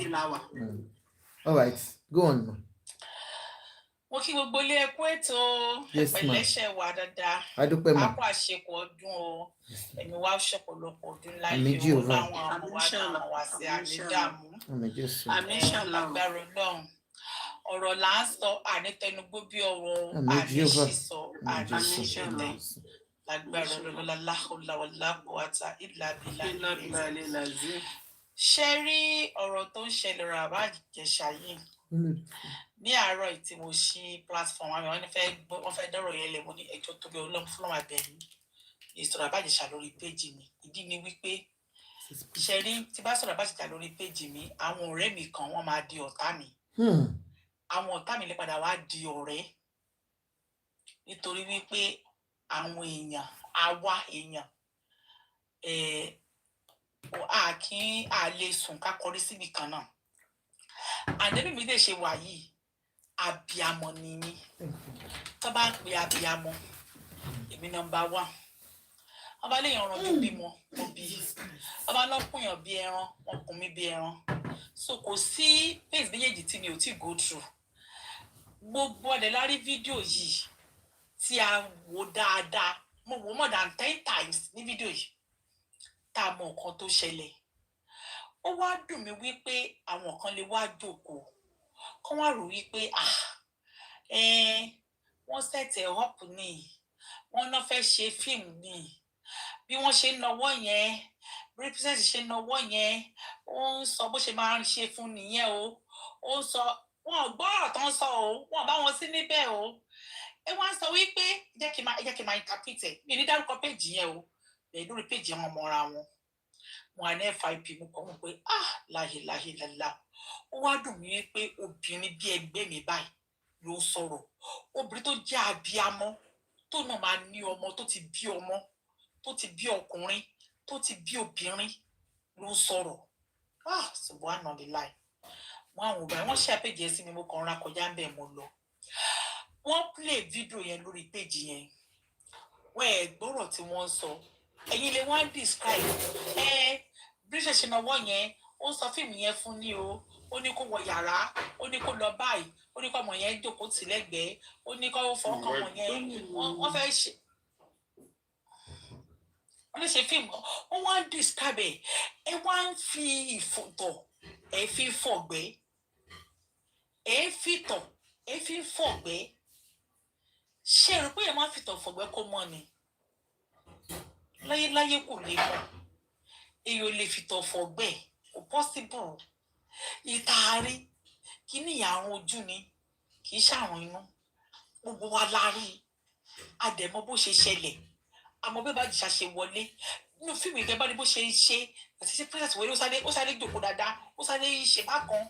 All right, go on ma. Mo kí gbogbo ilé ẹkú ètò ẹ̀pẹ̀lẹ́ṣẹ̀ wà dáadáa. Adúpẹ́ ma. Àpò àṣekù ọdún o. Ẹ̀mí wa ṣọ̀pọ̀lọpọ̀ ọdún láyé o. Láwọn àwọn wa náà wá sí ànídàmú. Agbára Ọlọ́run. Ọ̀rọ̀ là ń sọ ànítẹnugbó bí ọ̀rọ̀ àníṣìṣọ àníṣẹ̀lẹ̀. Lágbára Ọlọ́run láhùláwàláhùwàtà ìlàbílà. Ṣé rí ọ̀rọ̀ tó ń ṣẹlẹ̀ rà bá Ìjẹ̀ṣà yìí? Ní àárọ̀ tí mo ṣí platform àmì wọ́n fẹ́ dọ́rọ̀ yẹn lẹ̀ mo ní ẹjọ́ tó bí Ọlọ́run fún àwọn abẹ́rẹ́ ìsọ̀rọ̀ Àbájẹ̀ṣà lórí péjì mi. Ìdí ni wípé ṣe rí tí bá sọ̀rọ̀ Àbájẹ̀ṣà lórí péjì mi àwọn ọ̀rẹ́ mi kan wọ́n máa di ọ̀tá mi. Àwọn ọ̀tá mi lè padà wá di ọ̀rẹ́ nítorí wípé àwọn èèyàn àwa èèyàn a lè sùn ká kọrí síbi kan náà. Àdébí mi lè ṣe wà yìí abiyamọ ni mí tó bá ń pe abiyamọ èmi nọ́mbà 1 ọba léèyàn ranjú bímọ mo bí ọba lọkùnyàn bí ẹran wọn kùn mí bí ẹran so kò sí phase méjèèjì tí mi ò tí go through gbogbo ọdẹ lárí fídíò yìí tí a wò dáadáa mo wò more than 10 times ní fídíò yìí tá a mọ nǹkan tó ṣẹlẹ̀ ó wá dùn mí wípé àwọn kan lè wá jókòó kán wá rò wípé wọ́n sẹ̀tẹ̀ up ní wọ́n náà fẹ́ ṣe fíìmù ní bí wọ́n ṣe ń nawọ́ yẹn represent ṣe ń nawọ́ yẹn ó ń sọ bó ṣe máa ń ṣe fún nìyẹn o ó ń sọ wọn gbọ́ ọ̀rọ̀ tó ń sọ o wọn bá wọn sí níbẹ̀ o ẹ wá ń sọ wípé jẹ́ kí n máa interpret ẹ̀ mi ní dárúkọ péjì yẹn o bẹ́ẹ̀ lórí péjì wọn mọ́ra wọn wọn á ní FIP mú kọ́ wọn pé láhìláhìlá ó wá dùn mí pé obìnrin bí ẹgbẹ́ mi báyìí ló sọ̀rọ̀ obìnrin tó jẹ́ abiyamọ tó náà máa ní ọmọ tó ti bí ọmọ tó ti bí ọkùnrin tó ti bí obìnrin ló sọ̀rọ̀ subhanallah wọn àwọn òbí wọn ṣe àpèjì ẹ sí mi mo kàn ra kọjá ń bẹ̀ mo lọ wọn play fídíò yẹn lórí péjì yẹn wọn ẹ gbọ́rọ̀ tí wọ́n ń sọ ẹ̀yin lè wọ́n describe british náwó yẹn ó sọ fíìmù yẹn fún ní o ó ní kó wọ yàrá ó ní kó lọ báyìí ó ní kó ọmọ yẹn jókòó tì lẹ́gbẹ̀ẹ́ ó ní kó fọwọ́ kan ọmọ yẹn wọ́n fẹ́ ṣe wọ́n lè ṣe fíìmù wọ́n wá ń describe ẹ wá ń fi ìfòtọ̀ ẹ fi fọ̀gbẹ́ ẹ fi tọ̀ ẹ fi fọ̀gbẹ́ ṣe rò pé ẹ máa fi tọ̀ fọ̀gbẹ́ kó mọ́ ni láyéláyé kò lè mọ̀ èyí ò lè fi tọ̀ fọ̀gbẹ́ kò possible ìtaari kí ni àrùn ojú ni kì í ṣàrùn inú gbogbo wa la rí àdẹ̀mọ́ bó ṣe ṣẹlẹ̀ àmọ́ bí Bàjẹ́ṣà ṣe wọlé nínú fíìmù ìgbẹ́ bá ní bó ṣe ń ṣe àti ṣe princess wọlé ó sáré jòkó dáadáa ó sáré ṣe bákan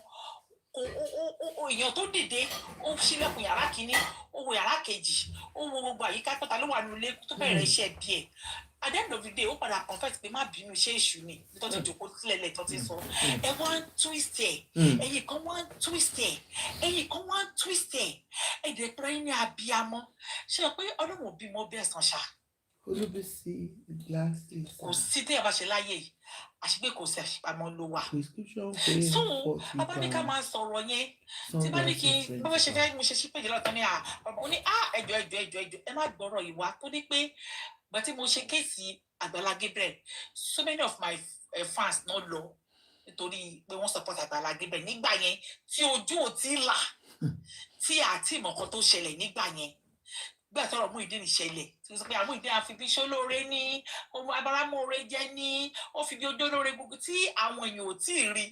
èèyàn tó dìde ó ṣílẹ̀kùn yàrá kínní ó wo yàrá kejì ó wo gbogbo àyíká pẹ́ta ló wà nílé tó bẹ̀rẹ̀ iṣẹ́ bí ẹ̀ at the end of the day ó padà confess pé má bínú iṣẹ́ èṣù ni tó ti jòkó sílẹ̀ tó ti sọ ẹ wá ń twist ẹ̀ ẹ̀yìn kan wá ń twist ẹ̀ ẹ̀yìn kan wá ń twist ẹ̀ ẹ̀dẹ̀ pẹ́rẹ́ ní abiyamọ ṣe pé ọlọ́run ò bímọ bẹ́ẹ̀ sàn ṣá. Olúbísí glasses. Kò sí téèyàn bá ṣe láyé yìí àṣìgbé kò sí àṣìpamọ́ ló wà. So abáníká máa sọ̀rọ̀ yẹn tí bá ní kí bá bá ṣe fẹ́ mo ṣe ṣípèjì lọ́tọ́ ní ó ní ẹjọ́ ẹ má gbọ́rọ̀ yìí wá tó ní pé gbà tí mo ṣe kéèsì Àgbàlá Gabriel so many of my fans náà lọ nítorí pé wọ́n support Àgbàlá Gabriel nígbà yẹn tí ojú ò tí là tí àti ìmọ̀kan tó ṣẹlẹ̀ nígbà yẹn gbà tọrọ Muyideen ìṣẹ̀lẹ̀ tí ó sọ pé àwọn Muyideen àfi bí ṣólóore ní ohun abáramóore jẹ́ ní ó fi bí ojú olóore gbogbo tí àwọn èèyàn ò tí ì rí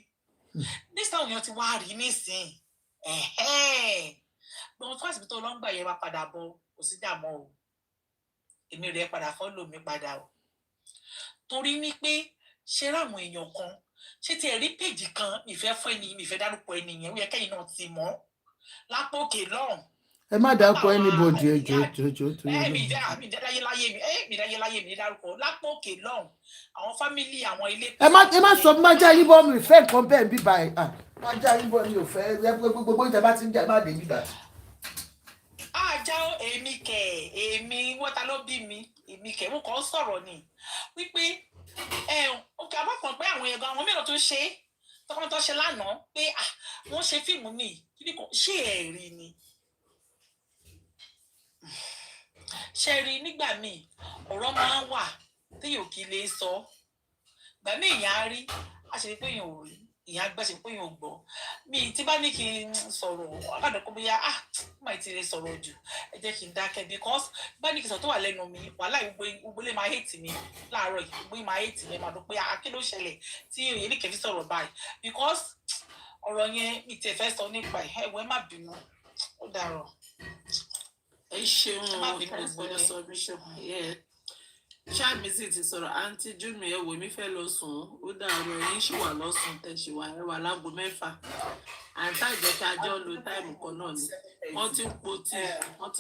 nísìnyí àwọn èèyàn ti wá rí nísìnyí gbọ́n tó àsìkò tó lọ́ngbà yẹn máa padà bọ̀ kò sí dààmú o èmi rẹ̀ padà fọ́lò mi padà o torí wípé ṣe ráwọn èèyàn kan ṣé ti ẹ̀rí péjì kan ìfẹ́ fún ẹni ìfẹ́ dárúkọ ẹni yẹn ó yẹ kẹ́yìn náà ti mọ̀ lápò òkè lọ́hùn. ẹ má dárúkọ anybody ẹjọ tó yẹ mi dáyé mi dárúkọ lápò òkè lọ́hùn àwọn fámìlì àwọn ilé. ẹ má sọ má já yín bọ́ mi fẹ́ nǹkan bẹ́ẹ̀ bíbá ẹ̀ má já yín bọ́ mi ò fẹ́ gbogbo ìjà bá ti ń jà má dé bíbá. àjà èmi wọ́ta ló bí mi èmi kẹ̀ mo kàn ń sọ̀rọ̀ ni wípé òkè àbọ̀pọ̀ pé àwọn ẹ̀gbọ́n àwọn mélòó tó ṣe tọkàntọ́ ṣe lánàá pé wọ́n ṣe fíìmù mi kí ni ṣé ẹ̀ rí ni ṣe rí nígbà míì ọ̀rọ̀ máa ń wà téèyàn kì í lè sọ gbà míì èèyàn á rí àṣírí pé èèyàn ò rí èèyàn á gbẹ́sẹ̀ pé èèyàn ò gbọ́ mi tí bá ní kí n sọ̀rọ̀ ọ̀kadà kó bóyá má ti lè sọ̀rọ̀ jù ẹ jẹ́ kí n dákẹ́ because bá ní kí n sọ tó wà lẹ́nu mi wàhálà gbogbo lè máa hate mi láàárọ̀ yìí gbogbo máa hate mi máa dún pé kí ló ṣẹlẹ̀ tí òye ní kẹfí sọ̀rọ̀ báyìí because ọ̀rọ̀ yẹn mi tẹ̀ fẹ́ sọ nípa ẹ̀wọ̀ ẹ má bínú ó dàrọ̀. ẹ ṣeun ọ̀pọ̀lọpọ̀ submission ṣáàmì sì ti sọ̀rọ̀ àǹtí júmi ẹ wò mí fẹ́ lọ sùn ó dàrú ẹ̀yìn ṣì wà lọ́sùn tẹ̀síwá ẹ wà láago 6 àǹtá ìjẹ́ká jọ lo táìmù kan náà ni wọ́n ti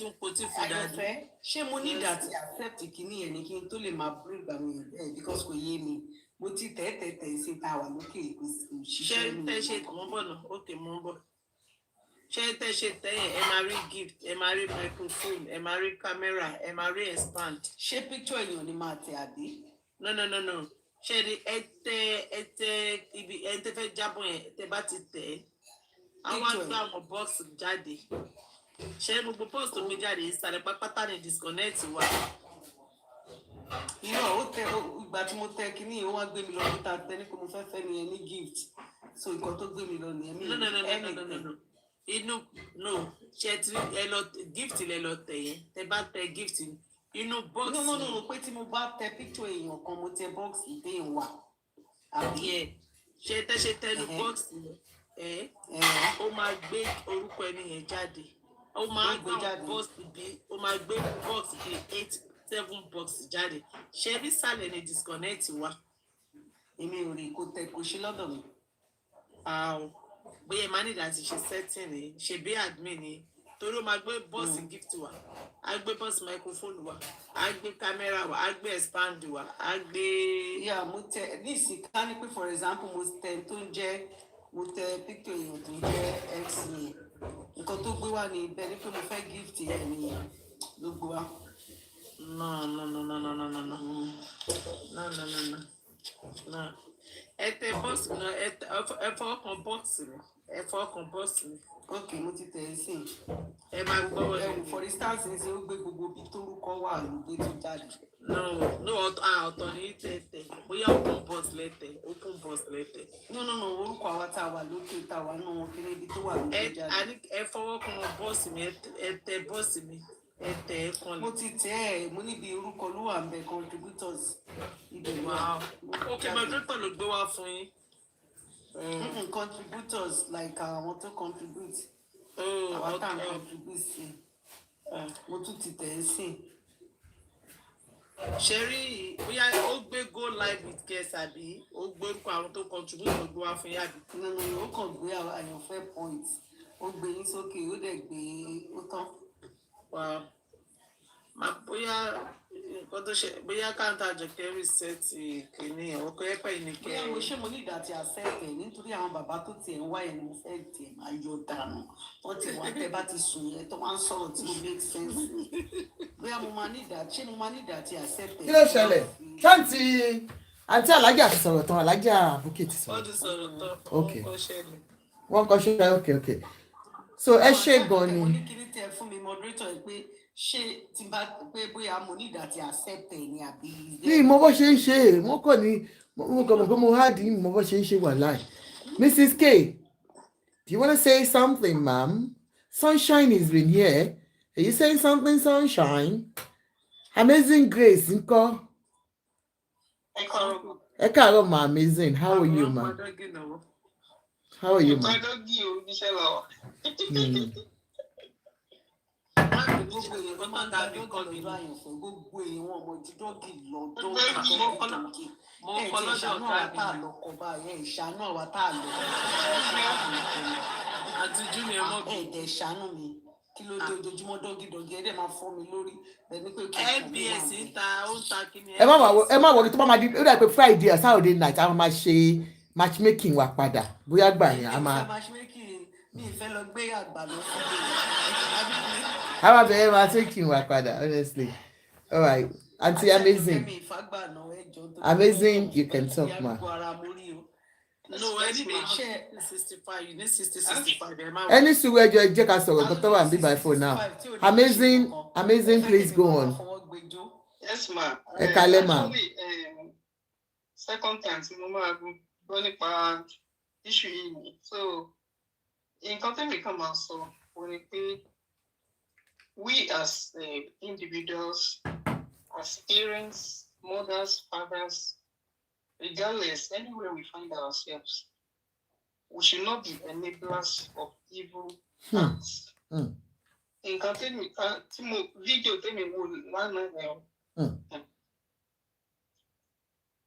ń potí fún dájú. ṣé mo ní ìdá tí accept kìíní ẹ̀ ní kí n tó lè máa bring àwọn èèyàn bẹ́ẹ̀ because kò yé mi mo ti tẹ̀ sí ta wà lókè ṣé tẹ́ ṣe mọ́ bọ̀ náà ókè mọ́ bọ̀ ṣé tẹ́ ṣe tẹ́yìn ẹ máa rí gift ẹ máa rí microphone ẹ máa rí camera ẹ máa rí expand. ṣé picture èèyàn ni máa tẹ àbí. no ṣé ẹ tẹ ibi ẹ tẹ fẹ́ jábọ̀ yẹn tẹ bá ti tẹ̀ ẹ́ àwọn àgbà àwọn bọ́ọ̀sì jáde ṣé gbogbo bọ́ọ̀sì tó gbé jáde ìsàlẹ̀ pápátá ni disconnect wà. irọ́ ó tẹ ìgbà tí mo tẹ kínní ó wá gbé mi lọ níta tẹ ní kó mo fẹ́ fẹ́ nìyẹn ní gift so nǹkan tó gbé mi lọ nìyẹn mi no inú no ṣe ti ẹ lọ gift lẹ lọ tẹ yẹn tẹ bá tẹ gift inú box. no pé tí mo bá tẹ picture èèyàn kan mo tẹ box ìdéhùn wà àbí ẹ ṣe tẹnu box ó máa gbé orúkọ ẹni yẹn jáde ó máa gbé box bí 8-7 box jáde ṣe bí sàlẹ̀ ni disconnect wà. èmi ò rí kó tẹ kó ṣe lọ́dọ̀ mi. bóyá máa nígbà tí ṣe setting ni ṣe bí admin ni torí ó máa gbé bọ́ọ̀sì gift wa á gbé bọ́ọ̀sì microphone wa á gbé camera wa á gbé expand wa á gbé. mo tẹ ní ìsìnká ní pé for example mo tẹ tó ń jẹ mo tẹ picture èèyàn tó ń jẹ x yẹn nǹkan tó gbé wá ní ibẹ̀ ni pé mo fẹ́ gift yẹn ni ló gbé wá. No. Ẹ tẹ bọ́ọ̀sì náà ẹ fọwọ́ kan bọ́ọ̀sì mi ẹ fọwọ́ kan bọ́ọ̀sì mi. ok mo ti tẹ̀ ẹ́ sí i. ẹ máa gbọ́ wọlé. for instance ní ṣe ó gbé gbogbo ibi tó rúkọ wà ló gbé tó jáde. no ọ̀tọ̀ ní tẹ̀tẹ̀ bóyá open box lẹ́tẹ̀. no orúkọ àwa tá a wà lókè tá a wà nù wọn kí ní ibi tó wà ló gbé jáde. ẹ fọwọ́ kan bọ́ọ̀sì mi ẹ tẹ bọ́ọ̀sì mi ẹ tẹ ẹ kan lẹ. mo ti tẹ ẹ mo níbi orúkọ ló wà ń bẹ contributors ibẹ̀ wà. ok mọ̀tòtò ló gbé wá fún yín. contributors like àwọn tó contribute. àwọn tá à ń contribute sí mo tún ti tẹ̀ ẹ́ sí. ṣe rí bóyá ó gbé go live with guest àbí ó gbé orúkọ àwọn tó contribute ló gbé wá fún yín àbí. ó kàn gbé àyànfẹ́ point ó gbé yín sókè ó dẹ̀ gbé ó tán. bóyá nǹkan tó ṣe bóyá káńtà àjọkẹ́ rìsẹ́ẹ̀tì kìíní ẹ̀wọ̀n kọ́ ẹ̀pẹ́ ìnìkẹ́. bóyá mo ṣe mo ní ìdá tí a sẹ́ẹ̀tẹ̀ nítorí àwọn bàbá tó tiẹ̀ ń wá ẹ̀ ní mo fẹ́ tiẹ̀ máa yọ dànù wọ́n ti wá tẹ́ bá ti sùn yẹn tó máa ń sọ̀rọ̀ tí mo make sense bóyá mo máa ní ìdá tí a sẹ́ẹ̀tẹ̀. kí ló ṣẹlẹ̀ ṣáǹtì àǹtí alájà ti sọ̀rọ̀ tán alájà àbúkè ti sọ̀rọ̀. wọ́n ti sọ̀rọ̀ tán wọ́n kọ́ ṣẹlẹ̀ ok so ẹ ṣe gan ni. mo ní kí ní tẹ fún mi moderator pé ṣé tí bá pé bóyá mo ní ìdá tí accept ẹ ní àbí. ní mo bó ṣe ń ṣe mo kàn mọ̀ pé mo hard ní mo bó ṣe ń ṣe wà láì. Mrs. K, do you want to say something, ma'am? Sunshine has been here Are you saying something, Sunshine? Amazing Grace, Nko. Ẹ ma, amazing. How are you, ma? How are you, ma? Kí ló dé ojoojúmọ́ dọ́gídọ́gí ẹ dẹ̀ máa fọ́ mi lórí ẹni pé kí NBS ń ta ó ń ta kí ni. Ẹ má wọlé tó bá máa di ó dà pé Friday or Saturday night a máa ṣe matchmaking wa padà bóyá gbà yẹn a máa. Mi ìfẹ́ lọ gbé àgbà lọ fún mi. A máa bẹ̀rẹ̀ matchmaking wa padà honestly. All right, Auntie Amazing. Amazing, you can talk, ma. No, I need a share 65. You need 65. Any sùúrù ẹjọ́ ẹ jẹ́ ká sọ̀rọ̀ tó wà níbí by for now. Amazing, please go on. Yes, ma. Ẹ kálẹ́ ma. Second time tí mo máa gbọ́ nípa issue yìí. So, nǹkan tẹ́mi kan máa sọ wọ́n ni pé we as individuals, as parents, mothers, fathers, regardless, anywhere we find ourselves, we should not be enablers of evil acts. Nǹkan tí mo fídíò tẹ́mi wò lánàá yẹn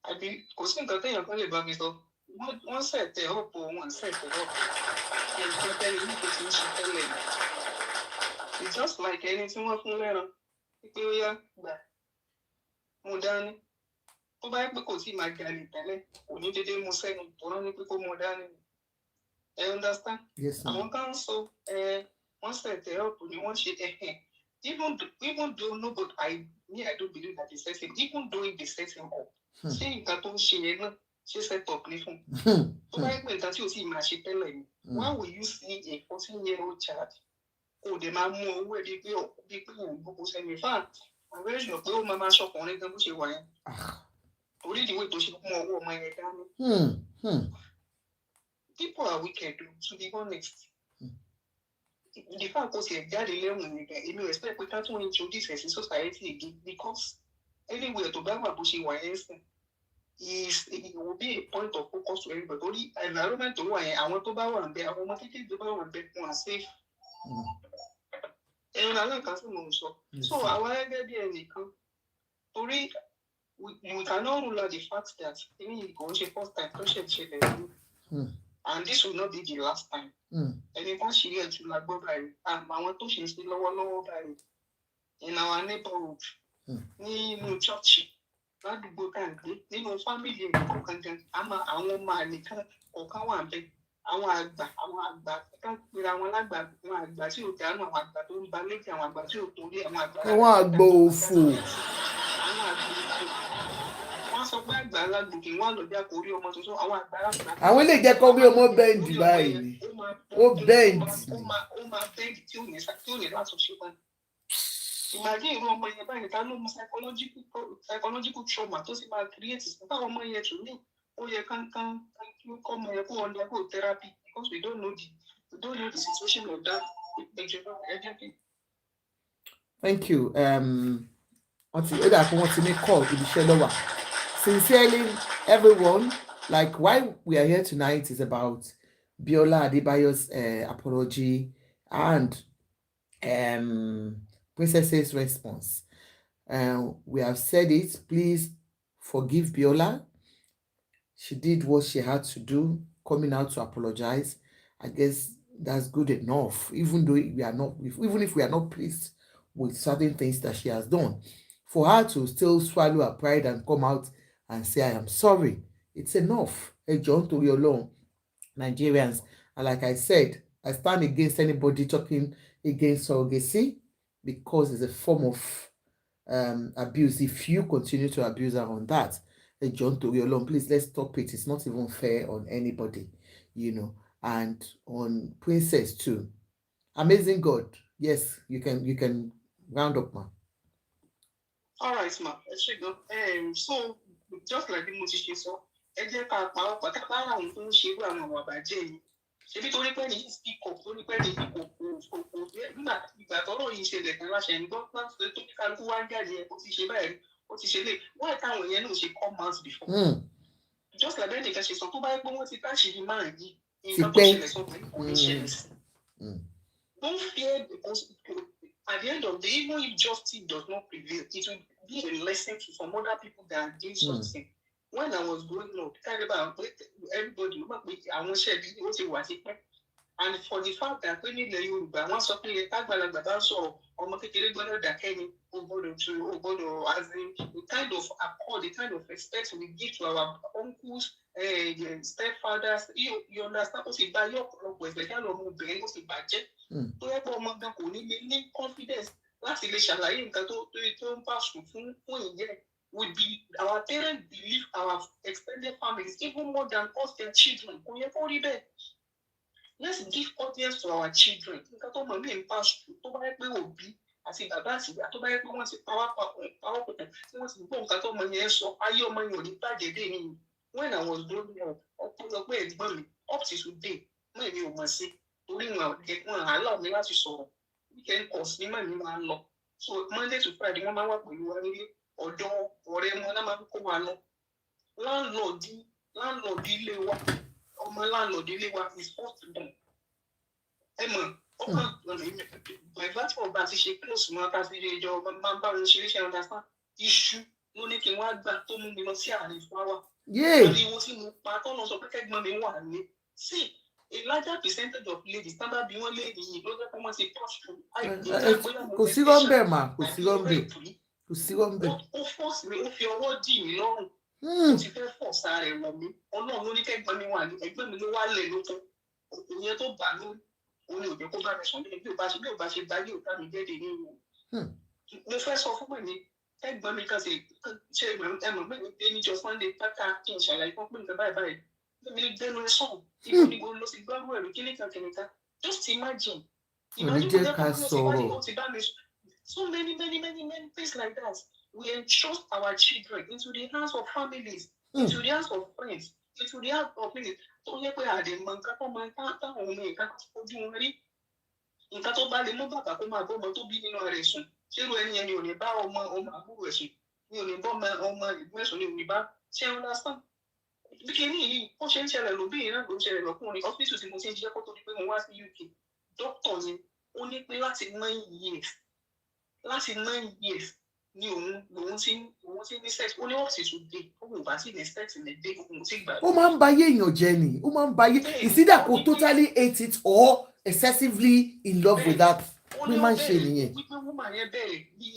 àbí kò sí nǹkan téèyàn kan lè bá mi sọ wọ́n ṣẹ̀tẹ̀ ọ̀pọ̀ wọn ṣẹ̀tẹ̀ ọ̀pọ̀ nǹkan tẹ́lẹ̀ ní kò tí ń ṣe tẹ́lẹ̀ it's just like ẹni tí wọ́n fún lẹ́ran pé ó yá gbà mo dání tó bá yẹ pé kò tí máa jalè tẹ́lẹ̀ kò ní dédé mu sẹ́nu tó rán ní pé kó mo dání ẹ understand àwọn kan ń sọ wọ́n ṣẹ̀tẹ̀ ọ̀pọ̀ ni wọ́n ṣe even though nobody I don't believe that they set him even though they set him up ṣé nǹkan tó ń ṣe yẹn náà ṣe set up ní fún tó bá yẹ pé nǹkan tí o sì máa ṣe tẹ́lẹ̀ ni why will you see a 14-year-old child kò dé máa mú owó ẹ̀ bí pé òun gbogbo sẹ́mi fáà àwọn èèyàn pé ó máa ṣọkùnrin gan bó ṣe wà yẹn orí ìdíwé tó ṣe mú ọwọ́ ọmọ yẹn dání. People are wicked to be honest. The fact kò sì ẹ̀ jáde lẹ́wọ̀n nìkan èmi respect pé ká tún introduce ẹ̀ sí society again because anywhere tó bá wà bó ṣe wà yẹn sìn it will be a point of focus to everybody torí environment tó wà yẹn àwọn tó bá wà ń bẹ àwọn ọmọ kékeré tó bá wà ń bẹ wọn à safe. ẹ̀rọ aláǹkà sì mò ń sọ so àwa gẹ́gẹ́ bí ẹnìkan torí we cannot rule out the fact that èmi kò ń ṣe first time tó ṣẹlẹ̀ ní and this will not be the last time. ẹni kan ṣe ẹ̀ tún la gbọ́ báyìí àwọn tó ṣe ń ṣe lọ́wọ́lọ́wọ́ báyìí in our neighborhood nínú chọ́ọ̀chì ládùúgbò kàǹgbé nínú fámìlì ẹ̀kọ́ kankan àwọn ọmọ àlèkàn kọ̀ọ̀kan wà bẹ́ẹ̀ àwọn àgbà kan pera àwọn alágbà àwọn àgbà tí ò dánú àwọn àgbà tó ń ba létí àwọn àgbà tí ò torí àwọn àgbà òfò. àwọn àgbà òfò wọ́n sọ pé àgbà alágbòkè wọn lọ́jà kò rí ọmọ tuntun àwọn àgbà alágbà. àwọn ilé ìjẹ́ kó rí ọmọ bẹ́ǹdì báyìí ni ó bẹ́ǹdì. ó máa bẹ́ǹdì tí ò ní látúnṣe báyìí. Imagine irú ọmọ yẹn báyìí ká ló mú psychological trauma tó sì máa create báwọn ọmọ yẹn tún ní ó yẹ kán kọ́ ọmọ yẹn kó undergo therapy because we don't know the situation of that patient. Thank you. Wọ́n ti ní call ibiṣẹ́ lọ́wọ́. Sincerely, everyone, like why we are here tonight is about Biola Adebayo's apology and Princess's response. We have said it. Please forgive Biola. She did what she had to do, coming out to apologize. I guess that's good enough, even if we are not pleased with certain things that she has done. For her to still swallow her pride and come out and say, I am sorry, it's enough. Hey, John, to your long Nigerians. And like I said, I stand against anybody talking against surrogacy because it's a form of abuse. If you continue to abuse her on that, hey, John, to your long, please, let's stop it. It's not even fair on anybody, and on Princess too. Amazing God. Yes, you can round up, ma. All right, ma. So just like the musician, ẹ jẹ́ ká pa ọ́ pátápátá àwọn tó ń ṣe irú àwọn àwọn àbájẹ́ yìí ṣebí torí pé ní speak up torí pé ní kò nígbà tọ́rọ̀ yìí ṣẹlẹ̀ kan láṣẹ ń gbọ́ pé tó kí kálukú wá jáde ẹ̀ kó ti ṣe báyìí ó ti ṣe lè wọ́n táwọn yẹn náà ṣe come out before. Just like bẹ́ẹ̀ nìkan ṣe sọ tó bá yẹ pé wọ́n ti táṣìírí máa yí nǹkan tó ṣẹlẹ̀ sọ pé kò ní ṣẹlẹ̀ sí. Don't fear because at the end of the day, even if justice does not prevail, it will be a lesson to some other people that are doing something. When I was growing up, everybody, I won't share what it was. And for the fact that when you want something like that, so ọmọ kékeré gbọ́dọ̀ dákẹ́ ni ó gbọ́dọ̀ as in the kind of accord, the kind of respect we give to our uncles, stepfathers, you understand? Ó sì bá yọ ọ̀pọ̀lọpọ̀ especially ọmọ obìnrin ó sì bàjẹ́. Tó yẹ pé ọmọ gan kò ní confidence láti lè ṣàlàyé nǹkan tó ń pass fún ìyẹn. Would be our parents believe our extended families even more than us their children. Kò yẹ kó rí bẹ́ẹ̀. Let's give audience to our children. Nǹkan tó mọ̀ ní impact tó bá yẹ pé òbí àti bàbá àti ìyá tó bá yẹ pé wọ́n ti pawọ́pọ̀ tí wọ́n ti gbọ́ nǹkan tó mọ̀ yẹn sọ ayé ọmọ yẹn ò ní bàjẹ́ dé ní. When I was growing up, ọ̀pọ̀lọpọ̀ ẹ̀gbọ́n mi up to today mọ̀ èmi ò mọ̀ sí torí wọn àlọ́ mi láti sọ̀rọ̀ weekend course ní mọ̀ mi máa ń lọ. So Monday to Friday wọ́n máa wà pẹ̀lú wa nílé ọ̀dọ̀ ọ̀rẹ́ wọn náà máa ń kó wa lọ. Landlord ilé wa ọmọ landlord ilé wa is first born. Ẹ mọ̀ by virtue of that ṣe close mọ́ ká fi ṣe ìjọ máa ń bá wọn ṣe iṣẹ́ understand iṣu ló ní kí wọ́n á gbà tó mú mi lọ sí àárín fúláwà. Ariwo tí mo pa tọ́nà sọ pé kẹ́gbọ́n mi wà ní. See, a larger percentage of ladies tán bá bí wọ́n léèdì yìí ló jẹ́ pé wọ́n ti touch through. Kò sí rọ́ńbẹ̀ mà kò sí rọ́ńbẹ̀. Ó fọ́ọ̀sì mi ó fi ọwọ́ dì mí lọ́rùn. Ó ti fẹ́ fọ̀ọ̀sà rẹ̀ wọ̀ mí. Ọlọ́run ló ní kẹ́gbọ́n mi wà ní ẹgbẹ́ mi ló wá lẹ̀ lóko. Ìyẹn tó bà lórí. Òun ò jẹ́ kó bá mi sùn bí ò bá ṣe bá yóò bá mi jáde ní ìwọ̀n. Mo fẹ́ sọ fún mi ẹ̀gbọ́n mi kan ṣe ẹ̀mọ̀ mẹ́rin dé níjọ Sunday pátá kí n ṣàlàyé fún pé nǹkan báyìí mi gbẹ́nu sọ̀rọ̀ ibo ni mo lọ sí gbọ́rú ẹ̀rù kí nìkan kìnìkan just imagine. Oníjẹ́ ká sọ̀rọ̀. So many things like that. We entrust our children into the hands of families, into the hands of friends, into the hands of things. Tó yẹ pé àdèmọ̀ nǹkan tó máa ń táwọn ọmọ nǹkan tó ojú wọn rí. Nǹkan tó bá lè mú bàbá kó máa bọ́ ọmọ tó bí nínú rẹ̀ sùn. Ṣérú ẹni yẹn ni ò ní bá ọmọ àbúrò ẹ̀ sùn. Ni ò ní bọ́ ọmọ ìgbọ́n ẹ̀sùn ni ò ní bá. Ṣé ẹ understand? Bí kìíní yìí, ó ṣe ń ṣẹlẹ̀ lóbìnrin náà ló ń ṣẹlẹ̀ lọ́kùnrin. Ọ́fíìsì tí mo ti ń ṣiṣẹ́ kó tó di pé mo wá sí UK. Dókítà yẹn, ó ní pé láti 9 years ni òun ti ní sex. Ó ní ọ́fíìsì tó dé. Ó wò bá sí ní sex ní dé. Òun ti gbà. Ó máa ń bayé èèyàn jẹ́ ni. Ó máa ń bayé. It's either kò totally hate it or excessively in love with that. Bí máa ń ṣe nìyẹn. Wípé woman yẹn bẹ̀rẹ̀ bí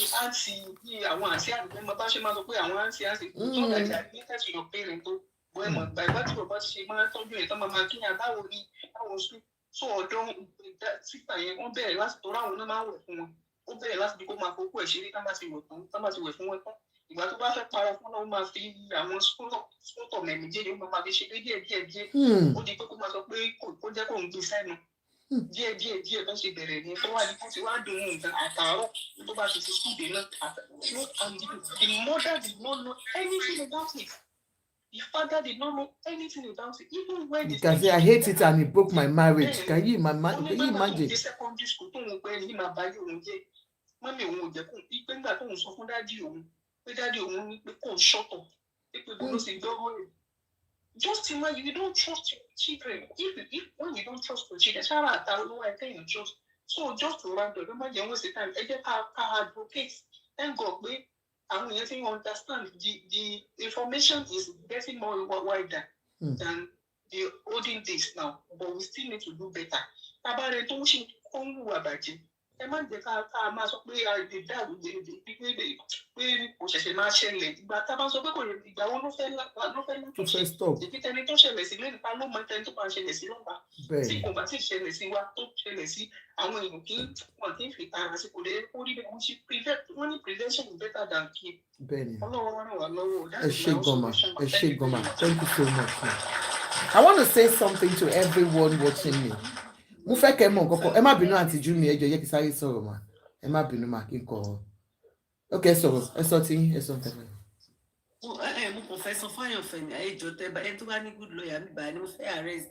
àwọn àǹtí àdúgbò bá ṣe máa sọ pé àwọn àǹtí tó dàjà ní tẹ̀sí your parent tó bọ́ ẹ̀mọ̀ bàbá tí bàbá ti ṣe máa ń tọ́jú ẹ̀ tán máa kí ni àbáwo ni báwo sùn. So ọ̀dọ́ síta yẹn wọ́n bẹ̀rẹ̀ láti tọ́ra àwọn náà máa wẹ̀ fún wọn. Ó bẹ̀rẹ̀ láti bí kó máa fokú ẹ̀ ṣeré tán bá ti wẹ̀ fún wọn tán. Ìgbà tó bá fẹ́ para fún náà ó máa fi àwọn skútọ̀ mẹ̀mí jẹ́ yóò máa fi ṣe díẹ̀. Ó di pé kó máa sọ pé kó jẹ́ kó ń gbé sẹ́nu. Díẹ̀ bá ṣe bẹ̀rẹ̀ ní tó wà ní kó ti wá dùn nǹkan àtàárọ̀ tó bá ṣe ti síde náà. The mother did not know anything about it. The father did not know anything about it. Even when you can say I hate it and it broke my marriage. Can you imagine? Secondary school tó ń pẹ́ ní máa bá yóò ń jẹ́. Mọ́mí òun ò jẹ́ kó pé nígbà tó ń sọ fún dádì òun pé dádì òun ní pé kò ń ṣọ́tọ̀ pé bó ló ṣe gbọ́rọ̀ rẹ̀. Just imagine, you don't trust your children. If when you don't trust your children, ṣáà àtàwọn olówó ẹ̀kẹ́ yẹn trust. So just to round up, don't jẹ́ waste time. Ẹ jẹ́ ká advocate. Thank God pé àwọn èèyàn ti understand the information is getting more wider than the olden days now. But we still need to do better. Tabarẹ tó ń ṣe kó ń wù àbàjẹ́. Ẹ má jẹ́ ká máa sọ pé àìdè dáàbò pé kò ṣẹ̀ṣẹ̀ máa ṣẹlẹ̀. Ìgbà tá a bá sọ pé kò lè ìgbà wọn ló fẹ́ látúnṣe. Stop. Èyí tẹni tó ṣẹlẹ̀ sí lẹ́nu pa ló mọ tẹni tó máa ṣẹlẹ̀ sí lọ́ba. Tí kò bá ti ṣẹlẹ̀ sí wa tó ṣẹlẹ̀ sí àwọn èèyàn kí wọ́n kì í fi tara sí kò lè kó rí bẹ́ẹ̀ wọ́n ní prevention is better than cure. Bẹ́ẹ̀ni. Ọlọ́run ràn wá lọ́wọ́. Ẹ ṣé gọ́mà. Thank you so much. I want to say something to everyone watching me. Mo fẹ́ kẹ́ mọ̀ nǹkan kan. Ẹ má bínú àǹtí Júmi ẹ jọ̀ọ́ yẹ kí sáré sọ̀rọ̀ mà. Ẹ má bínú mà kí n kọ̀ ọ́. Okay, sọ̀rọ̀ ẹ sọ tí ẹ sọ tẹ́lẹ̀. yẹn mo kàn fẹ́ sọ fáyàn fẹ̀mí ẹjọ́ tẹ ẹ tó bá ní good lawyer mi báyìí ni mo fẹ́ arrest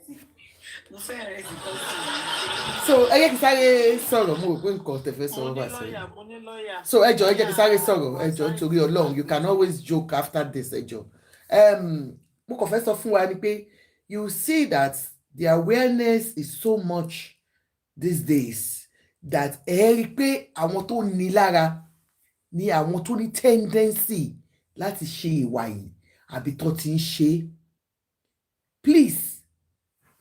so ẹ jẹ́ kí sáré sọ̀rọ̀ mo rò pé nǹkan tẹ́ fẹ́ sọ̀rọ̀ bá sẹ́yìn so ẹ jọ̀ọ́ ẹ jẹ́ kí sáré sọ̀rọ̀ ẹ jọ̀ọ́ nítorí Ọlọ́run you can always joke after this ẹ jọ̀ọ́ mo kàn fẹ́ sọ fún wa ni pé you see that the awareness is so much these days that ẹ rí i pé àwọn tó ní lára ni àwọn tó ní tendency láti ṣe ìwà yìí àbí tó ti ń ṣe. Please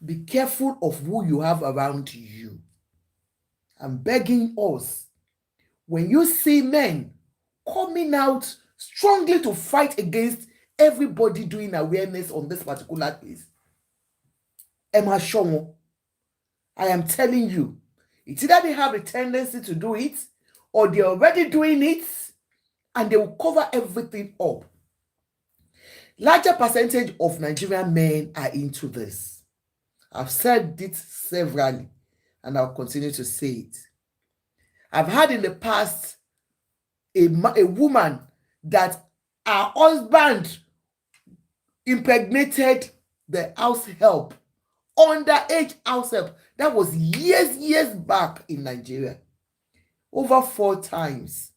be careful of who you have around you. I'm begging us, when you see men coming out strongly to fight against everybody doing awareness on this particular case, ẹ máa ṣọ́ wọn. I am telling you, it's either they have a tendency to do it or they're already doing it and they will cover everything up. Larger percentage of Nigerian men are into this. I've said it severally and I'll continue to say it. I've had in the past a woman that her husband impregnated the house help, underage house help. That was years back in Nigeria. Over 4 times.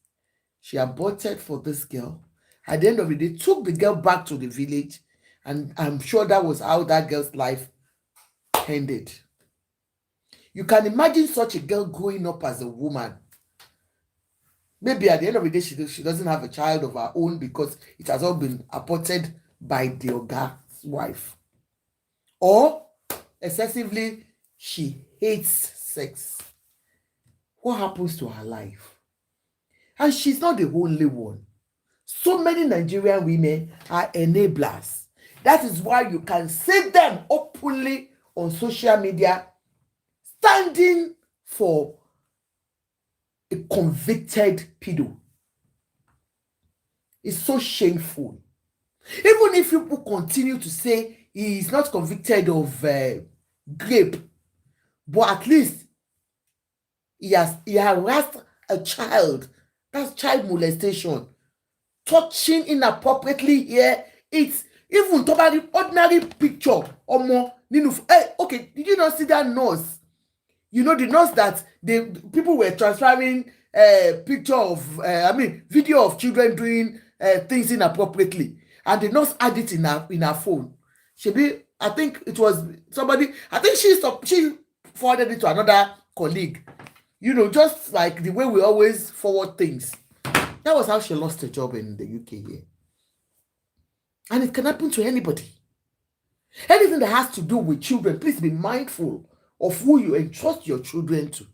She aborted for this girl. At the end of the day, took the girl back to the village, and I'm sure that was how that girl's life ended. You can imagine such a girl growing up as a woman. Maybe at the end of the day, she doesn't have a child of her own because it has all been aborted by the Oga's wife. Or, excessively, she hates sex. What happens to her life? And she's not the only one. So many Nigerian women are enablers. That is why you can see them openly on social media standing for a convicted pedo. It's so shameful. Even if people continue to say he is not convicted of rape, but at least he harassed a child. That's child molestation. Touching inappropriately here. It's even totally ordinary picture. Okay, did you not see that nurse? You know the nurse that the people were transferring picture of, video of children doing things inappropriately, and the nurse had it in her phone. I think it was somebody. I think she forwarded it to another colleague. You know, just like the way we always forward things. That was how she lost her job in the UK here. And it can happen to anybody. Anything that has to do with children, please be mindful of who you entrust your children to.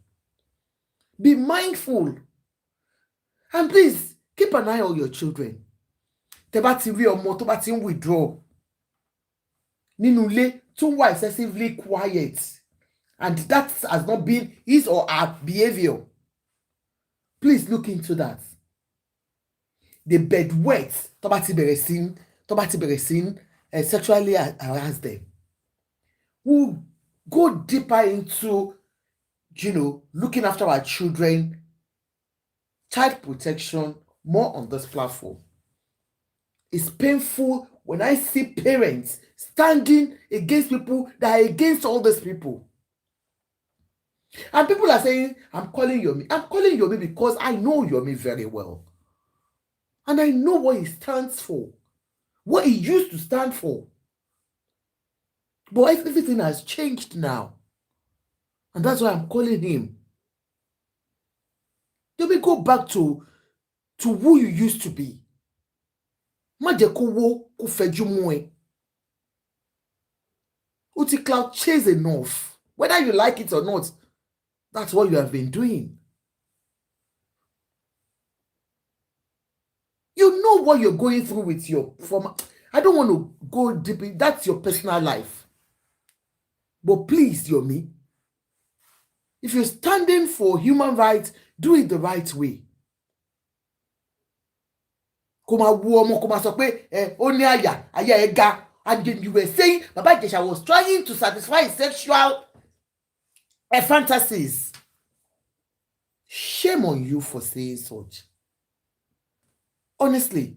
Be mindful. And please, keep an eye on your children. Tẹ́ bá ti rí ọmọ tó bá ti ń withdraw. Nínú ilé tó wà excessively quiet. And that has not been his or her behavior. Please look into that. The bedwet, tó bá ti bẹ̀rẹ̀ sí sexually harass them. We'll go deeper into, looking after our children, child protection, more on this platform. It's painful when I see parents standing against people that are against all these people. And people are saying, I'm calling Yomi. I'm calling Yomi because I know Yomi very well. And I know what he stands for. What he used to stand for. But everything has changed now. And that's why I'm calling him. Let me go back to who you used to be. Má jẹ́ kó wó kó fẹjú mọ́ ẹ. Ó ti cloud chase enough. Whether you like it or not, that's what you have been doing. You know what you're going through with your former. I don't want to go deep in. That's your personal life. But please, Yomi, if you're standing for human rights, do it the right way. And you were saying Baba Ijesha was trying to satisfy his sexual fantasies. Shame on you for saying such. Honestly.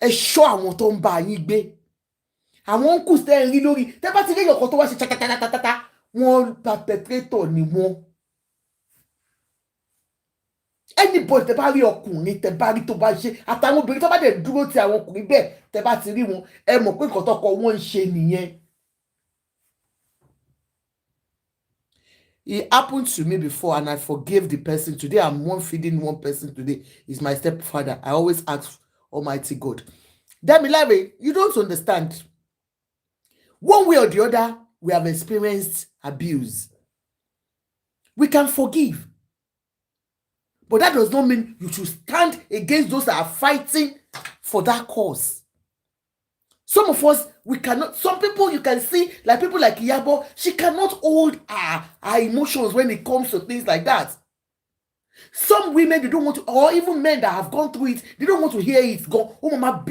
ẹ ṣọ́ àwọn tó ń bá yín gbé. Àwọn uncles tẹ́ ń rí lórí tẹ́ bá ti rí èèyàn kan tó wá ṣe tatatatata wọ́n perpetrator ni wọ́n. Anybody tẹ́ bá rí ọkùnrin tẹ́ bá rí tó bá ṣe àtàwọn obìnrin tó bá dẹ̀ dúró ti àwọn ọkùnrin bẹ́ẹ̀ tẹ́ bá ti rí wọn ẹ mọ̀ pé nǹkan tó kọ wọ́n ń ṣe nìyẹn. It happened to me before and I forgave the person. Today I'm one feeding one person today. Is my stepfather. I always ask Almighty God. Damilare, you don't understand. One way or the other, we have experienced abuse. We can forgive. But that does not mean you should stand against those that are fighting for that cause. Some of us, we cannot, some people you can see, like people like Iyabo, she cannot hold her emotions when it comes to things like that. Some women, they don't want to, or even men that have gone through it, they don't want to hear it. Go, oh mama,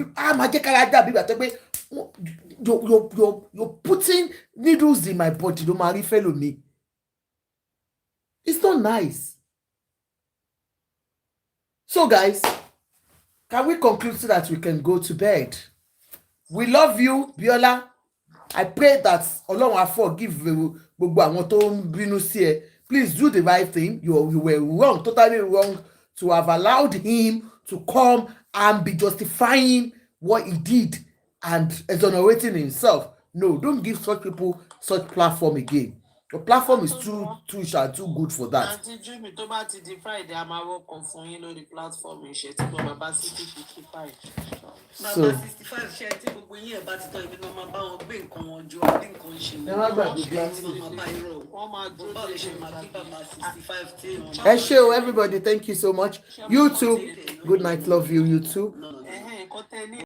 you're putting needles in my body. Don't marry fellow me. It's not nice. So guys, can we conclude so that we can go to bed? We love you, Biola. I pray that Ọlọ́run á forgive gbogbo àwọn tó ń bínú sí ẹ. Please do the right thing. You were wrong, totally wrong, to have allowed him to come and be justifying what he did and exonerating himself. No, don't give such people such platform again. The platform is too good for that. So, everybody, thank you so much. YouTube, good night, love you, YouTube.